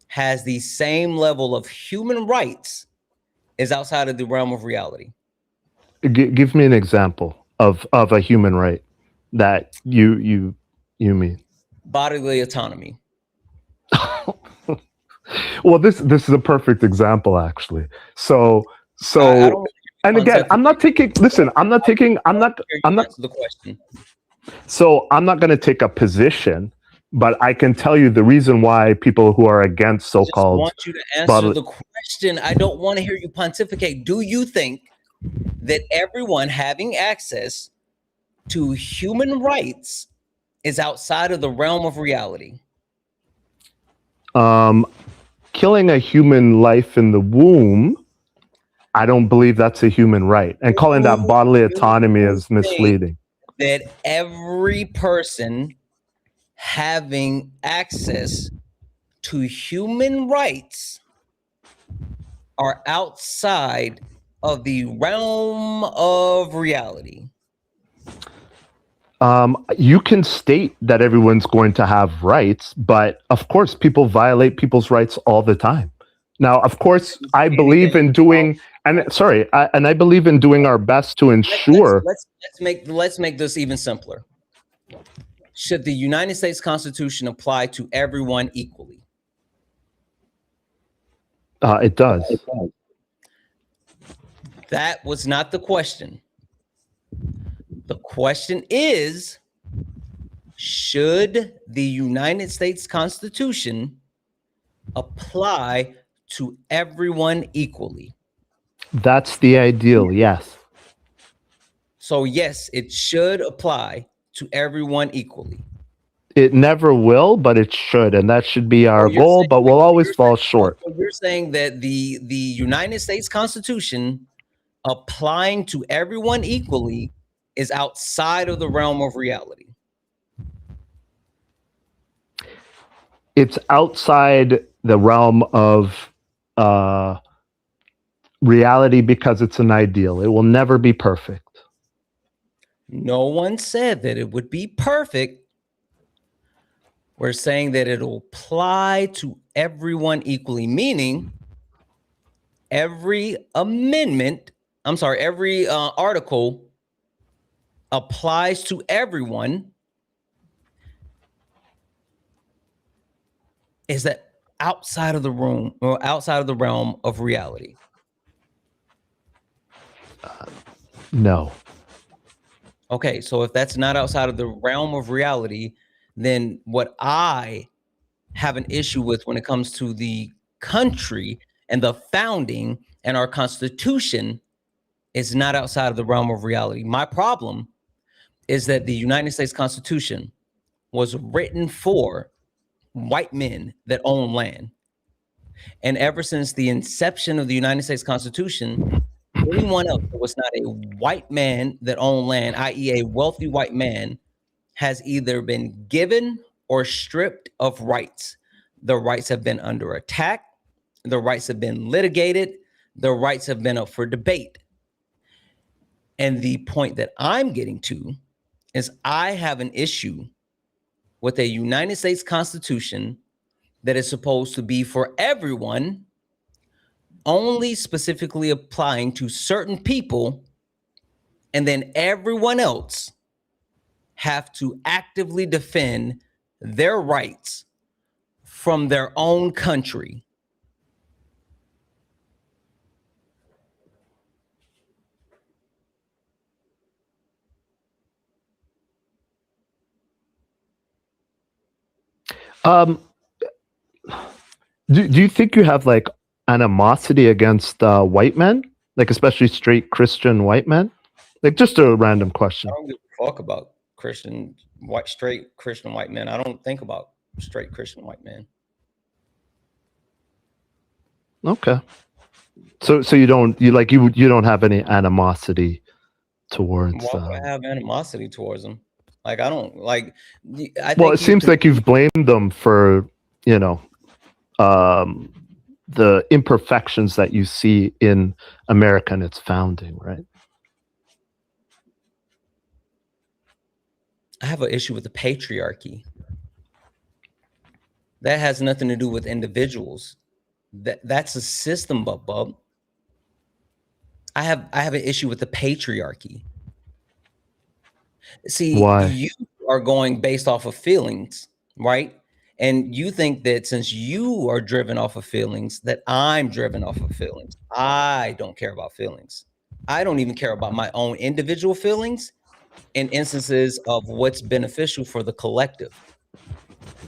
has the same level of human rights, is outside of the realm of reality? Give me an example of a human right that you mean. Bodily autonomy. Well, this is a perfect example, actually. So and again, I'm not taking. Listen, I'm not taking. I'm not. The question. So I'm not going to take a position, but I can tell you the reason why people who are against I just so-called want you to answer the question. I don't want to hear you pontificate. Do you think that everyone having access to human rights is outside of the realm of reality? Killing a human life in the womb, I don't believe that's a human right. And calling that bodily autonomy is misleading. That every person having access to human rights are outside of the realm of reality? You can state that everyone's going to have rights, but of course, people violate people's rights all the time. Now, of course, I believe in doing, I believe in doing our best to ensure. Let's make this even simpler. Should the United States Constitution apply to everyone equally? It does. That was not the question. The question is, should the United States Constitution apply to everyone equally? That's the ideal, yes. So yes, it should apply to everyone equally. It never will, but it should, and that should be our goal, but we'll always fall short. So you're saying that the United States Constitution applying to everyone equally is outside of the realm of reality? It's outside the realm of reality because it's an ideal. It will never be perfect. No one said that it would be perfect. We're saying that it'll apply to everyone equally, meaning every article applies to everyone. Is that outside of the room or outside of the realm of reality? No. Okay, so if that's not outside of the realm of reality, then what I have an issue with when it comes to the country and the founding and our Constitution is not outside of the realm of reality. My problem is that the United States Constitution was written for white men that own land. And ever since the inception of the United States Constitution, anyone else that was not a white man that owned land, i.e. a wealthy white man, has either been given or stripped of rights. The rights have been under attack. The rights have been litigated. The rights have been up for debate. And the point that I'm getting to is I have an issue with a United States Constitution that is supposed to be for everyone, only specifically applying to certain people, and then everyone else have to actively defend their rights from their own country. Do you think you have like animosity against white men, like especially straight Christian white men? Like just a random question. I don't give a fuck about straight Christian white men. I don't think about straight Christian white men. Okay. So you don't have any animosity towards. Why would I have animosity towards them? Like I don't like. I think Well, it seems like you've blamed them for the imperfections that you see in America and its founding, right? I have an issue with the patriarchy. That has nothing to do with individuals. That's a system, bub. I have an issue with the patriarchy. See, Why? you are going based off of feelings, right? And you think that since you are driven off of feelings, that I'm driven off of feelings. I don't care about feelings. I don't even care about my own individual feelings in instances of what's beneficial for the collective.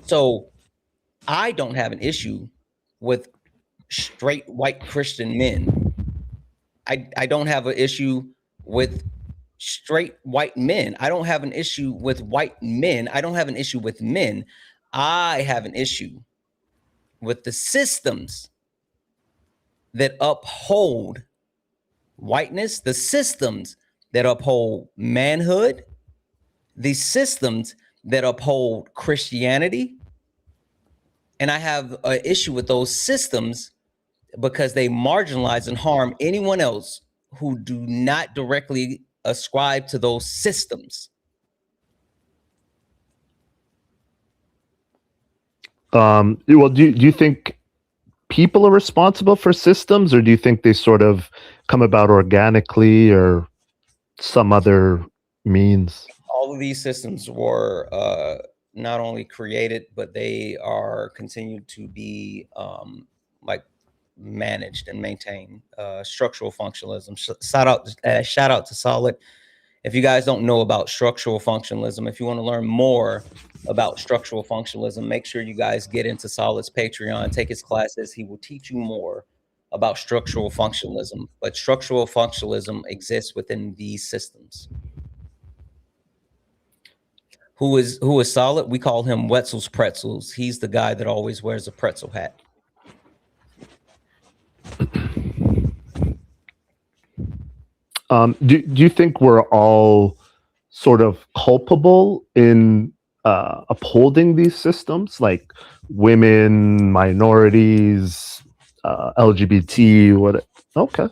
So I don't have an issue with straight white Christian men. I don't have an issue with straight white men. I don't have an issue with white men. I don't have an issue with men. I have an issue with the systems that uphold whiteness, the systems that uphold manhood, the systems that uphold Christianity. And I have an issue with those systems because they marginalize and harm anyone else who do not directly ascribe to those systems. Well, do you think people are responsible for systems, or do you think they sort of come about organically or some other means? All of these systems were not only created, but they are continued to be like managed and maintained. Structural functionalism. Shout out to Solid. If you guys don't know about structural functionalism, if you want to learn more about structural functionalism, make sure you guys get into Solid's Patreon, take his classes. He will teach you more about structural functionalism. But structural functionalism exists within these systems. Who is Solid? We call him Wetzel's Pretzels. He's the guy that always wears a pretzel hat. Do you think we're all sort of culpable in upholding these systems, like women, minorities, LGBT? What? Okay.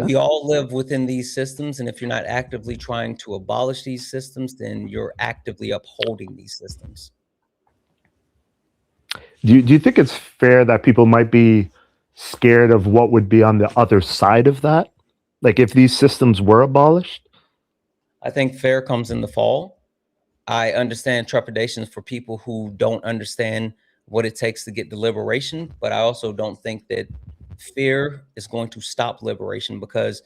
We all live within these systems, and if you're not actively trying to abolish these systems, then you're actively upholding these systems. Do you think it's fair that people might be scared of what would be on the other side of that? Like if these systems were abolished? I think fair comes in the fall. I understand trepidations for people who don't understand what it takes to get the liberation, but I also don't think that fear is going to stop liberation, because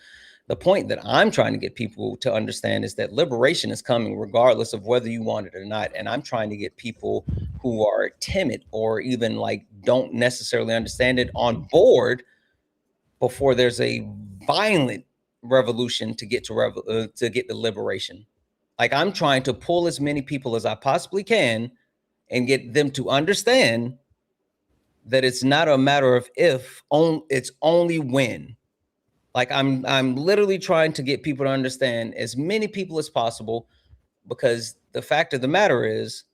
the point that I'm trying to get people to understand is that liberation is coming regardless of whether you want it or not. And I'm trying to get people who are timid or even like don't necessarily understand it on board before there's a violent revolution to get to get the liberation. Like I'm trying to pull as many people as I possibly can and get them to understand that it's not a matter of if, it's only when. Like I'm literally trying to get people to understand, as many people as possible, because the fact of the matter is,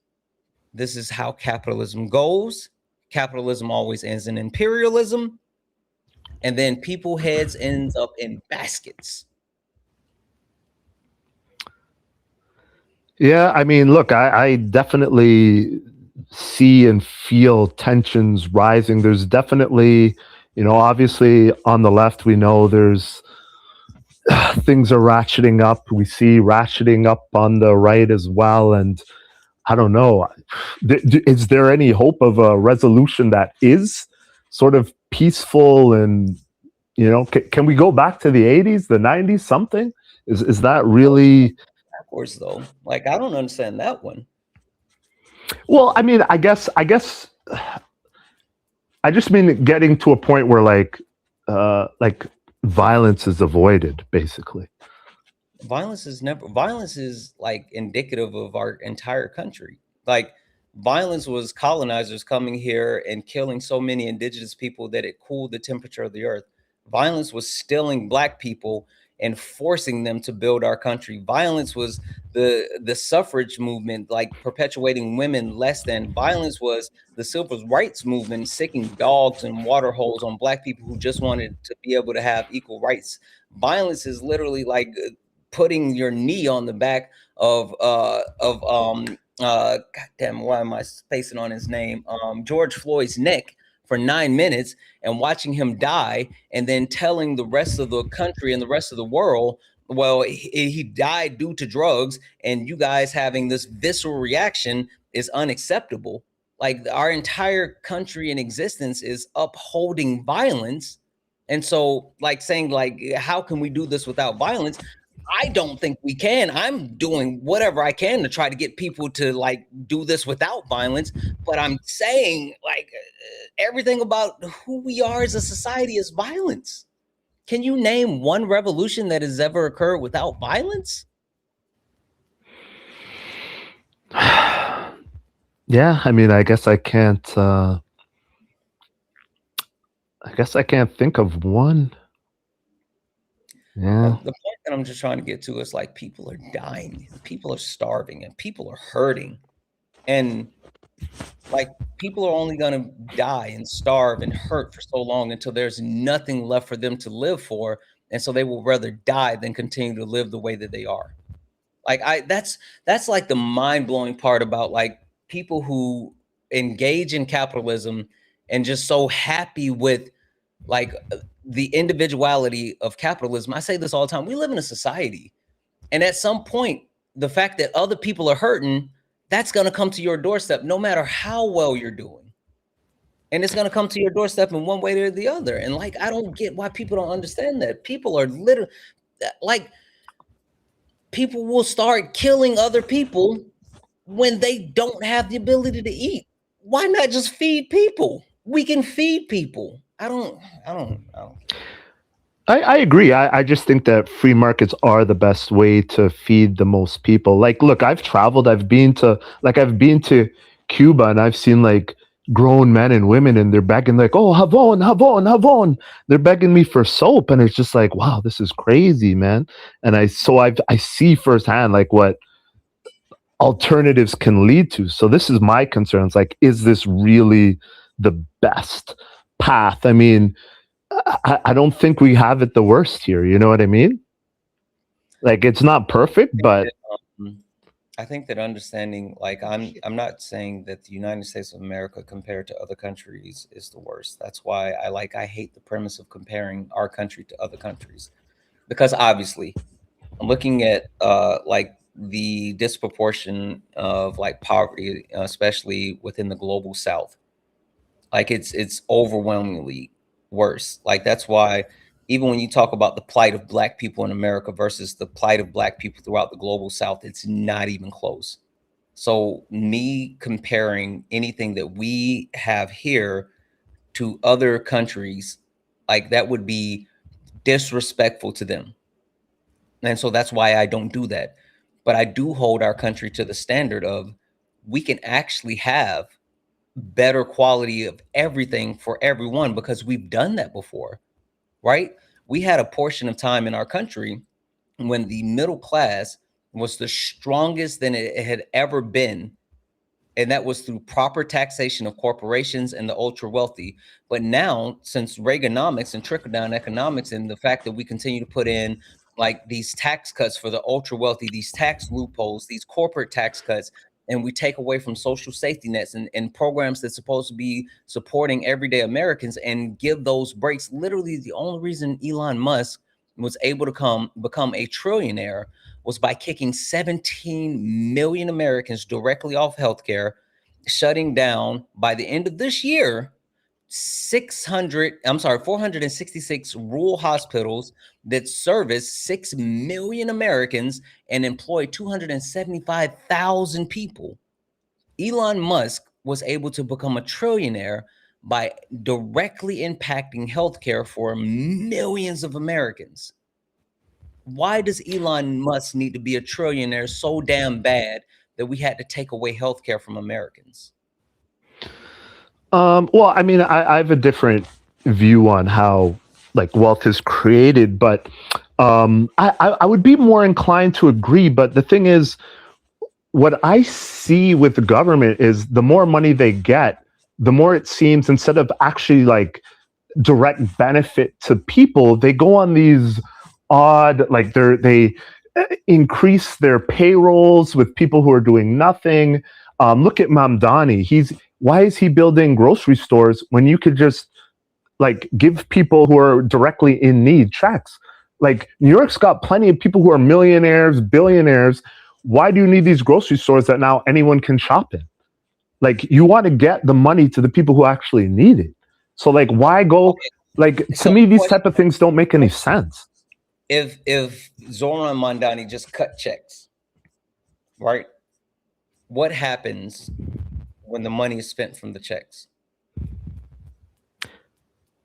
this is how capitalism goes. Capitalism always ends in imperialism, and then people heads ends up in baskets. Yeah, I mean, look, I definitely see and feel tensions rising. There's definitely, obviously on the left, we know there's things are ratcheting up. We see ratcheting up on the right as well. And I don't know, is there any hope of a resolution that is sort of peaceful and, can we go back to the 80s, the 90s, something? Is that really... Backwards though? Like, I don't understand that one. Well, I mean, I guess I just mean getting to a point where like violence is avoided, basically. Violence is like indicative of our entire country. Like violence was colonizers coming here and killing so many indigenous people that it cooled the temperature of the earth. Violence was stealing black people and forcing them to build our country. Violence was the suffrage movement, like perpetuating women less than. Violence was the civil rights movement, sicking dogs and water holes on black people who just wanted to be able to have equal rights. Violence is literally like putting your knee on the back of goddamn, why am I spacing on his name? George Floyd's neck for 9 minutes and watching him die, and then telling the rest of the country and the rest of the world, well, he died due to drugs, and you guys having this visceral reaction is unacceptable. Like our entire country in existence is upholding violence. And so like saying like, how can we do this without violence? I don't think we can. I'm doing whatever I can to try to get people to like do this without violence. But I'm saying like everything about who we are as a society is violence. Can you name one revolution that has ever occurred without violence? Yeah, I mean, I guess I can't think of one. Yeah. The point that I'm just trying to get to is like people are dying, people are starving, and people are hurting. And like people are only going to die and starve and hurt for so long until there's nothing left for them to live for. And so they will rather die than continue to live the way that they are. Like that's like the mind-blowing part about like people who engage in capitalism and just so happy with like the individuality of capitalism. I say this all the time. We live in a society, and at some point, the fact that other people are hurting, that's going to come to your doorstep no matter how well you're doing. And it's going to come to your doorstep in one way or the other. And like, I don't get why people don't understand that. People are literally like, people will start killing other people when they don't have the ability to eat. Why not just feed people? We can feed people. I don't. I agree. I just think that free markets are the best way to feed the most people. Like, look, I've traveled. I've been to Cuba, and I've seen like grown men and women, and they're begging like, "Oh, Havon, Havon, Havon." They're begging me for soap, and it's just like, wow, this is crazy, man. And I see firsthand like what alternatives can lead to. So this is my concern. It's like, is this really the best path? I mean, I don't think we have it the worst here. You know what I mean? Like, it's not perfect, but I think that understanding, like, I'm not saying that the United States of America compared to other countries is the worst. That's why I hate the premise of comparing our country to other countries, because obviously I'm looking at like the disproportion of like poverty, especially within the global South. Like it's overwhelmingly worse. Like that's why even when you talk about the plight of Black people in America versus the plight of Black people throughout the global South, it's not even close. So me comparing anything that we have here to other countries, like that would be disrespectful to them. And so that's why I don't do that. But I do hold our country to the standard of we can actually have better quality of everything for everyone because we've done that before, right? We had a portion of time in our country when the middle class was the strongest than it had ever been. And that was through proper taxation of corporations and the ultra wealthy. But now, since Reaganomics and trickle-down economics and the fact that we continue to put in like these tax cuts for the ultra wealthy, these tax loopholes, these corporate tax cuts, and we take away from social safety nets and programs that's supposed to be supporting everyday Americans and give those breaks. Literally, the only reason Elon Musk was able to become a trillionaire was by kicking 17 million Americans directly off healthcare, shutting down by the end of this year 466 rural hospitals that service 6 million Americans and employ 275,000 people. Elon Musk was able to become a trillionaire by directly impacting healthcare for millions of Americans. Why does Elon Musk need to be a trillionaire so damn bad that we had to take away healthcare from Americans? Well, I mean, I have a different view on how like wealth is created, but I would be more inclined to agree. But the thing is, what I see with the government is the more money they get, the more it seems instead of actually like direct benefit to people, they go on these odd like they increase their payrolls with people who are doing nothing. Look at Mamdani. Why is he building grocery stores when you could just like give people who are directly in need checks? Like New York's got plenty of people who are millionaires, billionaires. Why do you need these grocery stores that now anyone can shop in? Like you want to get the money to the people who actually need it. So like why go like to me these type of things don't make any sense. If Zoran Mamdani just cut checks, right? What happens when the money is spent from the checks?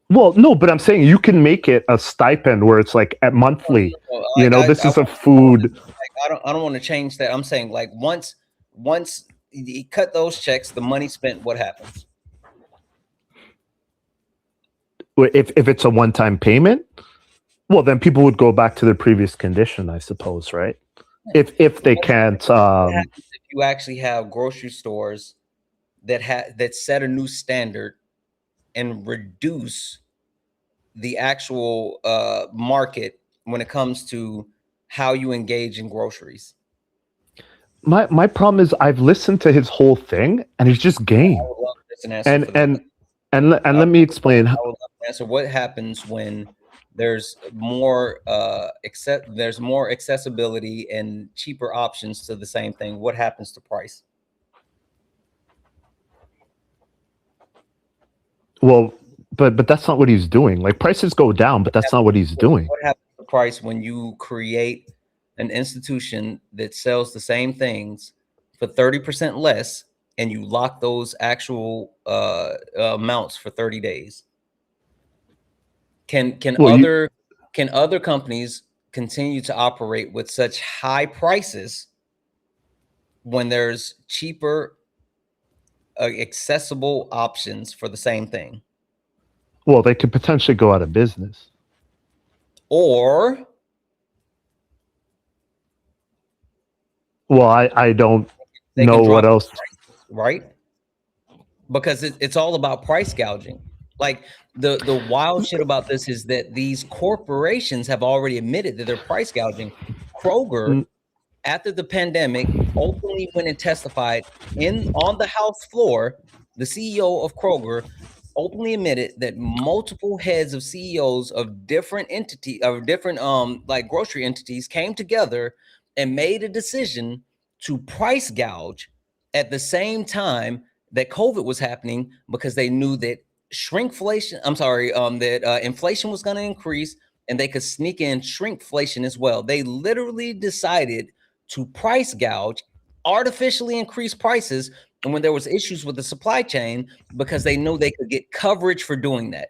Well, no, but I'm saying you can make it a stipend where it's like at monthly. You know, this is a food. I don't want to change that. I'm saying like once you cut those checks, the money spent, what happens? If it's a one-time payment, well, then people would go back to their previous condition, I suppose, right? If they can't. What happens if you actually have grocery stores that set a new standard and reduce the actual market when it comes to how you engage in groceries? My problem is I've listened to his whole thing and he's just game. And let me explain. I would love to answer. What happens when there's more accessibility and cheaper options to the same thing? What happens to price? Well, but that's not what he's doing. Like prices go down, but that's not what he's doing. What happens to price when you create an institution that sells the same things for 30% less and you lock those actual amounts for 30 days? Can other companies continue to operate with such high prices when there's cheaper accessible options for the same thing? Well, they could potentially go out of business. Or well, I don't know what else. Prices, right? Because it's all about price gouging. Like the wild shit about this is that these corporations have already admitted that they're price gouging. Kroger, after the pandemic, openly went and testified on the House floor. The CEO of Kroger openly admitted that multiple heads of CEOs of different like grocery entities came together and made a decision to price gouge at the same time that COVID was happening, because they knew that inflation was going to increase and they could sneak in shrinkflation as well. They literally decided to price gouge, artificially increase prices, and when there was issues with the supply chain, because they knew they could get coverage for doing that.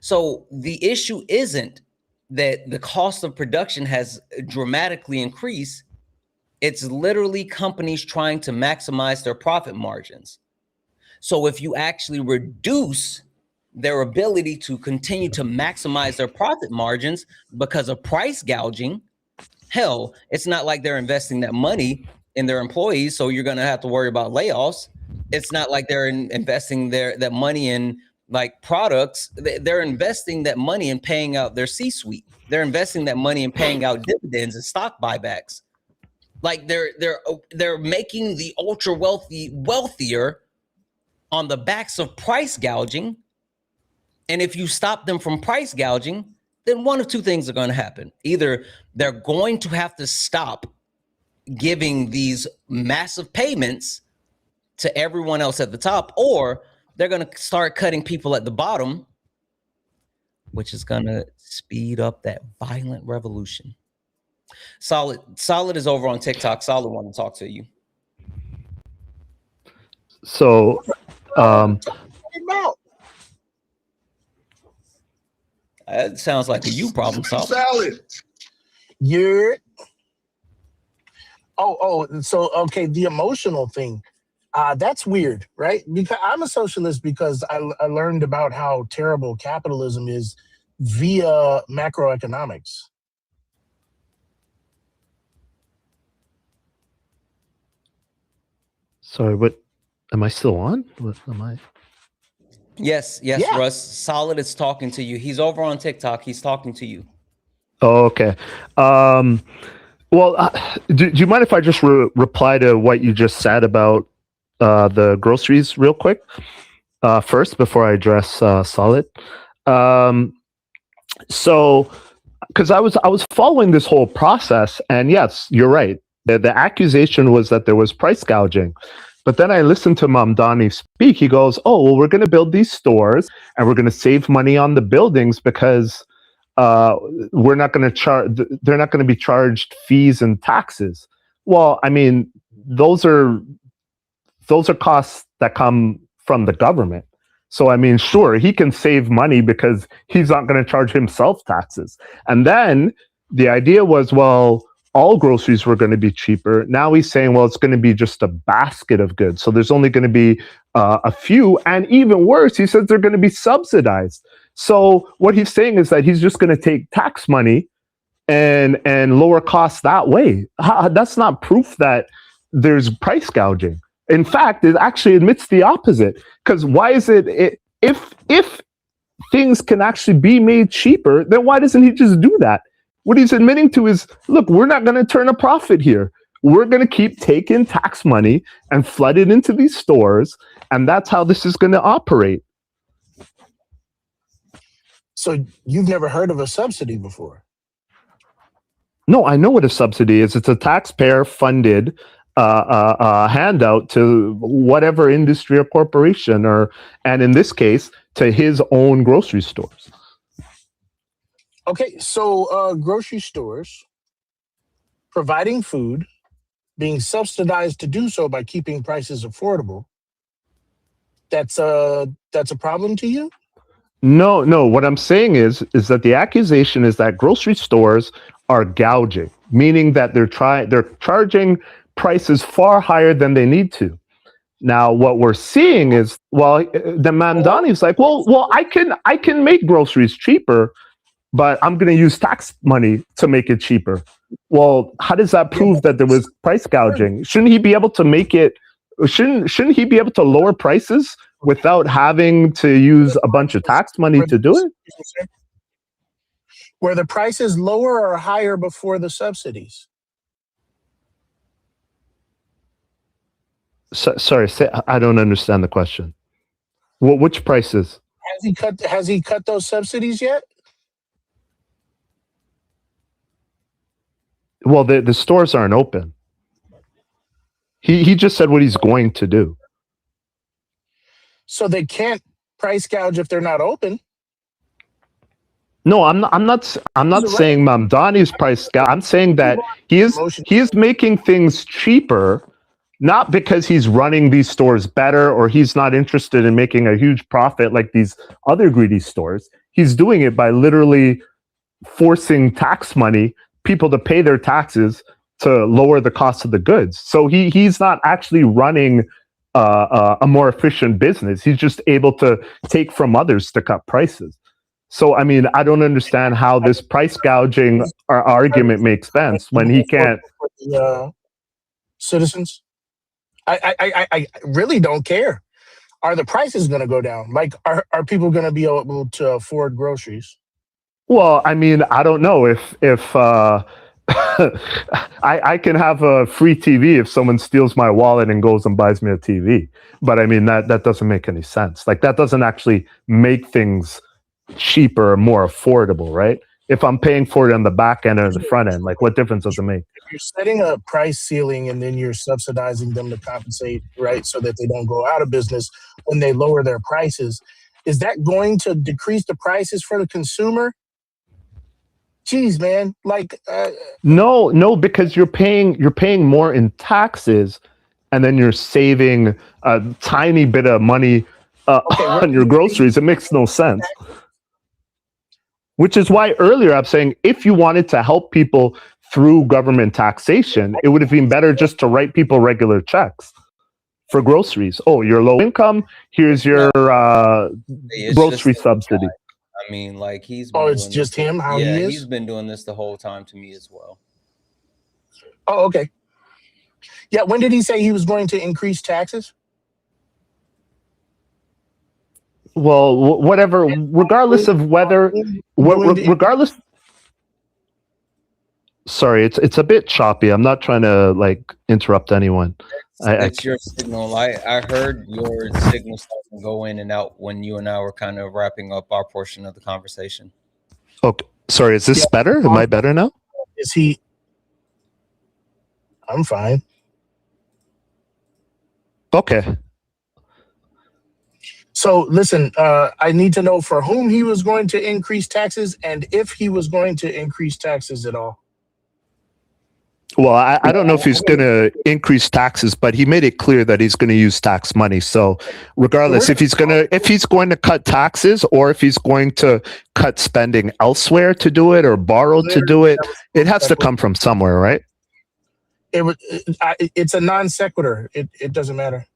So the issue isn't that the cost of production has dramatically increased. It's literally companies trying to maximize their profit margins. So if you actually reduce their ability to continue to maximize their profit margins because of price gouging, hell, it's not like they're investing that money in their employees, so you're going to have to worry about layoffs. It's not like they're investing that money in like products. They're investing that money in paying out their C-suite. They're investing that money in paying out dividends and stock buybacks. Like they're making the ultra wealthy wealthier on the backs of price gouging. And if you stop them from price gouging, then one of two things are going to happen. Either they're going to have to stop giving these massive payments to everyone else at the top, or they're going to start cutting people at the bottom, which is going to speed up that violent revolution. Solid is over on TikTok. Solid want to talk to you. So about? That sounds like a you problem, Sal. Salad. You're. So okay, the emotional thing. That's weird, right? Because I'm a socialist because I learned about how terrible capitalism is via macroeconomics. Sorry, what? Am I still on? What am I? Yes, Yeah. Russ. Solid is talking to you. He's over on TikTok. He's talking to you. Oh, okay. Well, do you mind if I just reply to what you just said about the groceries real quick first before I address Solid? So, because I was following this whole process, and yes, you're right. The accusation was that there was price gouging. But then I listened to Mamdani speak. He goes, "Oh, well, we're going to build these stores, and we're going to save money on the buildings because we're not going to charge. They're not going to be charged fees and taxes." Well, I mean, those are costs that come from the government. So, I mean, sure, he can save money because he's not going to charge himself taxes. And then the idea was, well, all groceries were going to be cheaper. Now he's saying, well, it's going to be just a basket of goods. So there's only going to be a few. And even worse, he says they're going to be subsidized. So what he's saying is that he's just going to take tax money and lower costs that way. That's not proof that there's price gouging. In fact, it actually admits the opposite. Because why is it, if things can actually be made cheaper, then why doesn't he just do that? What he's admitting to is, look, we're not going to turn a profit here. We're going to keep taking tax money and flood it into these stores, and that's how this is going to operate. So you've never heard of a subsidy before? No, I know what a subsidy is. It's a taxpayer-funded handout to whatever industry or corporation, and in this case, to his own grocery stores. Okay, so grocery stores providing food, being subsidized to do so by keeping prices affordable. That's a problem to you? No. What I'm saying is that the accusation is that grocery stores are gouging, meaning that they're charging prices far higher than they need to. Now, what we're seeing is, well, the Mamdani's like, well, I can make groceries cheaper, but I'm going to use tax money to make it cheaper. Well, how does that prove that there was price gouging? Shouldn't he be able to make it? Shouldn't he be able to lower prices without having to use a bunch of tax money to do it? Were the prices lower or higher before the subsidies? Sorry, I don't understand the question. Which prices? Has he cut those subsidies yet? Well, the stores aren't open. He just said what he's going to do. So they can't price gouge if they're not open. No, I'm not saying Mamdani's price gouge. I'm saying that he is making things cheaper, not because he's running these stores better or he's not interested in making a huge profit like these other greedy stores. He's doing it by literally forcing tax money, people to pay their taxes to lower the cost of the goods. So he's not actually running a more efficient business. He's just able to take from others to cut prices. So, I mean, I don't understand how this price gouging argument makes sense when he can't. Citizens, I really don't care. Are the prices going to go down? Like, are people going to be able to afford groceries? Well, I mean, I don't know if I can have a free TV if someone steals my wallet and goes and buys me a TV. But I mean, that doesn't make any sense. Like, that doesn't actually make things cheaper or more affordable, right? If I'm paying for it on the back end or the front end, like, what difference does it make? If you're setting a price ceiling and then you're subsidizing them to compensate, right, so that they don't go out of business when they lower their prices, is that going to decrease the prices for the consumer? Jeez, man, like no, because you're paying more in taxes, and then you're saving a tiny bit of money on your groceries. It makes no sense. Which is why earlier I'm saying if you wanted to help people through government taxation, it would have been better just to write people regular checks for groceries. Oh, you're low income. Here's your It's grocery just subsidy. I mean, like he's been Oh, it's doing just this. him, how Yeah, he he's is? been doing this the whole time to me as well. Oh, okay. Yeah, when did he say he was going to increase taxes? Well, whatever, regardless of whether, regardless. Sorry, it's a bit choppy. I'm not trying to like interrupt anyone. It's your signal. I heard your signal starting to go in and out when you and I were kind of wrapping up our portion of the conversation. Okay, sorry. Is this better? Am I better now? Is he? I'm fine. Okay. So listen, I need to know for whom he was going to increase taxes and if he was going to increase taxes at all. Well, I don't know if he's going to increase taxes, but he made it clear that he's going to use tax money. So regardless, if he's going to cut taxes or if he's going to cut spending elsewhere to do it or borrow to do it, it has to come from somewhere, right? It's a non sequitur. It doesn't matter.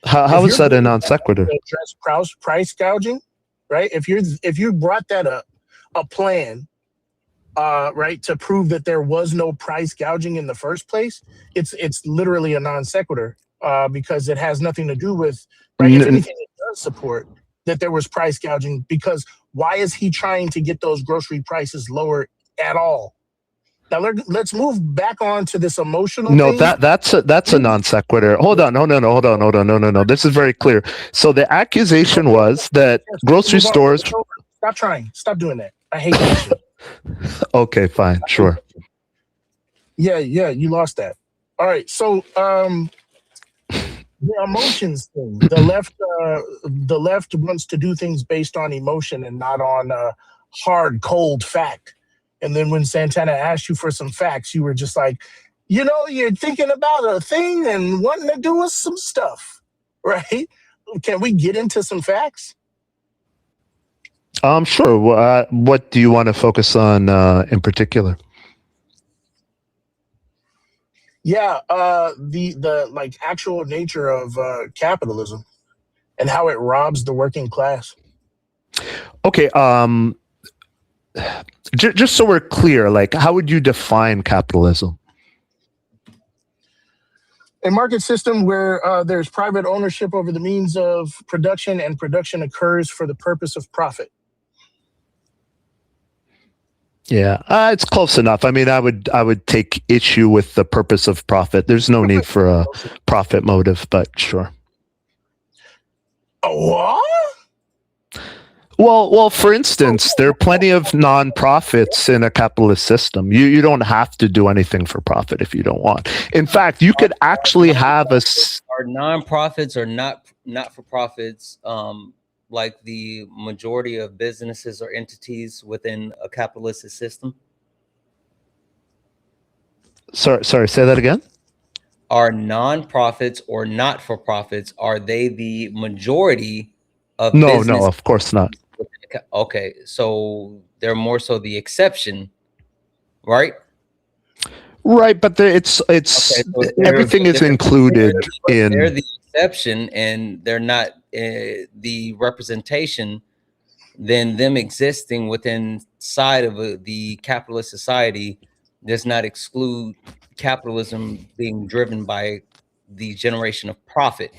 How is that a non sequitur? Address price gouging, right? If you brought that up, a plan, right, to prove that there was no price gouging in the first place, it's literally a non sequitur because it has nothing to do with, right? If anything, it does support that there was price gouging, because why is he trying to get those grocery prices lower at all? Now let's move back on to this emotional No, thing. that's a non sequitur. Hold on, no. This is very clear. So the accusation was that grocery stores. Stop trying. Stop doing that. I hate that shit. Okay, fine, sure. Yeah, you lost that. All right, so the emotions thing. The left wants to do things based on emotion and not on hard, cold fact. And then when Santana asked you for some facts, you were just like, you're thinking about a thing and wanting to do with some stuff, right? Can we get into some facts? Sure. What do you want to focus on in particular? Yeah, the like actual nature of capitalism and how it robs the working class. Okay. Just so we're clear, like, how would you define capitalism? A market system where there's private ownership over the means of production, and production occurs for the purpose of profit. Yeah, it's close enough. I mean, I would take issue with the purpose of profit. There's no need for a profit motive, but sure. What? Well, for instance, there are plenty of nonprofits in a capitalist system. You don't have to do anything for profit if you don't want. In fact, you could actually have Are nonprofits or not for profits like the majority of businesses or entities within a capitalist system? Sorry, say that again. Are nonprofits or not for profits, are they the majority of No, of course not. Okay, so they're more so the exception, right? Right, but it's Okay, so everything is included in. They're the exception, and they're not the representation. Then them existing within side of the capitalist society does not exclude capitalism being driven by the generation of profit.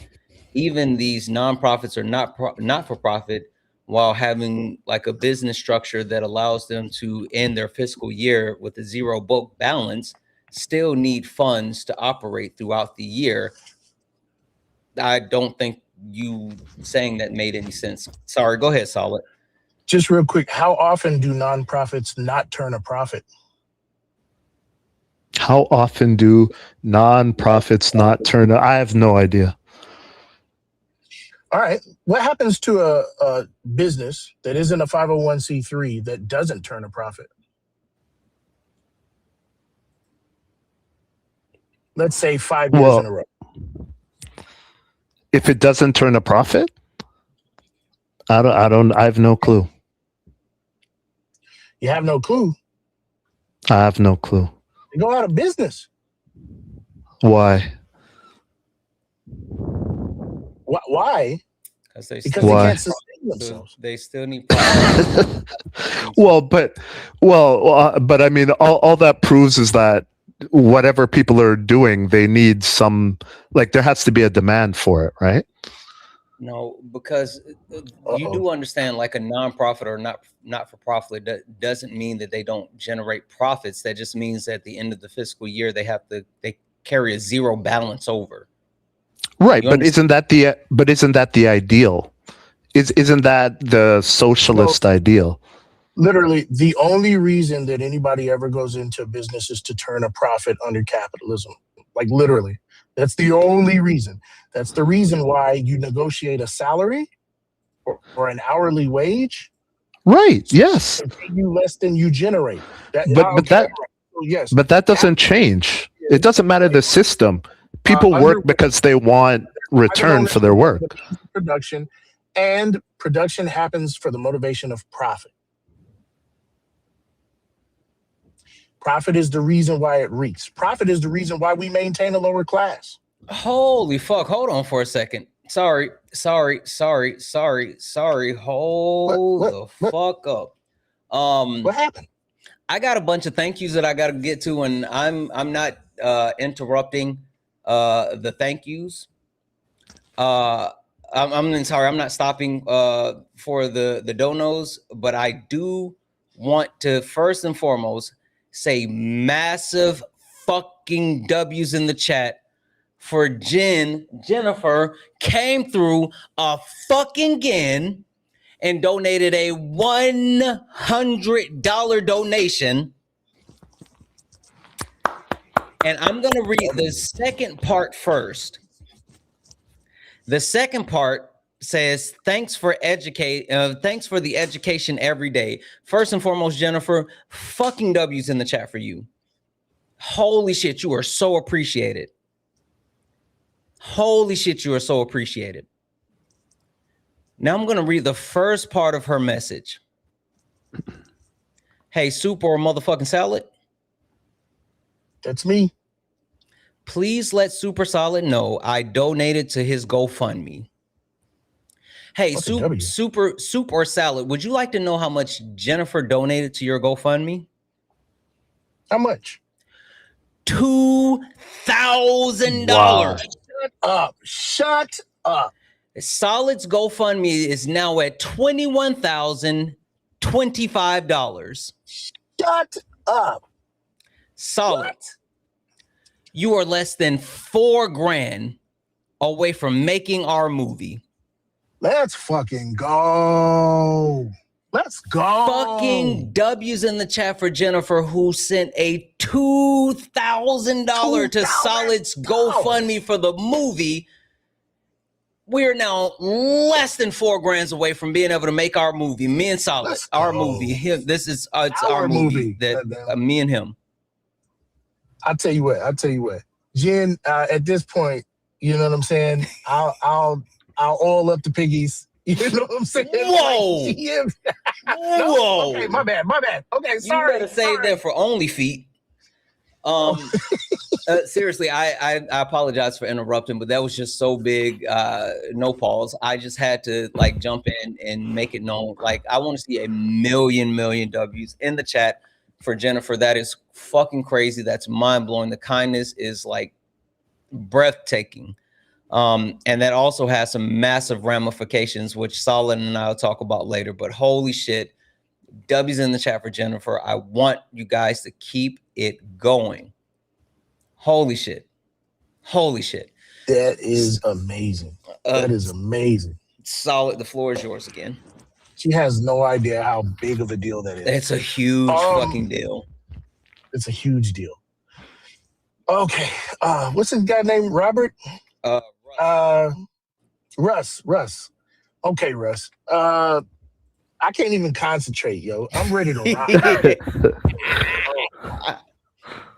Even these nonprofits are not for profit, while having like a business structure that allows them to end their fiscal year with a zero book balance, still need funds to operate throughout the year. I don't think you saying that made any sense. Sorry, go ahead, Solid. Just real quick, how often do nonprofits not turn a profit? How often do nonprofits not turn? I have no idea. All right. What happens to a business that isn't a 501c3 that doesn't turn a profit? Let's say 5 years in a row. If it doesn't turn a profit? I have no clue. You have no clue. I have no clue. They go out of business. Why? Why? Because they Why? can't sustain themselves. They still need. But I mean, all that proves is that whatever people are doing, they need some, like, there has to be a demand for it, right? No, because you do understand, like, a nonprofit or not for profit doesn't mean that they don't generate profits. That just means that at the end of the fiscal year they carry a zero balance over. Right, but isn't that the ideal? Isn't that the socialist ideal? Literally, the only reason that anybody ever goes into business is to turn a profit under capitalism. Like, literally, that's the only reason. That's the reason why you negotiate a salary or an hourly wage. Right. Yes. They pay you less than you generate. But that doesn't change. It doesn't matter the system. People work because they want return for their work. Production, and production happens for the motivation of profit. Profit is the reason why it reeks. Profit is the reason why we maintain a lower class. Holy fuck. Hold on for a second. Sorry. Hold the fuck up. What happened? I got a bunch of thank yous that I got to get to, and I'm not interrupting the thank yous. I'm sorry, I'm not stopping for the donos, but I do want to first and foremost say massive fucking W's in the chat for Jennifer came through a fucking again and donated a $100 donation. And I'm going to read the second part first. The second part says, thanks for the education every day. First and foremost, Jennifer, fucking W's in the chat for you. Holy shit, you are so appreciated. Holy shit, you are so appreciated. Now I'm going to read the first part of her message. Hey, soup or a motherfucking salad? That's me. Please let Super Solid know I donated to his GoFundMe. Hey, soup or salad, would you like to know how much Jennifer donated to your GoFundMe? How much? $2,000. Wow. Shut up. Shut up. Solid's GoFundMe is now at $21,025. Shut up. Solid. What? You are less than $4,000 away from making our movie. Let's fucking go. Let's go. Fucking W's in the chat for Jennifer, who sent a $2,000 to Solid's GoFundMe for the movie. We're now less than $4,000 away from being able to make our movie. Me and Solid, our movie. This is it's our movie that me and him. I'll tell you what. Jen, at this point, you know what I'm saying? I'll oil up the piggies. You know what I'm saying? Whoa. Like, yeah. Whoa. Okay, my bad. Okay, sorry. You better save that for Only Feet. Seriously, I apologize for interrupting, but that was just so big. No pause. I just had to like jump in and make it known. Like, I want to see a million W's in the chat for Jennifer. That is fucking crazy. That's mind blowing. The kindness is like breathtaking. And that also has some massive ramifications, which Solid and I'll talk about later. But holy shit, W's in the chat for Jennifer. I want you guys to keep it going. Holy shit. That is amazing. That is amazing. Solid, the floor is yours again. She has no idea how big of a deal that is. It's a huge fucking deal. It's a huge deal. Okay. What's his guy named? Robert? Russ. Okay, Russ. I can't even concentrate, yo. I'm ready to rock.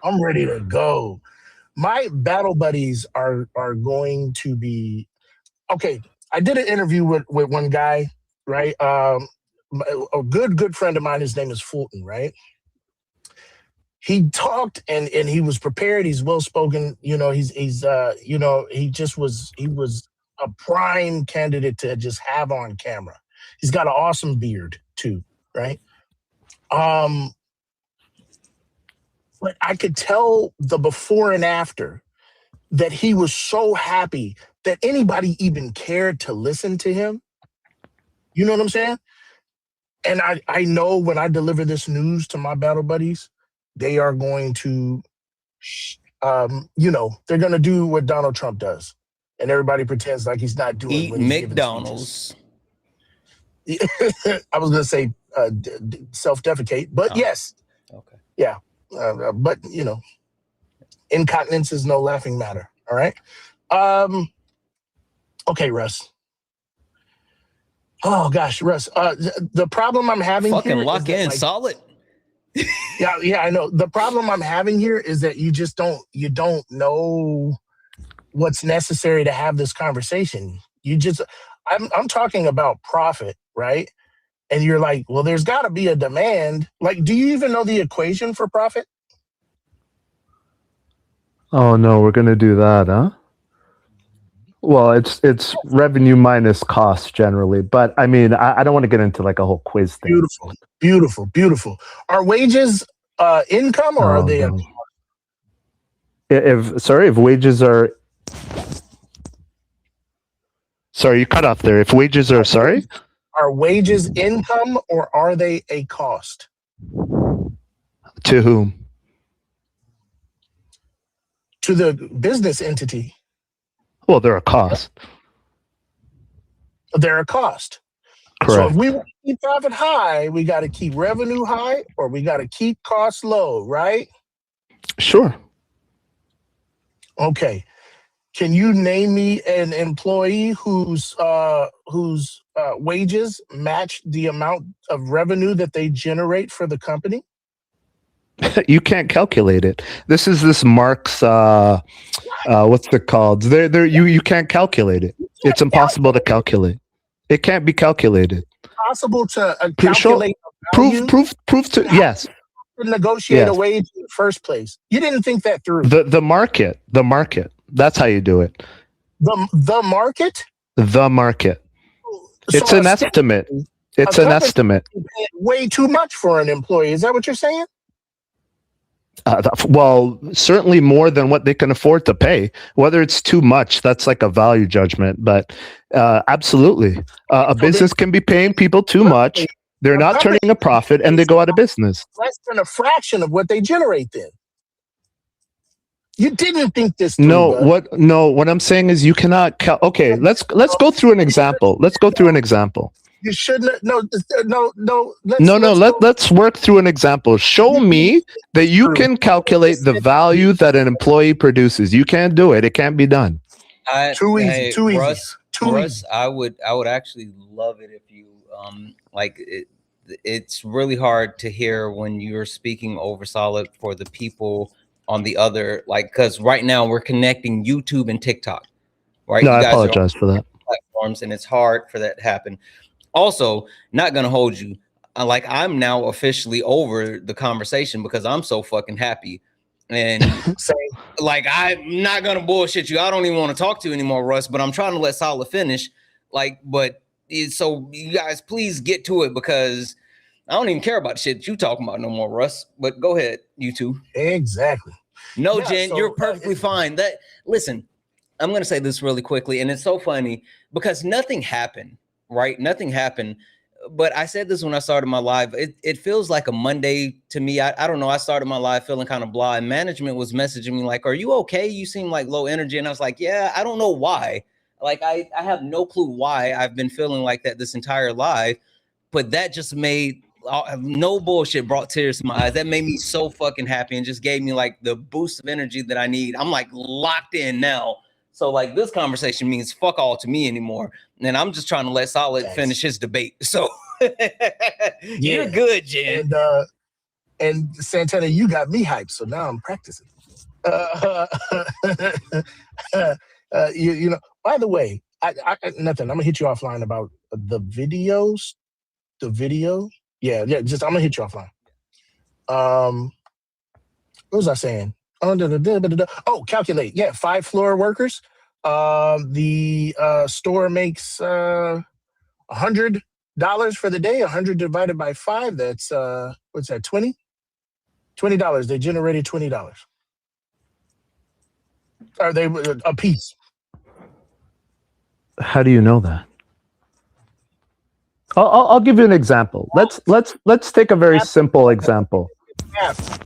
I'm ready to go. My battle buddies are going to be okay. I did an interview with one guy right? A good friend of mine, his name is Fulton, right? He talked and he was prepared. He's well spoken. You know, he was a prime candidate to just have on camera. He's got an awesome beard too, right? But I could tell the before and after that he was so happy that anybody even cared to listen to him. You know what I'm saying? And I know when I deliver this news to my battle buddies, they are going to, they're going to do what Donald Trump does. And everybody pretends like he's not doing Eat McDonald's. I was going to say self-defecate, but yes. Okay. Yeah. But, incontinence is no laughing matter. All right. Okay, Russ. Oh, gosh, Russ. The problem I'm having fucking here lock in, solid. Yeah, I know. The problem I'm having here is that you don't know what's necessary to have this conversation. I'm talking about profit, right? And you're like, well, there's got to be a demand. Like, do you even know the equation for profit? Oh no, we're gonna do that, huh? Well, it's revenue minus cost generally, but I mean, I don't want to get into like a whole quiz thing. Beautiful. Are wages income or are they? No. If wages are, sorry, you cut off there. If wages are, sorry, are wages income or are they a cost? To whom? To the business entity. Well, they're a cost. They're a cost. Correct. So if we want to keep profit high, we got to keep revenue high or we got to keep costs low, right? Sure. Okay. Can you name me an employee whose wages match the amount of revenue that they generate for the company? You can't calculate it. This is Mark's what's it called? You can't calculate it. It's impossible to calculate. It can't be calculated. Possible to calculate proof to yes. To negotiate a wage in the first place. You didn't think that through. The market. That's how you do it. The market? The market. It's an estimate. It's an estimate. Way too much for an employee. Is that what you're saying? Well, certainly more than what they can afford to pay. Whether it's too much, that's like a value judgment. But absolutely, a business can be paying people too much. They're not turning a profit, and they go out of business. Less than a fraction of what they generate. Then you didn't think this through. No. What I'm saying is you cannot. Okay, let's go through an example. Let's go through an example. You shouldn't. No. Let's work through an example. Show me that you can calculate the value that an employee produces. You can't do it. It can't be done. Too easy. Russ, I would actually love it if you it's really hard to hear when you're speaking over solid for the people on the other, because right now we're connecting YouTube and TikTok, right? No, you guys I apologize for that. Platforms, and it's hard for that to happen. Also, not gonna hold you. I'm now officially over the conversation because I'm so fucking happy. And I'm not gonna bullshit you. I don't even want to talk to you anymore, Russ, but I'm trying to let Solid finish. So you guys please get to it because I don't even care about the shit that you talking about no more, Russ. But go ahead, you two. Exactly. No, Jen, you're perfectly fine. Listen, I'm gonna say this really quickly, and it's so funny because nothing happened. Right? Nothing happened. But I said this when I started my live. It feels like a Monday to me. I don't know. I started my live feeling kind of blah. And management was messaging me like, "Are you okay? You seem like low energy." And I was like, "Yeah, I don't know why. I have no clue why I've been feeling like that this entire live." But that just made no bullshit brought tears to my eyes. That made me so fucking happy and just gave me the boost of energy that I need. I'm locked in now. So this conversation means fuck all to me anymore. And I'm just trying to let Solid finish his debate. So you're good, Jen. And Santana, you got me hyped. So now I'm practicing. By the way, nothing. I'm gonna hit you offline about the video. Yeah. Just I'm gonna hit you offline. What was I saying? Oh, calculate. Yeah, 5 floor workers. The store makes $100 for the day. 100 divided by 5. That's what's that? $20. They generated $20. Are they a piece? How do you know that? I'll give you an example. Let's take a very simple example. Math.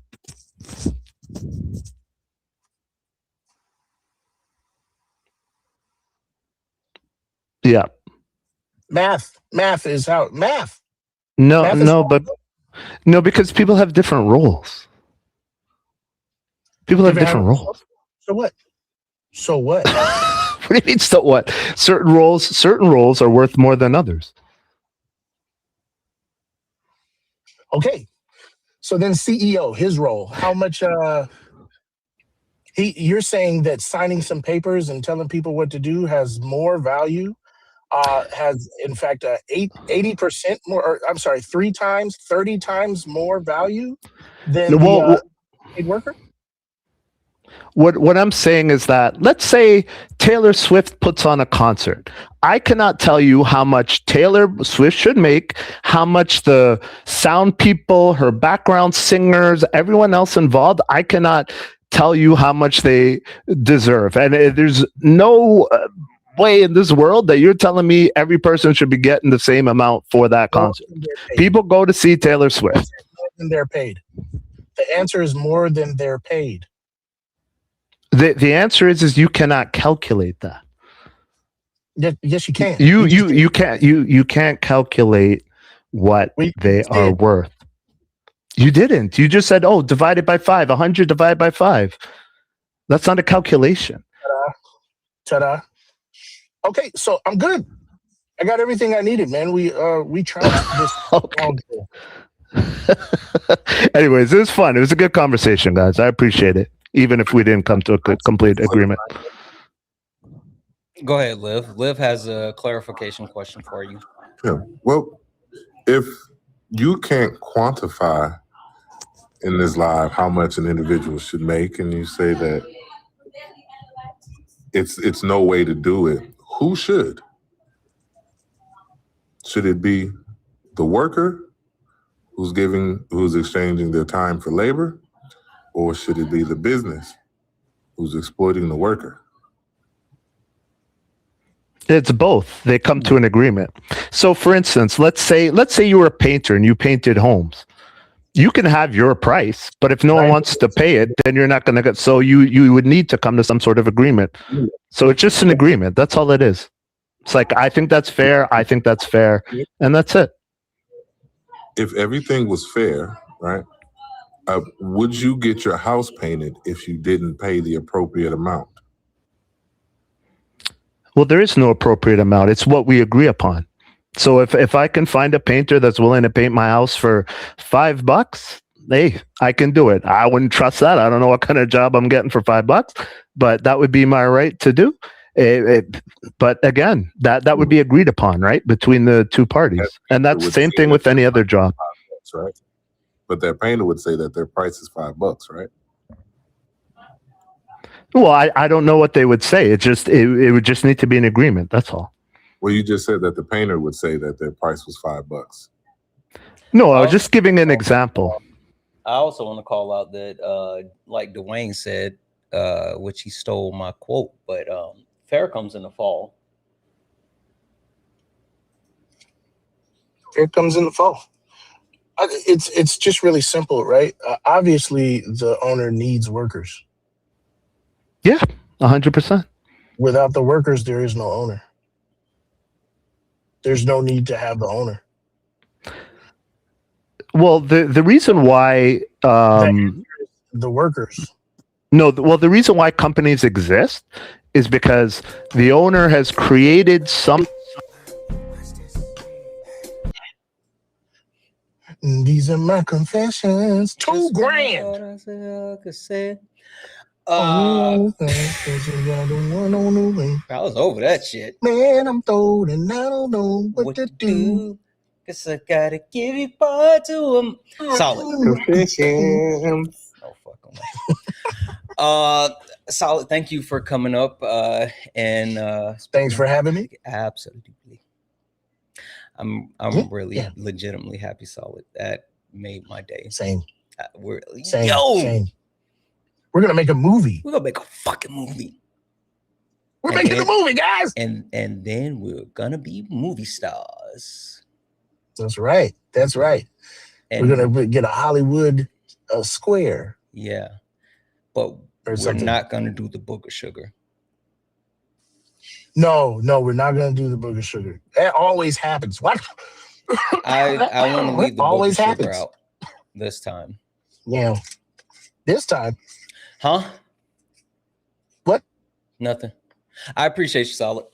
Yeah. Math is how math. No, Math is no, because people have different roles. People have different roles. So what? So what? What do you mean? So what? Certain roles are worth more than others. Okay. So then CEO, his role, how much you're saying that signing some papers and telling people what to do has more value, has in fact 80% more, or I'm sorry, 30 times more value than the paid worker? What I'm saying is that, let's say Taylor Swift puts on a concert. I cannot tell you how much Taylor Swift should make, how much the sound people, her background singers, everyone else involved, I cannot tell you how much they deserve. And there's no way in this world that you're telling me every person should be getting the same amount for that concert. People go to see Taylor Swift. More than they're paid. The answer is more than they're paid. The answer is you cannot calculate that. Yes, you can. You can't calculate what they are worth. You didn't. You just said, oh, divided by 5, 100 divided by 5. That's not a calculation. Ta-da. Okay, so I'm good. I got everything I needed, man. We trounced this. Anyways, it was fun. It was a good conversation, guys. I appreciate it, even if we didn't come to a complete agreement. Go ahead, Liv. Liv has a clarification question for you. Yeah. Well, if you can't quantify in this live how much an individual should make, and you say that it's no way to do it, who should? Should it be the worker who's exchanging their time for labor, or should it be the business who's exploiting the worker? It's both. They come to an agreement. So, for instance, let's say you were a painter and you painted homes. You can have your price, but if no one wants to pay it, then you're not going to get. So you would need to come to some sort of agreement. So it's just an agreement. That's all it is. It's like, I think that's fair. I think that's fair, and that's it. If everything was fair, right? Would you get your house painted if you didn't pay the appropriate amount? Well, there is no appropriate amount. It's what we agree upon. So if I can find a painter that's willing to paint my house for $5, hey, I can do it. I wouldn't trust that. I don't know what kind of job I'm getting for $5, but that would be my right to do. But again, that would be agreed upon, right, between the two parties. And that's the same thing with any other job. Right? But that painter would say that their price is $5, right? Well, I don't know what they would say. It would just need to be an agreement. That's all. Well, you just said that the painter would say that their price was $5. No, I was just giving an example. I also want to call out that, like Dwayne said, which he stole my quote, but fair comes in the fall. Fair comes in the fall. It's just really simple, right? Obviously, the owner needs workers. Yeah, 100%. Without the workers, there is no owner. There's no need to have the owner. Well, the reason why the workers. No, the reason why companies exist is because the owner has created some. These are my confessions. $2,000. I I was over that shit. Man, I'm throwed and I don't know what to do. Guess I gotta give you part to him. Solid. Oh, fuck on that. Solid. Thank you for coming up. And thanks for having me. Absolutely. I'm really legitimately happy, Solid. That made my day. Same. Same. We're gonna make a movie. We're gonna make a fucking movie. We're making a movie, guys. And then we're gonna be movie stars. That's right. That's right. And we're gonna get a Hollywood square. Yeah, but we're not gonna do the Book of Sugar. No, we're not gonna do the Book of Sugar. That always happens. What? I want to leave the always Book of Sugar happens out this time. Yeah, this time. Huh? What? Nothing. I appreciate you, Solid.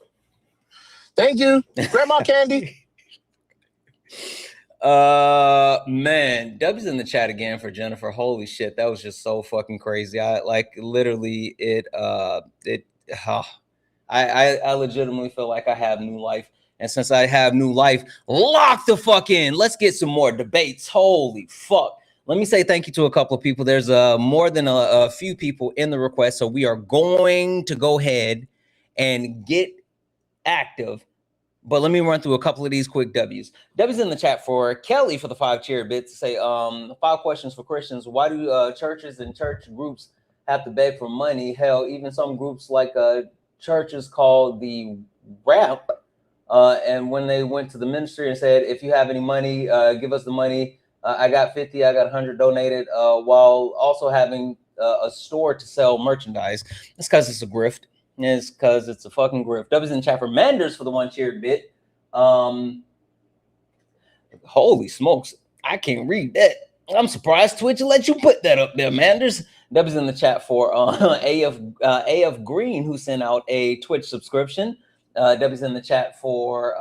Thank you, Grandma Candy. Man, W's in the chat again for Jennifer. Holy shit, that was just so fucking crazy. I like literally I legitimately feel like I have new life. And since I have new life, lock the fuck in. Let's get some more debates. Holy fuck. Let me say thank you to a couple of people. There's more than a few people in the request. So we are going to go ahead and get active. But let me run through a couple of these quick W's. W's in the chat for Kelly for the 5 cheer bits to say 5 questions for Christians. Why do churches and church groups have to beg for money? Hell, even some groups like churches called the Ramp. And when they went to the ministry and said, if you have any money, give us the money. I got 50, I got 100 donated, while also having a store to sell merchandise. That's because it's a grift. It's because it's a fucking grift. W's in chat for Manders for the 1 cheer bit. Holy smokes, I can't read that. I'm surprised Twitch let you put that up there, Manders. W's in the chat for AF Green, who sent out a Twitch subscription. W's in the chat for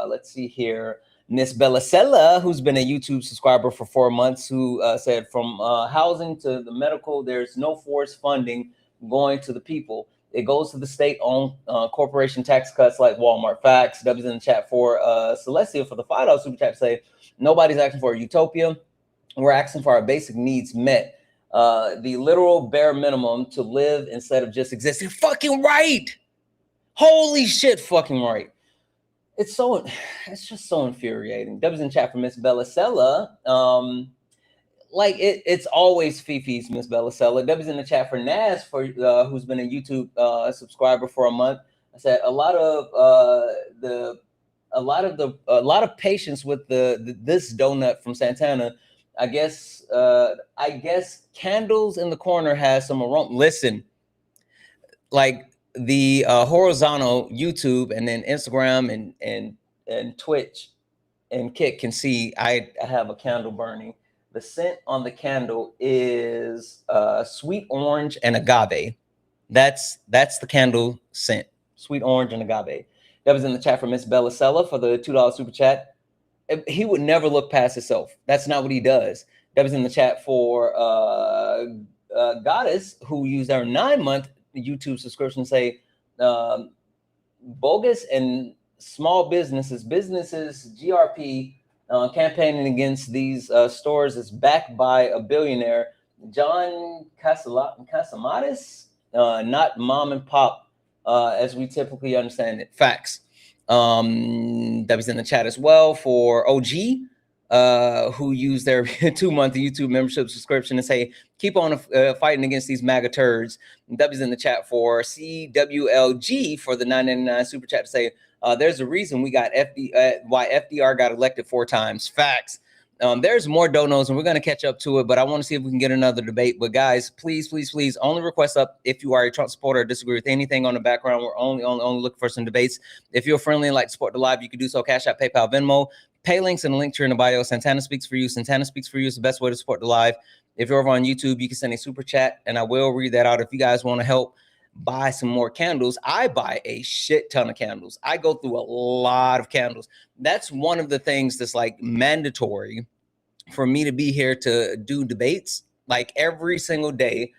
let's see here, Miss Bellasella, who's been a YouTube subscriber for 4 months, who said from housing to the medical, there's no forced funding going to the people. It goes to the state-owned corporation tax cuts like Walmart. Facts. W's in the chat for Celestia for the $5 super chat say, nobody's asking for a utopia. We're asking for our basic needs met. The literal bare minimum to live instead of just existing. Fucking right. Holy shit, fucking right. It's just so infuriating. W's in chat for Miss Bellasella. Like it's always Fifi's Miss Bellasella. W's in the chat for Naz for who's been a YouTube subscriber for a month. I said a lot of patience with this donut from Santana. I guess candles in the corner has some aroma. Listen, like the horizontal YouTube and then Instagram and Twitch and Kit can see I have a candle burning. The scent on the candle is sweet orange and agave. That's the candle scent. Sweet orange and agave. That was in the chat for Miss Bellasella for the $2 super chat. He would never look past himself. That's not what he does. That was in the chat for Goddess, who used our 9-month YouTube subscription, say bogus and small businesses, GRP, campaigning against these stores is backed by a billionaire, John Casamatis, not mom and pop, as we typically understand it. Facts. That was in the chat as well for OG, who used their 2-month YouTube membership subscription to say, keep on fighting against these MAGA turds. That was in the chat for CWLG for the $9.99 super chat to say, there's a reason we got why FDR got elected 4 times. Facts. There's more donos and we're going to catch up to it, but I want to see if we can get another debate. But guys, please, only request up if you are a Trump supporter or disagree with anything on the background. We're only looking for some debates. If you're friendly and like to support the live, you can do so. Cash App, PayPal, Venmo. Pay links in the link here in the bio. Santana Speaks for You. Santana Speaks for You is the best way to support the live. If you're over on YouTube, you can send a super chat and I will read that out. If you guys want to help buy some more candles, I buy a shit ton of candles. I go through a lot of candles. That's one of the things that's like mandatory for me to be here to do debates like every single day.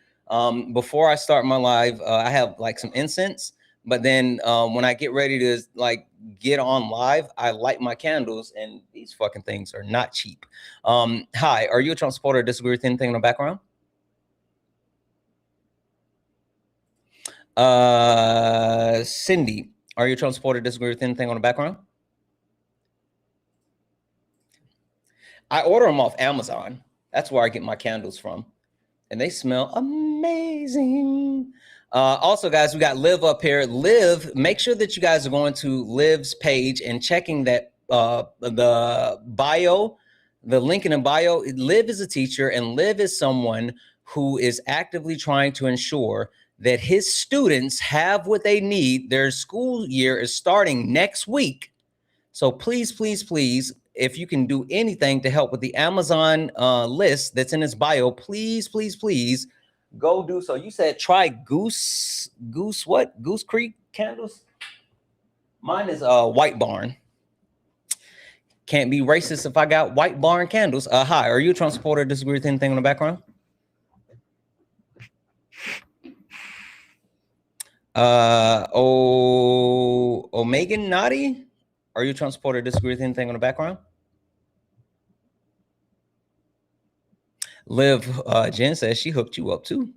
Before I start my live, I have like some incense, but then when I get ready to like get on live, I light my candles, and these fucking things are not cheap. Hi, are you a Trump supporter or disagree with anything in the background? Cindy, are you a Trump supporter or disagree with anything on the background? I order them off Amazon. That's where I get my candles from. And they smell amazing. Also, guys, we got Liv up here. Liv, make sure that you guys are going to Liv's page and checking that the bio, the link in the bio. Liv is a teacher, and Liv is someone who is actively trying to ensure that his students have what they need. Their school year is starting next week. So please, please, please, if you can do anything to help with the Amazon list that's in his bio, please, please, please go do so. You said try Goose Creek candles? Mine is White Barn. Can't be racist if I got White Barn candles. Hi, are you a Trump supporter or disagree with anything in the background? Omega Naughty? Are you a Trump supporter or disagree with anything on the background? Liv, Jen says she hooked you up too.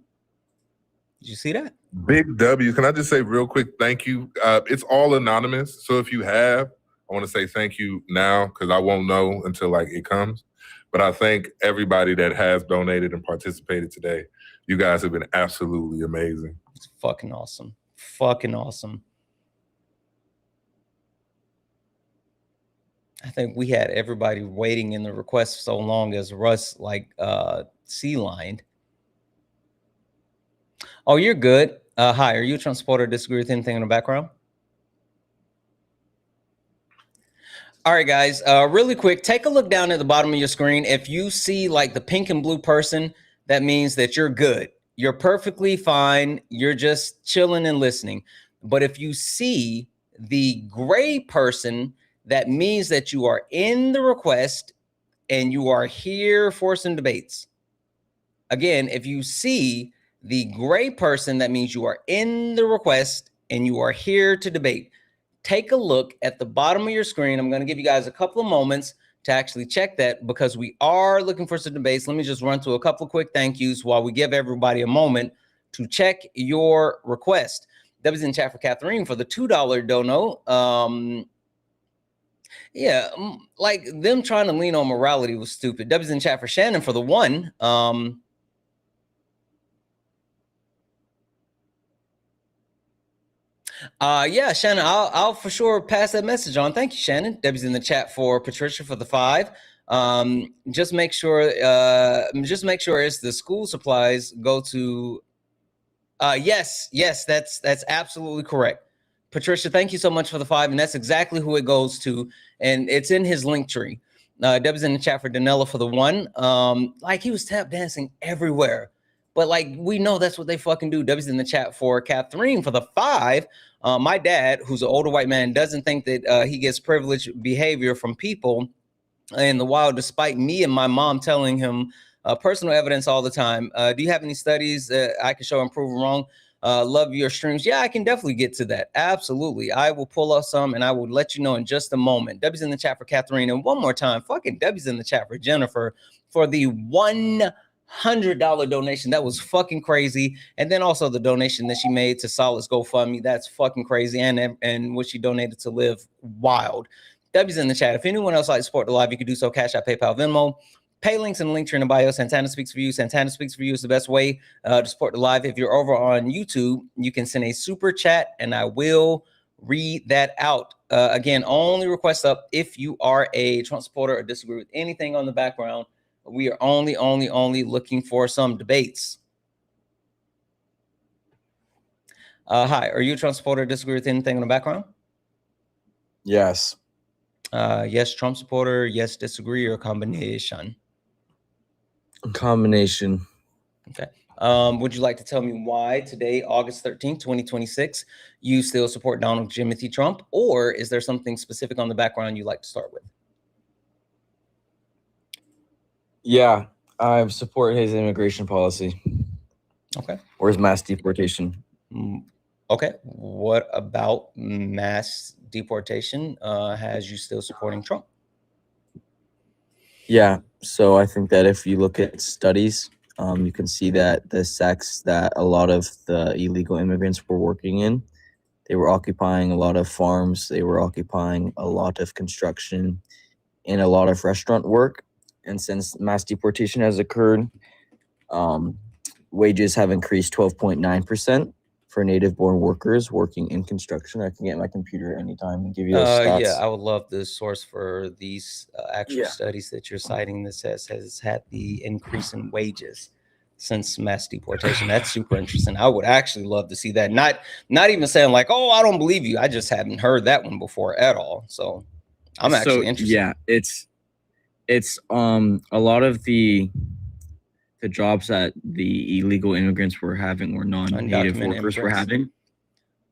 Did you see that? Big W. Can I just say real quick, thank you. It's all anonymous. So if you have, I want to say thank you now because I won't know until like it comes. But I thank everybody that has donated and participated today. You guys have been absolutely amazing. It's fucking awesome. Fucking awesome. I think we had everybody waiting in the request so long as Russ like sea lined. Oh, you're good. Hi, are you a Trump supporter or disagree with anything in the background? All right, guys, really quick, take a look down at the bottom of your screen. If you see like the pink and blue person, that means that you're good. You're perfectly fine. You're just chilling and listening. But if you see the gray person, that means that you are in the request and you are here for some debates. Again, if you see the gray person, that means you are in the request and you are here to debate. Take a look at the bottom of your screen. I'm going to give you guys a couple of moments to actually check that because we are looking for some debates. Let me just run through a couple of quick thank yous while we give everybody a moment to check your request. That was in chat for Catherine for the $2 dono. Yeah, like them trying to lean on morality was stupid. That was in chat for Shannon for the $1. Yeah, Shannon, I'll for sure pass that message on. Thank you, Shannon. Debbie's in the chat for Patricia for the $5. Just make sure it's the school supplies go to. Yes, that's absolutely correct. Patricia, thank you so much for the $5, and that's exactly who it goes to, and it's in his link tree. Debbie's in the chat for Danella for the $1. Like he was tap dancing everywhere. But like we know that's what they fucking do. W's in the chat for Catherine for the $5. My dad, who's an older white man, doesn't think that he gets privileged behavior from people in the wild, despite me and my mom telling him personal evidence all the time. Do you have any studies that I can show and prove wrong? Love your streams. Yeah, I can definitely get to that. Absolutely. I will pull up some and I will let you know in just a moment. W's in the chat for Catherine. And one more time, fucking W's in the chat for Jennifer for the $100 donation. That was fucking crazy. And then also the donation that she made to Solace GoFundMe. That's fucking crazy. And what she donated to Live Wild. W's in the chat. If anyone else like to support the live, you can do so. Cash App, PayPal, Venmo. Pay links in the link tree in the bio. Santana Speaks for You. Santana Speaks for You is the best way to support the live. If you're over on YouTube, you can send a super chat and I will read that out. Again, only request up if you are a Trump supporter or disagree with anything on the background. We are only looking for some debates. Hi, are you a Trump supporter or disagree with anything in the background? Yes. Yes, Trump supporter. Yes, disagree, or combination? Combination. Okay. Would you like to tell me why today, August 13th, 2026, you still support Donald Jimothy Trump, or is there something specific on the background you'd like to start with? Yeah, I support his immigration policy. Okay. Where's mass deportation? Okay. What about mass deportation has you still supporting Trump? Yeah. So I think that if you look at studies, you can see that the sects that a lot of the illegal immigrants were working in, they were occupying a lot of farms, they were occupying a lot of construction and a lot of restaurant work. And since mass deportation has occurred, wages have increased 12.9% for native-born workers working in construction. I can get my computer at any time and give you those stats. Yeah, I would love the source for these actual studies that you're citing that has had the increase in wages since mass deportation. That's super interesting. I would actually love to see that. Not even saying like, oh, I don't believe you. I just hadn't heard that one before at all. So I'm actually interested. Yeah, it's a lot of the jobs that the illegal immigrants were having or non-native workers were having.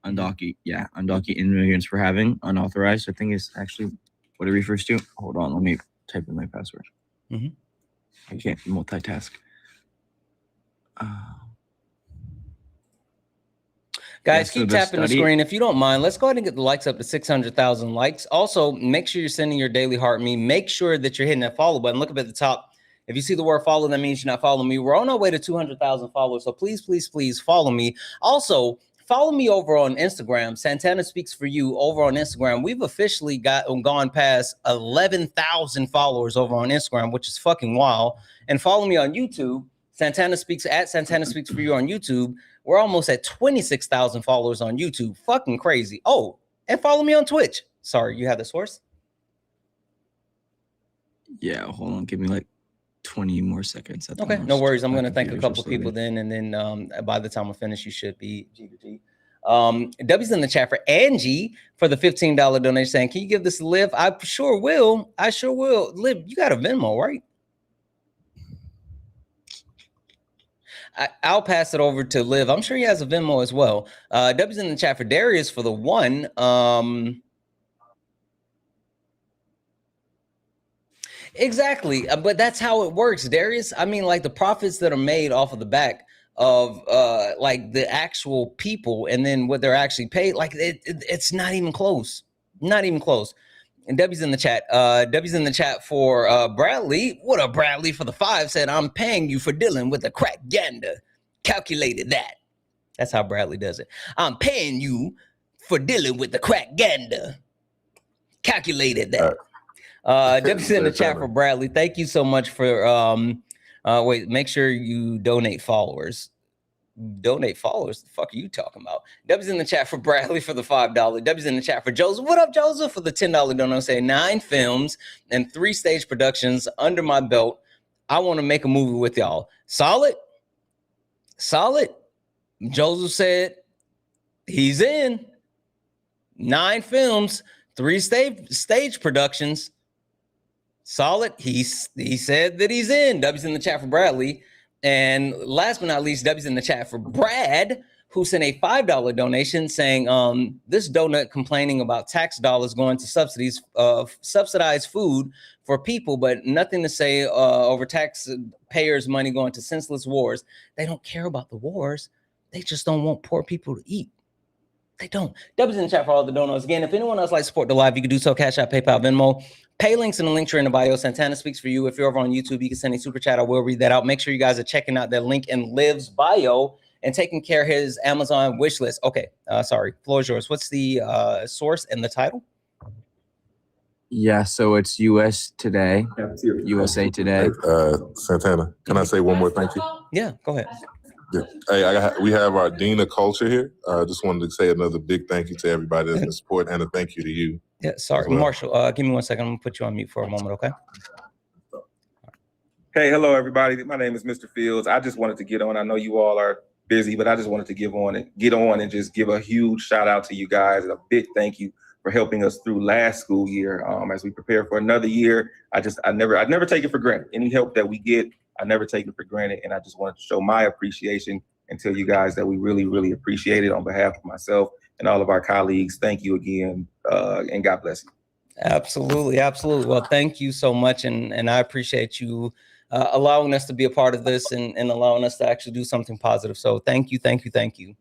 Undocumented immigrants were having, unauthorized, I think is actually what it refers to. Hold on, let me type in my password. I can't multitask. Guys, keep tapping the screen. If you don't mind, let's go ahead and get the likes up to 600,000 likes. Also, make sure you're sending your daily heart me. Make sure that you're hitting that follow button. Look up at the top. If you see the word follow, that means you're not following me. We're on our way to 200,000 followers. So please, please, please follow me. Also, follow me over on Instagram. Santana Speaks For You over on Instagram. We've officially gone past 11,000 followers over on Instagram, which is fucking wild. And follow me on YouTube. Santana Speaks For You on YouTube. We're almost at 26,000 followers on YouTube. Fucking crazy. Oh, and follow me on Twitch. Sorry, you have the source? Yeah, hold on. Give me like 20 more seconds. Okay, no worries. I'm going to thank a couple of people then, and then by the time I finish, you should be G to G. W's in the chat for Angie for the $15 donation saying, can you give this a Liv? I sure will. I sure will. Liv, you got a Venmo, right? I'll pass it over to Liv. I'm sure he has a Venmo as well. W's in the chat for Darius for the one. Exactly, but that's how it works, Darius. I mean, like the profits that are made off of the back of like the actual people, and then what they're actually paid, like it's not even close. Not even close. And W's in the chat. W's in the chat for Bradley. What up, Bradley? For the 5 said, I'm paying you for dealing with a crack gander. Calculated that. That's how Bradley does it. I'm paying you for dealing with the crack gander. Calculated that. W's in the chat for Bradley. Thank you so much for wait, make sure you donate followers. Donate followers? The fuck are you talking about? W's in the chat for Bradley for the $5. W's in the chat for Joseph. What up, Joseph? For the $10 donut. Say 9 films and 3 stage productions under my belt. I want to make a movie with y'all. Solid? Solid? Joseph said he's in. 9 films, 3 stage productions. Solid. He said that he's in. W's in the chat for Bradley. And last but not least, W's in the chat for Brad, who sent a $5 donation saying, this donut complaining about tax dollars going to subsidies of subsidized food for people, but nothing to say over taxpayers' money going to senseless wars. They don't care about the wars. They just don't want poor people to eat. They don't. W's in the chat for all the donuts. Again, if anyone else likes to support the live, you can do so. Cash App, PayPal, Venmo. Pay links in the link tree in the bio. Santana Speaks For You. If you're over on YouTube, you can send a super chat. I will read that out. Make sure you guys are checking out that link in Liv's bio and taking care of his Amazon wish list. Okay, sorry. Floor is yours. What's the source and the title? Yeah, so it's USA Today. Santana, can I say one more thank you? Yeah, go ahead. Yeah. Hey, we have our Dean of Culture here. I just wanted to say another big thank you to everybody that's been supporting, and a thank you to you. Yeah, sorry, well. Marshall, give me 1 second. I'm gonna put you on mute for a moment, okay? Hey, hello, everybody. My name is Mr. Fields. I just wanted to get on. I know you all are busy, but I just wanted to get on and just give a huge shout out to you guys and a big thank you for helping us through last school year. As we prepare for another year, I never take it for granted. Any help that we get, I never take it for granted. And I just wanted to show my appreciation and tell you guys that we really, really appreciate it on behalf of myself and all of our colleagues. Thank you again, and God bless you. Absolutely, absolutely. Well, thank you so much, and I appreciate you allowing us to be a part of this and allowing us to actually do something positive. So thank you, thank you, thank you.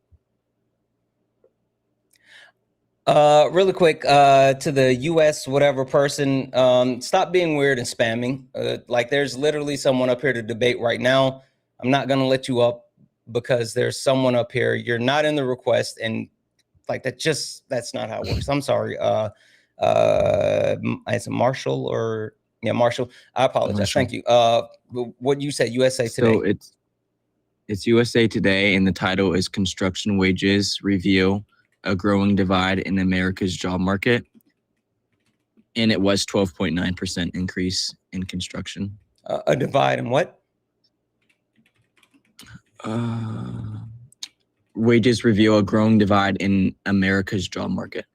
Really quick, to the US whatever person, stop being weird and spamming. Like there's literally someone up here to debate right now. I'm not gonna let you up because there's someone up here. You're not in the request, and like that's not how it works. I'm sorry. Is it Marshall or Marshall? I apologize. Marshall. Thank you. What you said, USA Today. So it's USA Today, and the title is Construction Wages Reveal a Growing Divide in America's Job Market. And it was 12.9% increase in construction. A divide in what? Wages reveal a growing divide in America's job market.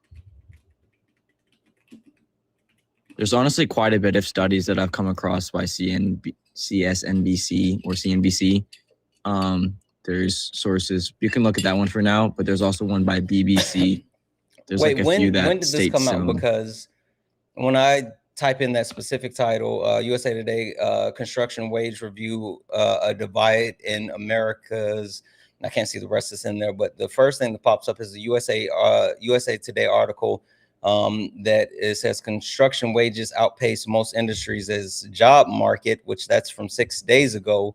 There's honestly quite a bit of studies that I've come across by CSNBC or CNBC. There's sources. You can look at that one for now, but there's also one by BBC. There's Wait, like a few that when did this come out? so. Because when I type in that specific title, USA Today, construction wage review, a divide in America's, I can't see the rest that's in there, but the first thing that pops up is the USA Today article that it says construction wages outpace most industries as job market, which that's from 6 days ago.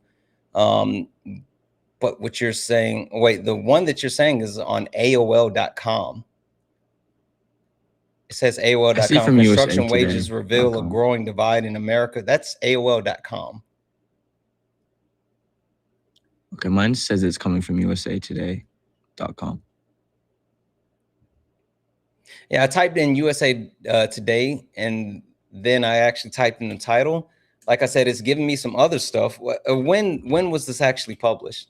But what you're saying, wait, the one that you're saying is on AOL.com. It says AOL.com, construction wages reveal a growing divide in America. That's AOL.com. Okay, mine says it's coming from usatoday.com. Yeah, I typed in USA Today, and then I actually typed in the title. Like I said, it's giving me some other stuff. When was this actually published?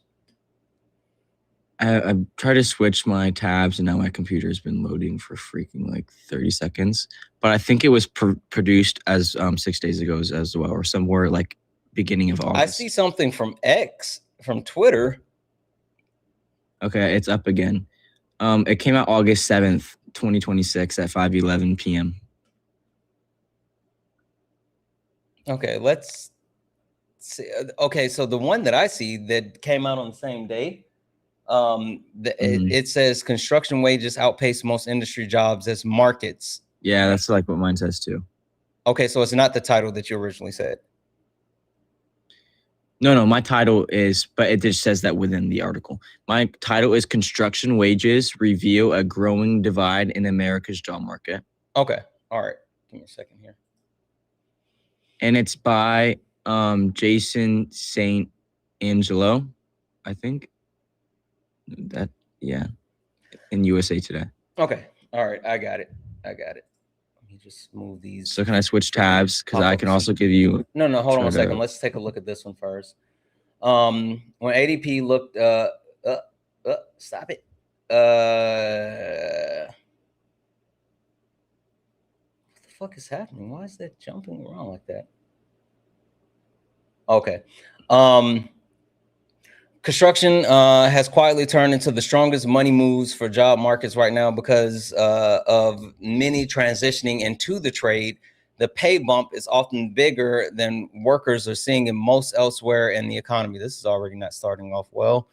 I tried to switch my tabs, and now my computer's been loading for freaking like 30 seconds. But I think it was produced as 6 days ago as well, or somewhere like beginning of August. I see something from X, from Twitter. Okay, it's up again. It came out August 7th, 2026 at 5:11 p.m. Okay, let's see. Okay, so the one that I see that came out on the same day, it says construction wages outpace most industry jobs as markets. Yeah, that's like what mine says too. Okay, so it's not the title that you originally said. No, my title is, but it just says that within the article. My title is Construction Wages Reveal a Growing Divide in America's Job Market. Okay, all right. Give me a second here. And it's by Jason St. Angelo, I think. Yeah, in USA Today. Okay, all right, I got it. Let me just move these. So can I switch tabs? Because I can also give you. No, hold on one second. Let's take a look at this one first. When ADP looked, stop it. What the fuck is happening? Why is that jumping around like that? Okay. Construction has quietly turned into the strongest money moves for job markets right now because of many transitioning into the trade. The pay bump is often bigger than workers are seeing in most elsewhere in the economy. This is already not starting off well.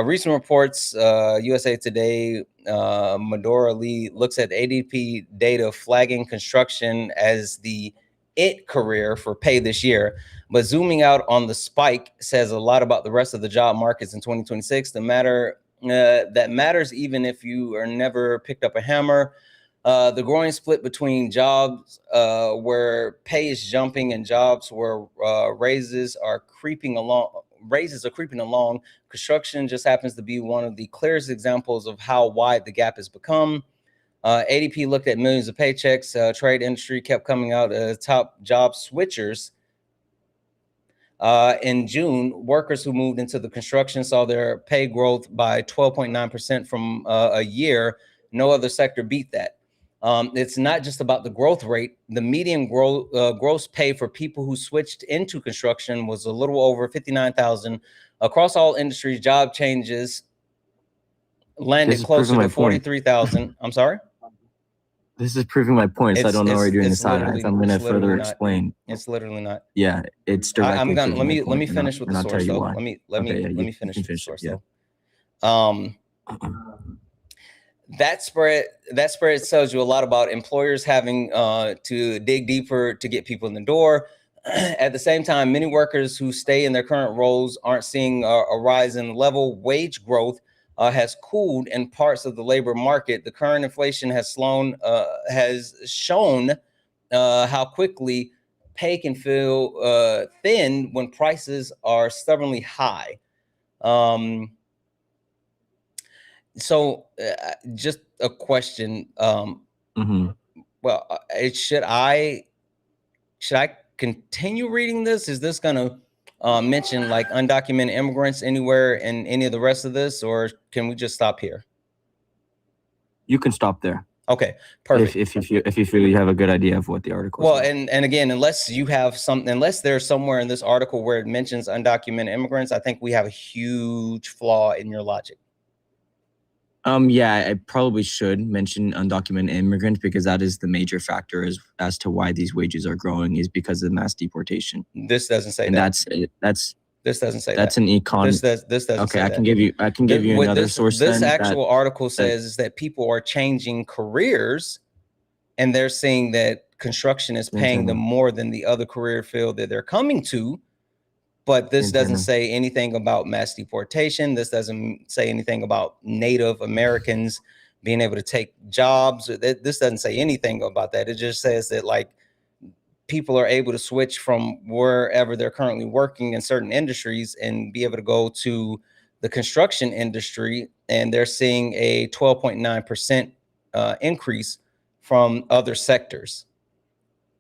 Recent reports, USA Today, Medora Lee looks at ADP data flagging construction as the it career for pay this year. But zooming out on the spike says a lot about the rest of the job markets in 2026. The matter that matters even if you are never picked up a hammer. The growing split between jobs where pay is jumping and jobs where raises are creeping along. Construction just happens to be one of the clearest examples of how wide the gap has become. ADP looked at millions of paychecks. Trade industry kept coming out as top job switchers. In June, workers who moved into the construction saw their pay growth by 12.9% from a year. No other sector beat that. It's not just about the growth rate. The median gross pay for people who switched into construction was a little over $59,000 across all industries. Job changes landed closer to $43,000. I'm sorry. This is proving my point, so I don't know where you're doing the it's side literally- eyes. I'm going to it's literally further not. explain. It's literally not. Yeah, it's directly. I'm gonna proving my let point, me finish with and the I'll tell source you though. why. Let me Okay, yeah, you finish can with the finish it, source yeah. though. That spread tells you a lot about employers having to dig deeper to get people in the door. At the same time, many workers who stay in their current roles aren't seeing a rise in level wage growth. Has cooled in parts of the labor market. The current inflation has shown how quickly pay can feel thin when prices are stubbornly high. So just a question. Well, should I continue reading this? Is this going to mention like undocumented immigrants anywhere in any of the rest of this, or can we just stop here? You can stop there. Okay, perfect. If you feel you have a good idea of what the article is. Well, and again, unless there's somewhere in this article where it mentions undocumented immigrants, I think we have a huge flaw in your logic. Yeah, I probably should mention undocumented immigrants because that is the major factor as to why these wages are growing is because of mass deportation. This doesn't say and that. This doesn't say that's that. an econ. This doesn't okay, say I that. can give you another source. This then actual article says is that people are changing careers, and they're seeing that construction is paying them more than the other career field that they're coming to. But this doesn't say anything about mass deportation. This doesn't say anything about Native Americans being able to take jobs. This doesn't say anything about that. It just says that like people are able to switch from wherever they're currently working in certain industries and be able to go to the construction industry. And they're seeing a 12.9% increase from other sectors.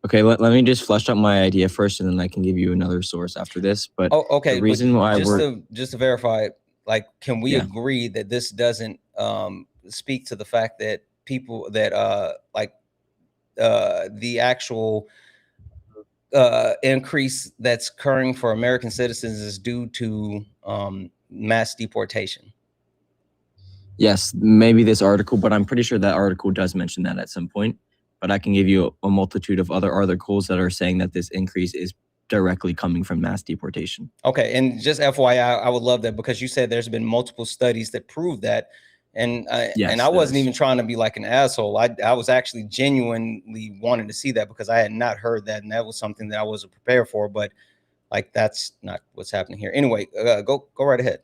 Okay, let me just flesh out my idea first, and then I can give you another source after this. But okay, the reason why just to verify, like, can we agree that this doesn't speak to the fact that people that the actual increase that's occurring for American citizens is due to mass deportation? Yes, maybe this article, but I'm pretty sure that article does mention that at some point. But I can give you a multitude of other articles that are saying that this increase is directly coming from mass deportation. Okay, and just FYI, I would love that because you said there's been multiple studies that prove that. And I wasn't even trying to be like an asshole. I was actually genuinely wanting to see that because I had not heard that, and that was something that I wasn't prepared for. But like, that's not what's happening here. Anyway, go right ahead.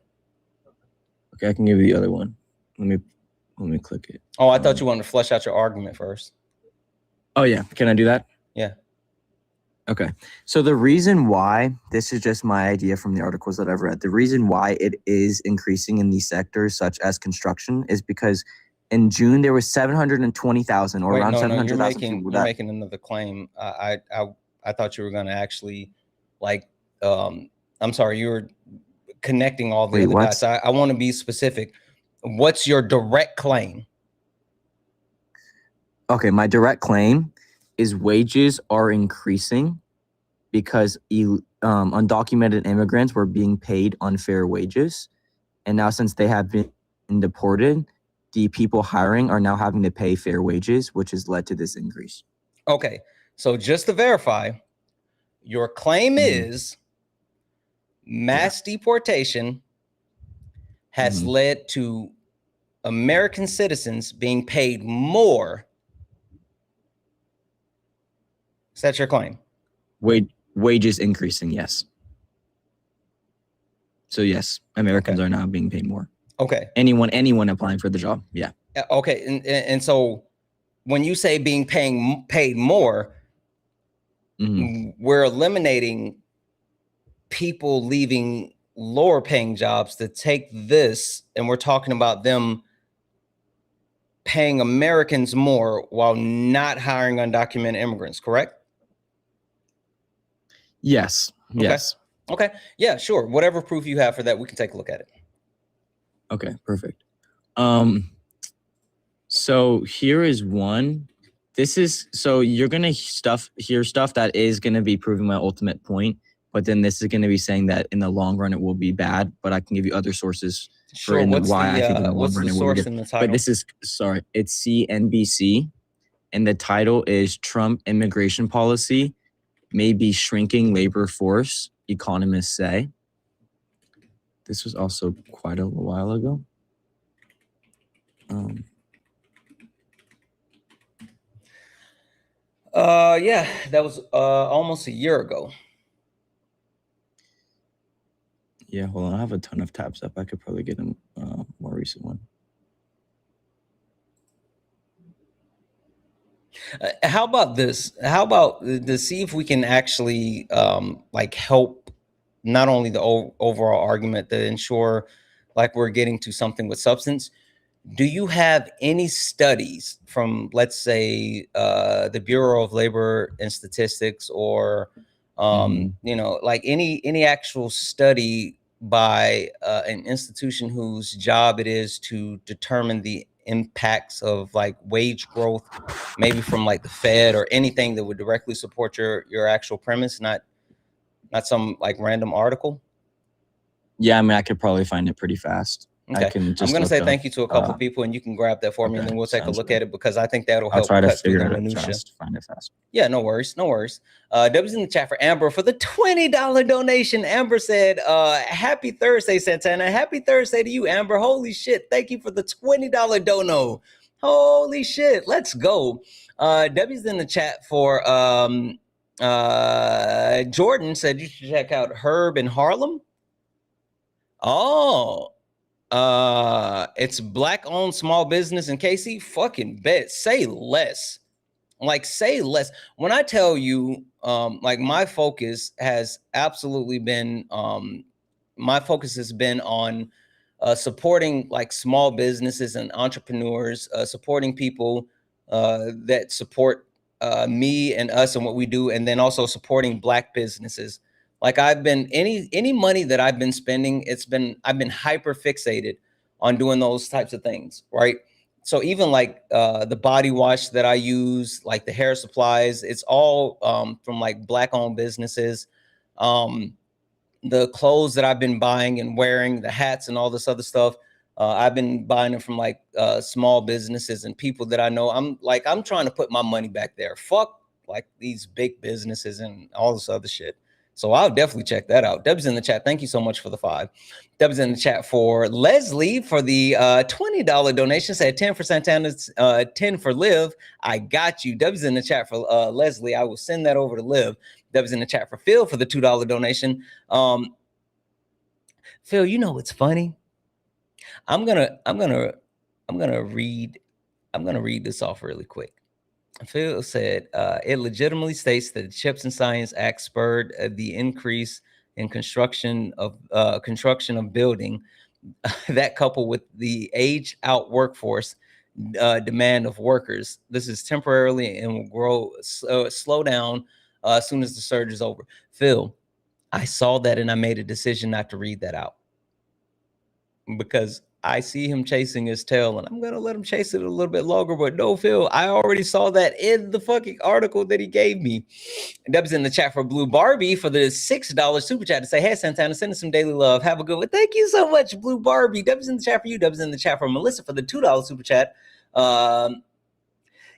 Okay, I can give you the other one. Let me click it. Oh, I thought you wanted to flesh out your argument first. Oh yeah, can I do that? Yeah. Okay, so the reason why, this is just my idea from the articles that I've read, the reason why it is increasing in these sectors such as construction is because in June there was 720,000 or around 700,000 people. You're making another claim. I thought you were going to actually like, I'm sorry, you were connecting all the other dots. I want to be specific. What's your direct claim? Okay, my direct claim is wages are increasing because undocumented immigrants were being paid unfair wages. And now since they have been deported, the people hiring are now having to pay fair wages, which has led to this increase. Okay, so just to verify, your claim is mass deportation has led to American citizens being paid more. Is that your claim? Wages increasing, yes. So yes, Americans are now being paid more. Okay. Anyone applying for the job, yeah. Okay, and so when you say being paid more, we're eliminating people leaving lower paying jobs to take this, and we're talking about them paying Americans more while not hiring undocumented immigrants, correct? Yes. Okay. Yes. Okay. Yeah, sure. Whatever proof you have for that, we can take a look at it. Okay, perfect. So here is one. This is, so you're going to hear stuff that is going to be proving my ultimate point, but then this is going to be saying that in the long run it will be bad, but I can give you other sources Sure. for why I think in the long what's run the it will be source good. in the title? But this is, sorry, it's CNBC, and the title is Trump Immigration Policy May Be Shrinking Labor Force, Economists Say. This was also quite a while ago. Yeah, that was almost a year ago. Yeah, hold on. I have a ton of tabs up. I could probably get a more recent one. How about this? How about to see if we can actually like help not only the overall argument to ensure like we're getting to something with substance. Do you have any studies from, let's say, the Bureau of Labor and Statistics, or you know, like any actual study by an institution whose job it is to determine the impacts of like wage growth, maybe from like the Fed or anything that would directly support your actual premise, not some like random article? Yeah, I mean, I could probably find it pretty fast. Okay. I can just I'm going to say look thank up, you to a couple of people, and you can grab that for me, and then we'll take a sounds look good. at it, because I think that'll I'll help try to cut through figure the it out minutia. fast, find it fast. Yeah, no worries, no worries. W's in the chat for Amber for the $20 donation. Amber said, happy Thursday, Santana. Happy Thursday to you, Amber. Holy shit. Thank you for the $20 dono. Holy shit. Let's go. W's in the chat for Jordan said you should check out Herb in Harlem. Oh, it's Black-owned small business in KC. Fucking bet. Say less. Like, say less. When I tell you, like, my focus has absolutely been, my focus has been on supporting like small businesses and entrepreneurs, supporting people that support me and us and what we do, and then also supporting Black businesses. Like, I've been any money that I've been spending, I've been hyper fixated on doing those types of things, right? So even like the body wash that I use, like the hair supplies, it's all from like Black-owned businesses. The clothes that I've been buying and wearing, the hats and all this other stuff, I've been buying them from like small businesses and people that I know. I'm trying to put my money back there. Fuck like these big businesses and all this other shit. So I'll definitely check that out. Deb's in the chat. Thank you so much for the 5. Deb's in the chat for Leslie for the $20 donation. Said 10 for Santana's, 10 for Liv. I got you. Deb's in the chat for Leslie. I will send that over to Liv. Deb's in the chat for Phil for the $2 donation. Phil, you know what's funny? I'm gonna read this off really quick. Phil said, it legitimately states that the Chips and Science Act spurred the increase in construction of building that, coupled with the age out workforce demand of workers. This is temporarily and will grow slow down as soon as the surge is over. Phil, I saw that and I made a decision not to read that out, because I see him chasing his tail, and I'm going to let him chase it a little bit longer. But no, Phil, I already saw that in the fucking article that he gave me. Deb's in the chat for Blue Barbie for the $6 super chat to say, hey, Santana, send us some daily love. Have a good one. Thank you so much, Blue Barbie. Deb's in the chat for you. Deb's in the chat for Melissa for the $2 super chat.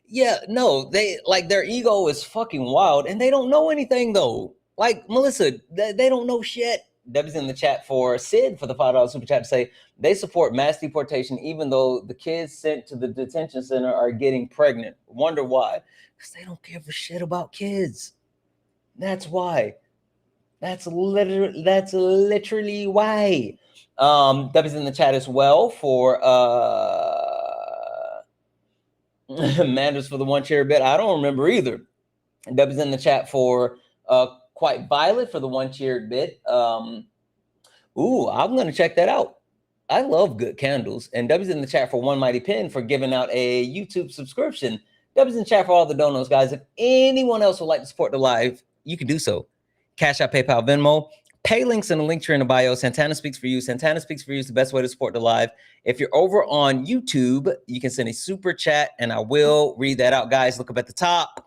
Yeah, no, they like, their ego is fucking wild, and they don't know anything though. Like Melissa, they don't know shit. Deb's in the chat for Sid for the $5 super chat to say they support mass deportation, even though the kids sent to the detention center are getting pregnant. Wonder why? Because they don't give a shit about kids. That's why. That's literally why. Deb's in the chat as well for Manders for the one chair bit. I don't remember either. Deb's in the chat for Quite Violet for the one cheered bit. Ooh, I'm gonna check that out. I love good candles. And Deb's in the chat for One Mighty Pen for giving out a YouTube subscription. Deb's in the chat for all the donos, guys. If anyone else would like to support the live, you can do so. Cash App, PayPal, Venmo. Pay links in the link tree in the bio. Santana Speaks for You. Santana Speaks for You is the best way to support the live. If you're over on YouTube, you can send a super chat and I will read that out, guys. Look up at the top.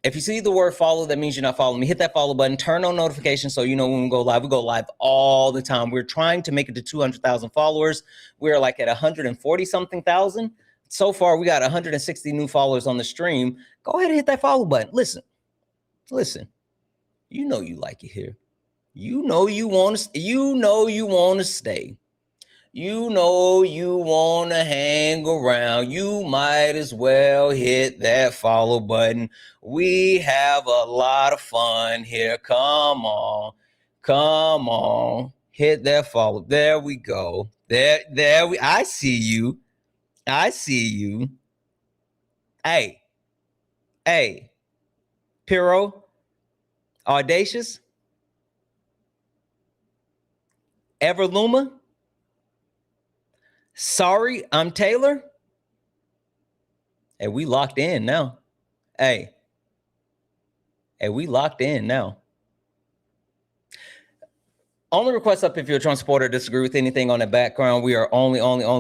If you see the word follow, that means you're not following me. Hit that follow button, turn on notifications so you know when we go live. We go live all the time. We're trying to make it to 200,000 followers. We're like at 140 something thousand. So far, we got 160 new followers on the stream. Go ahead and hit that follow button. Listen. You know you like it here. You know you want to. You know you want to stay. You know you want to hang around. You might as well hit that follow button. We have a lot of fun here. Come on. Hit that follow. There we go. I see you. Hey, Piro, Audacious, Everluma. Sorry, I'm Taylor. Hey, we locked in now. Hey, we locked in now. Only request up if you're a Trump supporter or disagree with anything on the background. We are only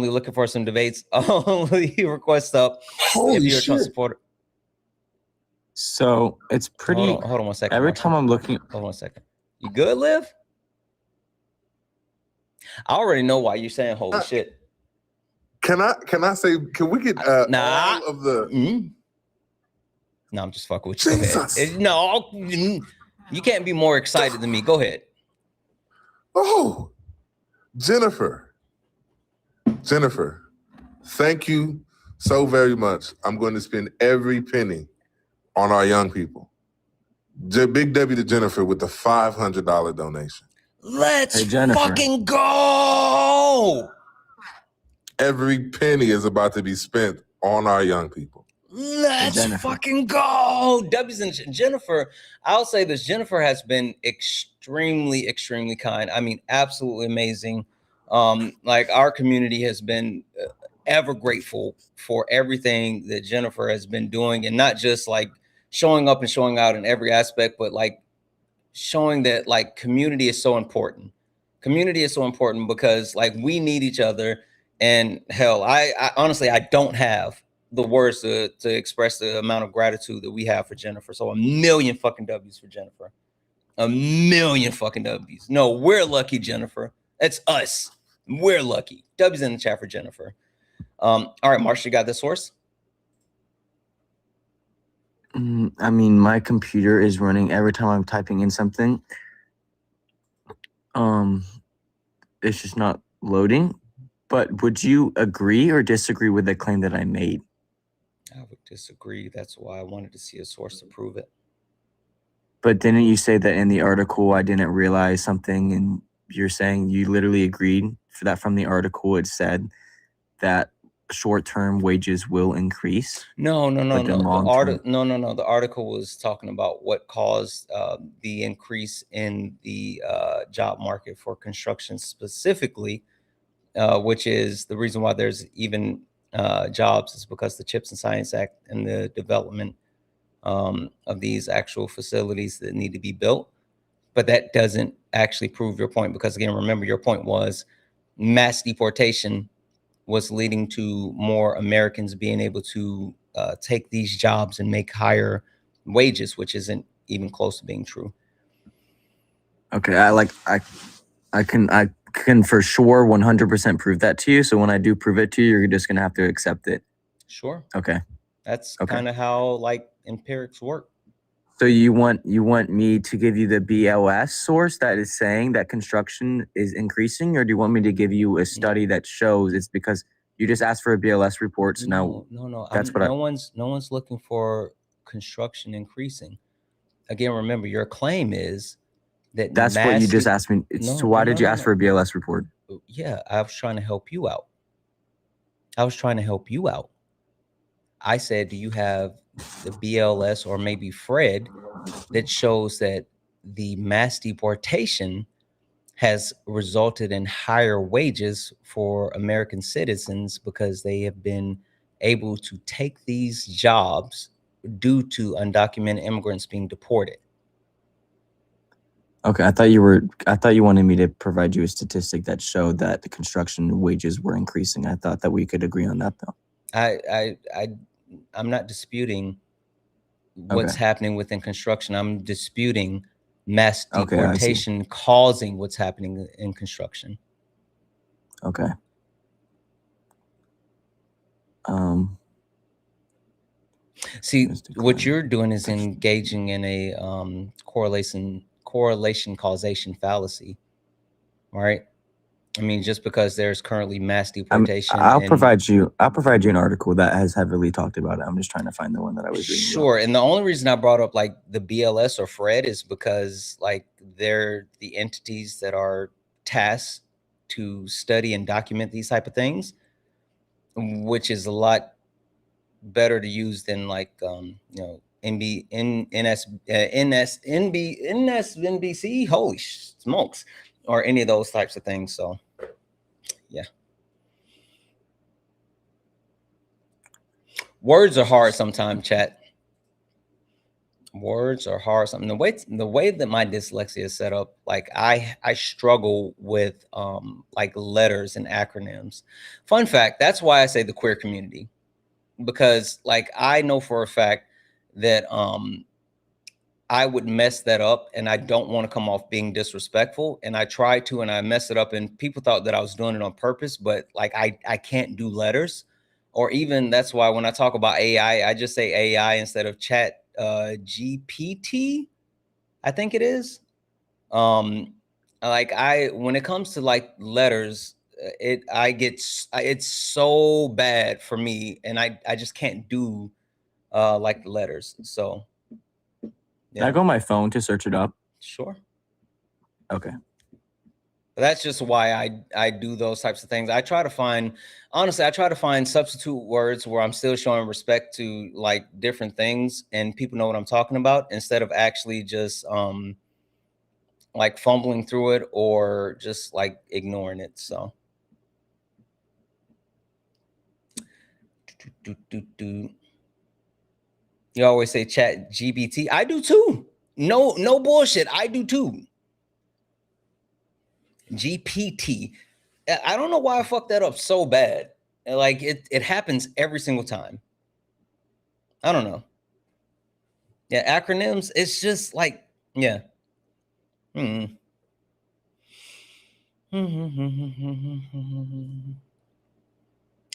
looking for some debates. Only request up if you're a Trump supporter. So it's pretty. Hold on 1 second. Every Marshall. time I'm looking. Hold on 1 second. You good, Liv? I already know why you're saying holy shit. Can I say? Can we get all of the? No, I'm just fucking with you. No, you can't be more excited than me. Go ahead. Oh, Jennifer, thank you so very much. I'm going to spend every penny on our young people. Big W to Jennifer with the $500 donation. Let's fucking go. Every penny is about to be spent on our young people. Let's fucking go. W's and Jennifer, I'll say this. Jennifer has been extremely, extremely kind. I mean, absolutely amazing. Like our community has been ever grateful for everything that Jennifer has been doing, and not just like showing up and showing out in every aspect, but like showing that like community is so important. Community is so important because like we need each other. And hell, I honestly, I don't have the words to express the amount of gratitude that we have for Jennifer. So 1,000,000 fucking W's for Jennifer. 1,000,000 fucking W's. No, we're lucky, Jennifer. That's us. We're lucky. W's in the chat for Jennifer. All right, Marshall, you got the source? I mean, my computer is running every time I'm typing in something. It's just not loading. But would you agree or disagree with the claim that I made? I would disagree. That's why I wanted to see a source to prove it. But didn't you say that in the article I didn't realize something, and you're saying you literally agreed for that from the article? It said that short-term wages will increase. No. The article was talking about what caused the increase in the job market for construction specifically, which is the reason why there's even jobs is because the CHIPS and Science Act and the development of these actual facilities that need to be built. But that doesn't actually prove your point, because again, remember your point was mass deportation was leading to more Americans being able to take these jobs and make higher wages, which isn't even close to being true. Okay, I can for sure 100% prove that to you. So when I do prove it to you, you're just gonna have to accept it. Sure. Okay. That's kind of how like empirics work. So you want me to give you the BLS source that is saying that construction is increasing, or do you want me to give you a study that shows it's because you just asked for a BLS report? So now No. That's no one's looking for construction increasing. Again, remember your claim is that that's what you just asked me. So why did you ask for a BLS report? Yeah, I was trying to help you out. I said, do you have the BLS or maybe Fred that shows that the mass deportation has resulted in higher wages for American citizens because they have been able to take these jobs due to undocumented immigrants being deported? Okay, I thought you wanted me to provide you a statistic that showed that the construction wages were increasing. I thought that we could agree on that, though. I'm not disputing what's happening within construction. I'm disputing mass deportation causing what's happening in construction. Okay. See, what you're doing is engaging in a correlation causation fallacy, right? I mean, just because there's currently mass deportation. I'll provide you an article that has heavily talked about it. I'm just trying to find the one that I was reading. Sure. And the only reason I brought up like the BLS or FRED is because like they're the entities that are tasked to study and document these type of things, which is a lot better to use than like NBC, holy smokes, or any of those types of things. So yeah, words are hard sometimes, chat. Words are hard. Something the way that my dyslexia is set up, like I struggle with like letters and acronyms. Fun fact, that's why I say the queer community, because like I know for a fact that I would mess that up, and I don't want to come off being disrespectful, and I try to, and I mess it up, and people thought that I was doing it on purpose, but like I can't do letters, or even that's why when I talk about AI, I just say AI instead of chat GPT, I think it is. Like when it comes to like letters, it's so bad for me, and I just can't do like letters. So Can I go on my phone to search it up? Sure. Okay. But that's just why I do those types of things. I try to find substitute words where I'm still showing respect to like different things and people know what I'm talking about, instead of actually just like fumbling through it or just like ignoring it. So you always say chat GPT. I do too. No bullshit. I do too. GPT. I don't know why I fucked that up so bad. Like it happens every single time. I don't know. Yeah, acronyms. It's just like, yeah.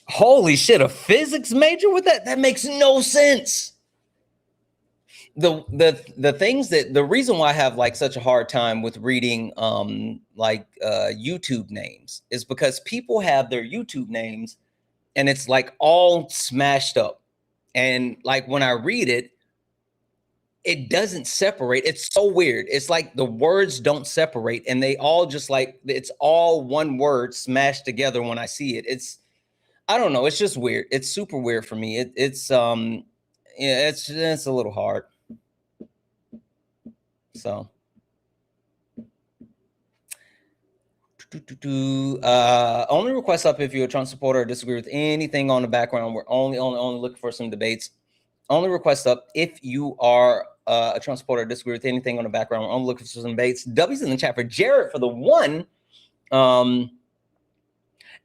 Holy shit, a physics major with that? That makes no sense. The things that the reason why I have like such a hard time with reading YouTube names is because people have their YouTube names and it's like all smashed up. And like when I read it, it doesn't separate. It's so weird. It's like the words don't separate and they all just like, it's all one word smashed together when I see it. I don't know. It's just weird. It's super weird for me. It's a little hard. So only request up if you're a Trump supporter or disagree with anything on the background. We're only looking for some debates. Only request up if you are a Trump supporter or disagree with anything on the background. We're only looking for some debates. W's in the chat for Jared for the one.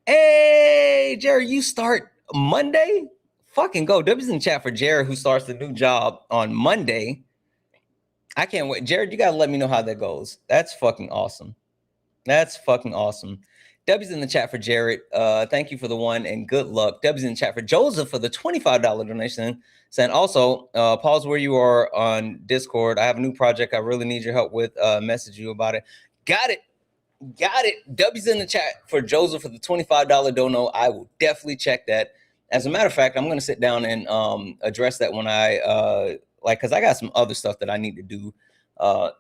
Hey, Jared, you start Monday? Fucking go. W's in the chat for Jared, who starts the new job on Monday. I can't wait. Jared, you got to let me know how that goes. That's fucking awesome. That's fucking awesome. W's in the chat for Jared. Thank you for the one and good luck. W's in the chat for Joseph for the $25 donation. Saying also, pause where you are on Discord. I have a new project I really need your help with. Message you about it. Got it. Got it. W's in the chat for Joseph for the $25 dono. I will definitely check that. As a matter of fact, I'm going to sit down and address that when I because I got some other stuff that I need to do. I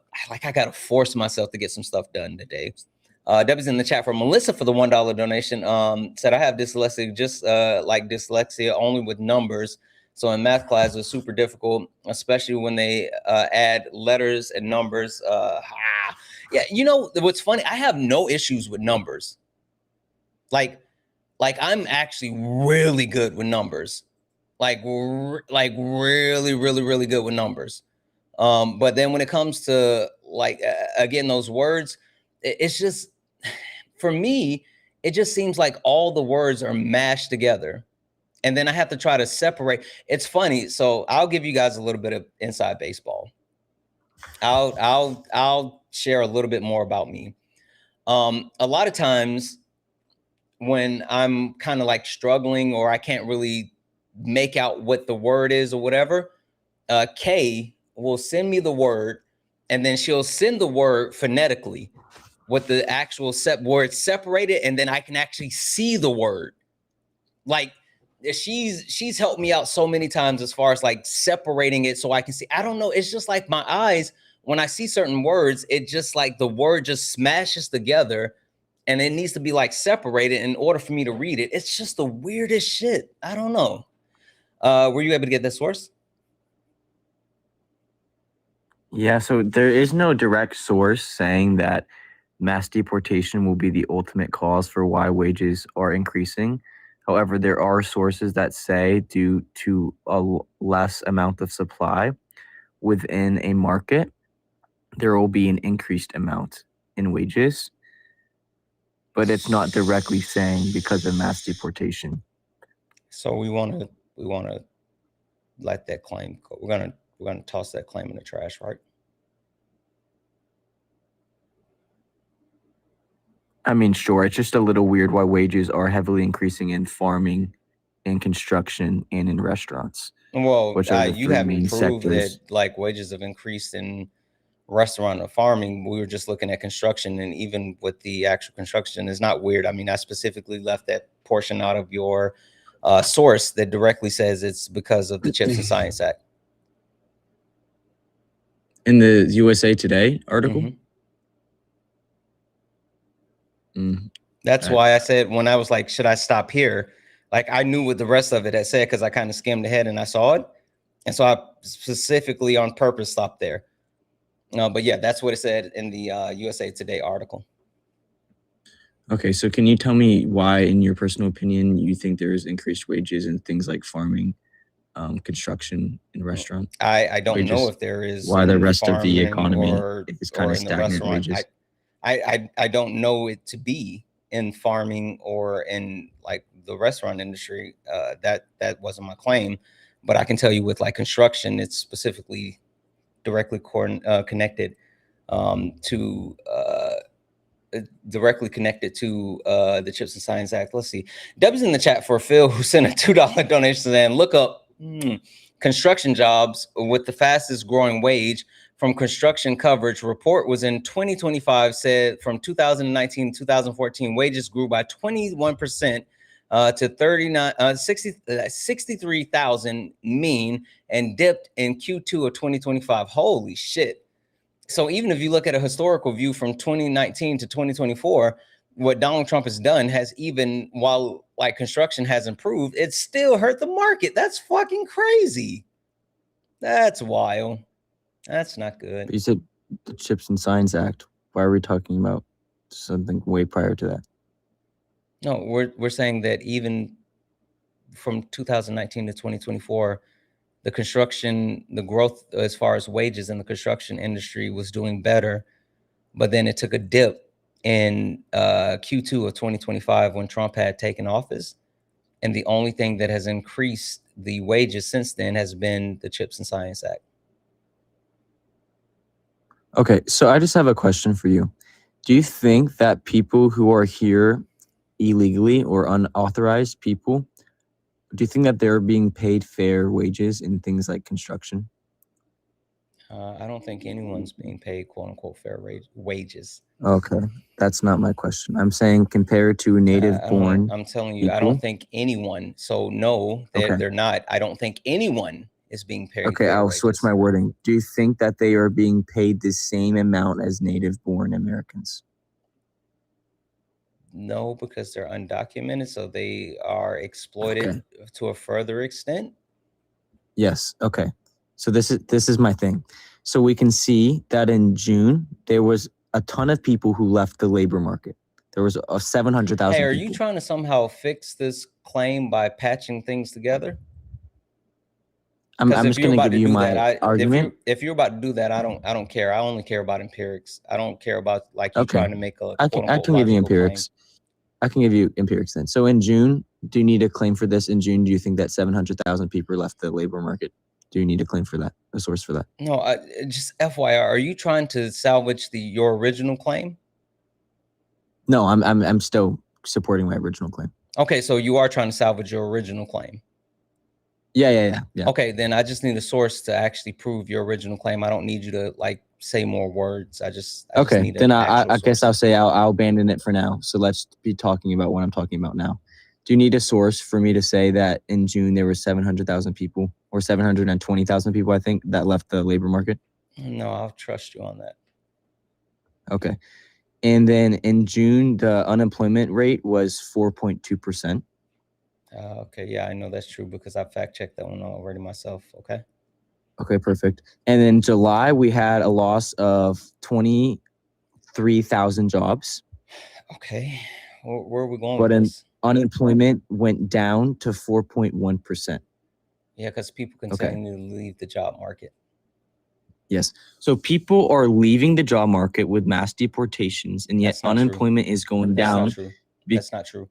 got to force myself to get some stuff done today. W's in the chat for Melissa for the $1 donation. Said I have dyslexia, just like dyslexia, only with numbers. So in math class, it's super difficult, especially when they add letters and numbers. Yeah, you know what's funny? I have no issues with numbers. Like I'm actually really good with numbers. Like really, really, really good with numbers. But then when it comes to like again those words, it's just for me, it just seems like all the words are mashed together. And then I have to try to separate. It's funny. So I'll give you guys a little bit of inside baseball. I'll share a little bit more about me. A lot of times when I'm kind of like struggling or I can't really make out what the word is or whatever, Kay will send me the word, and then she'll send the word phonetically with the actual word separated, and then I can actually see the word. Like, she's helped me out so many times as far as like separating it so I can see. I don't know. It's just like my eyes, when I see certain words, it just like the word just smashes together, and it needs to be like separated in order for me to read it. It's just the weirdest shit. I don't know. Were you able to get that source? Yeah, so there is no direct source saying that mass deportation will be the ultimate cause for why wages are increasing. However, there are sources that say due to a less amount of supply within a market, there will be an increased amount in wages. But it's not directly saying because of mass deportation. So we want to let that claim go. We're gonna toss that claim in the trash, right? I mean, sure. It's just a little weird why wages are heavily increasing in farming, in construction, and in restaurants. Well, which are the you three haven't main proved sectors. that like wages have increased in restaurant or farming. We were just looking at construction, and even with the actual construction, it's not weird. I mean, I specifically left that portion out of your source that directly says it's because of the Chips and Science Act. In the USA Today article? Mhm. That's why I said, when I was like, should I stop here? Like, I knew what the rest of it had said because I kind of skimmed ahead and I saw it. And so I specifically on purpose stopped there. No, but yeah, that's what it said in the USA Today article. Okay, so can you tell me why, in your personal opinion, you think there is increased wages in things like farming, construction, and restaurant? I don't know Wages. if there is Why the in rest of the farming economy is kind or of in the stagnant restaurant. wages? I don't know it to be in farming or in like the restaurant industry. That wasn't my claim, but I can tell you with like construction, it's specifically directly connected to the Chips and Science Act. Let's see. Deb's in the chat for Phil, who sent a $2 donation and look up construction jobs with the fastest growing wage from construction coverage. Report was in 2025, said from 2019 to 2014, wages grew by 21% to 63,000 mean and dipped in Q2 of 2025. Holy shit. So even if you look at a historical view from 2019 to 2024, what Donald Trump has done has, even while like construction has improved, it still hurt the market. That's fucking crazy. That's wild. That's not good. But you said the Chips and Science Act. Why are we talking about something way prior to that? No, we're saying that even from 2019 to 2024, the growth as far as wages in the construction industry was doing better, but then it took a dip in Q2 of 2025 when Trump had taken office. And the only thing that has increased the wages since then has been the Chips and Science Act. Okay, so I just have a question for you. Do you think that people who are here illegally or unauthorized people, do you think that they're being paid fair wages in things like construction? I don't think anyone's being paid quote unquote fair wages. Okay, that's not my question. I'm saying compared to native-born I'm telling you, people. I don't think anyone. So no, they're not. I don't think anyone is being paid. Okay, I'll switch my wording. Do you think that they are being paid the same amount as native-born Americans? No, because they're undocumented, so they are exploited to a further extent. Yes. Okay. So this is my thing. So we can see that in June there was a ton of people who left the labor market. There was 700,000. Hey, are people. you trying to somehow fix this claim by patching things together? I'm just going to give you my argument. If you're about to do that, I don't care. I only care about empirics. I don't care about like you trying to make a I can give you empirics. I can give you empirics then. So in June, do you need a claim for this? In June, do you think that 700,000 people left the labor market? Do you need a claim for that? A source for that? No, just FYI, are you trying to salvage your original claim? No, I'm still supporting my original claim. Okay, so you are trying to salvage your original claim. Yeah. Okay, then I just need a source to actually prove your original claim. I don't need you to like say more words. I just Okay, need then an I actual guess source. I'll say I'll abandon it for now. So let's be talking about what I'm talking about now. Do you need a source for me to say that in June there were 700,000 people or 720,000 people, I think, that left the labor market? No, I'll trust you on that. Okay. And then in June, the unemployment rate was 4.2%. Okay, yeah, I know that's true because I fact checked that one already myself. Okay. Okay, perfect. And then July, we had a loss of 23,000 jobs. Okay, where are we going But with this? unemployment went down to 4.1%. Yeah, because people continue to leave the job market. Yes. So people are leaving the job market with mass deportations, and yet That's not true. unemployment is going down. That's not true. That's not true.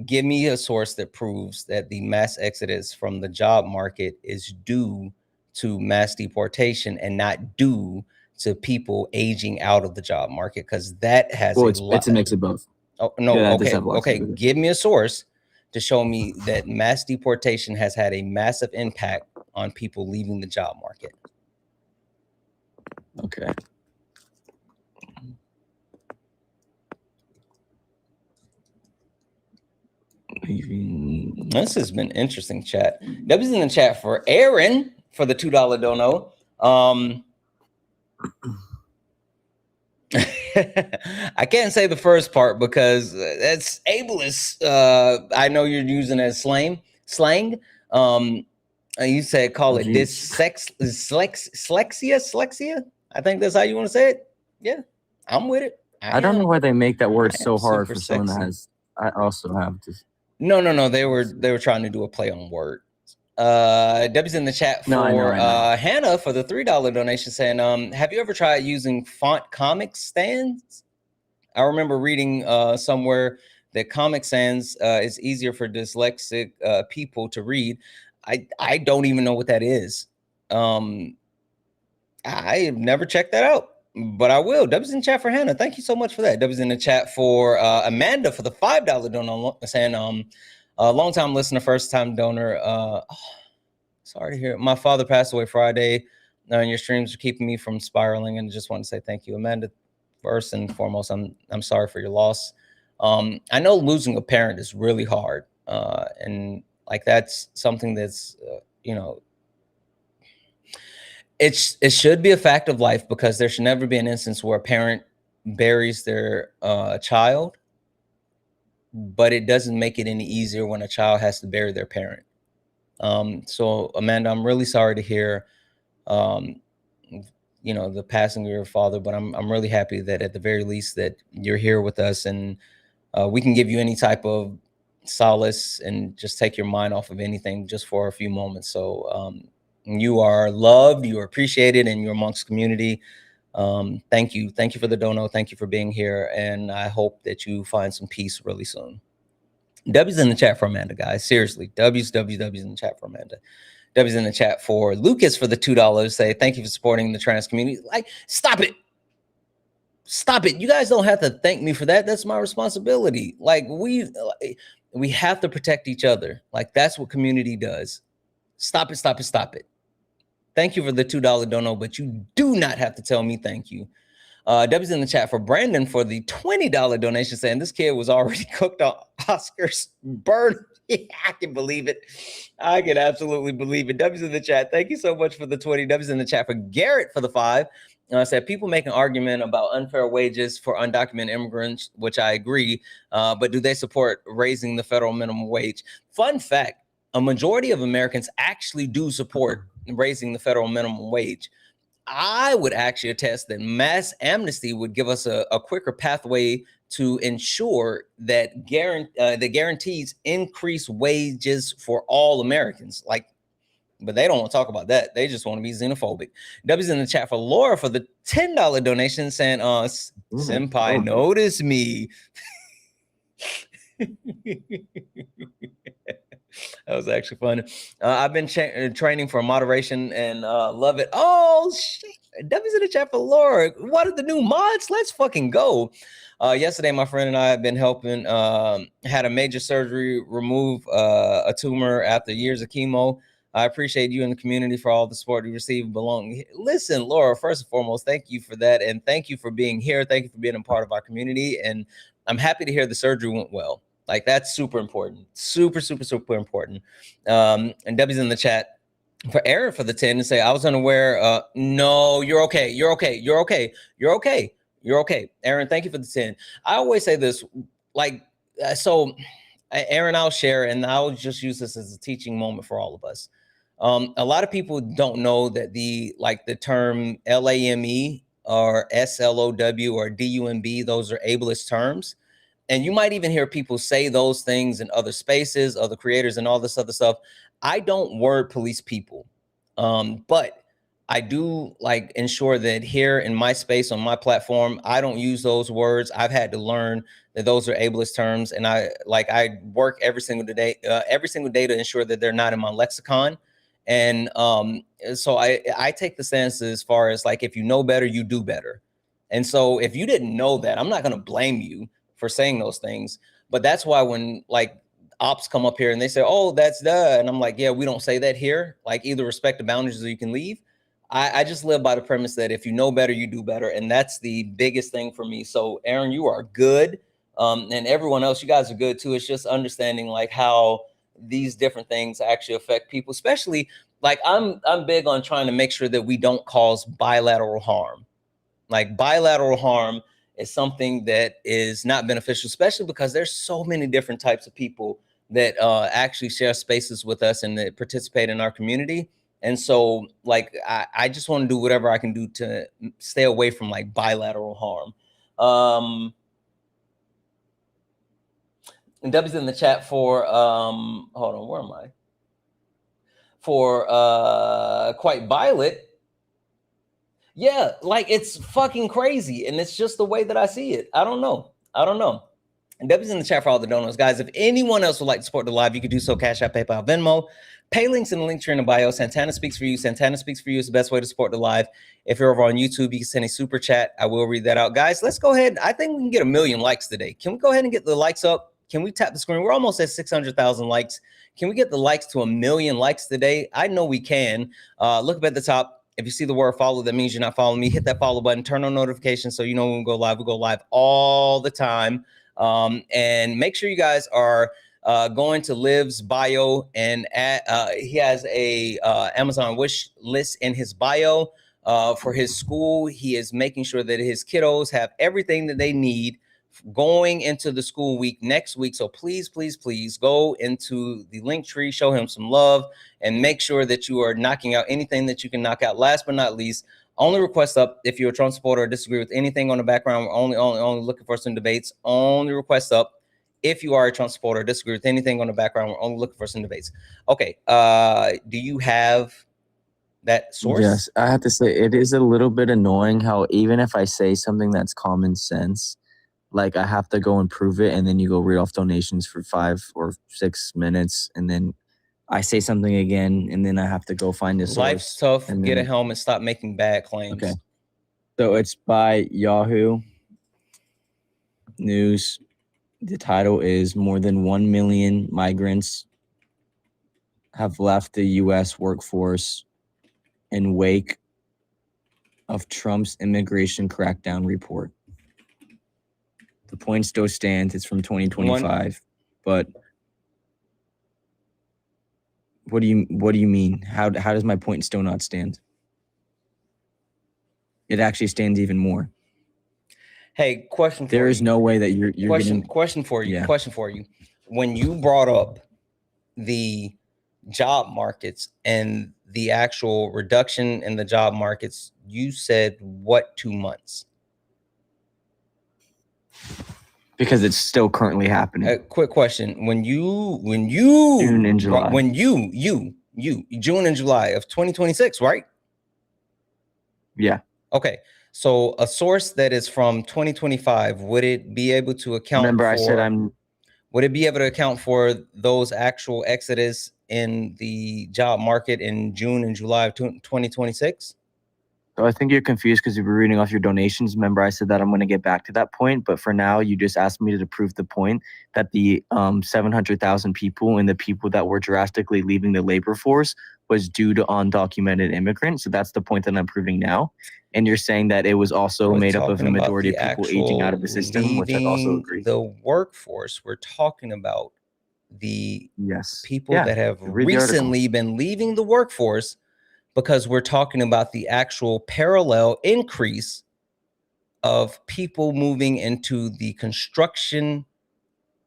Give me a source that proves that the mass exodus from the job market is due to mass deportation and not due to people aging out of the job market, because that has It's a mix of both. Oh no, Yeah, that does okay, have lots to okay. do with it. Give me a source to show me that mass deportation has had a massive impact on people leaving the job market. Okay. This has been interesting, chat. W's in the chat for Aaron for the $2 dono. I can't say the first part because that's ableist. I know you're using as slang. You said call it dyslexia. I think that's how you want to say it. Yeah, I'm with it. I don't know why they make that word I so am hard super for someone that sexy. has. I also have to. No. They were trying to do a play on words. Debbie's in the chat for No, I know. Hannah for the $3 donation saying, have you ever tried using font Comic Sans? I remember reading somewhere that Comic Sans is easier for dyslexic people to read. I don't even know what that is. I have never checked that out, but I will. Debbie's in the chat for Hannah. Thank you so much for that. Debbie's in the chat for Amanda for the $5 donor saying, long-time listener, first-time donor. Sorry to hear it. My father passed away Friday. And your streams are keeping me from spiraling, and just want to say thank you, Amanda. First and foremost, I'm sorry for your loss. I know losing a parent is really hard, and like that's something that's it should be a fact of life, because there should never be an instance where a parent buries their child, but it doesn't make it any easier when a child has to bury their parent. So Amanda, I'm really sorry to hear the passing of your father, but I'm really happy that at the very least that you're here with us, and we can give you any type of solace and just take your mind off of anything just for a few moments. So you are loved, you are appreciated, and you're amongst community. Thank you for the dono. Thank you for being here, and I hope that you find some peace really soon. W's in the chat for Amanda, guys. Seriously, W's in the chat for Amanda. W's in the chat for Lucas for the $2. Say thank you for supporting the trans community. Like, stop it. You guys don't have to thank me for that. That's my responsibility. Like, we have to protect each other. Like, that's what community does. Stop it. Thank you for the $2 dono, but you do not have to tell me thank you. W's in the chat for Brandon for the $20 donation, saying this kid was already cooked on Oscar's burn. Yeah, I can believe it. I can absolutely believe it. W's in the chat. Thank you so much for the 20. W's in the chat for Garrett for the 5. Said people make an argument about unfair wages for undocumented immigrants, which I agree. But do they support raising the federal minimum wage? Fun fact, a majority of Americans actually do support raising the federal minimum wage. I would actually attest that mass amnesty would give us a quicker pathway to ensure that guarantees increased wages for all Americans. But they don't want to talk about that. They just want to be xenophobic. W's in the chat for Laura for the $10 donation, saying, Senpai, notice me. That was actually fun. I've been training for moderation and love it. Oh, shit. W's in the chat for Laura. What are the new mods? Let's fucking go. Yesterday, my friend and I have been helping, had a major surgery, remove a tumor after years of chemo. I appreciate you and the community for all the support you receive. Listen, Laura, first and foremost, thank you for that. And thank you for being here. Thank you for being a part of our community. And I'm happy to hear the surgery went well. Like, that's super important. Super, super, super important. And Debbie's in the chat for Aaron for the 10 to say, I was unaware. No, you're okay. You're okay. You're okay. You're okay. You're okay. Aaron, thank you for the 10. I always say this, like, so Aaron, I'll share, and I'll just use this as a teaching moment for all of us. A lot of people don't know that the term LAME or SLOW or DUMB, those are ableist terms. And you might even hear people say those things in other spaces, other creators, and all this other stuff. I don't word police people, but I do ensure that here in my space on my platform, I don't use those words. I've had to learn that those are ableist terms, and I work every single day to ensure that they're not in my lexicon. And so I take the stance as far as if you know better, you do better. And so if you didn't know that, I'm not going to blame you for saying those things. But that's why when ops come up here and they say, oh, that's and I'm like, yeah, we don't say that here. Either respect the boundaries or you can leave. I just live by the premise that if you know better, you do better. And that's the biggest thing for me. So Aaron, you are good. And everyone else, you guys are good too. It's just understanding how these different things actually affect people, especially I'm big on trying to make sure that we don't cause bilateral harm. Bilateral harm is something that is not beneficial, especially because there's so many different types of people that actually share spaces with us and that participate in our community. And so I just want to do whatever I can do to stay away from bilateral harm. And W's in the chat for hold on, where am I? For Quite Violet. Yeah, it's fucking crazy. And it's just the way that I see it. I don't know. And Debbie's in the chat for all the donos. Guys, if anyone else would like to support the live, you can do so. Cash App, PayPal, Venmo. Pay links in the link tree in the bio. Santana Speaks for You. Santana Speaks for You is the best way to support the live. If you're over on YouTube, you can send a super chat. I will read that out. Guys, let's go ahead. I think we can get 1 million likes today. Can we go ahead and get the likes up? Can we tap the screen? We're almost at 600,000 likes. Can we get the likes to 1 million likes today? I know we can. Look up at the top. If you see the word follow, that means you're not following me. Hit that follow button. Turn on notifications so you know when we go live. We go live all the time. And make sure you guys are going to Liv's bio, and he has a Amazon wish list in his bio for his school. He is making sure that his kiddos have everything that they need going into the school week next week. So please, please, please go into the link tree, show him some love, and make sure that you are knocking out anything that you can knock out. Last but not least, only request up if you're a Trump supporter or disagree with anything on the background. We're only looking for some debates. Only request up if you are a Trump supporter or disagree with anything on the background. We're only looking for some debates. Okay. Do you have that source? Yes, I have to say it is a little bit annoying how even if I say something that's common sense, I have to go and prove it, and then you go read off donations for 5 or 6 minutes, and then I say something again, and then I have to go find a source. Life's tough. Get a helmet. Stop making bad claims. Okay. So it's by Yahoo News. The title is More Than 1 Million Migrants Have Left the U.S. Workforce in Wake of Trump's Immigration Crackdown Report. The point still stands. It's from 2025. But what do you mean? How does my point still not stand? It actually stands even more. Hey, question for you. There is no way that you're question for you. Yeah. Question for you. When you brought up the job markets and the actual reduction in the job markets, you said what, 2 months? Because it's still currently happening. Quick question. When you June and July. When you June and July of 2026, right? Yeah. Okay. So a source that is from 2025, would it be able to account Remember, for, I said would it be able to account for those actual exodus in the job market in June and July of 2026? So I think you're confused because you were reading off your donations. Remember, I said that I'm going to get back to that point, but for now, you just asked me to prove the point that the 700,000 people and the people that were drastically leaving the labor force was due to undocumented immigrants. So that's the point that I'm proving now. And you're saying that it was also We're made up of a talking about majority of the people aging out of the actual system, which I also leaving agree. the workforce. We're talking about the people Yeah. that have Read the article. recently been leaving the workforce, because we're talking about the actual parallel increase of people moving into the construction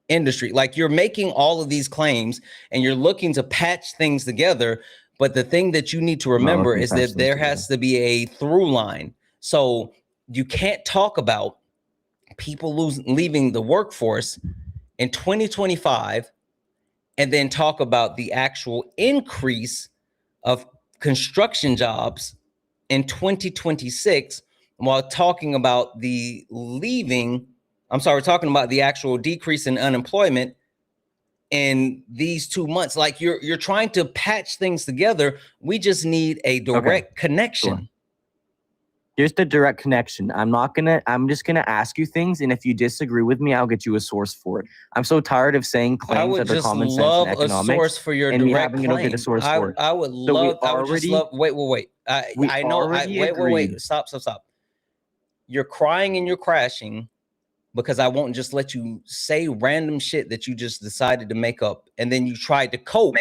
industry. Like, you're making all of these claims and you're looking to patch things together, but the thing that you need to remember is that there has to be a through line. So you can't talk about people leaving the workforce in 2025 and then talk about the actual increase of construction jobs in 2026 while talking about the we're talking about the actual decrease in unemployment in these 2 months. Like, you're trying to patch things together. We just need a direct connection. Sure. Here's the direct connection. I'm just gonna ask you things, and if you disagree with me, I'll get you a source for it. I'm so tired of saying claims that are common sense and economics. I would just love a source for your and me direct having to go get claim. a source for it. I would love. I would just love. Wait. Wait. Stop. You're crying and you're crashing because I won't just let you say random shit that you just decided to make up, and then you tried to cope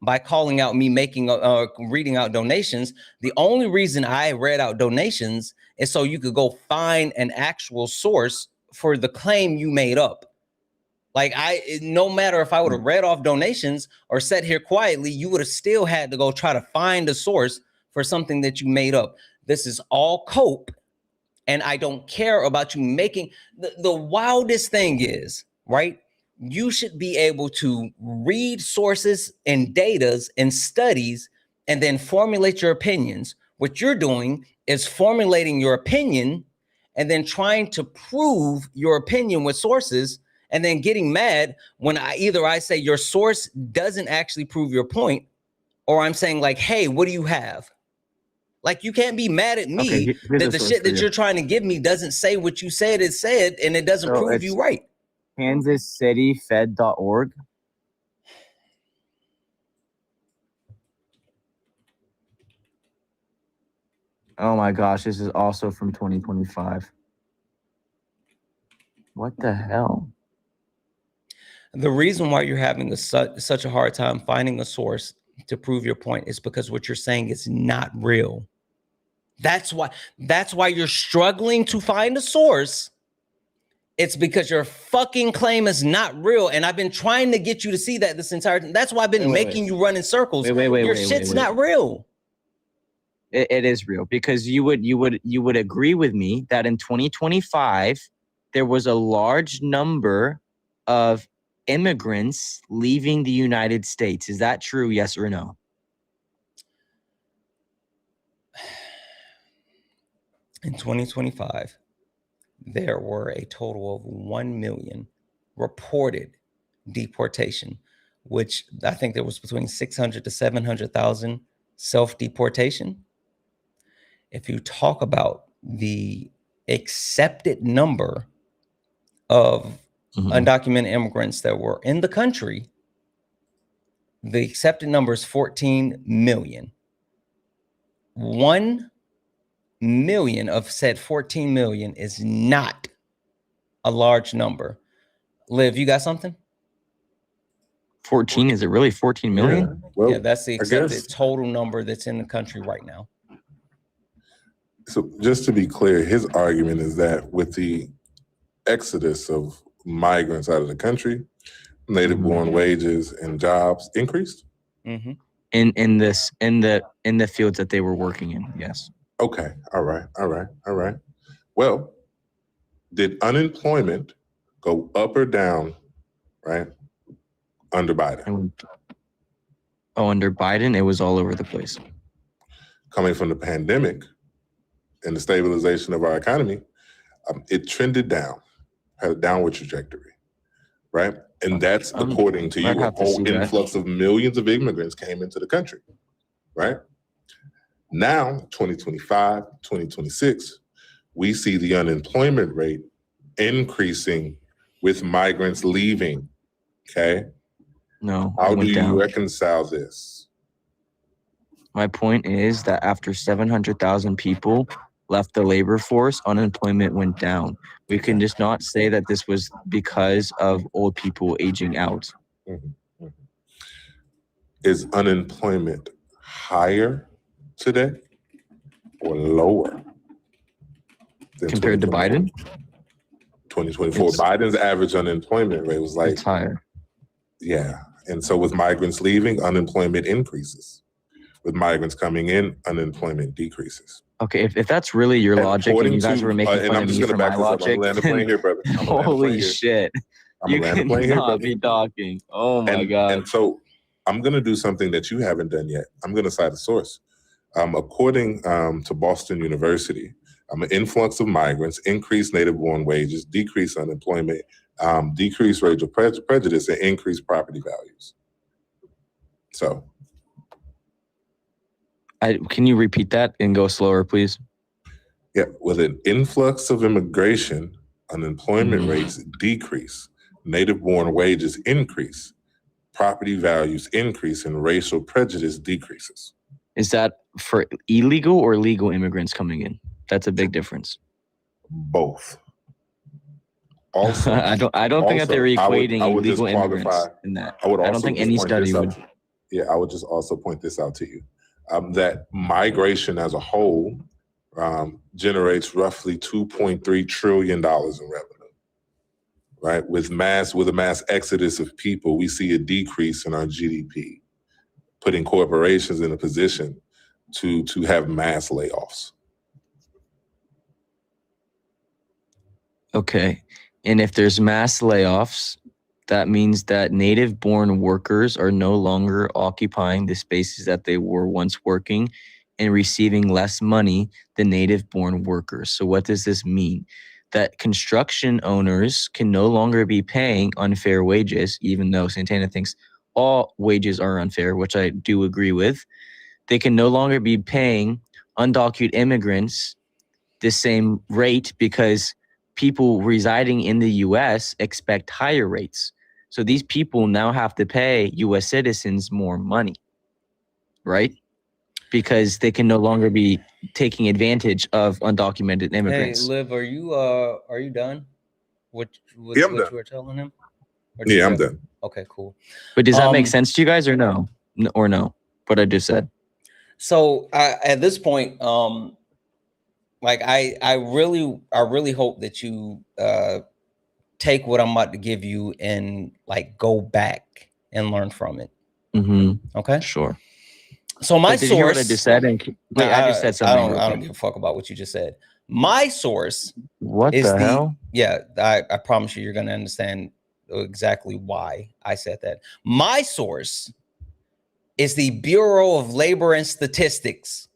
by calling out me reading out donations. The only reason I read out donations is so you could go find an actual source for the claim you made up. Like, no matter if I would have read off donations or sat here quietly, you would have still had to go try to find a source for something that you made up. This is all cope, and I don't care about you making the wildest thing is, right? You should be able to read sources and datas and studies and then formulate your opinions. What you're doing is formulating your opinion and then trying to prove your opinion with sources, and then getting mad when I say your source doesn't actually prove your point, or I'm saying like, hey, what do you have? Like, you can't be mad at me that the shit that you're trying to give me doesn't say what you said it said, and it doesn't prove you right. KansasCityFed.org. Oh my gosh, this is also from 2025. What the hell? The reason why you're having such a hard time finding a source to prove your point is because what you're saying is not real. That's why you're struggling to find a source. It's because your fucking claim is not real. And I've been trying to get you to see that this entire time. That's why I've been making you run in circles. Your shit's not real. It is real, because you would agree with me that in 2025 there was a large number of immigrants leaving the United States. Is that true? Yes or no? In 2025, there were a total of 1 million reported deportation, which I think there was between 600 to 700,000 self-deportation. If you talk about the accepted number of undocumented immigrants that were in the country, the accepted number is 14 million. 1 million of said 14 million is not a large number. Liv, you got something? 14? Is it really 14 million? Yeah, that's the accepted total number that's in the country right now. So just to be clear, his argument is that with the exodus of migrants out of the country, native-born wages and jobs increased. In the fields that they were working in, yes. Okay. All right. Well, did unemployment go up or down, right, under Biden? Under Biden, it was all over the place. Coming from the pandemic and the stabilization of our economy, it trended down, had a downward trajectory, right? And that's according to you, a whole influx of millions of immigrants came into the country, right? Now, 2025, 2026, we see the unemployment rate increasing with migrants leaving. Okay. No, How it do went you down. reconcile this? My point is that after 700,000 people left the labor force, unemployment went down. We can just not say that this was because of old people aging out. Is unemployment higher today or lower than Compared to Biden? 2024? Biden's average unemployment rate was like, it's higher. Yeah. And so with migrants leaving, unemployment increases. With migrants coming in, unemployment decreases. Okay, if that's really your logic and you guys were making and fun I'm of just me gonna for back my this up. I'm logic, gonna land the plane here, brother. I'm gonna land the plane holy here. shit. I'm You gonna land the plane here, cannot brother. be talking. Oh my God. And so I'm going to do something that you haven't done yet. I'm going to cite a source. According to Boston University, an influx of migrants, increased native-born wages, decreased unemployment, decreased racial prejudice, and increased property values. So. Can you repeat that and go slower, please? Yeah, with an influx of immigration, unemployment rates decrease, native-born wages increase, property values increase, and racial prejudice decreases. Is that for illegal or legal immigrants coming in? That's a big difference. Both. Also, I don't think that they're equating I would just illegal immigrants qualify in that. I would also don't think just any point study this out would. to you. Yeah, I would just also point this out to you. That migration as a whole generates roughly $2.3 trillion in revenue. Right? With a mass exodus of people, we see a decrease in our GDP, putting corporations in a position to have mass layoffs. Okay. And if there's mass layoffs, that means that native-born workers are no longer occupying the spaces that they were once working and receiving less money than native-born workers. So what does this mean? That construction owners can no longer be paying unfair wages, even though Santana thinks all wages are unfair, which I do agree with. They can no longer be paying undocumented immigrants the same rate because people residing in the U.S. expect higher rates. So these people now have to pay U.S. citizens more money, right? Because they can no longer be taking advantage of undocumented immigrants. Hey, Liv, are you done? What Yeah, I'm what done. you were telling him? Yeah, I'm done. Okay, cool. But does that make sense to you guys or no? Or no? What I just said. So at this point, like I really hope that you take what I'm about to give you and like go back and learn from it. Okay. Sure. So my Wait, did you hear what I source. just said? I just said something. I don't give a fuck about what you just said. My source. What is the hell? Yeah, I promise you, you're gonna understand exactly why I said that. My source is the Bureau of Labor and Statistics.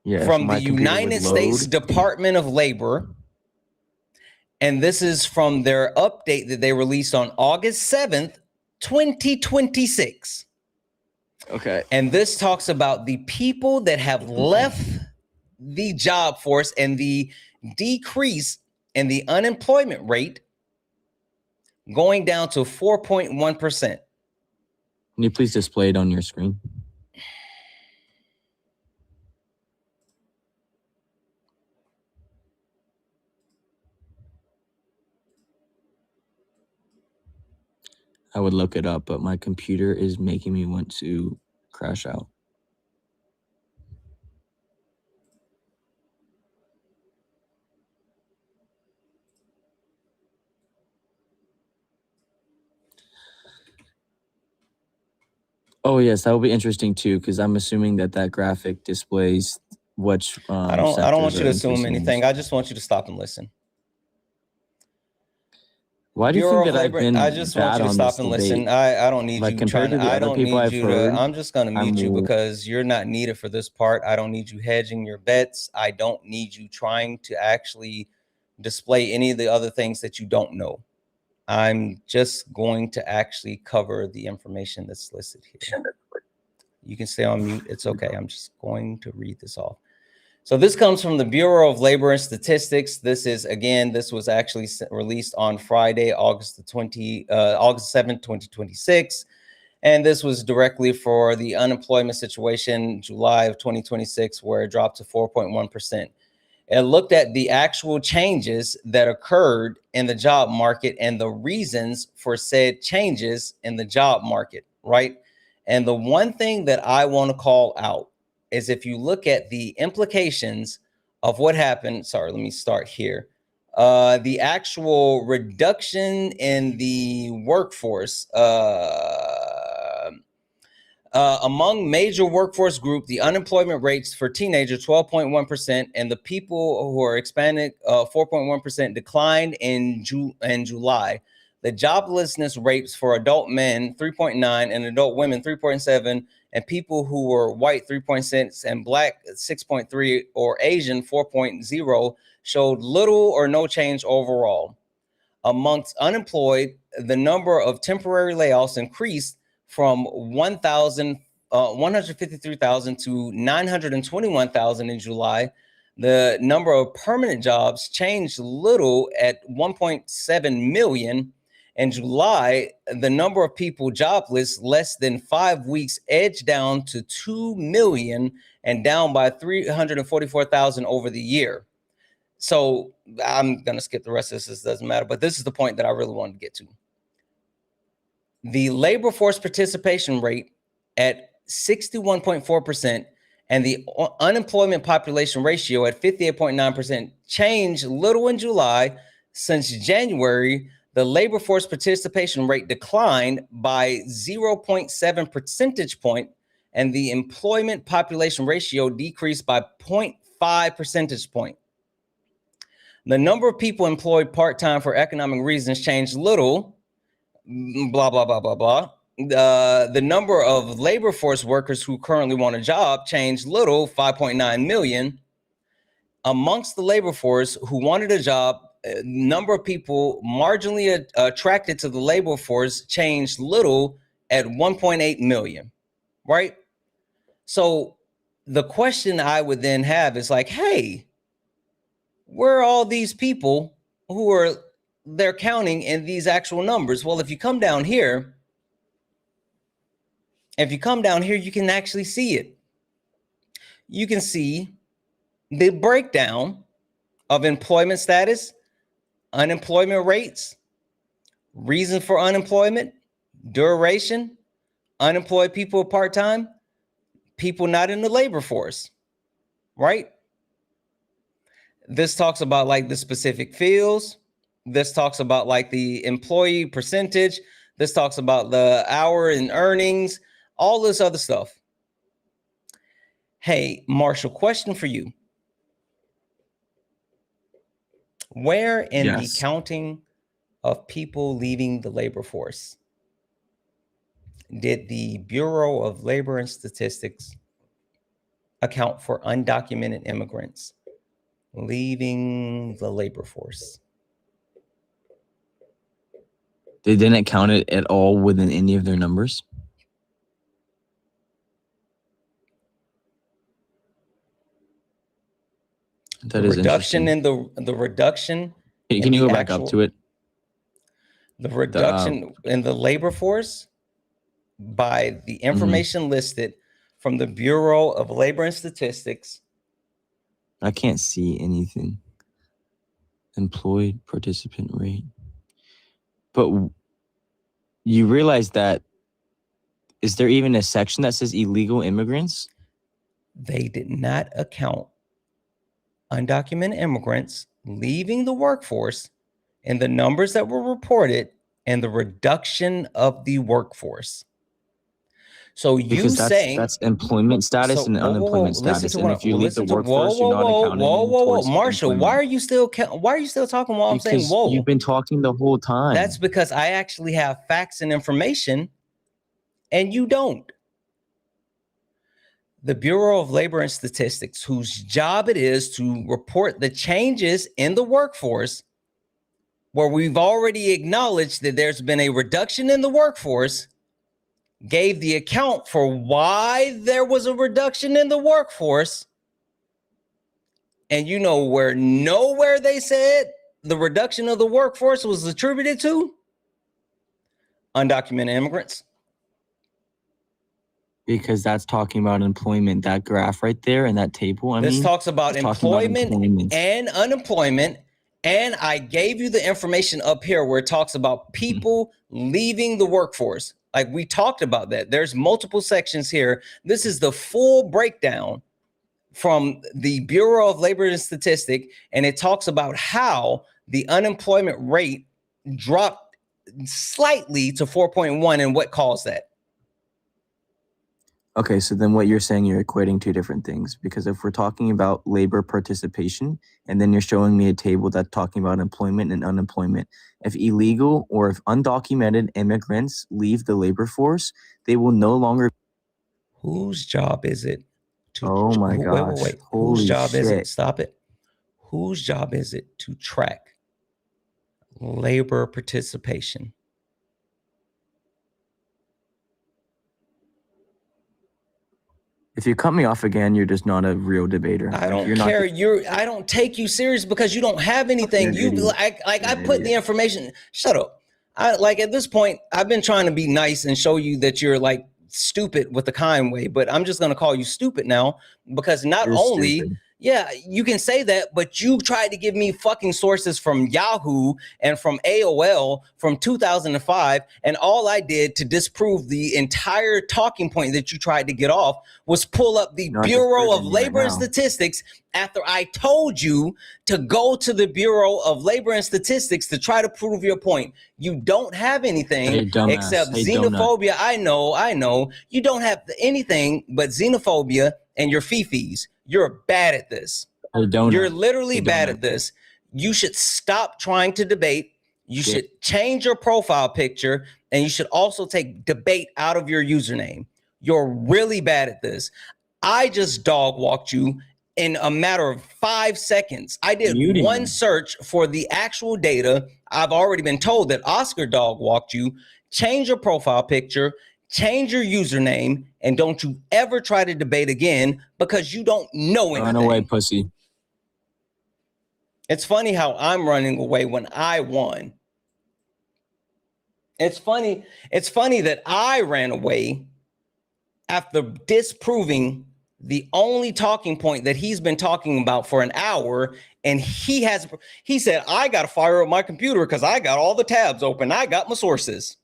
Yeah, from the United States Department of Labor. And this is from their update that they released on August 7th, 2026. Okay. And this talks about the people that have left the job force and the decrease in the unemployment rate going down to 4.1%. Can you please display it on your screen? I would look it up, but my computer is making me want to crash out. Oh yes, that will be interesting too, because I'm assuming that graphic displays which. I don't want you to assume anything. I just want you to stop and listen. Why do you think that I've been I just want you to stop and listen. I don't need you trying to. I don't need you to. I'm just gonna mute you because you're not needed for this part. I don't need you hedging your bets. I don't need you trying to actually display any of the other things that you don't know. I'm just going to actually cover the information that's listed here. You can stay on mute. It's okay. I'm just going to read this off. So this comes from the Bureau of Labor and Statistics. This was actually released on Friday, August 7th, 2026. And this was directly for the unemployment situation, July of 2026, where it dropped to 4.1%. It looked at the actual changes that occurred in the job market and the reasons for said changes in the job market, right? And the one thing that I want to call out is if you look at the implications of what happened. Sorry, let me start here. The actual reduction in the workforce, among major workforce group, the unemployment rates for teenagers 12.1%, and the people who are Hispanic 4.1% declined in July. The joblessness rates for adult men 3.9 and adult women 3.7, and people who were white 3.6 and black 6.3 or Asian 4.0 showed little or no change overall. Amongst unemployed, the number of temporary layoffs increased from 153,000 to 921,000 in July. The number of permanent jobs changed little at 1.7 million. In July, the number of people jobless less than 5 weeks edged down to 2 million and down by 344,000 over the year. So I'm going to skip the rest of this. This doesn't matter, but this is the point that I really wanted to get to. The labor force participation rate at 61.4% and the unemployment population ratio at 58.9% changed little in July. Since January, the labor force participation rate declined by 0.7 percentage point, and the employment population ratio decreased by 0.5 percentage point. The number of people employed part-time for economic reasons changed little, blah, blah, blah, blah, blah. The number of labor force workers who currently want a job changed little, 5.9 million. Amongst the labor force who wanted a job, number of people marginally attracted to the labor force changed little at 1.8 million, right? So the question I would then have is like, hey, where are all these people who are they're counting in these actual numbers? Well, if you come down here, you can actually see it. You can see the breakdown of employment status, unemployment rates, reason for unemployment, duration, unemployed people part-time, people not in the labor force, right? This talks about like the specific fields. This talks about like the employee percentage. This talks about the hour and earnings, all this other stuff. Hey, Marshall, question for you. Where in the counting of people leaving the labor force did the Bureau of Labor and Statistics account for undocumented immigrants leaving the labor force? They didn't count it at all within any of their numbers? That is reduction interesting. in the reduction. Can you go back up to it? The reduction in the labor force by the information listed from the Bureau of Labor and Statistics. I can't see anything. Employed participant rate. But you realize that, is there even a section that says illegal immigrants? They did not account undocumented immigrants leaving the workforce in the numbers that were reported and the reduction of the workforce. So that's employment status and unemployment status. And if you leave the workforce, you're not accounting towards Marshall, employment. why are you still talking while I'm saying whoa? You've been talking the whole time. That's because I actually have facts and information and you don't. The Bureau of Labor and Statistics, whose job it is to report the changes in the workforce, where we've already acknowledged that there's been a reduction in the workforce, gave the account for why there was a reduction in the workforce. And you know where nowhere they said the reduction of the workforce was attributed to? Undocumented immigrants. Because that's talking about employment. That graph right there and that table, This talks about employment and unemployment. And I gave you the information up here where it talks about people leaving the workforce. Like we talked about that. There's multiple sections here. This is the full breakdown from the Bureau of Labor and Statistics. And it talks about how the unemployment rate dropped slightly to 4.1 and what caused that. Okay, so then what you're saying, you're equating two different things. Because if we're talking about labor participation, and then you're showing me a table that's talking about employment and unemployment, if illegal or if undocumented immigrants leave the labor force, they will no longer. Whose job is it to? Oh my gosh! Wait. Holy Whose job is it? shit. Stop it. Whose job is it to track labor participation? If you cut me off again, you're just not a real debater. I don't care. I don't take you serious because you don't have anything. I put the information. Shut up. At this point, I've been trying to be nice and show you that you're like stupid with the kind way, but I'm just gonna call you stupid now because not only. Yeah, you can say that, but you tried to give me fucking sources from Yahoo and from AOL from 2005, and all I did to disprove the entire talking point that you tried to get off was pull up the Bureau of Labor and Statistics after I told you to go to the Bureau of Labor and Statistics to try to prove your point. You don't have anything except xenophobia. I know. You don't have anything but xenophobia and your fifis. You're bad at this. You're literally bad at this. You should stop trying to debate. You should change your profile picture, and you should also take debate out of your username. You're really bad at this. I just dog walked you in a matter of 5 seconds. I did one search for the actual data. I've already been told that Oscar dog walked you. Change your profile picture. Change your username, and don't you ever try to debate again because you don't know anything. Run away, pussy. It's funny how I'm running away when I won. It's funny that I ran away after disproving the only talking point that he's been talking about for an hour, and he said, I got to fire up my computer because I got all the tabs open. I got my sources.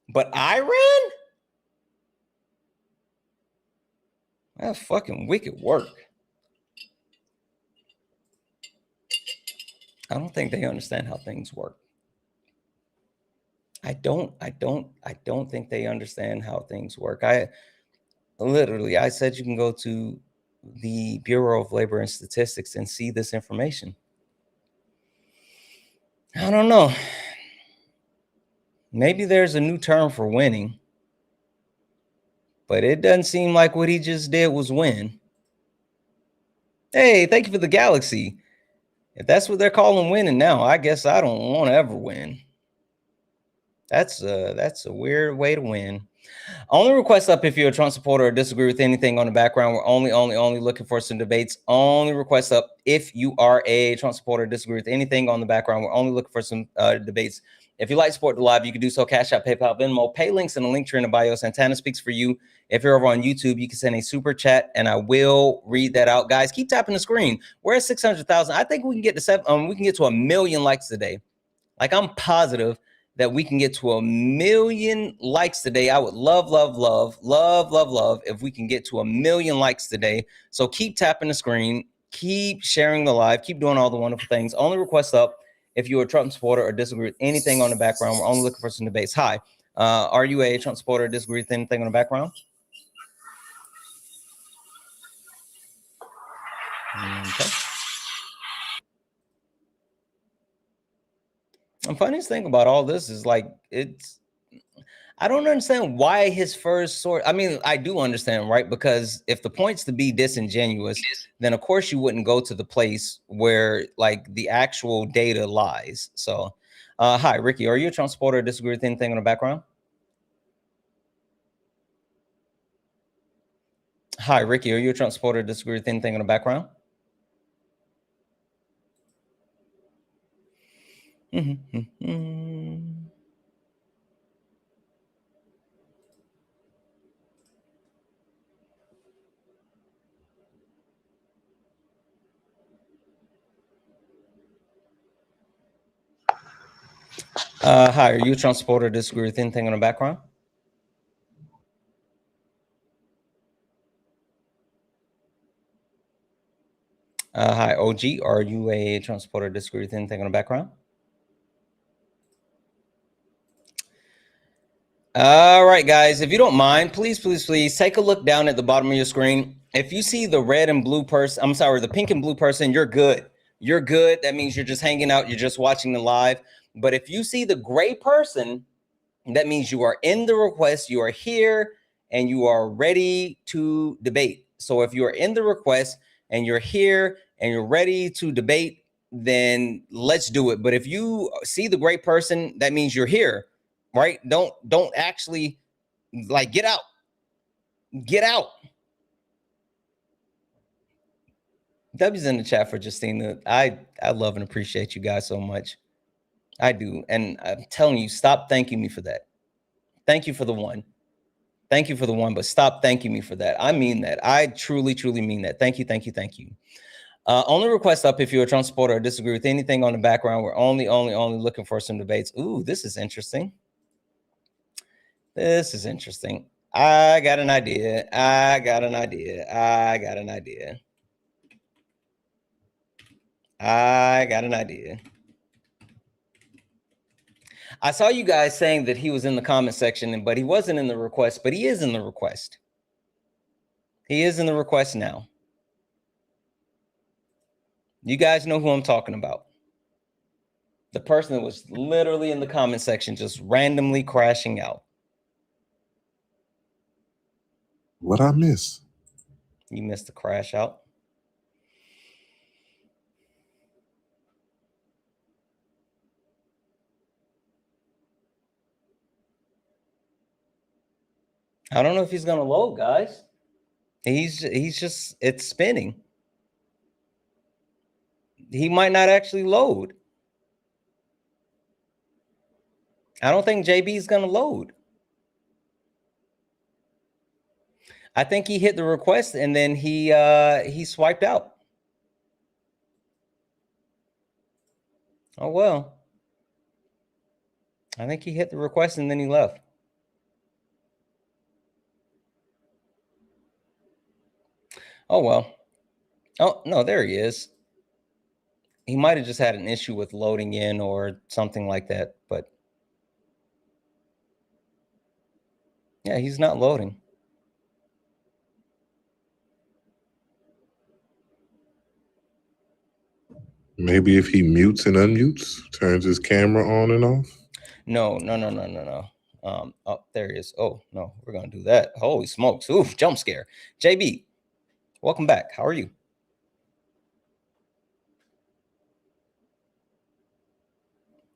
But I ran? That's fucking wicked work. I don't think they understand how things work. I don't think they understand how things work. I said you can go to the Bureau of Labor and Statistics and see this information. I don't know. Maybe there's a new term for winning, but it doesn't seem like what he just did was win. Hey, thank you for the galaxy. If that's what they're calling winning now, I guess I don't want to ever win. That's a weird way to win. Only request up if you're a Trump supporter or disagree with anything on the background. We're only looking for some debates. Only request up if you are a Trump supporter or disagree with anything on the background. We're only looking for some debates. If you like to support the live, you can do so. Cash App, PayPal, Venmo, pay links in the link tree in the bio. Santana speaks for you. If you're over on YouTube, you can send a super chat and I will read that out. Guys, keep tapping the screen. We're at 600,000. I think we can get to we can get to 1 million likes today. Like, I'm positive that we can get to 1 million likes today. I would love if we can get to 1 million likes today. So keep tapping the screen, keep sharing the live, keep doing all the wonderful things. Only request up if you're a Trump supporter or disagree with anything on the background. We're only looking for some debates. Hi, are you a Trump supporter or disagree with anything on the background? Okay. The funniest thing about all this is like, I don't understand why his first source. I mean, I do understand, right? Because if the point's to be disingenuous, then of course you wouldn't go to the place where like the actual data lies. So, hi, Ricky, are you a Trump supporter or disagree with anything in the background? Hi, Ricky. Are you a Trump supporter? Disagree with anything in the background? Hi, are you a Trump supporter? Disagree with anything in the background? Hi, OG. Are you a Trump supporter? Disagree with anything in the background? All right, guys, if you don't mind, please take a look down at the bottom of your screen. If you see the red and blue person, I'm sorry, the pink and blue person, you're good. You're good. That means you're just hanging out. You're just watching the live. But if you see the gray person, that means you are in the request. You are here and you are ready to debate. So if you are in the request and you're here and you're ready to debate, then let's do it. But if you see the gray person, that means you're here. Right? Don't actually, like, get out. Get out. W's in the chat for Justina. I love and appreciate you guys so much. I do. And I'm telling you, stop thanking me for that. Thank you for the one. Thank you for the one, but stop thanking me for that. I mean that. I truly mean that. Thank you, thank you, thank you. Only request up if you're a Trump supporter or disagree with anything on the background. We're only looking for some debates. Ooh, this is interesting. This is interesting. I got an idea. I got an idea. I got an idea. I got an idea. I saw you guys saying that he was in the comment section, but he wasn't in the request, but he is in the request. He is in the request now. You guys know who I'm talking about. The person that was literally in the comment section just randomly crashing out. What I miss? You missed the crash out. I don't know if he's gonna load, guys. He's just, it's spinning. He might not actually load. I don't think JB is gonna load. I think he hit the request and then he swiped out. Oh well. I think he hit the request and then he left. Oh well. Oh no, there he is. He might have just had an issue with loading in or something like that, but yeah, he's not loading. Maybe if he mutes and unmutes, turns his camera on and off. No. Oh, there he is. Oh no, we're gonna do that. Holy smokes! Oof, jump scare. JB, welcome back. How are you?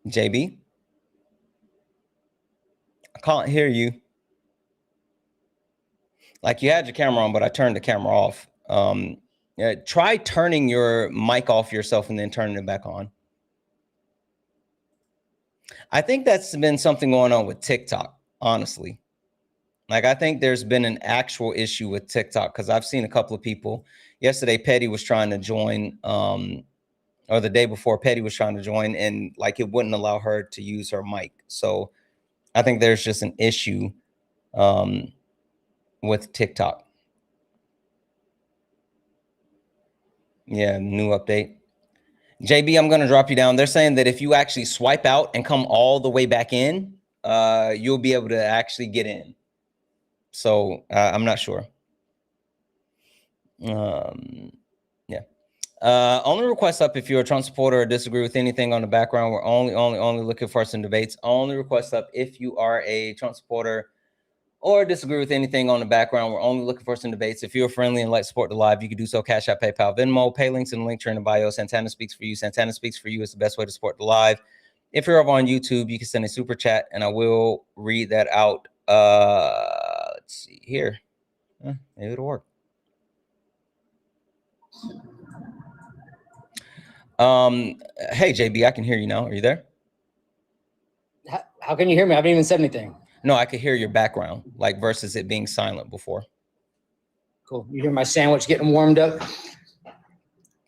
JB, I can't hear you. Like, you had your camera on, but I turned the camera off. Yeah, try turning your mic off yourself and then turning it back on. I think that's been something going on with TikTok, honestly. Like, I think there's been an actual issue with TikTok because I've seen a couple of people. Yesterday, Petty was trying to join, or the day before, Petty was trying to join, and like it wouldn't allow her to use her mic. So I think there's just an issue with TikTok. Yeah, new update. JB, I'm going to drop you down. They're saying that if you actually swipe out and come all the way back in, you'll be able to actually get in. So I'm not sure. Yeah. Only request up if you're a Trump supporter or disagree with anything on the background. We're only looking for some debates. Only request up if you are a Trump supporter or disagree with anything on the background. We're only looking for some debates. If you're friendly and like to support the live, you can do so. Cash App, PayPal, Venmo. Pay links in the link tree in the bio. Santana Speaks for You. Santana Speaks for You is the best way to support the live. If you're over on YouTube, you can send a super chat and I will read that out. Let's see here. Maybe it'll work. Hey, JB, I can hear you now. Are you there? How can you hear me? I haven't even said anything. No, I could hear your background, like versus it being silent before. Cool. You hear my sandwich getting warmed up?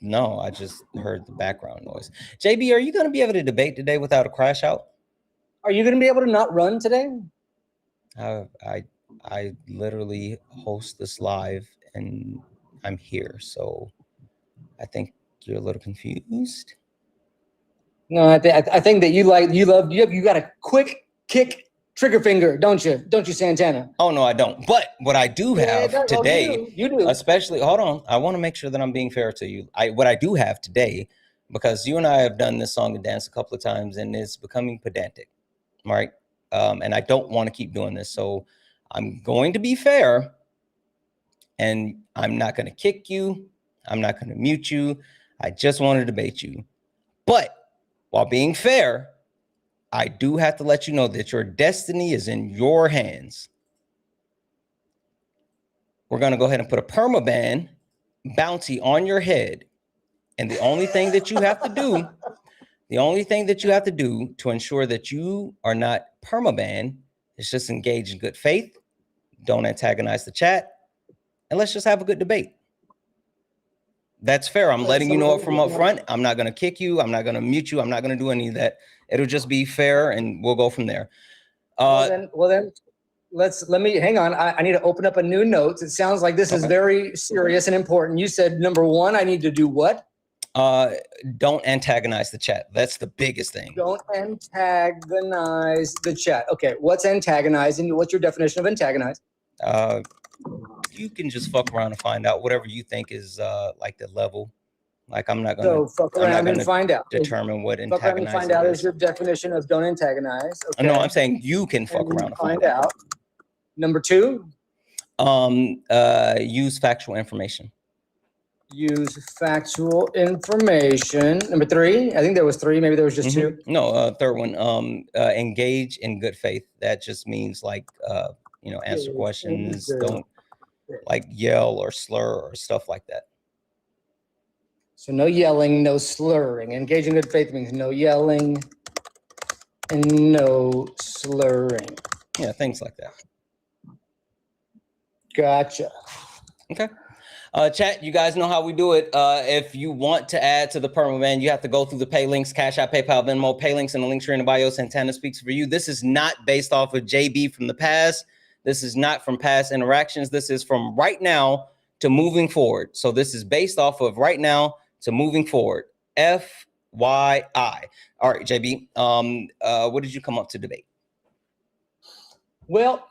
No, I just heard the background noise. JB, are you going to be able to debate today without a crash out? Are you going to be able to not run today? I literally host this live and I'm here, so I think you're a little confused. No, I think that you got a quick kick trigger finger, don't you? Don't you, Santana? Oh no, I don't. But what I do have today, you do. Especially, hold on, I want to make sure that I'm being fair to you. What I do have today, because you and I have done this song and dance a couple of times, and it's becoming pedantic, right? And I don't want to keep doing this, so I'm going to be fair, and I'm not going to kick you. I'm not going to mute you. I just want to debate you. But while being fair, I do have to let you know that your destiny is in your hands. We're going to go ahead and put a permaban bounty on your head. And the only thing that you have to do, to ensure that you are not permaban is just engage in good faith. Don't antagonize the chat. And let's just have a good debate. That's fair. I'm letting you know it from up front. I'm not going to kick you. I'm not going to mute you. I'm not going to do any of that. It'll just be fair, and we'll go from there. Well then, let me hang on. I need to open up a new notes. It sounds like this is very serious and important. You said number one, I need to do what? Don't antagonize the chat. That's the biggest thing. Don't antagonize the chat. Okay, what's antagonizing? What's your definition of antagonize? You can just fuck around and find out whatever you think is like the level. Like I'm not gonna fuck around and find out. Determine what Fuck around and antagonizing find out is. is your definition of don't antagonize. Okay. No, I'm saying you can fuck around and find out. Number two. Use factual information. Use factual information. Number three. I think there was three. Maybe there was just two. No, third one. Engage in good faith. That just means like answer questions. Don't like yell or slur or stuff like that. So no yelling, no slurring. Engage in good faith means no yelling and no slurring. Yeah, things like that. Gotcha. Okay. Chat, you guys know how we do it. If you want to add to the permaban, you have to go through the pay links, Cash App, PayPal, Venmo, pay links, and the links are in the bio. Santana speaks for you. This is not based off of JB from the past. This is not from past interactions. This is from right now to moving forward. So this is based off of right now to moving forward. FYI. All right, JB, what did you come up to debate? Well,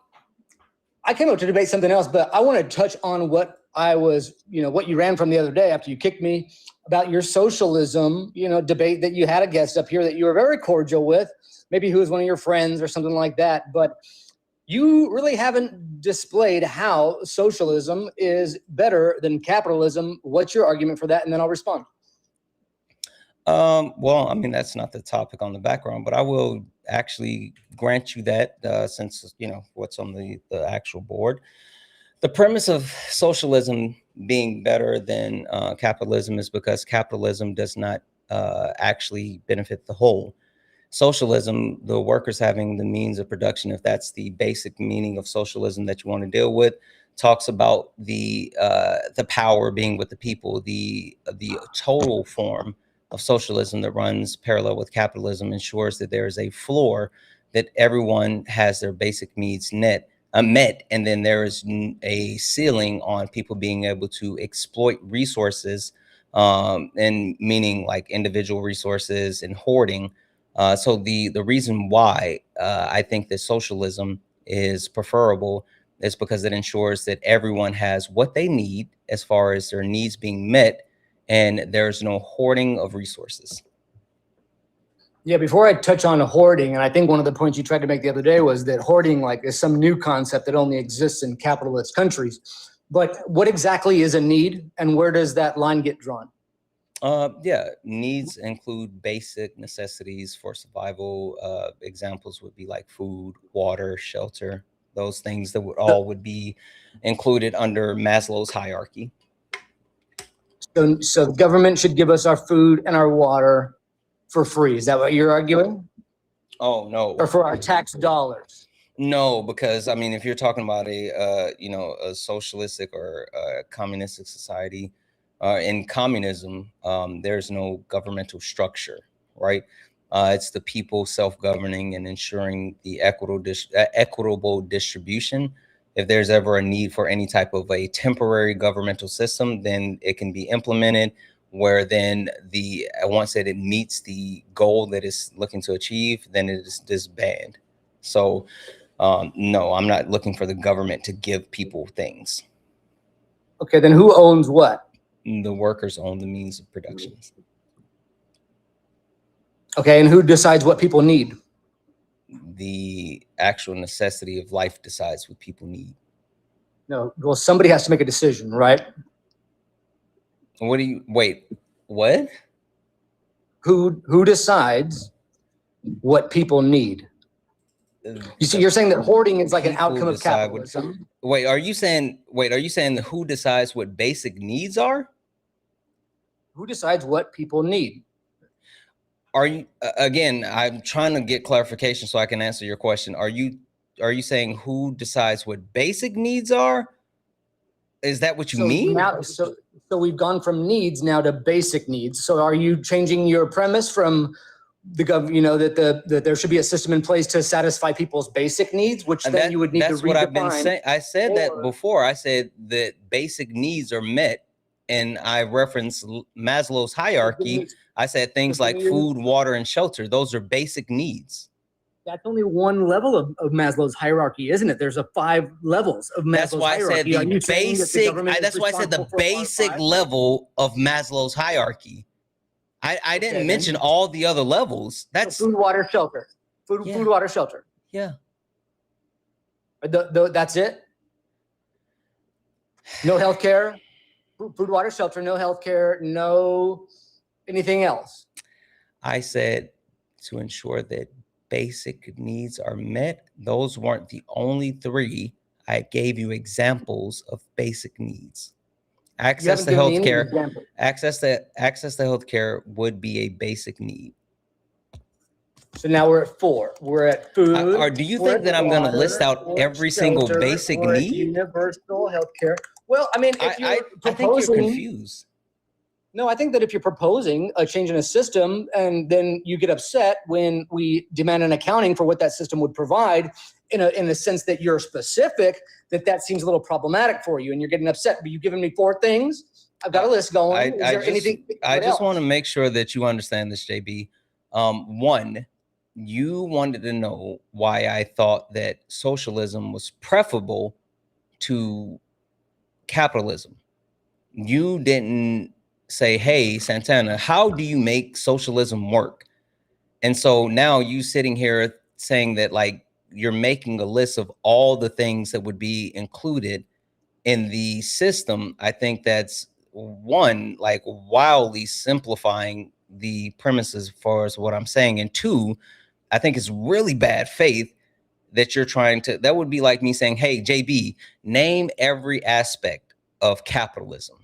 I came up to debate something else, but I want to touch on what I was, what you ran from the other day after you kicked me about your socialism, debate that you had a guest up here that you were very cordial with, maybe who was one of your friends or something like that. But you really haven't displayed how socialism is better than capitalism. What's your argument for that? And then I'll respond. Well, I mean, that's not the topic on the background, but I will actually grant you that since, what's on the actual board. The premise of socialism being better than capitalism is because capitalism does not actually benefit the whole. Socialism, the workers having the means of production, if that's the basic meaning of socialism that you want to deal with, talks about the power being with the people. The total form of socialism that runs parallel with capitalism ensures that there is a floor that everyone has their basic needs met, and then there is a ceiling on people being able to exploit resources, and meaning like individual resources and hoarding. So the reason why I think that socialism is preferable is because it ensures that everyone has what they need as far as their needs being met, and there's no hoarding of resources. Yeah, before I touch on hoarding, and I think one of the points you tried to make the other day was that hoarding is some new concept that only exists in capitalist countries. But what exactly is a need, and where does that line get drawn? Yeah, needs include basic necessities for survival. Examples would be like food, water, shelter, those things that would be included under Maslow's hierarchy. So the government should give us our food and our water for free. Is that what you're arguing? Oh, no. Or for our tax dollars? No, because I mean, if you're talking about a socialistic or communistic society, in communism, there's no governmental structure, right? It's the people self-governing and ensuring the equitable distribution. If there's ever a need for any type of a temporary governmental system, then it can be implemented, where then once it meets the goal that it's looking to achieve, then it is disbanded. So no, I'm not looking for the government to give people things. Okay, then who owns what? The workers own the means of production. Okay, and who decides what people need? The actual necessity of life decides what people need. No, well, somebody has to make a decision, right? Wait, what? Who decides what people need? You see, you're saying that hoarding is like an outcome of capitalism. Wait, are you saying who decides what basic needs are? Who decides what people need? Are you again, I'm trying to get clarification so I can answer your question. Are you saying who decides what basic needs are? Is that what you mean? So we've gone from needs now to basic needs. So are you changing your premise from the that there should be a system in place to satisfy people's basic needs, which then you would need to redefine? That's what I've been saying. I said that before. I said that basic needs are met, and I referenced Maslow's hierarchy. I said things like food, water, and shelter. Those are basic needs. That's only one level of Maslow's hierarchy, isn't it? There's 5 levels of Maslow's That's why hierarchy. I said that's why I said the basic level of Maslow's hierarchy. I didn't mention all the other levels. That's food, water, shelter. Food, water, shelter. Yeah. That's it? No healthcare? Food, water, shelter, no healthcare, no anything else? I said to ensure that basic needs are met. Those weren't the only 3. I gave you examples of basic needs. Access to healthcare. Access to healthcare would be a basic need. So now we're at 4. We're at food. Or do you think that I'm going to list out every single basic need? Universal healthcare. Well, I mean, if I think you're confused. No, I think that if you're proposing a change in a system and then you get upset when we demand an accounting for what that system would provide, in a sense that you're specific, that seems a little problematic for you and you're getting upset. But you've given me 4 things. I've got a list going. Is there anything? I just want to make sure that you understand this, JB. 1, you wanted to know why I thought that socialism was preferable to capitalism. You didn't say, hey, Santana, how do you make socialism work? And so now you sitting here saying that like you're making a list of all the things that would be included in the system. I think that's 1, like wildly simplifying the premises as far as what I'm saying. And 2, I think it's really bad faith that you're trying to, that would be like me saying, hey, JB, name every aspect of capitalism.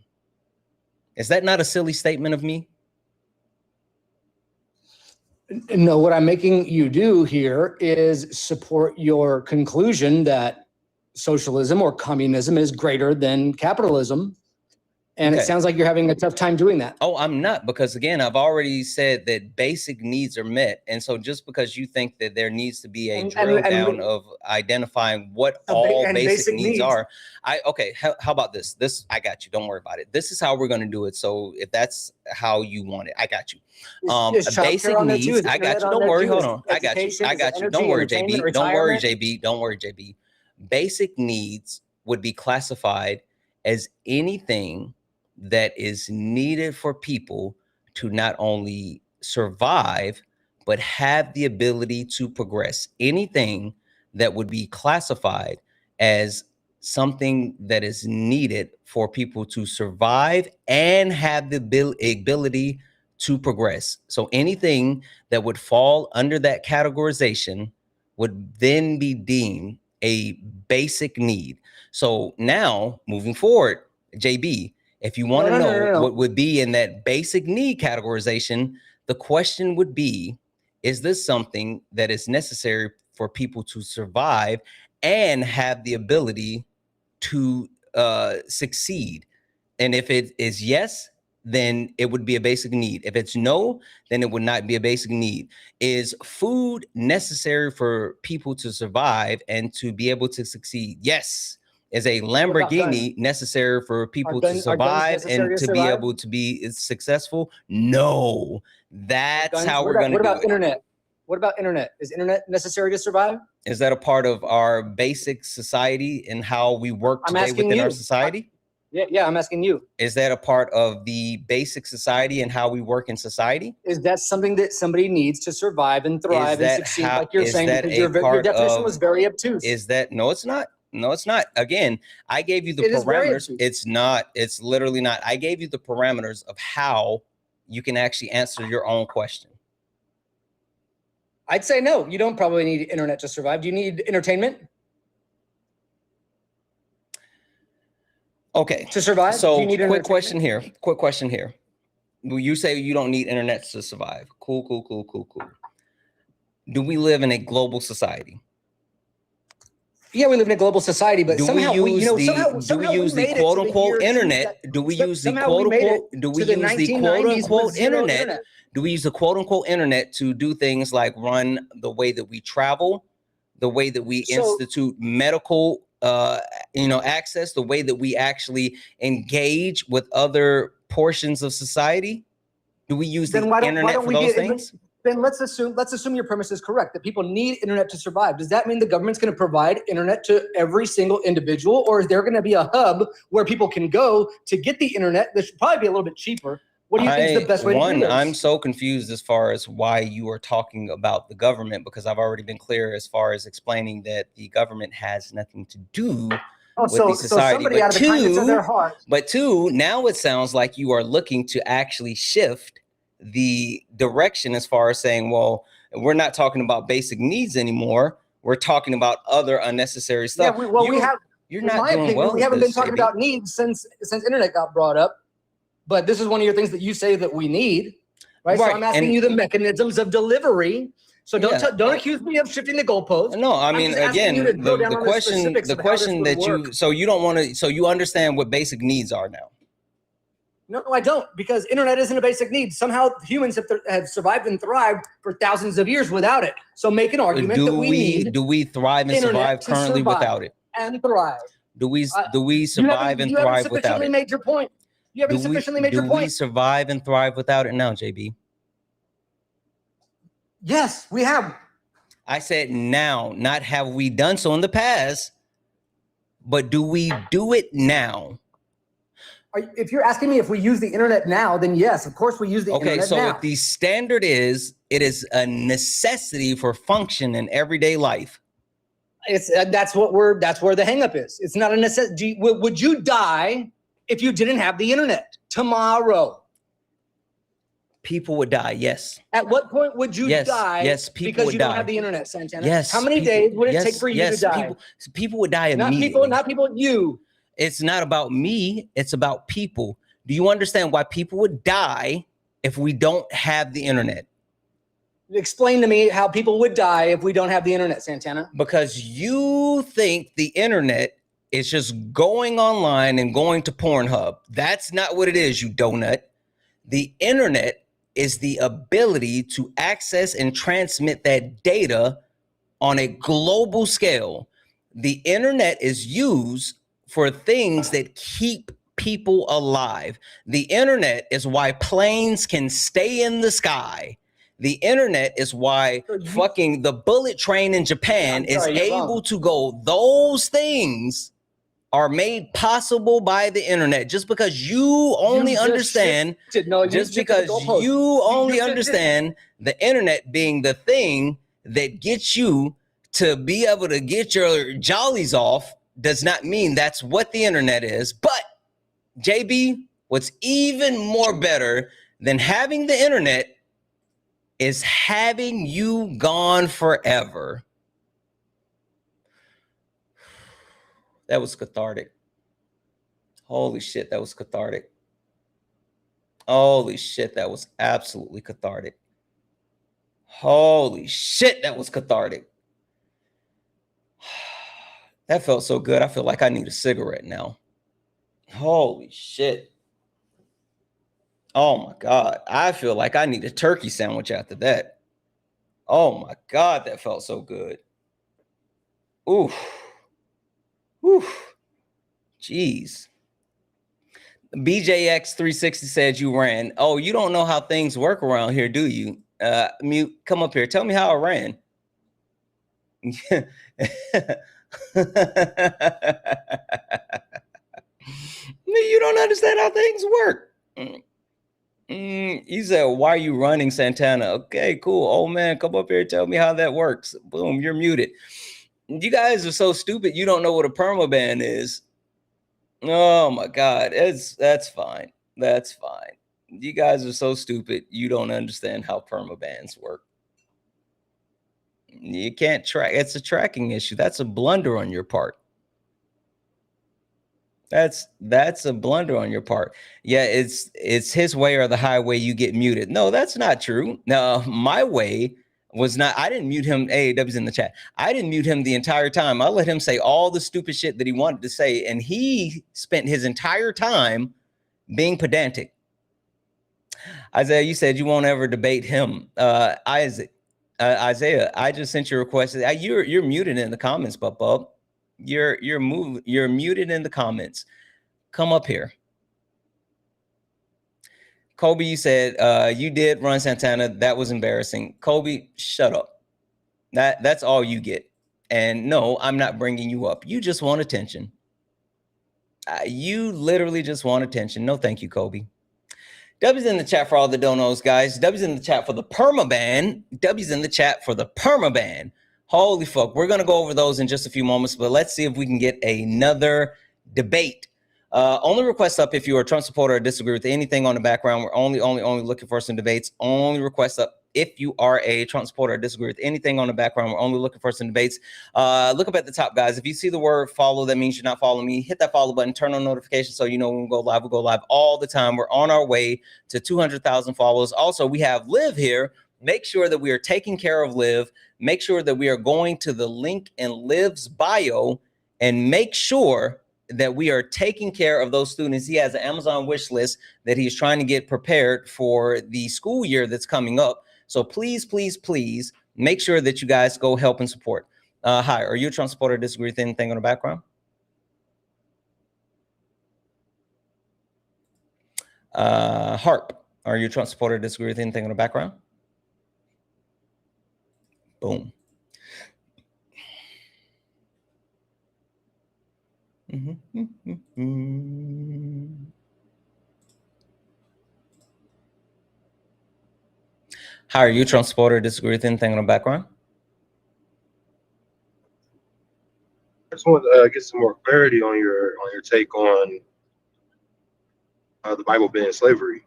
Is that not a silly statement of me? No, what I'm making you do here is support your conclusion that socialism or communism is greater than capitalism. And it sounds like you're having a tough time doing that. Oh, I'm not, because again, I've already said that basic needs are met. And so just because you think that there needs to be a drill down of identifying what all basic needs are, how about this? I got you. Don't worry about it. This is how we're going to do it. So if that's how you want it, I got you. Basic needs, I got you. Don't worry. Hold on. I got you. I got you. Don't worry, JB. Don't worry, JB. Don't worry, JB. Basic needs would be classified as anything that is needed for people to not only survive, but have the ability to progress. Anything that would be classified as something that is needed for people to survive and have the ability to progress. So anything that would fall under that categorization would then be deemed a basic need. So now moving forward, JB, If you want to No, no, know no, no, no. what would be in that basic need categorization, the question would be, is this something that is necessary for people to survive and have the ability to succeed? And if it is yes, then it would be a basic need. If it's no, then it would not be a basic need. Is food necessary for people to survive and to be able to succeed? Yes. Is a Lamborghini necessary for people to survive and to be able to be successful? No. That's how we're going to do it. What about internet? What about internet? Is internet necessary to survive? Is that a part of our basic society and how we work today within our society? Yeah, I'm asking you. Is that a part of the basic society and how we work in society? Is that something that somebody needs to survive and thrive and succeed, like you're saying? Because your definition was very obtuse. Is that, no, it's not. No, it's not. Again, I gave you the parameters. It's not. It's literally not. I gave you the parameters of how you can actually answer your own question. I'd say no. You don't probably need internet to survive. Do you need entertainment? Okay. To survive? So quick question here. Quick question here. You say you don't need internet to survive. Cool, cool, cool, cool, cool. Do we live in a global society? Yeah, we live in a global society, but somehow do we use the quote unquote internet? Do we use the quote unquote? Do we use the quote unquote internet? Do we use the quote unquote internet to do things like run the way that we travel, the way that we institute medical access, the way that we actually engage with other portions of society? Do we use the internet for those things? Then let's assume your premise is correct, that people need internet to survive. Does that mean the government's going to provide internet to every single individual, or is there going to be a hub where people can go to get the internet that should probably be a little bit cheaper? What do you think is the best way to do this? I'm so confused as far as why you are talking about the government, because I've already been clear as far as explaining that the government has nothing to do with the society. So somebody out of the kindness of their heart. But two, now it sounds like you are looking to actually shift the direction as far as saying, well, we're not talking about basic needs anymore. We're talking about other unnecessary stuff. Yeah, you're in not my doing opinion, well. We haven't been talking about needs since internet got brought up. But this is one of your things that you say that we need, right? So I'm asking you the mechanisms of delivery. So don't accuse me of shifting the goalposts. No, I mean, again, the question that you don't want to, so you understand what basic needs are now. No, I don't, because internet isn't a basic need. Somehow humans have survived and thrived for thousands of years without it. So make an argument that we need. Do we thrive and survive currently without it? And thrive. Do we survive and thrive without it? Made your point. You haven't sufficiently made your point. Do we survive and thrive without it now, JB? Yes, we have. I said now, not have we done so in the past, but do we do it now? If you're asking me if we use the internet now, then yes, of course we use the internet now. Okay, so if the standard is, it is a necessity for function in everyday life. That's where the hang-up is. It's not a necessity. Would you die if you didn't have the internet tomorrow? People would die, yes. At what point would you die? Yes, people because would you die. don't have the internet, Santana? Yes. How many days would it take for you to die? People would die immediately. Not people, you. It's not about me, it's about people. Do you understand why people would die if we don't have the internet? Explain to me how people would die if we don't have the internet, Santana. Because you think the internet is just going online and going to Pornhub. That's not what it is, you donut. The internet is the ability to access and transmit that data on a global scale. The internet is used for things that keep people alive. The internet is why planes can stay in the sky. The internet is why fucking the bullet train in Japan is able to go. Those things are made possible by the internet. Just because you only understand, just because you only understand the internet being the thing that gets you to be able to get your jollies off does not mean that's what the internet is. But JB, what's even more better than having the internet is having you gone forever. That was cathartic. Holy shit, that was cathartic. Holy shit, that was absolutely cathartic. Holy shit, that was cathartic. That felt so good. I feel like I need a cigarette now. Holy shit. Oh my God. I feel like I need a turkey sandwich after that. Oh my God, that felt so good. Oof. Oof. Jeez. BJX360 said you ran. Oh, you don't know how things work around here, do you? Mute, come up here. Tell me how I ran. You don't understand how things work. He said, why are you running, Santana? Okay, cool. Oh man, come up here and tell me how that works. Boom, you're muted. You guys are so stupid. You don't know what a permaban is. Oh my God, that's fine. That's fine. You guys are so stupid. You don't understand how permabans work. You can't track. It's a tracking issue. That's a blunder on your part. That's a blunder on your part. Yeah, it's his way or the highway. You get muted. No, that's not true. No, my way was not. I didn't mute him. AAW's in the chat. I didn't mute him the entire time. I let him say all the stupid shit that he wanted to say, and he spent his entire time being pedantic. Isaiah, you said you won't ever debate him. Isaiah, I just sent you a request. You're muted in the comments, bub. You're muted in the comments. Come up here. Kobe, you said you did run Santana. That was embarrassing. Kobe, shut up. That's all you get. And no, I'm not bringing you up. You just want attention. You literally just want attention. No, thank you, Kobe. W's in the chat for all the donos, guys. W's in the chat for the permaban. W's in the chat for the permaban. Holy fuck. We're going to go over those in just a few moments, but let's see if we can get another debate. Only request up if you are a Trump supporter or disagree with anything on the background. We're only looking for some debates. Only request up if you are a Trump supporter or disagree with anything on the background. We're only looking for some debates. Look up at the top, guys. If you see the word follow, that means you're not following me. Hit that follow button, turn on notifications so you know when we go live. We go live all the time. We're on our way to 200,000 followers. Also, we have Liv here. Make sure that we are taking care of Liv. Make sure that we are going to the link in Liv's bio and make sure that we are taking care of those students. He has an Amazon wish list that he's trying to get prepared for the school year that's coming up. So please, please, please make sure that you guys go help and support. Hi, are you a Trump supporter or disagree with anything on the background? Harp, are you a Trump supporter or disagree with anything on the background? Boom. How are you, Trump supporter, or disagree with anything on the background? I just want to get some more clarity on your take on the Bible being slavery.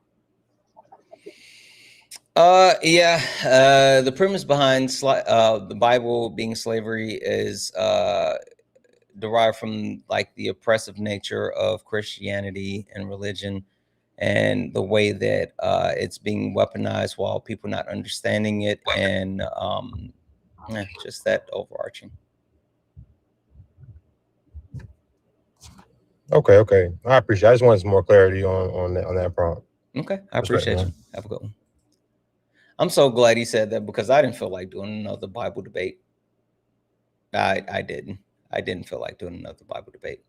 The premise behind the Bible being slavery is derived from like the oppressive nature of Christianity and religion, and the way that it's being weaponized while people not understanding it, and just that overarching. Okay. I appreciate it. I just wanted some more clarity on that prompt. Okay, I appreciate you. Have a good one. I'm so glad he said that because I didn't feel like doing another Bible debate. I didn't feel like doing another Bible debate.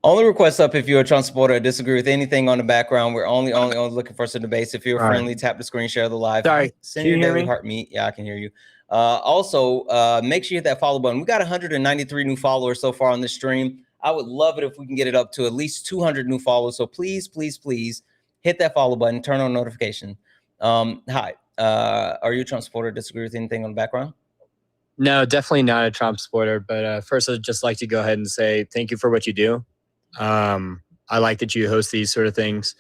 Only request up if you're a Trump supporter or disagree with anything on the background. We're only looking for some debates. If you're friendly, tap the screen, share the live. Sorry, send your daily heart meet. Yeah, I can hear you. Also, make sure you hit that follow button. We got 193 new followers so far on this stream. I would love it if we can get it up to at least 200 new followers. So please, please, please hit that follow button, turn on notification. Hi, are you a Trump supporter or disagree with anything on the background? No, definitely not a Trump supporter. But first, I'd just like to go ahead and say thank you for what you do. I like that you host these sort of things.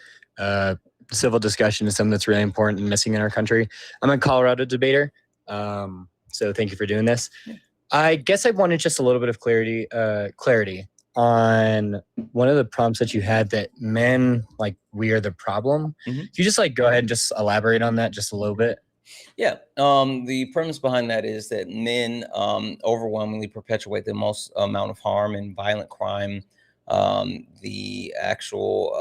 Civil discussion is something that's really important and missing in our country. I'm a Colorado debater, so thank you for doing this. I guess I wanted just a little bit of clarity on one of the prompts that you had, that men, like, we are the problem. Mhm. Can you just like go ahead and just elaborate on that just a little bit? Yeah. The premise behind that is that men overwhelmingly perpetuate the most amount of harm and violent crime, the actual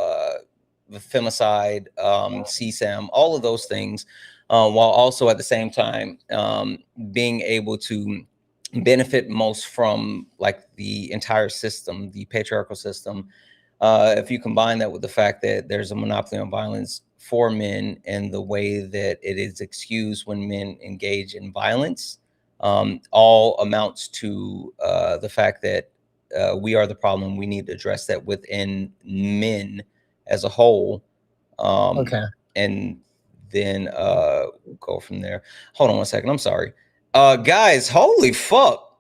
the femicide, CSAM, all of those things, while also at the same time being able to benefit most from like the entire system, the patriarchal system. If you combine that with the fact that there's a monopoly on violence for men and the way that it is excused when men engage in violence, all amounts to the fact that we are the problem. We need to address that within men as a whole. Okay. And then go from there. Hold on one second. I'm sorry. Guys, holy fuck.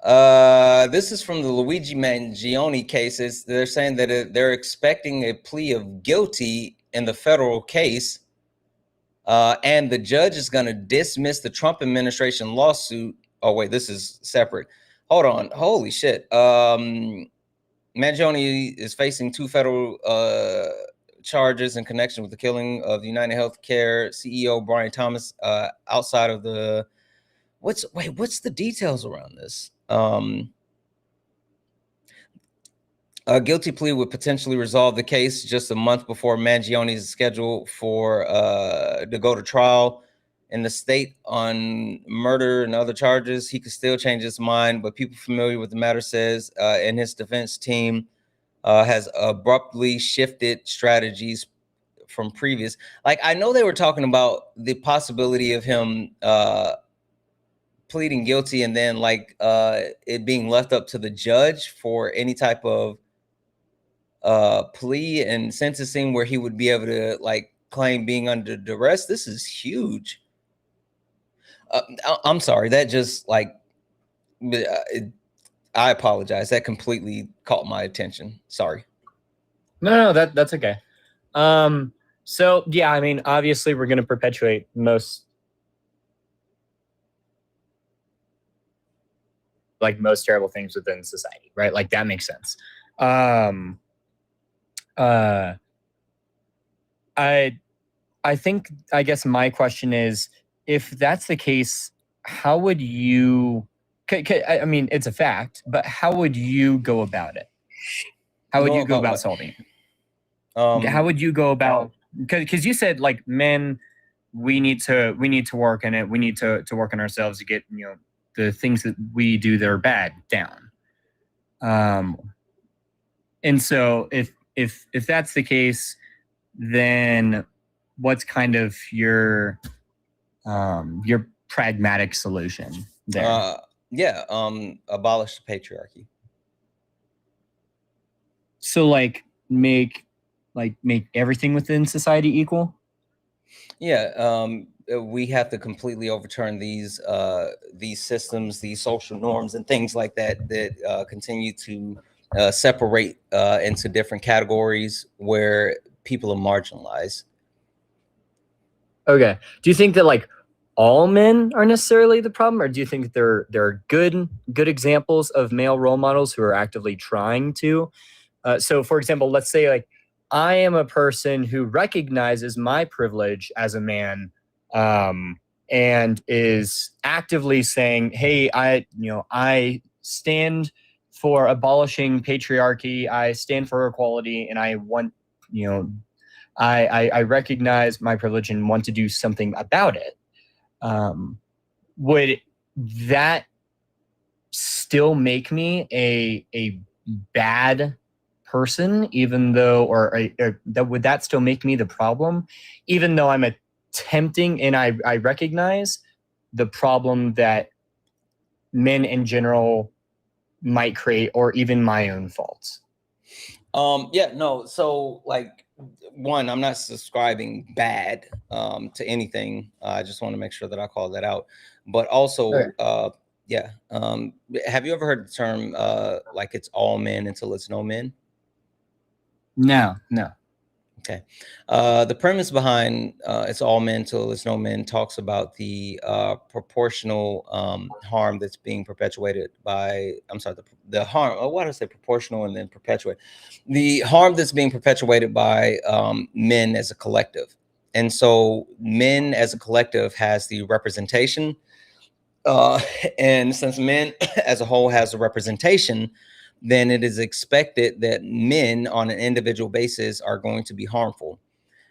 This is from the Luigi Mangione cases. They're saying that they're expecting a plea of guilty in the federal case, and the judge is going to dismiss the Trump administration lawsuit. Oh wait, this is separate. Hold on. Holy shit. Mangione is facing 2 federal charges in connection with the killing of United Healthcare CEO Brian Thomas outside of the what's the details around this? A guilty plea would potentially resolve the case just a month before Mangione is scheduled for to go to trial in the state on murder and other charges. He could still change his mind, but people familiar with the matter says and his defense team has abruptly shifted strategies from previous. Like, I know they were talking about the possibility of him pleading guilty and then like it being left up to the judge for any type of plea and sentencing where he would be able to like claim being under duress. This is huge. I'm sorry, that just like I apologize, that completely caught my attention. Sorry. No, that's okay. So yeah, I mean, obviously we're going to perpetuate most terrible things within society, right? Like, that makes sense. I think, I guess my question is, if that's the case, how would you, I mean, it's a fact, but how would you go about it? How would you go about solving it? How would you go about, because you said like men, we need to work in it. We need to work on ourselves to get, you know, the things that we do that are bad down. And so if that's the case, then what's kind of your pragmatic solution there? Abolish the patriarchy. So like make everything within society equal? Yeah, we have to completely overturn these systems, these social norms and things like that that continue to separate into different categories where people are marginalized. Okay. Do you think that like all men are necessarily the problem, or do you think there are good examples of male role models who are actively trying to? So, for example, let's say like I am a person who recognizes my privilege as a man, and is actively saying, "Hey, I stand for abolishing patriarchy. I stand for equality, and I want, I recognize my privilege and want to do something about it." Would that still make me a bad person, even though, or would that still make me the problem, even though I'm attempting and I recognize the problem that men in general might create, or even my own faults? So like, one, I'm not subscribing bad to anything. I just want to make sure that I call that out. But also, have you ever heard the term like it's all men until it's no men? No. Okay. The premise behind It's All Men Till It's No Men talks about the proportional harm that's being perpetuated by, I'm sorry, the harm, why did I say proportional and then perpetuate? The harm that's being perpetuated by men as a collective. And so men as a collective has the representation. And since men as a whole has a representation, then it is expected that men on an individual basis are going to be harmful.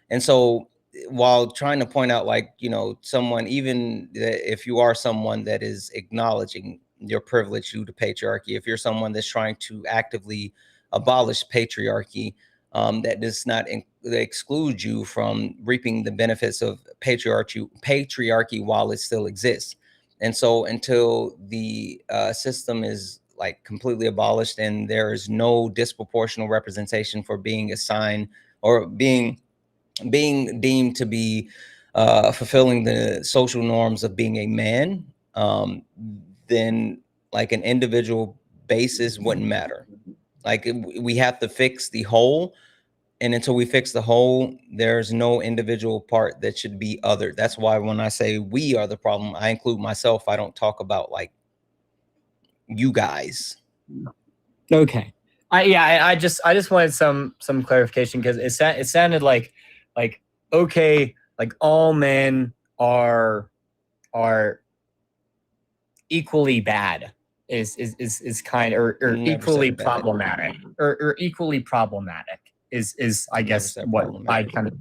And so while trying to point out, like, you know, someone, even if you are someone that is acknowledging your privilege due to patriarchy, if you're someone that's trying to actively abolish patriarchy, that does not exclude you from reaping the benefits of patriarchy while it still exists. And so until the system is like completely abolished and there is no disproportional representation for being assigned or being deemed to be fulfilling the social norms of being a man, then like an individual basis wouldn't matter. Like we have to fix the whole, and until we fix the whole, there's no individual part that should be othered. That's why when I say we are the problem, I include myself. I don't talk about like you guys. Okay. I just wanted some clarification because it sounded like okay, like all men are equally bad is kind or equally problematic or equally problematic is I guess what I kind of.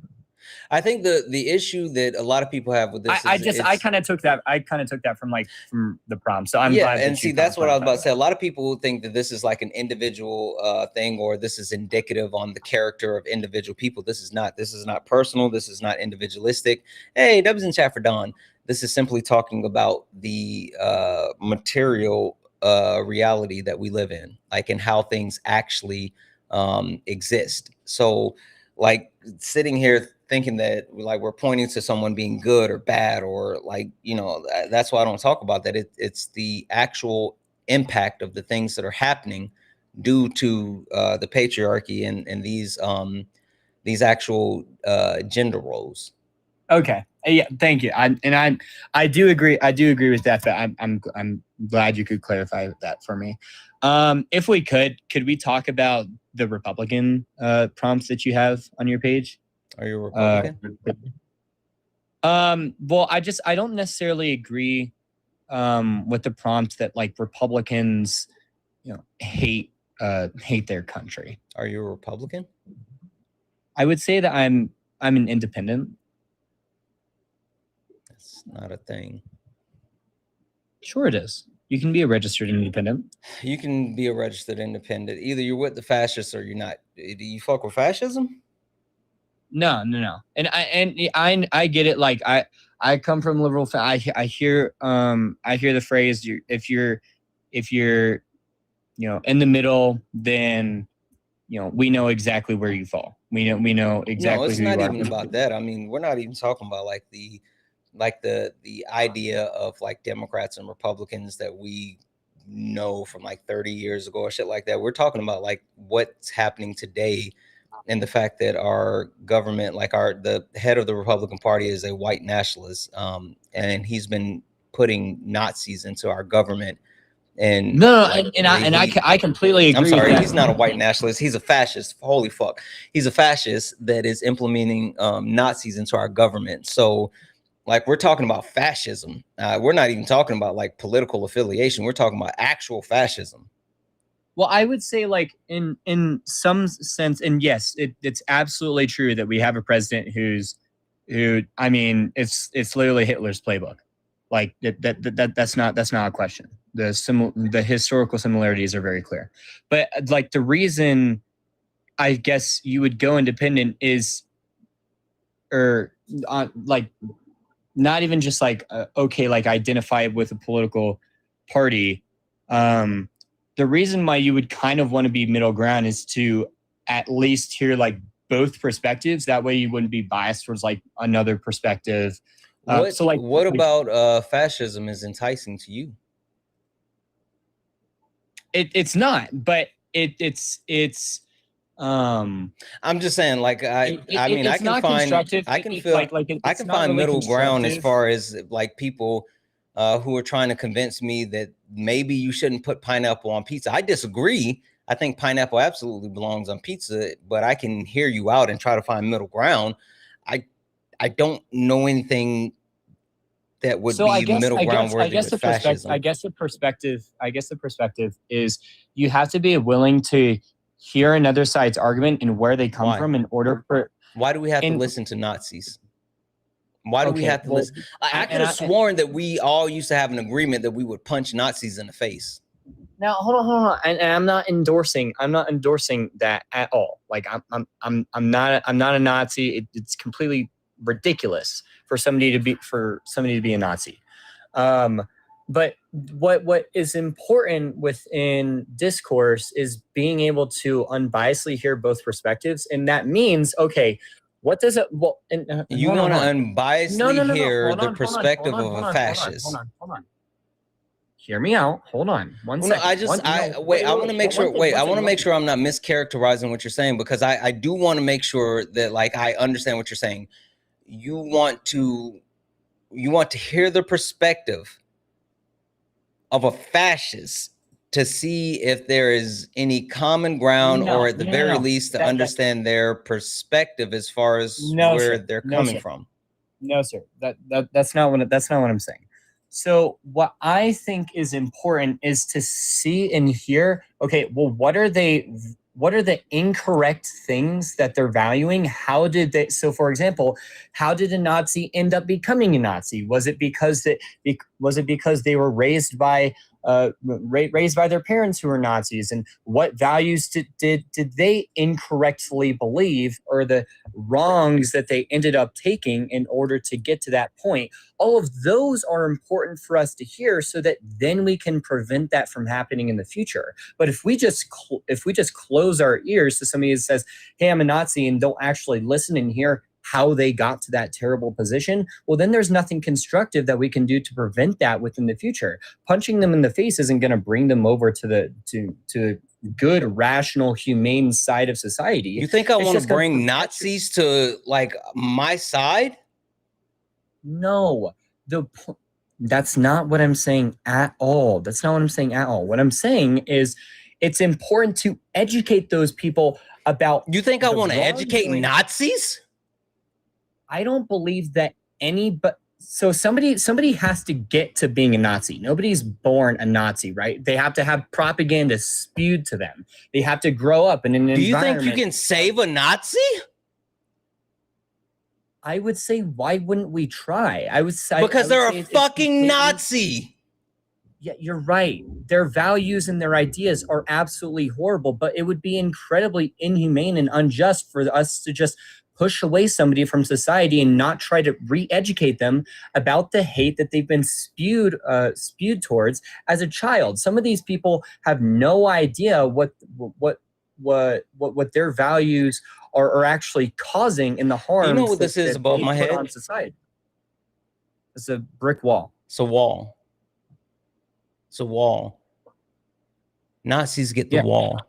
I think the issue that a lot of people have with this I kind of took that from the prompt. So I'm yeah, glad and that see that's what I was about to say. A lot of people think that this is like an individual thing, or this is indicative on the character of individual people. This is not personal. This is not individualistic. Hey, Dubs in chat for Don. This is simply talking about the material reality that we live in, like, and how things actually exist. So like sitting here thinking that like we're pointing to someone being good or bad, or like, you know, that's why I don't talk about that. It's the actual impact of the things that are happening due to the patriarchy and these actual gender roles. Okay. Yeah. Thank you. I do agree. I do agree with that. But I'm glad you could clarify that for me. If we could we talk about the Republican prompts that you have on your page? Are you a Republican? Well, I don't necessarily agree with the prompt that like Republicans, you know, hate their country. Are you a Republican? I would say that I'm an independent. That's not a thing. Sure it is. You can be a registered independent. You can be a registered independent. Either you're with the fascists or you're not. Do you fuck with fascism? No. And I get it. Like I come from liberal. I hear the phrase. If you're you know in the middle, then you know we know exactly where you fall. We know exactly. No, it's who not you are. even about that. I mean, we're not even talking about like the idea of like Democrats and Republicans that we know from like 30 years ago or shit like that. We're talking about like what's happening today, and the fact that our government, like the head of the Republican Party is a white nationalist, and he's been putting Nazis into our government. And no, like, I completely agree. I'm sorry, with that. he's not a white nationalist. He's a fascist. Holy fuck, he's a fascist that is implementing Nazis into our government. So like we're talking about fascism. We're not even talking about like political affiliation. We're talking about actual fascism. Well, I would say like in some sense, and yes, it's absolutely true that we have a president who I mean, it's literally Hitler's playbook. Like that's not a question. The historical similarities are very clear. But like the reason I guess you would go independent is like not even just like okay, like identify with a political party. The reason why you would kind of want to be middle ground is to at least hear like both perspectives. That way you wouldn't be biased towards like another perspective. What about fascism is enticing to you? It's not, but it's I'm just saying, like, I mean, it's not constructive. I can It- feel, like it- I it's can not find really middle ground as constructive. far as like people who are trying to convince me that maybe you shouldn't put pineapple on pizza. I disagree. I think pineapple absolutely belongs on pizza, but I can hear you out and try to find middle ground. I don't know anything that would So be middle ground worthy with fascism. I guess the perspective is you have to be willing to hear another side's argument and where they come from in order for. Why do we have to listen to Nazis? Why do we Okay, have to well, listen? I could have sworn that we all used to have an agreement that we would punch Nazis in the face. Now hold on. And I'm not endorsing that at all. Like I'm not a Nazi. It's completely ridiculous for somebody to be a Nazi. But what is important within discourse is being able to unbiasedly hear both perspectives, and that means, okay, what does it? Well, you want to unbiasedly hear the perspective of a fascist. Hold on. Hear me out. Hold on. One second. I want to make sure. I want to make sure I'm not mischaracterizing what you're saying, because I do want to make sure that, like, I understand what you're saying. You want to hear the perspective of a fascist to see if there is any common ground, or at the very least to understand their perspective as far as where they're coming from. No, sir. That's not what I'm saying. So what I think is important is to see and hear, okay, well, what are the incorrect things that they're valuing? How did they, so for example, how did a Nazi end up becoming a Nazi? Was it because they were raised by their parents who were Nazis, and what values did they incorrectly believe, or the wrongs that they ended up taking in order to get to that point? All of those are important for us to hear, so that then we can prevent that from happening in the future. But if we just close our ears to somebody that says, hey, I'm a Nazi, and don't actually listen and hear how they got to that terrible position, well, then there's nothing constructive that we can do to prevent that within the future. Punching them in the face isn't going to bring them over to the good, rational, humane side of society. You think I want to bring Nazis to, like, my side? No, that's not what I'm saying at all. What I'm saying is it's important to educate those people about. You think I want to educate Nazis? I don't believe that so somebody has to get to being a Nazi. Nobody's born a Nazi, right? They have to have propaganda spewed to them. They have to grow up in an environment. Do you think you can save a Nazi? I would say, why wouldn't we try? Because they're a fucking Nazi. Yeah, you're right. Their values and their ideas are absolutely horrible, but it would be incredibly inhumane and unjust for us to just push away somebody from society and not try to re-educate them about the hate that they've been spewed towards as a child. Some of these people have no idea what their values are actually causing in the harm. You know what this is above my head? On society. It's a brick wall. It's a wall. It's a wall. Nazis get the wall.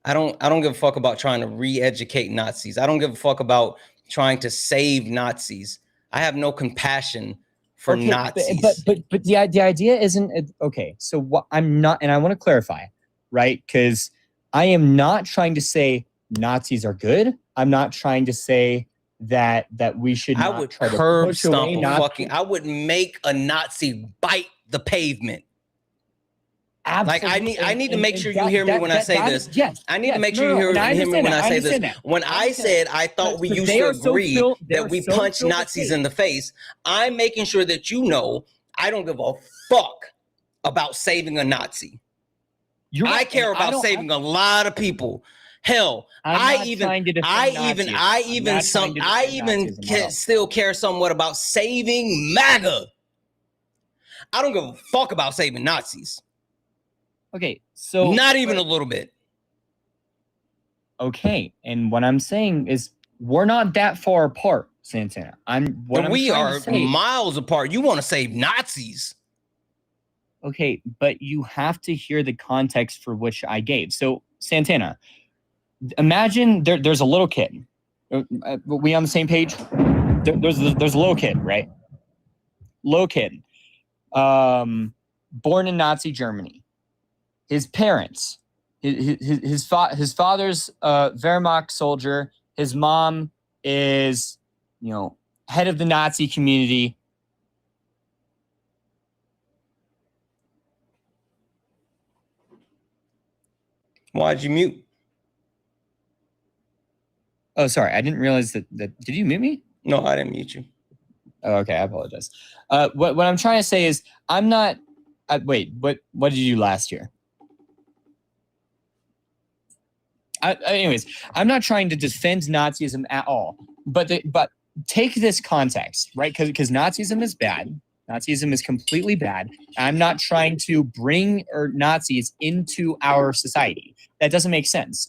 I don't give a fuck about trying to re-educate Nazis. I don't give a fuck about trying to save Nazis. I have no compassion for Nazis. But the idea isn't okay. So what I'm not, and I want to clarify, right? Because I am not trying to say Nazis are good. I'm not trying to say that we should not I would try curb to push stomp away a Nazis. fucking. I would make a Nazi bite the pavement. Absolutely. Like I need to make sure you hear me when I say this. Yes. I need to make sure you hear me when I say this. When I said I thought we used to agree that we punch Nazis in the face, I'm making sure that you know I don't give a fuck about saving a Nazi. I care about saving a lot of people. Hell, I even still care somewhat about saving MAGA. I don't give a fuck about saving Nazis. Okay, so not even a little bit. Okay, and what I'm saying is we're not that far apart, Santana. We are miles apart. You want to save Nazis? Okay, but you have to hear the context for which I gave. So Santana, imagine there's a little kid. We on the same page? There's a little kid, right? Little kid, born in Nazi Germany. His parents, his father's a Wehrmacht soldier. His mom is, head of the Nazi community. Why'd you mute? Oh, sorry. I didn't realize that. Did you mute me? No, I didn't mute you. Oh, okay. I apologize. What I'm trying to say is I'm not. Wait. What did you do last year? Anyways, I'm not trying to defend Nazism at all. But take this context, right? Because Nazism is bad. Nazism is completely bad. I'm not trying to bring Nazis into our society. That doesn't make sense.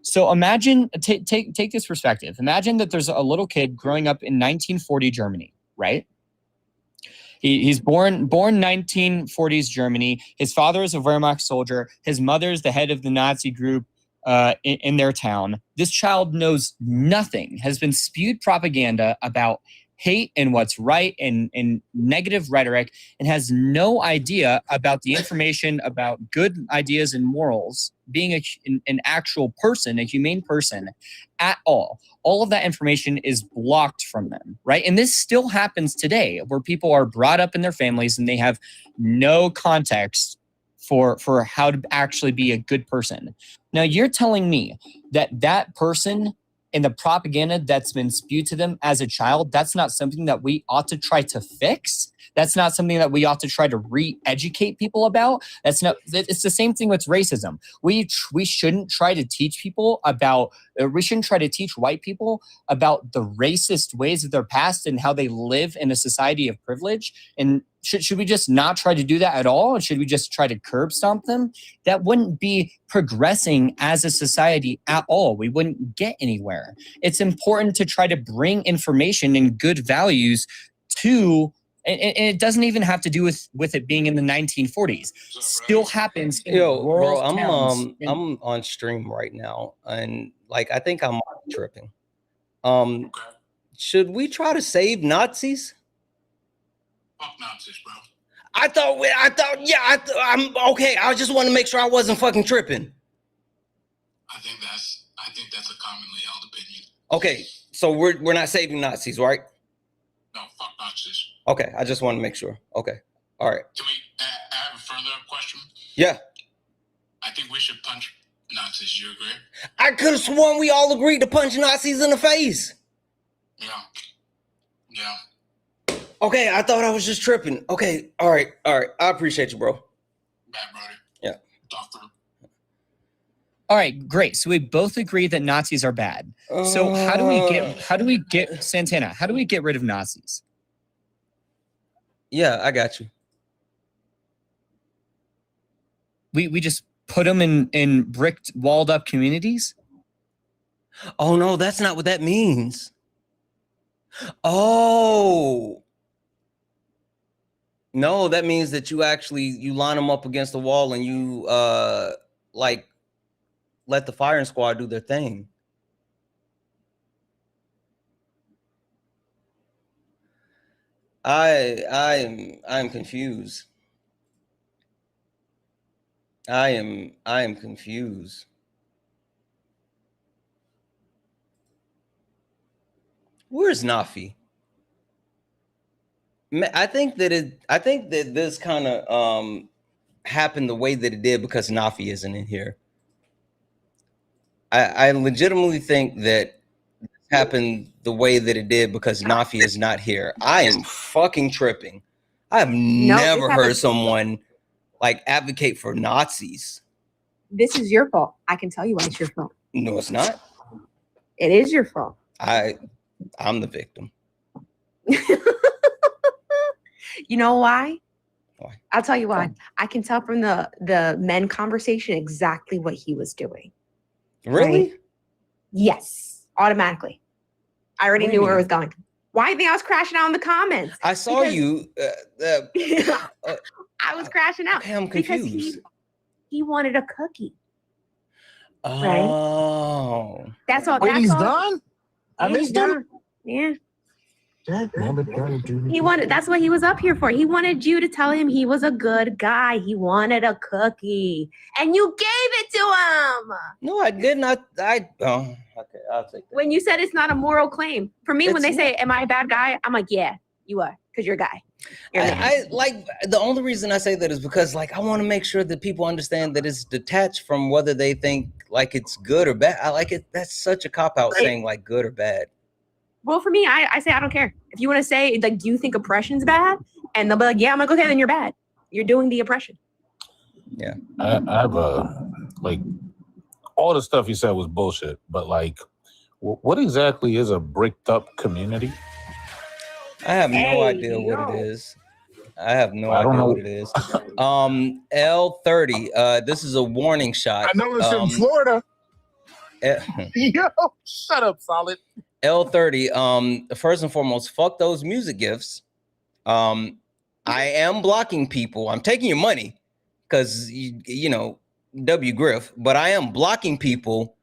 So imagine, take this perspective. Imagine that there's a little kid growing up in 1940 Germany, right? He's born 1940s Germany. His father is a Wehrmacht soldier. His mother is the head of the Nazi group in their town. This child knows nothing, has been spewed propaganda about hate and what's right and negative rhetoric, and has no idea about the information about good ideas and morals, being an actual person, a humane person at all. All of that information is blocked from them, right? And this still happens today, where people are brought up in their families and they have no context for how to actually be a good person. Now, you're telling me that person and the propaganda that's been spewed to them as a child, that's not something that we ought to try to fix? That's not something that we ought to try to re-educate people about? It's the same thing with racism. We shouldn't try to teach people about, we shouldn't try to teach white people about the racist ways of their past and how they live in a society of privilege. And should we just not try to do that at all? Or should we just try to curb stomp them? That wouldn't be progressing as a society at all. We wouldn't get anywhere. It's important to try to bring information and good values to, and it doesn't even have to do with it being in the 1940s. Still happens in rural towns. I'm on stream right now, and I think I'm tripping. Should we try to save Nazis? Fuck Nazis, bro. I'm okay. I just want to make sure I wasn't fucking tripping. I think that's a commonly held opinion. Okay, so we're not saving Nazis, right? No, fuck Nazis. Okay, I just want to make sure. Okay, all right. Can we? I have a further question. Yeah. I think we should punch Nazis. You agree? I could have sworn we all agreed to punch Nazis in the face. Yeah. Okay, I thought I was just tripping. Okay, all right. I appreciate you, bro. Bad, brother. Yeah. Talk through. All right, great. So we both agree that Nazis are bad. So how do we get Santana? How do we get rid of Nazis? Yeah, I got you. We just put them in bricked, walled up communities? Oh no, that's not what that means. Oh. No, that means that you line them up against the wall and you let the firing squad do their thing. I'm confused. I am confused. Where's Nafi? I think that this kind of happened the way that it did because Nafi isn't in here. I legitimately think that this happened the way that it did because Nafi is not here. I am fucking tripping. I have never heard someone advocate for Nazis. This is your fault. I can tell you why it's your fault. No, it's not. It is your fault. I'm the victim. You know why? Why? I'll tell you why. I can tell from the men conversation exactly what he was doing. Really? Right? Yes, automatically. I already knew where it was going. Why do you think I was crashing out in the comments? I saw you. I was crashing out. Okay, I'm confused. Because he wanted a cookie. Right. Oh. That's all. Wait, That's he's all. gone? I Yeah, he's missed him? gone. Yeah. He wanted. That's what he was up here for. He wanted you to tell him he was a good guy. He wanted a cookie, and you gave it to him. No, I did not. Okay, I'll take that. When you said it's not a moral claim. For me, when they say, "Am I a bad guy?" I'm like, "Yeah, you are, because you're a guy." I like the only reason I say that is because like I want to make sure that people understand that it's detached from whether they think like it's good or bad. I like it. That's such a cop out saying like good or bad. Well, for me, I say I don't care. If you want to say like, do you think oppression's bad? And they'll be like, yeah. I'm like, okay, then you're bad. You're doing the oppression. Yeah. I have like all the stuff you said was bullshit, but like, what exactly is a bricked up community? I have no idea what it is. I have no idea what it is. L30. This is a warning shot. I know it's in Florida. Yo, shut up, Solid. L30. First and foremost, fuck those music gifts. I am blocking people. I'm taking your money because you know W Griff, but I am blocking people.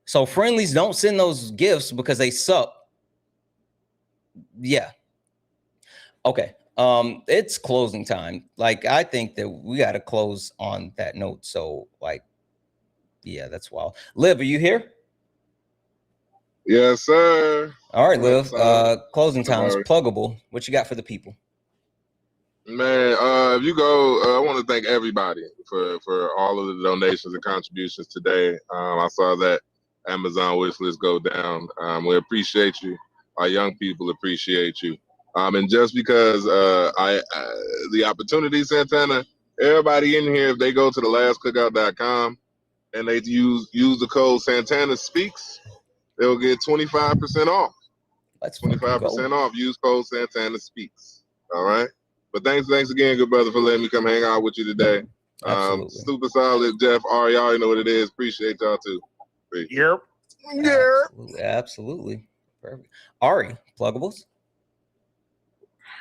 So friendlies don't send those gifts because they suck. Yeah. Okay. It's closing time. Like I think that we got to close on that note. So like, yeah, that's wild. Liv, are you here? Yes, sir. All right, Liv. Closing time is pluggable. What you got for the people? Man, if you go, I want to thank everybody for all of the donations and contributions today. I saw that Amazon wish list go down. We appreciate you. Our young people appreciate you. And just because the opportunity, Santana, everybody in here, if they go to thelastcookout.com and they use the code Santana Speaks, they'll get 25% off. That's 25% off. Use code Santana Speaks. All right. But thanks again, good brother, for letting me come hang out with you today. Absolutely. Super solid, Jeff. Ari, y'all already know what it is. Appreciate y'all too. Peace. Yep. Absolutely. Perfect. Ari, pluggables.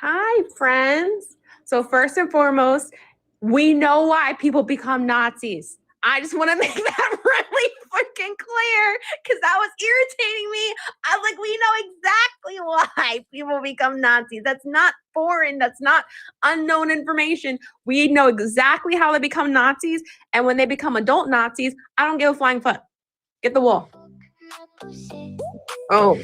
Hi, friends. So first and foremost, we know why people become Nazis. I just want to make that really freaking clear because that was irritating me. I was like, we know exactly why people become Nazis. That's not foreign. That's not unknown information. We know exactly how they become Nazis. And when they become adult Nazis, I don't give a flying fuck. Get the wall. Oh.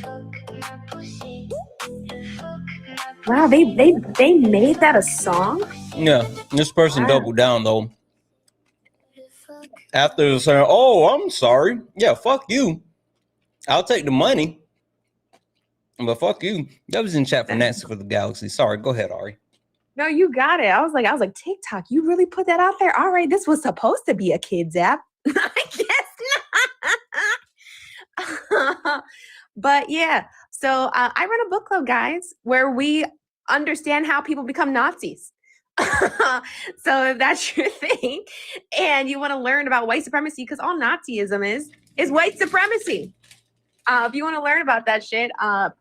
Wow, they made that a song? Yeah, this person doubled down though. After saying, "Oh, I'm sorry." Yeah, fuck you. I'll take the money, but fuck you. That was in chat for Nancy for the Galaxy. Sorry, go ahead, Ari. No, you got it. I was like, TikTok, you really put that out there? All right, this was supposed to be a kid's app. I guess not. But yeah, so I run a book club, guys, where we understand how people become Nazis. So if that's your thing and you want to learn about white supremacy, because all Nazism is white supremacy. If you want to learn about that shit,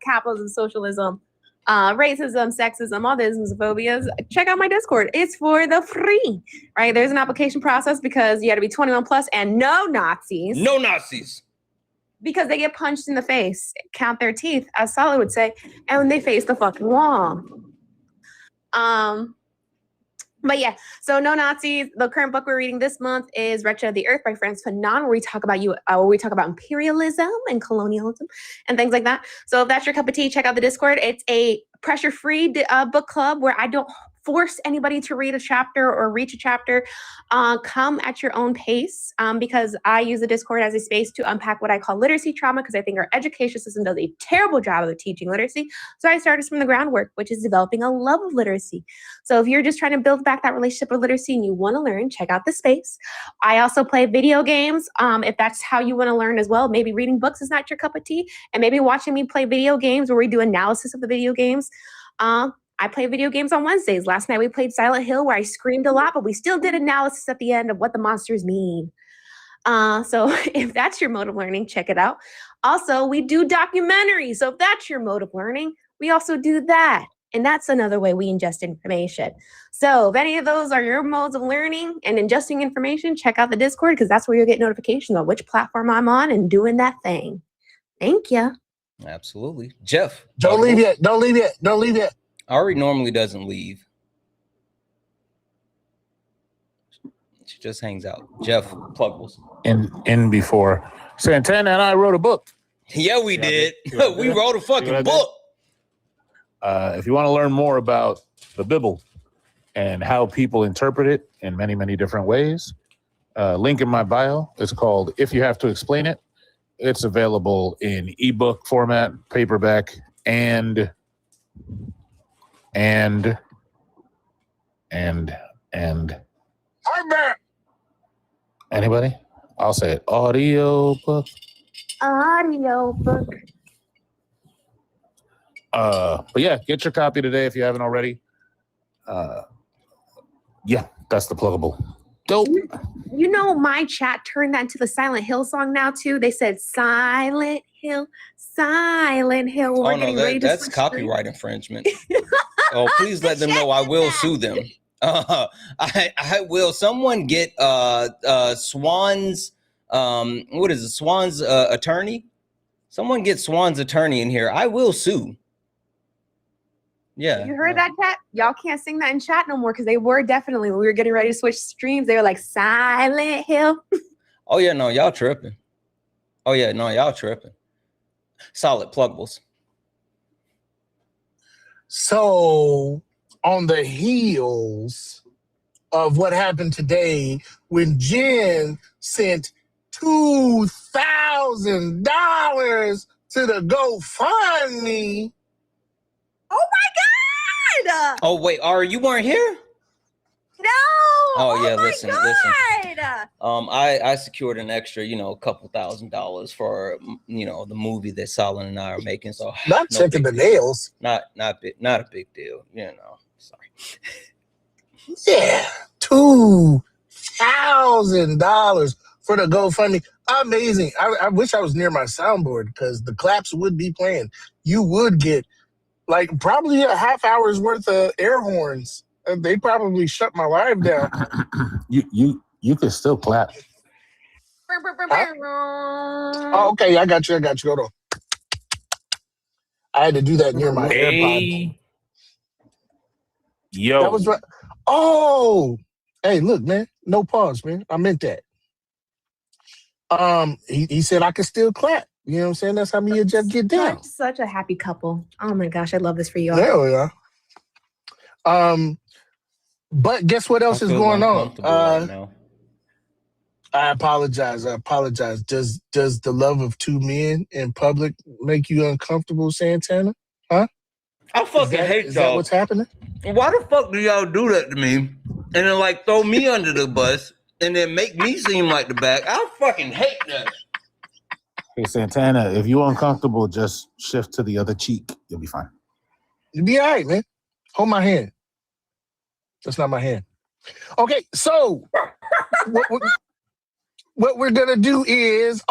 capitalism, socialism, racism, sexism, all the isms, phobias, check out my Discord. It's for the free, right? There's an application process because you got to be 21 plus and no Nazis. No Nazis. Because they get punched in the face, count their teeth, as Solid would say, and when they face the fucking wall. But yeah, so no Nazis. The current book we're reading this month is Wretched of the Earth by Franz Fanon, where we talk about imperialism and colonialism and things like that. So if that's your cup of tea, check out the Discord. It's a pressure-free book club where I don't force anybody to read a chapter or reach a chapter. Come at your own pace because I use the Discord as a space to unpack what I call literacy trauma because I think our education system does a terrible job of teaching literacy. So I started from the groundwork, which is developing a love of literacy. So if you're just trying to build back that relationship with literacy and you want to learn, check out the space. I also play video games. If that's how you want to learn as well, maybe reading books is not your cup of tea, and maybe watching me play video games where we do analysis of the video games. I play video games on Wednesdays. Last night we played Silent Hill where I screamed a lot, but we still did analysis at the end of what the monsters mean. So if that's your mode of learning, check it out. Also, we do documentaries. So if that's your mode of learning, we also do that. And that's another way we ingest information. So if any of those are your modes of learning and ingesting information, check out the Discord, because that's where you'll get notifications on which platform I'm on and doing that thing. Thank you. Absolutely. Jeff. Don't leave yet. Don't leave yet. Don't leave yet. Ari normally doesn't leave. She just hangs out. Jeff, pluggables. In before Santana and I wrote a book. Yeah, we did. We wrote a fucking book. If you want to learn more about the Bible and how people interpret it in many, many different ways, link in my bio. It's called If You Have to Explain It. It's available in ebook format, paperback, and anybody? I'll say it. Audio book. Audio book. But yeah, get your copy today if you haven't already. Yeah, that's the pluggable. Dope. You know, my chat turned that into the Silent Hill song now too. They said Silent Hill, Silent Hill. Oh no, that's copyright infringement. Oh, please let them know I will sue them. I will. Someone get Swan's what is it? Swan's attorney. Someone get Swan's attorney in here. I will sue. Yeah. You heard that, chat? Y'all can't sing that in chat no more, because they were definitely, when we were getting ready to switch streams, they were like Silent Hill. Oh yeah, no, y'all tripping. Oh yeah, no, y'all tripping. Solid pluggables. So on the heels of what happened today, when Jen sent $2,000 to the GoFundMe. Oh my God! Oh wait, Ari, you weren't here? No! Oh yeah, listen. God! I secured an extra, a couple $1,000s for, the movie that Solon and I are making. So not checking the nails. Not a big deal, Sorry. Yeah, $2,000 for the GoFundMe. Amazing. I wish I was near my soundboard, because the claps would be playing. You would get like probably a half hour's worth of air horns. They probably shut my live down. You can still clap. Oh, okay, I got you. Hold on. I had to do that near my AirPod. Yo. That was right. Oh, hey, look, man. No pause, man. I meant that. He said I could still clap. You know what I'm saying? That's how me and Jeff get down. Such a happy couple. Oh my gosh, I love this for you all. There we are. But guess what else is going on? I apologize. Does the love of two men in public make you uncomfortable, Santana? Huh? I fucking hate y'all. Is that what's happening? Why the fuck do y'all do that to me? And then throw me under the bus and then make me seem like the bad. I fucking hate that. Hey Santana, if you're uncomfortable, just shift to the other cheek. You'll be fine. You'll be all right, man. Hold my hand. That's not my hand. Okay, so what we're gonna do is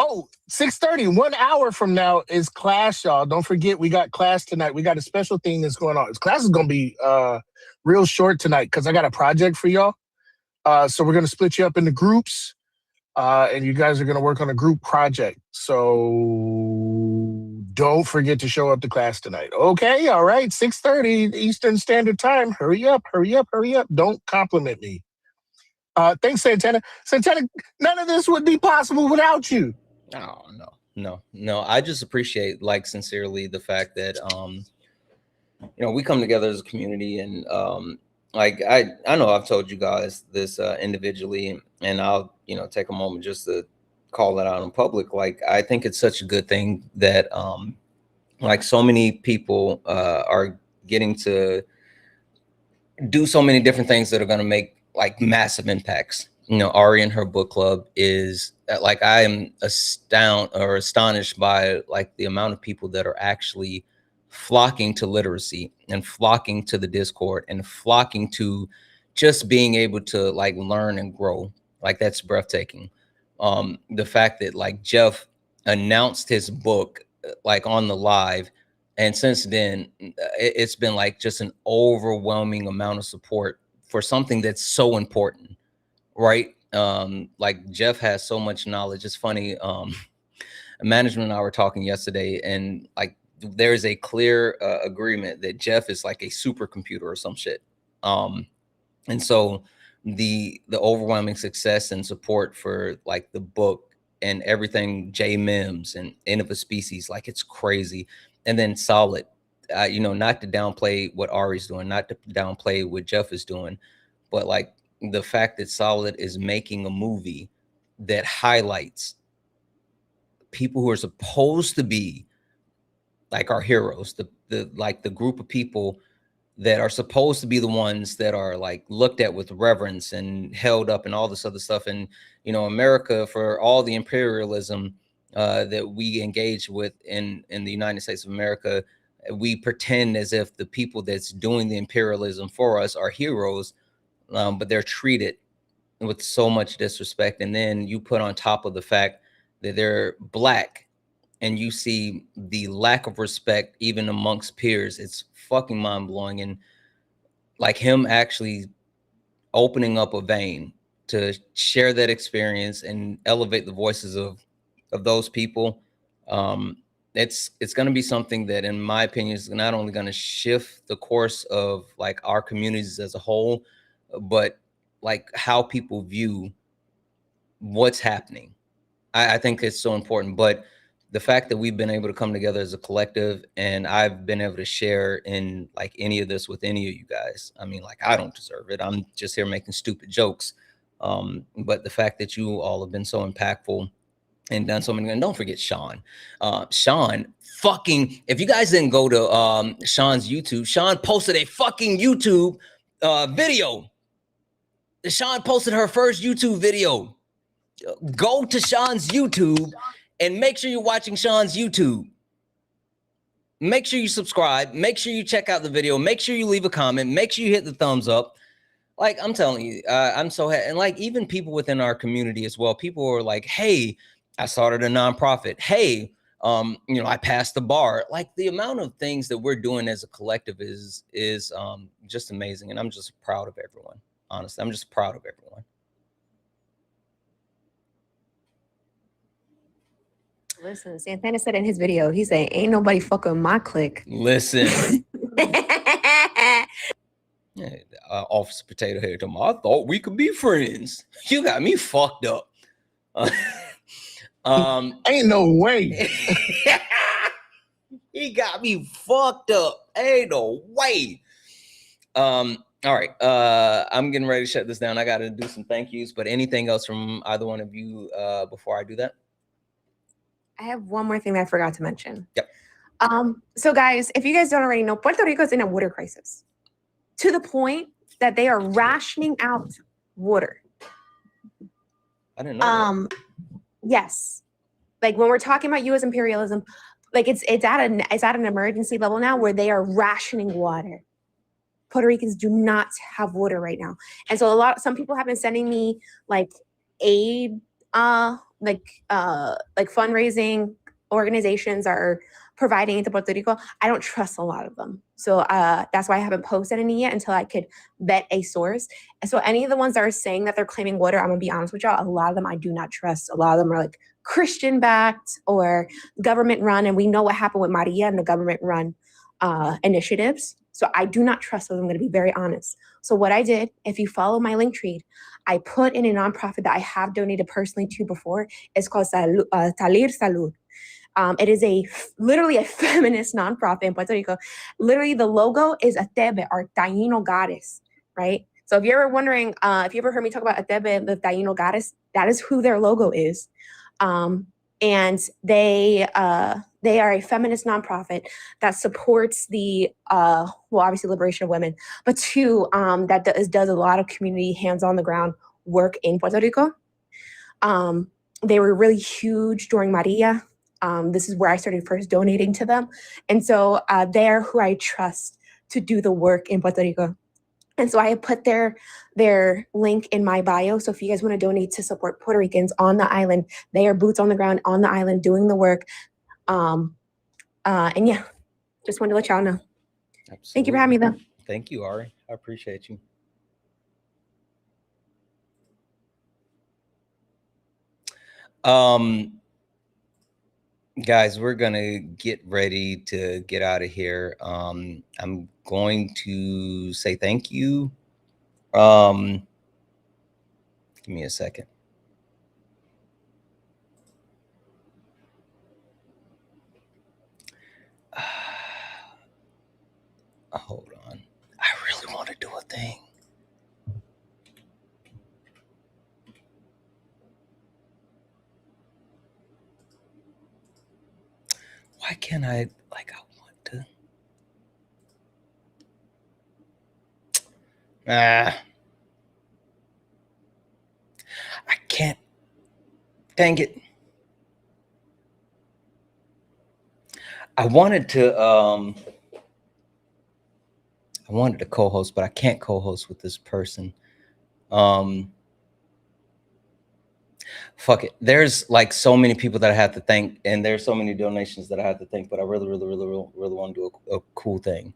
6:30, 1 hour from now is class, y'all. Don't forget, we got class tonight. We got a special thing that's going on. Class is gonna be real short tonight, because I got a project for y'all. So we're gonna split you up into groups. And you guys are going to work on a group project. So don't forget to show up to class tonight. Okay, all right, 6:30 Eastern Standard Time. Hurry up. Don't compliment me. Thanks, Santana. Santana, none of this would be possible without you. Oh, no. I just appreciate, sincerely, the fact that, we come together as a community, and I know I've told you guys this individually, and I'll take a moment just to call it out in public. I think it's such a good thing that so many people are getting to do so many different things that are going to make massive impacts. Ari and her book club is I am astonished by the amount of people that are actually flocking to literacy and flocking to the Discord and flocking to just being able to learn and grow. That's breathtaking. The fact that Jeff announced his book on the live And since then, it's been like just an overwhelming amount of support for something that's so important, right? Like Jeff has so much knowledge. It's funny. Management and I were talking yesterday, and like there's a clear agreement that Jeff is like a supercomputer or some shit. And so the overwhelming success and support for like the book and everything, J Mims and End of a Species, like it's crazy. And then Solid, you know, not to downplay what Ari's doing, not to downplay what Jeff is doing, but like the fact that Solid is making a movie that highlights people who are supposed to be like our heroes, the group of people that are supposed to be the ones that are like looked at with reverence and held up and all this other stuff. And, you know, America, for all the imperialism that we engage with in the United States of America, we pretend as if the people that's doing the imperialism for us are heroes, but they're treated with so much disrespect. And then you put on top of the fact that they're Black, and you see the lack of respect even amongst peers. It's fucking mind-blowing. And like him actually opening up a vein to share that experience and elevate the voices of those people, it's going to be something that, in my opinion, is not only going to shift the course of like our communities as a whole, but like how people view what's happening. I think it's so important. But the fact that we've been able to come together as a collective, and I've been able to share in like any of this with any of you guys, I mean, like, I don't deserve it. I'm just here making stupid jokes. But the fact that you all have been so impactful and done so many, and don't forget Sean. Sean fucking, if you guys didn't go to Sean's YouTube, Sean posted a fucking YouTube video. Sean posted her first YouTube video. Go to Sean's YouTube and make sure you're watching Sean's YouTube. Make sure you subscribe. Make sure you check out the video. Make sure you leave a comment. Make sure you hit the thumbs up. Like, I'm telling you, I'm so happy. And like, even people within our community as well, people are like, hey, I started a nonprofit. Hey, you know, I passed the bar. Like, the amount of things that we're doing as a collective is just amazing. And I'm just proud of everyone. Honestly, I'm just proud of everyone. Listen, Santana said in his video, he said, ain't nobody fucking my clique. Listen. Yeah, Officer Potato Head told me, I thought we could be friends. You got me fucked up. Ain't no way. He got me fucked up. Ain't no way. All right. I'm getting ready to shut this down. I got to do some thank yous, but anything else from either one of you before I do that? I have one more thing that I forgot to mention. Yep. So guys, if you guys don't already know, Puerto Rico is in a water crisis to the point that they are rationing out water. I didn't know that. Yes. Like when we're talking about U.S. imperialism, like it's at an emergency level now where they are rationing water. Puerto Ricans do not have water right now. And so some people have been sending me like aid, like fundraising organizations are providing it to Puerto Rico. I don't trust a lot of them. So that's why I haven't posted any yet until I could vet a source. And so any of the ones that are saying that they're claiming water, I'm gonna be honest with y'all, a lot of them I do not trust. A lot of them are like Christian backed or government run. And we know what happened with Maria and the government run initiatives. So I do not trust those. I'm going to be very honest. So what I did, if you follow my link tree, I put in a nonprofit that I have donated personally to before. It's called Talir Salud. It is literally a feminist nonprofit in Puerto Rico. Literally, the logo is Atebe, our Taino goddess, right? So if you're ever wondering, if you ever heard me talk about Atebe, the Taino goddess, that is who their logo is. And they are a feminist nonprofit that supports the, obviously liberation of women, but two, that does a lot of community hands on the ground work in Puerto Rico. They were really huge during Maria. This is where I started first donating to them. And so they're who I trust to do the work in Puerto Rico. And so I put their link in my bio. So if you guys want to donate to support Puerto Ricans on the island, they are boots on the ground on the island doing the work. And yeah, Just wanted to let y'all know. Absolutely. Thank you for having me, though. Thank you, Ari. I appreciate you. Guys, we're gonna get ready to get out of here. I'm going to say thank you. Give me a second. Hold on. I really want to do a thing. Why can't I, like, I want to. I can't. Dang it. I wanted to co-host, but I can't co-host with this person. Fuck it. There's like so many people that I have to thank, and there's so many donations that I have to thank, but I really want to do a cool thing.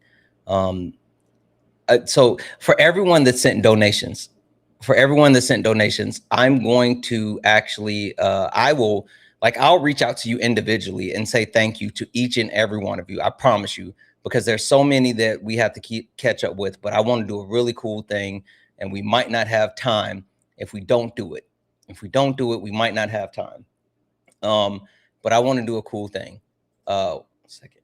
So for everyone that sent donations, I'm going to actually, I'll reach out to you individually and say thank you to each and every one of you. I promise you, because there's so many that we have to catch up with, but I want to do a really cool thing, and we might not have time if we don't do it. If we don't do it, we might not have time. But I want to do a cool thing. One second.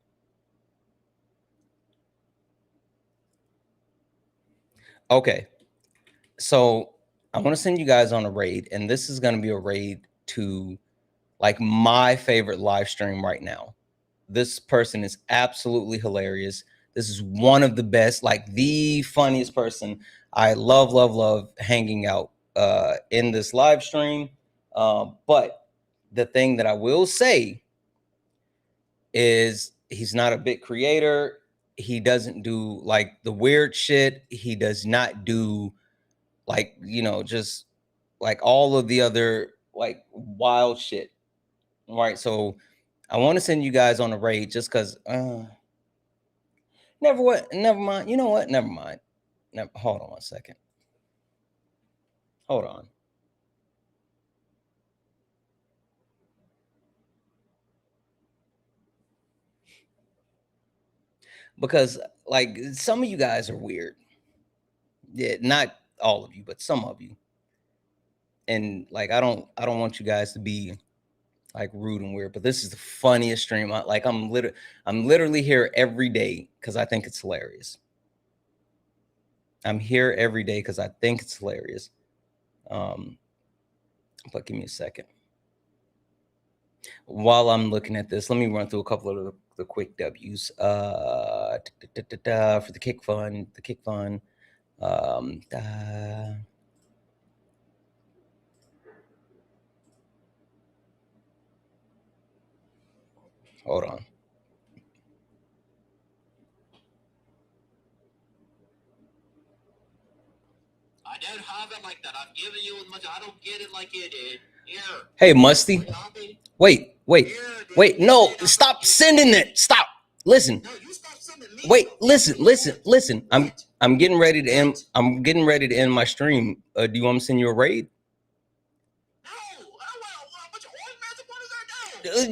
Okay. So I want to send you guys on a raid, and this is going to be a raid to like my favorite live stream right now. This person is absolutely hilarious. This is one of the best, like the funniest person. I love hanging out in this live stream. But the thing that I will say is he's not a big creator. He doesn't do like the weird shit. He does not do like, just like all of the other like wild shit. All right. So I want to send you guys on a raid just because never mind. You know what? Never mind. Hold on one second. Hold on. Because like some of you guys are weird. Yeah, not all of you, but some of you. And like I don't want you guys to be like rude and weird, but this is the funniest stream. I'm literally here every day because I think it's hilarious. I'm here every day because I think it's hilarious. But give me a second. While I'm looking at this, let me run through a couple of the quick W's. For the kick fund, hold on. I don't have it like that. I've given you as much. I don't get it like you did. Here. Hey, Musty. Wait. No, stop sending it. Stop. Listen. No, you stop sending me. Wait, listen. I'm getting ready to end. I'm getting ready to end my stream. Do you want me to send you a raid?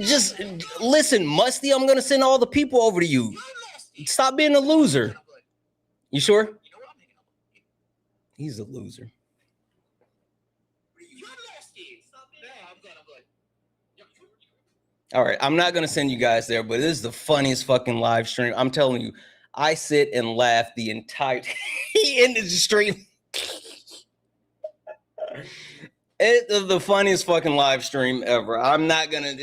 Just listen, Musty. I'm gonna send all the people over to you. Stop being a loser. You sure? He's a loser. All right, I'm not gonna send you guys there, but this is the funniest fucking live stream. I'm telling you, I sit and laugh the entire. He ended the stream. It's the funniest fucking live stream ever. I'm not gonna.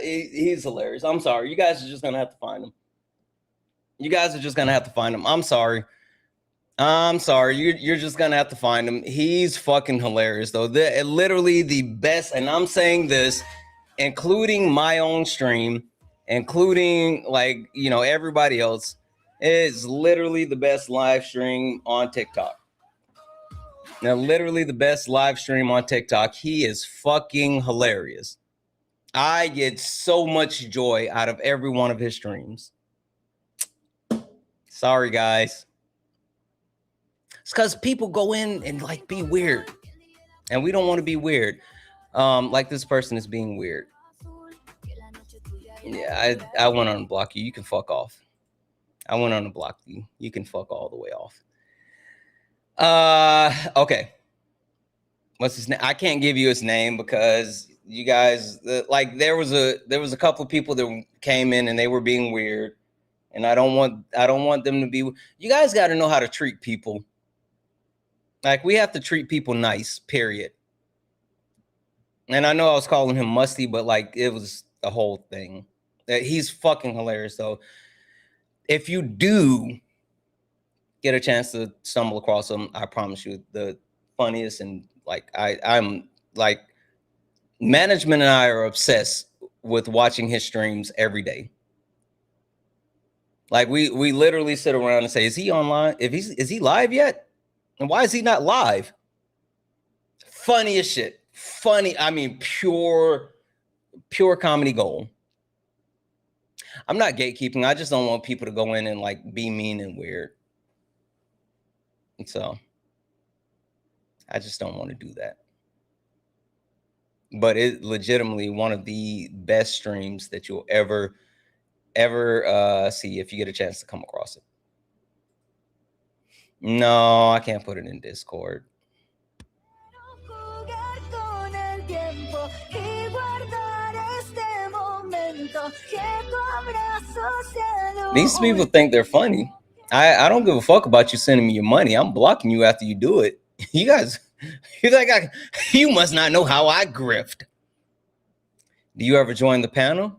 He's hilarious. I'm sorry. You guys are just gonna have to find him. I'm sorry. You're just gonna have to find him. He's fucking hilarious though. Literally the best. And I'm saying this, including my own stream, including like everybody else. Is literally the best live stream on TikTok. Now, literally the best live stream on TikTok. He is fucking hilarious. I get so much joy out of every one of his streams. Sorry, guys. It's because people go in and like be weird, and we don't want to be weird. Like this person is being weird. Yeah, I went on to block you. You can fuck off. I went on to block you. You can fuck all the way off. Okay. What's his name? I can't give you his name because you guys like there was a couple of people that came in and they were being weird, and I don't want them to be. You guys got to know how to treat people. Like we have to treat people nice. Period. And I know I was calling him musty, but like it was a whole thing. He's fucking hilarious though. If you do get a chance to stumble across him, I promise you, the funniest and like I'm like management and I are obsessed with watching his streams every day. Like we literally sit around and say, is he online? Is he live yet? And why is he not live? Funny as shit. Funny. I mean, pure comedy gold. I'm not gatekeeping. I just don't want people to go in and like be mean and weird. And so I just don't want to do that. But it legitimately one of the best streams that you'll ever see if you get a chance to come across it. No, I can't put it in Discord. These people think they're funny. I don't give a fuck about you sending me your money. I'm blocking you after you do it. You guys, you must not know how I grift. Do you ever join the panel?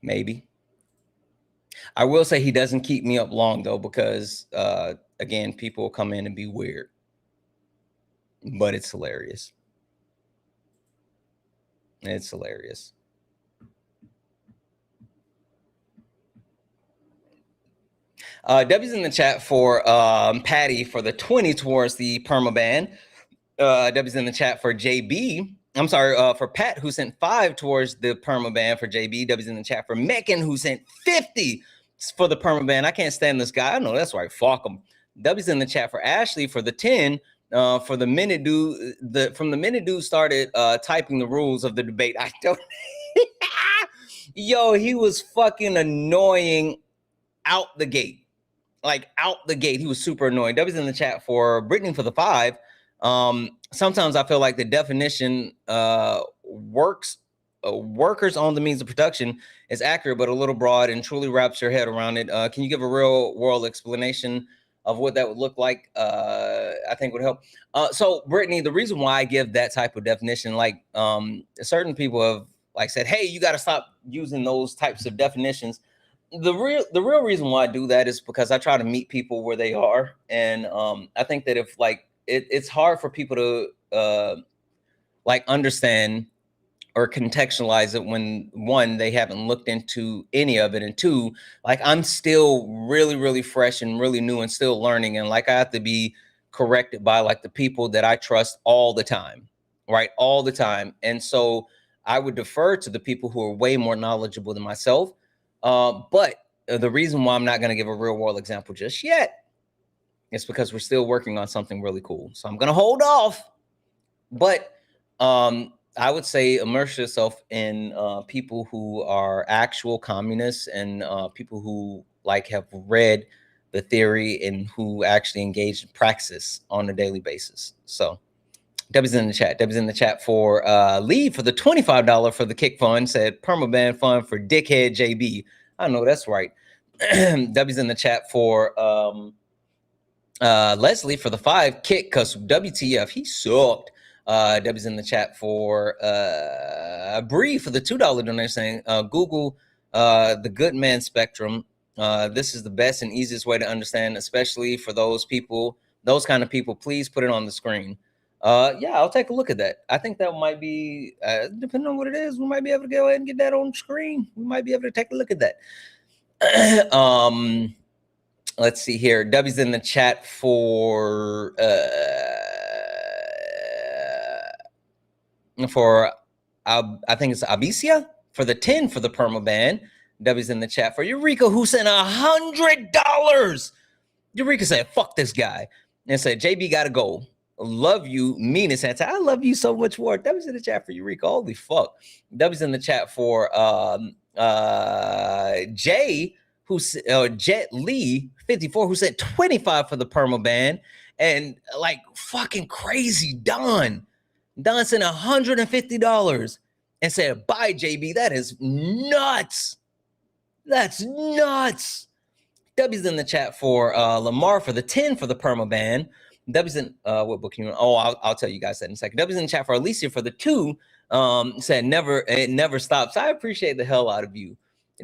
Maybe. I will say he doesn't keep me up long though, because again, people will come in and be weird. But it's hilarious. It's hilarious. W's in the chat for Patty for the 20 towards the permaban. W's in the chat for JB. I'm sorry, for Pat, who sent 5 towards the permaban for JB. W's in the chat for Megan, who sent 50 for the permaban. I can't stand this guy. I know that's right. Fuck him. W's in the chat for Ashley for the 10. For the minute from the minute dude started typing the rules of the debate, I don't. Yo, he was fucking annoying out the gate. Like out the gate, he was super annoying. W's in the chat for Brittany for the 5. Sometimes I feel like the definition workers on the means of production is accurate, but a little broad and truly wraps your head around it. Can you give a real world explanation of what that would look like? I think would help. So Brittany, the reason why I give that type of definition, like certain people have like said, hey, you got to stop using those types of definitions. The real reason why I do that is because I try to meet people where they are. And I think that if like, it's hard for people to like understand or contextualize it when one, they haven't looked into any of it, and two, like I'm still really fresh and really new and still learning, and like I have to be corrected by like the people that I trust all the time, right? All the time. And so I would defer to the people who are way more knowledgeable than myself. But the reason why I'm not going to give a real world example just yet is because we're still working on something really cool. So I'm going to hold off. But I would say immerse yourself in people who are actual communists and people who like have read the theory and who actually engage in praxis on a daily basis. So W's in the chat. W's in the chat for Lee for the $25 for the kick fund. Said permaban fund for dickhead JB. I know that's right. W's in the chat for Leslie for the 5 kick because WTF, he sucked. W's in the chat for Bree for the $2 donation saying Google the good man spectrum. This is the best and easiest way to understand, especially for those people, those kind of people. Please put it on the screen. Yeah, I'll take a look at that. I think that might be, depending on what it is, we might be able to go ahead and get that on screen. We might be able to take a look at that. Let's see here. W's in the chat for I think it's Abicia for the 10 for the perma ban. W's in the chat for Eureka, who sent $100. Eureka said, fuck this guy. And said, JB gotta go. Love you, mean it, Santa. I love you so much more. W's in the chat for Eureka. Holy fuck. W's in the chat for Jay, Jet Lee 54, who sent 25 for the perma ban. And like fucking crazy, Don sent $150 and said, bye, JB. That is nuts. That's nuts. W's in the chat for Lamar for the 10 for the perma ban. W's in what book you want? Oh, I'll tell you guys that in a second. W's in the chat for Alicia for the 2. Said it never stops. I appreciate the hell out of you.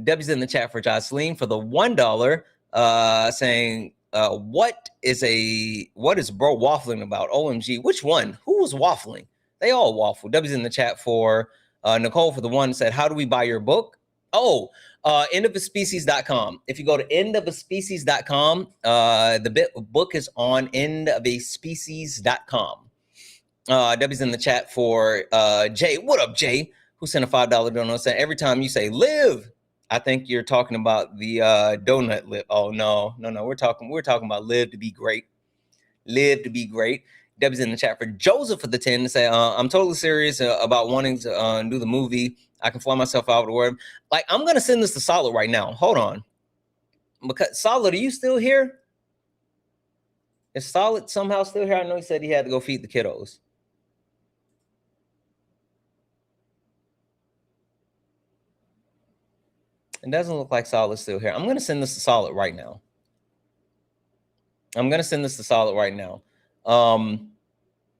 W's in the chat for Jocelyn for the $1, saying what is bro waffling about? OMG, which one? Who was waffling? They all waffle. W's in the chat for Nicole for the 1, said, how do we buy your book? Oh, endofaspecies.com. If you go to endofaspecies.com, the book is on endofaspecies.com. W's in the chat for Jay. What up, Jay? Who sent a $5 donut? Saying every time you say live, I think you're talking about the donut lip. Oh no. We're talking about live to be great. Live to be great. W's in the chat for Joseph for the 10 to say, I'm totally serious about wanting to do the movie. I can fly myself out of the word. Like, I'm gonna send this to Solid right now. Hold on. Because Solid, are you still here? Is Solid somehow still here? I know he said he had to go feed the kiddos. It doesn't look like Solid's still here. I'm gonna send this to Solid right now.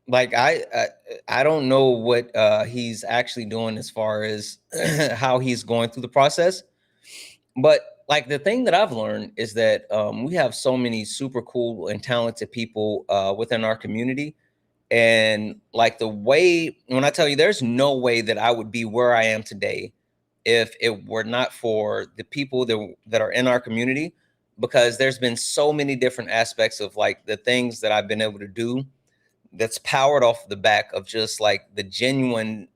Like I don't know what he's actually doing as far as how he's going through the process, but like the thing that I've learned is that we have so many super cool and talented people within our community, and like the way when I tell you, there's no way that I would be where I am today if it were not for the people that are in our community, because there's been so many different aspects of like the things that I've been able to do that's powered off the back of just like the genuine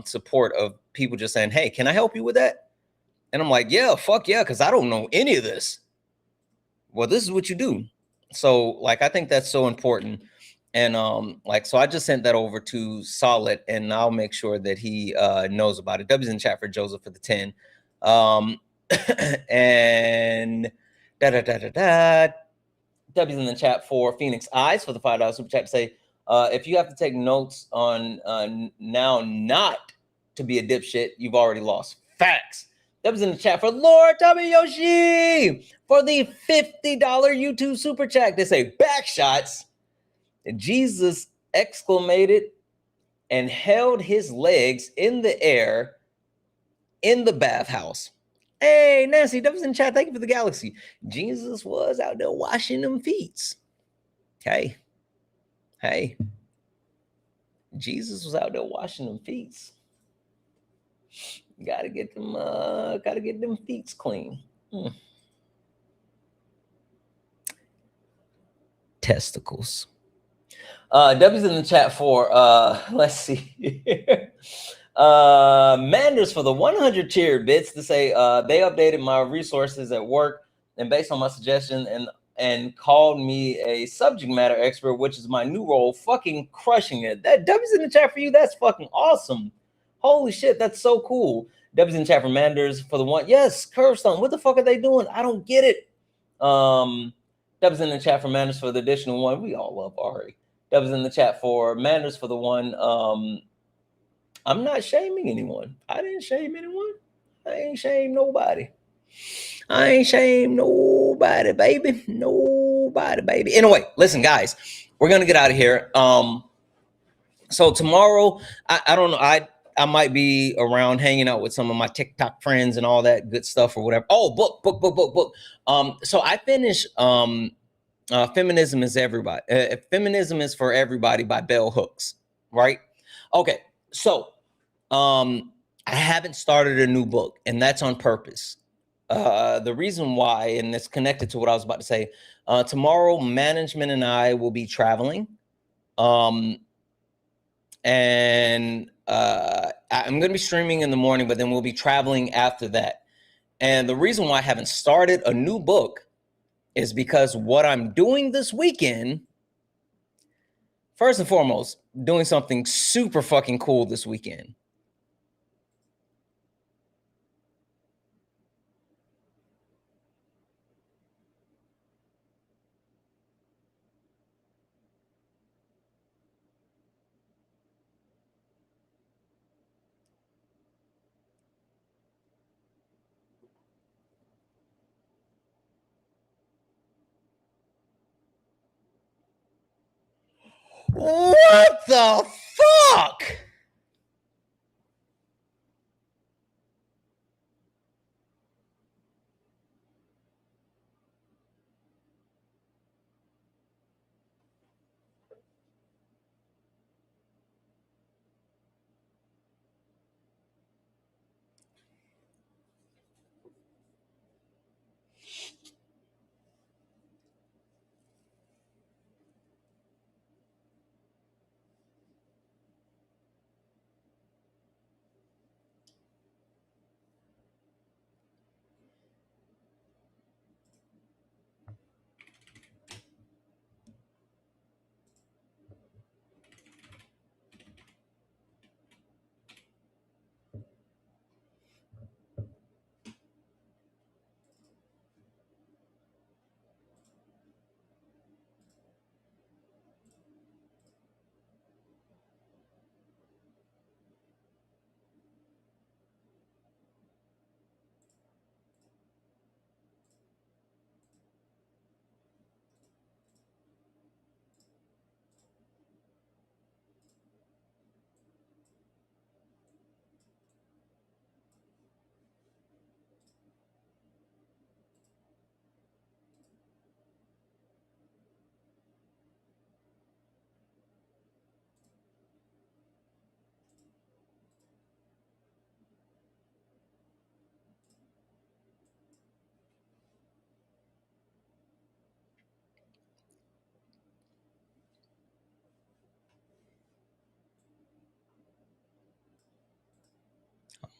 support of people just saying, hey, can I help you with that? And I'm like, yeah, fuck yeah, because I don't know any of this. Well, this is what you do. So like, I think that's so important. And like, so I just sent that over to Solid, and I'll make sure that he knows about it. W's in chat for Joseph for the 10. And W's in the chat for Phoenix Eyes for the $5 super chat to say, if you have to take notes on now not to be a dipshit, you've already lost. Facts. That was in the chat for Lord Tabiyoshi for the $50 YouTube super chat. They say back shots. Jesus exclaimed and held his legs in the air in the bathhouse. Hey, Nancy, that was in the chat. Thank you for the galaxy. Jesus was out there washing them feet. Hey. Jesus was out there washing them feet. Gotta get them feet clean. Testicles. W's in the chat for let's see. Manders for the 100 cheer bits to say they updated my resources at work and based on my suggestion and called me a subject matter expert, which is my new role. Fucking crushing it. That W's in the chat for you. That's fucking awesome. Holy shit, that's so cool. W's in the chat for Manders for the 1. Yes, Curvestone. What the fuck are they doing? I don't get it. W's in the chat for Manders for the additional 1. We all love Ari. W's in the chat for Manders for the 1. I'm not shaming anyone. I didn't shame anyone. I ain't shame nobody. I ain't shame nobody, baby. Nobody, baby. Anyway, listen, guys, we're gonna get out of here. So tomorrow, I don't know. I might be around hanging out with some of my TikTok friends and all that good stuff or whatever. Oh, book. So I finished Feminism is Everybody. Feminism is for Everybody by Bell Hooks, right? Okay, so I haven't started a new book, and that's on purpose. The reason why, and it's connected to what I was about to say, tomorrow management and I will be traveling. And I'm going to be streaming in the morning, but then we'll be traveling after that. And the reason why I haven't started a new book is because what I'm doing this weekend, first and foremost, doing something super fucking cool this weekend. What the fuck?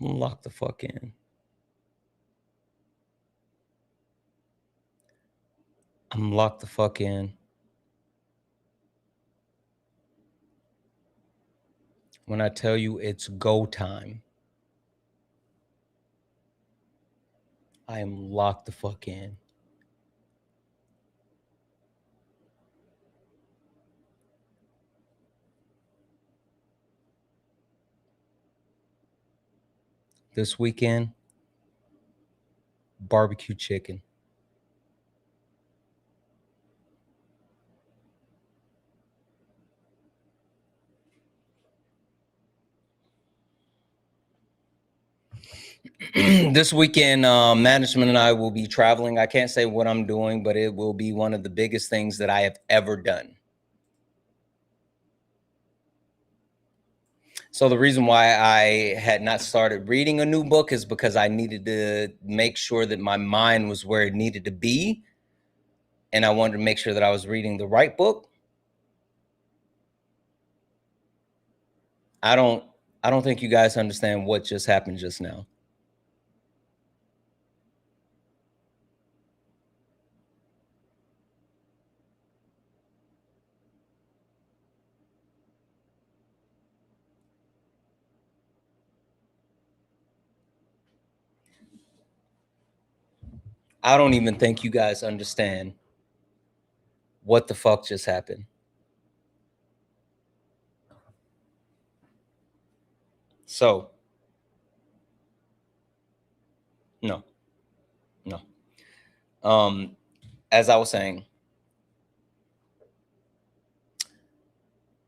I'm locked the fuck in. I'm locked the fuck in. When I tell you it's go time, I am locked the fuck in. This weekend, barbecue chicken. This weekend, management and I will be traveling. I can't say what I'm doing, but it will be one of the biggest things that I have ever done. So the reason why I had not started reading a new book is because I needed to make sure that my mind was where it needed to be. And I wanted to make sure that I was reading the right book. I don't think you guys understand what just happened just now. I don't even think you guys understand what the fuck just happened. So, no. As I was saying,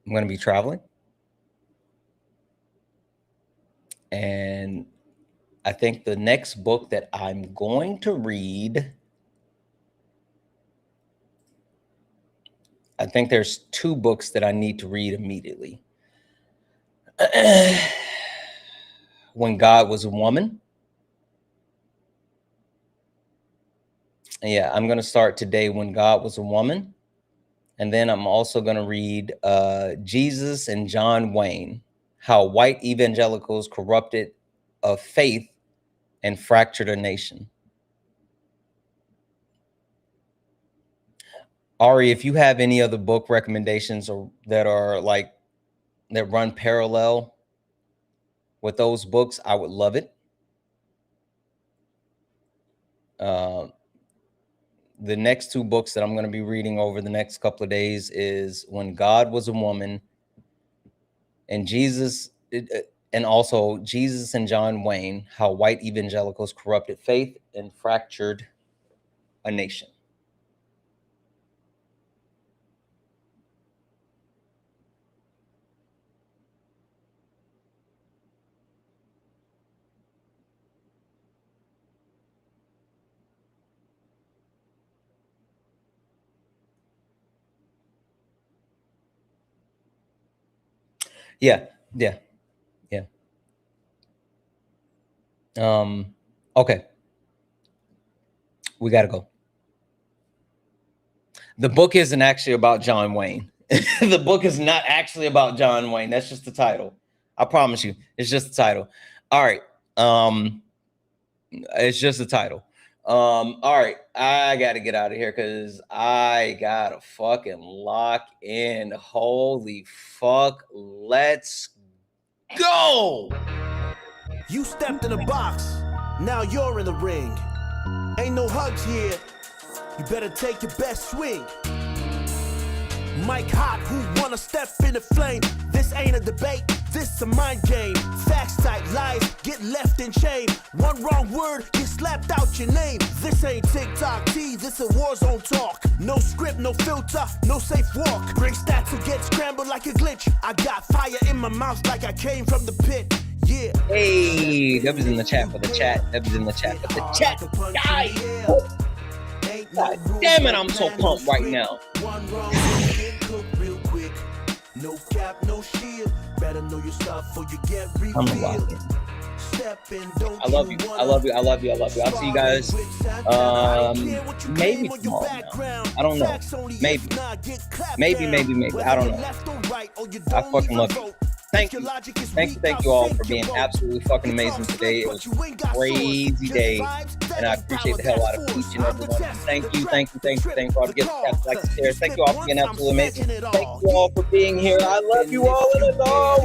I'm going to be traveling. And I think the next book that I'm going to read, I think there's two books that I need to read immediately. When God Was a Woman. Yeah, I'm going to start today, When God Was a Woman. And then I'm also going to read Jesus and John Wayne. How white evangelicals corrupted a faith and fractured a nation. Ari, if you have any other book recommendations or that are like that run parallel with those books, I would love it. The next two books that I'm going to be reading over the next couple of days is When God Was a Woman and Jesus, and also Jesus and John Wayne, How White Evangelicals Corrupted Faith and Fractured a Nation. Yeah. Okay. We got to go. The book isn't actually about John Wayne. The book is not actually about John Wayne. That's just the title. I promise you. It's just the title. All right. It's just the title. All right. I got to get out of here because I got to fucking lock in. Holy fuck. Let's go. You stepped in the box. Now you're in the ring. Ain't no hugs here. You better take your best swing. Mike Hot, who wanna step in the flame? This ain't a debate, this a mind game. Facts type lies, get left in chain. One wrong word, get slapped out your name. This ain't TikTok T, this a war zone talk. No script, no filter, no safe walk. Bring stats to get scrambled like a glitch. I got fire in my mouth like I came from the pit. Yeah. Hey, that was in the chat for the chat. That was in the chat for the chat. Guys. God damn it, I'm so pumped right now. No cap, no shield. Better know your stuff or you get I'm a lot. I love you. I love you. I love you. I love you. I'll see you guys. Maybe tomorrow now. I don't know. Maybe. I don't know. I fucking love you. Thank you all for being absolutely fucking amazing today. It was a crazy day, and I appreciate the hell out of each and every one. Thank you for all the gifts, like the stairs. Thank you all for being absolutely amazing. Thank you all for being here. I love you all, and as always,